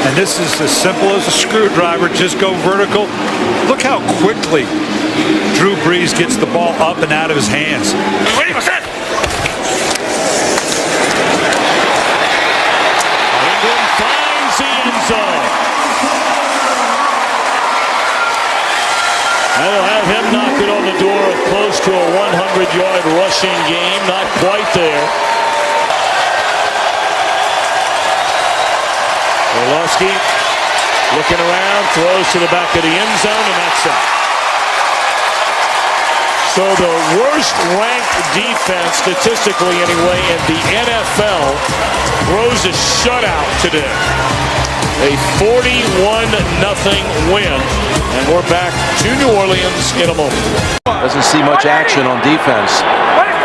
And this is as simple as a screwdriver. Just go vertical. Look how quickly Drew Brees gets the ball up and out of his hands. England finds the end zone. That'll have him knocking on the door of close to a 100-yard rushing game. Not quite there. Orlovsky looking around, throws to the back of the end zone, and that's it. So the worst ranked defense, statistically anyway, in the NFL throws a shutout today. A 41-0 win, and we're back to New Orleans in a moment. Doesn't see much action on defense,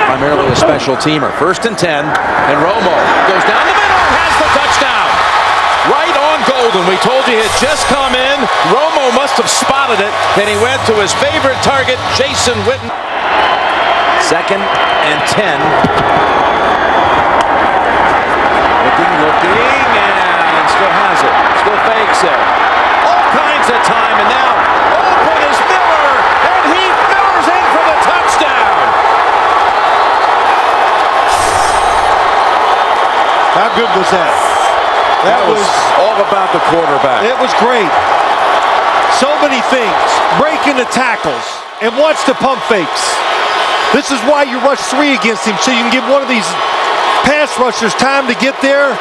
primarily a special teamer. 1st and 10, and Romo goes down the middle and has the touchdown. Right on Golden. We told you he had just come in. Romo must have spotted it. Then he went to his favorite target, Jason Witten. 2nd and 10. Looking, and still has it. Still fakes it. All kinds of time, and now open is Miller, and he Miller's in for the touchdown. How good was that? That was all about the quarterback. It was great. So many things. Breaking the tackles. And watch the pump fakes. This is why you rush 3 against him, so you can give one of these pass rushers time to get there.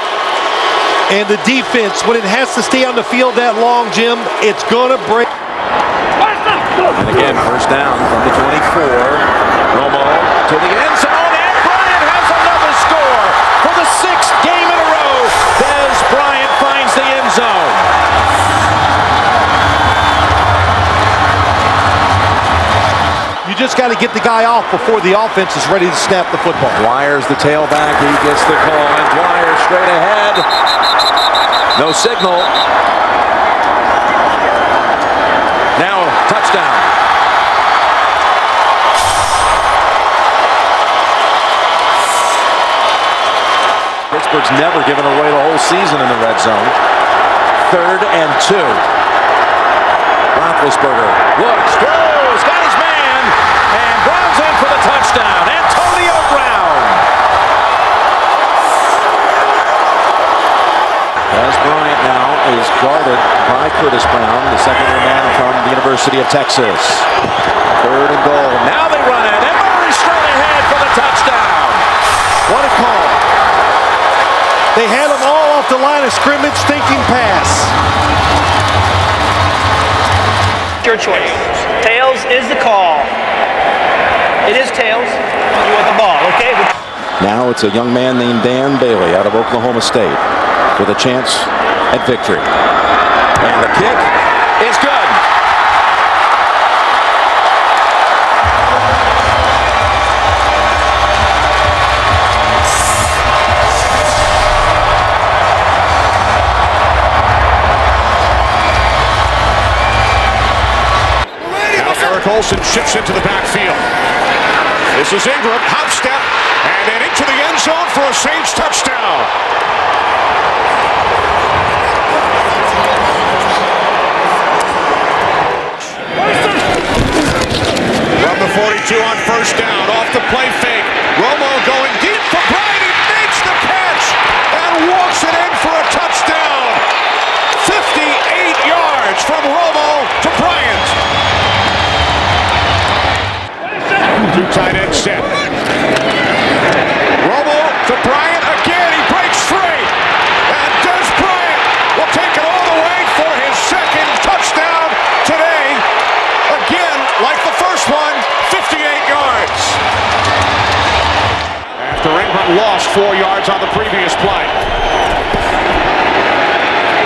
And the defense, when it has to stay on the field that long, Jim, it's going to break. And again, 1st down from the 24. Romo to the end zone, and Bryant has another score for the 6th game in a row. Dez Bryant finds the end zone. You just got to get the guy off before the offense is ready to snap the football. Dwyer's the tailback. He gets the call, and Dwyer straight ahead. No signal. Now, touchdown. Pittsburgh's never given away the whole season in the red zone. 3rd and 2. Roethlisberger looks, throws, got his man, and Brown's in for the touchdown. Antonio Brown. As Bryant now is guarded by Curtis Brown, the second-year man from the University of Texas. 3rd and goal. Now they run it, and Murray straight ahead for the touchdown. What a call. They had them all off the line of scrimmage thinking pass. Your choice. Tails is the call. It is tails. You want the ball, okay? Now it's a young man named Dan Bailey out of Oklahoma State with a chance at victory. And the kick is good. Olsen shifts into the backfield. This is Ingram, hop step, and then into the end zone for a Saints touchdown. From the 42 on 1st down, off the play fake. Romo going deep for Bryant. He makes the catch and walks it in for a touchdown. 58 yards from Romo to Bryant. 2 tight end set. Romo to Bryant again. He breaks free. And Des Bryant will take it all the way for his 2nd touchdown today. Again, like the first one, 58 yards. After Ingram lost 4 yards on the previous play.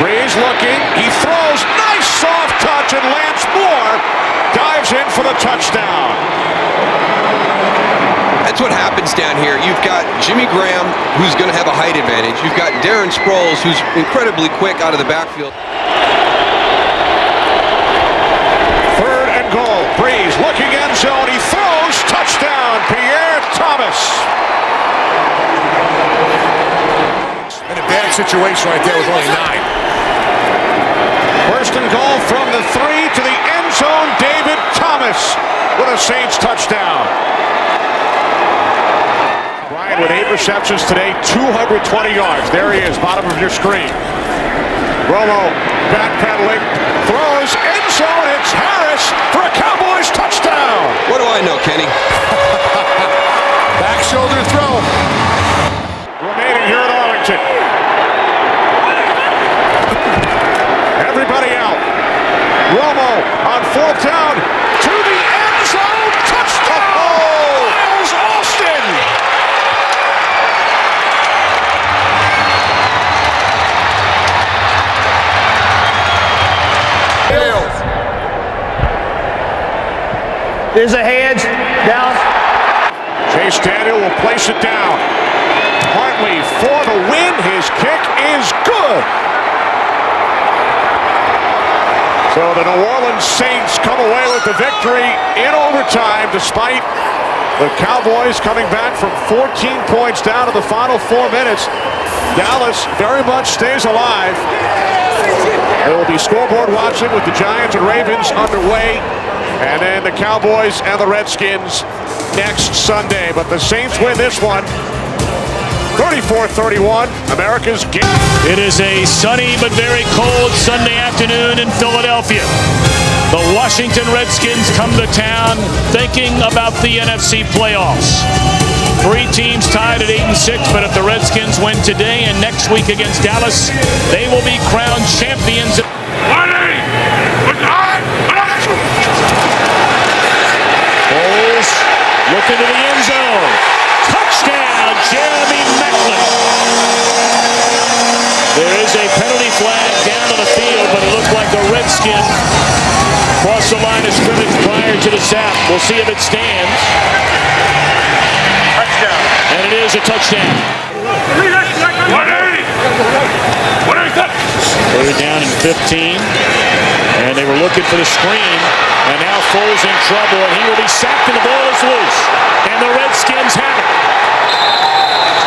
Breeze looking. He throws. Nice soft touch, and Lance Moore dives in for the touchdown. That's what happens down here. You've got Jimmy Graham, who's going to have a height advantage. You've got Darren Sproles, who's incredibly quick out of the backfield. 3rd and goal. Breeze looking end zone. He throws. Touchdown. Pierre Thomas. In a bad situation right there with only 9. 1st and goal from the 3 to the end zone. David Thomas with a Saints touchdown. Bryant with 8 receptions today, 220 yards. There he is, bottom of your screen. Romo backpedaling, throws, end zone. It's Harris for a Cowboys touchdown. What do I know, Kenny? Back shoulder throw. Remaining here at Arlington. Everybody out. Romo on 4th down to the end zone. Touchdown! Miles Austin! There's a hedge down. Chase Daniel will place it down. Hartley for the win. His kick is good. So the New Orleans Saints come away with the victory in overtime, despite the Cowboys coming back from 14 points down to the final 4 minutes. Dallas very much stays alive. There will be scoreboard watching with the Giants and Ravens underway. And then the Cowboys and the Redskins next Sunday. But the Saints win this one 34-31, America's game. It is a sunny but very cold Sunday afternoon in Philadelphia. The Washington Redskins come to town thinking about the NFC playoffs. 3 teams tied at 8-6, but if the Redskins win today and next week against Dallas, they will be crowned champions. Foles looking to the end zone. Touchdown, Jeremy Maclin. There is a penalty flag down on the field, but it looked like the Redskin crossed the line of scrimmage prior to the sack. We'll see if it stands. Touchdown. And it is a touchdown. 3rd down and 15. And they were looking for the screen. And now Foles in trouble, and he will be sacked, and the ball is loose. And the Redskins have it.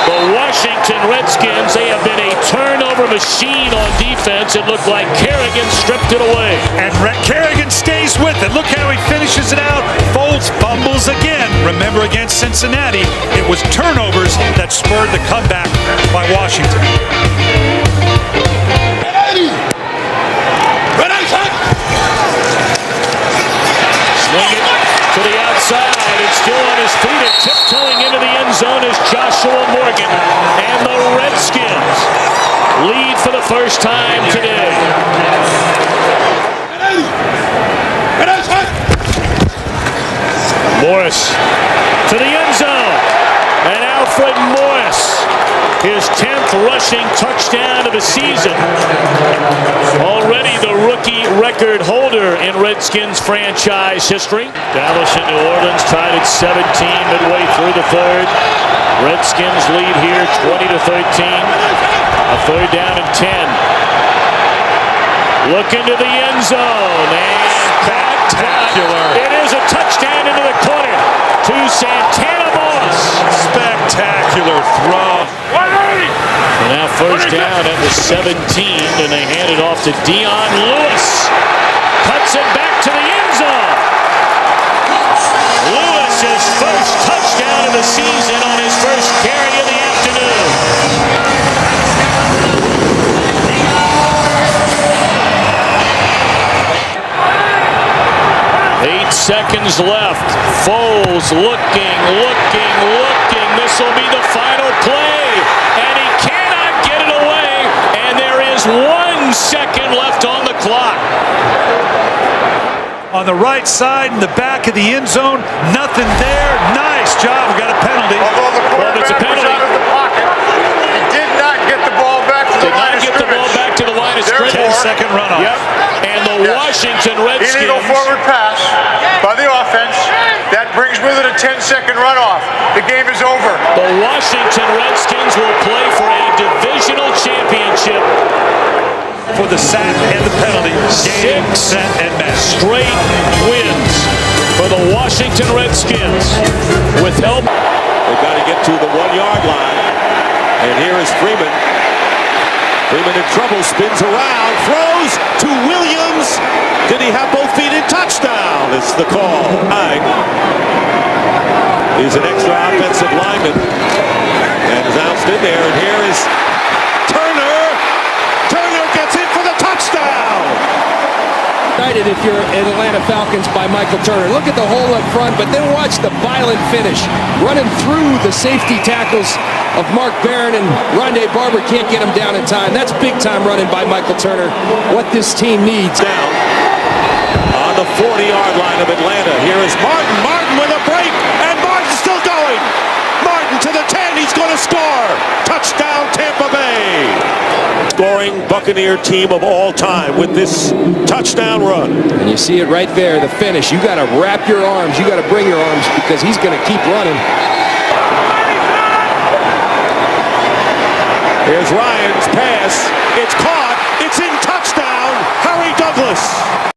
The Washington Redskins, they have been a turnover machine on defense. It looked like Kerrigan stripped it away. And Kerrigan stayed And look how he finishes it out. Foles fumbles again. Remember against Cincinnati, it was turnovers that spurred the comeback by Washington. Swing it to the outside, and still on his feet and tiptoeing into the end zone is Joshua Morgan. And the Redskins lead for the first time today. Morris to the end zone, and Alfred Morris, his 10th rushing touchdown of the season. Already the rookie record holder in Redskins franchise history. Dallas and New Orleans tied at 17 midway through the third. Redskins lead here 20-13. A third down and 10. Look into the end zone, and spectacular. It is a touchdown into the corner to Santana Moss. Spectacular throw. So now first down at the 17, and they hand it off to Dion Lewis. Cuts it back to the end zone. Lewis's first touchdown of the season on his first carry of the afternoon. 8 seconds left. Foles looking. This will be the final play, and he cannot get it away, and there is 1 second left on the clock. On the right side, in the back of the end zone, nothing there. Nice job. We got a penalty. Although the It's a penalty. out of the pocket, he did not get the ball back to the line of scrimmage. 10-second runoff. Yep. And the Washington Redskins. Illegal forward pass by the offense. That brings with it a 10-second runoff. The game is over. The Washington Redskins will play for a divisional championship. For the sack and the penalty. Game, set, and match. Straight wins for the Washington Redskins. With help. They've got to get to the 1-yard line. And here is Freeman. Freeman in trouble, spins around, throws to Williams. Did he have both feet in? Touchdown? It's the call. He's an extra offensive lineman. And is ounced in there. And here is Turner. Turner gets in for the touchdown. Excited if you're an Atlanta Falcons by Michael Turner. Look at the hole up front, but then watch the violent finish. Running through the safety tackles of Mark Barron, and Rondé Barber can't get him down in time. That's big time running by Michael Turner. What this team needs. Down on the 40-yard line of Atlanta. Here is Martin. Martin with a break, and Martin's still going. Martin to the 10. He's going to score. Touchdown, Tampa Bay. Scoring Buccaneer team of all time with this touchdown run. And you see it right there, the finish. You got to wrap your arms. You got to bring your arms because he's going to keep running. Here's Ryan's pass. It's caught. It's in. Touchdown, Harry Douglas.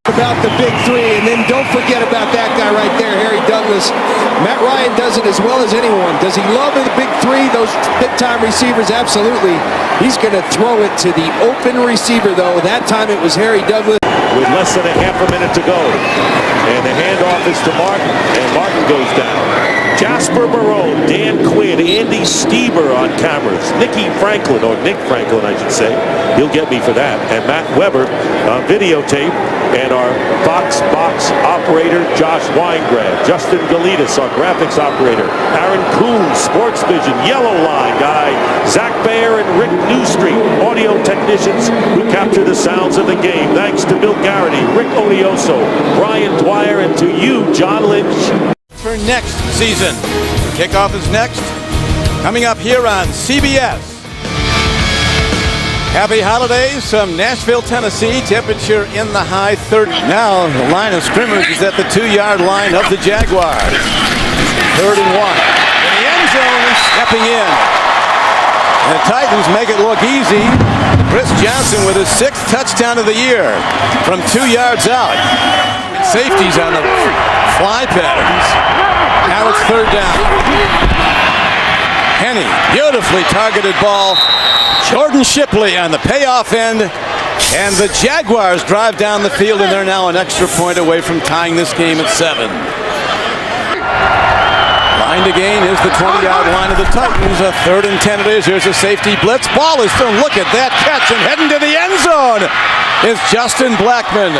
About the big three, and then don't forget about that guy right there, Harry Douglas. Matt Ryan does it as well as anyone. Does he love the big three, those big-time receivers? Absolutely. He's going to throw it to the open receiver, though. That time it was Harry Douglas. With less than a half a minute to go. And the handoff is to Martin, and Martin goes down. Jasper Barone, Dan Quinn, Andy Stieber on cameras. Nick Franklin I should say. He'll get me for that. And Matt Weber on videotape. And our box operator, Josh Weingrab. Justin Galitas, our graphics operator. Aaron Coons, Sports Vision, Yellow Line guy. Zach Baer and Rick Newstreet, audio technicians who capture the sounds of the game. Thanks to Bill Garrity, Rick Odioso, Brian Dwyer, and to you, John Lynch. For next season. Kickoff is next. Coming up here on CBS. Happy holidays from Nashville, Tennessee. Temperature in the high 30s. Now the line of scrimmage is at the 2-yard line of the Jaguars. 3rd and 1. In the end zone and stepping in. And the Titans make it look easy. Chris Johnson with his 6th touchdown of the year from 2 yards out. Safeties on the fly patterns. Now it's 3rd down. Henny, beautifully targeted ball. Jordan Shipley on the payoff end. And the Jaguars drive down the field, and they're now an extra point away from tying this game at 7. Line to gain is the 20-yard line of the Titans. A 3rd and 10 it is. Here's a safety blitz. Ball is thrown. Look at that catch, and heading to the end zone is Justin Blackmon.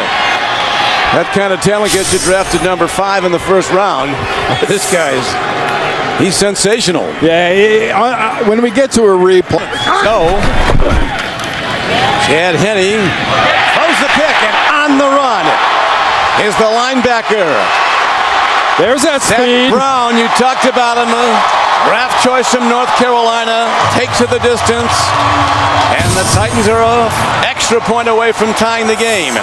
That kind of talent gets you drafted number 5 in the first round. This he's sensational. Yeah, when we get to a replay. So, Chad Henne throws the pick, and on the run is the linebacker. There's that speed. Zach Brown, you talked about him, draft choice from North Carolina, takes it the distance, and the Titans are an extra point away from tying the game.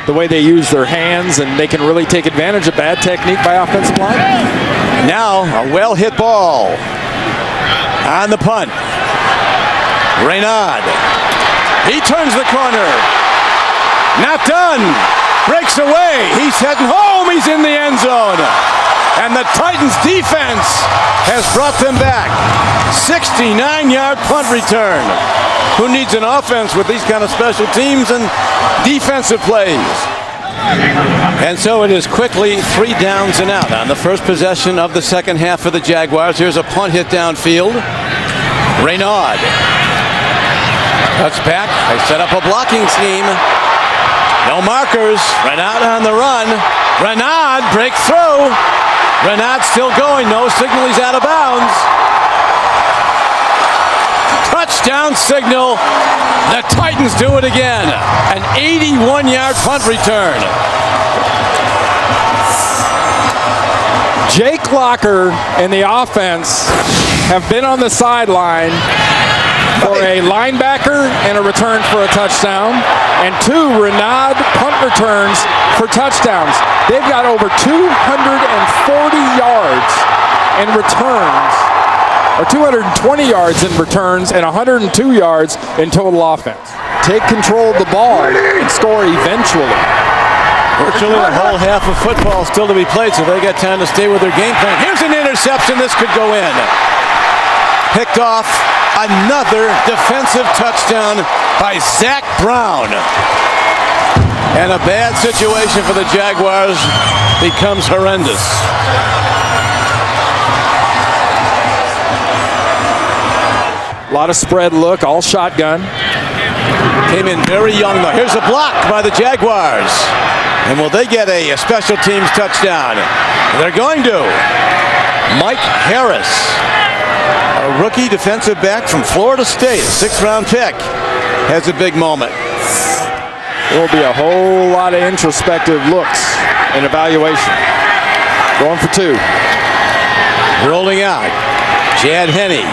The way they use their hands, and they can really take advantage of bad technique by offensive line. Now, a well-hit ball on the punt. Reynaud, he turns the corner. Not done. Breaks away. He's heading home. He's in the end zone. And the Titans defense has brought them back. 69-yard punt return. Who needs an offense with these kind of special teams and defensive plays? And so it is quickly 3 downs and out on the first possession of the second half for the Jaguars. Here's a punt hit downfield. Reynaud cuts back. They set up a blocking scheme. No markers. Reynaud on the run. Reynaud breaks through. Reynaud still going. No signal. He's out of bounds. Touchdown signal. The Titans do it again. An 81-yard punt return. Jake Locker and the offense have been on the sideline for a linebacker and a return for a touchdown, and 2 Reynaud punt returns for touchdowns. They've got over 240 yards in returns, or 220 yards in returns, and 102 yards in total offense. Take control of the ball and score eventually. Virtually a whole half of football still to be played, so they got time to stay with their game plan. Here's an interception. This could go in. Picked off. Another defensive touchdown by Zach Brown. And a bad situation for the Jaguars becomes horrendous. A lot of spread look, all shotgun. Came in very young though. Here's a block by the Jaguars. And will they get a special teams touchdown? They're going to. Mike Harris, a rookie defensive back from Florida State, a 6th-round pick, has a big moment. There will be a whole lot of introspective looks and evaluation. Going for 2. Rolling out. Chad Henne,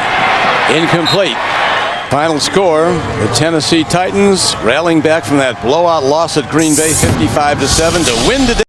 incomplete. Final score, the Tennessee Titans rallying back from that blowout loss at Green Bay 55-7 to win today.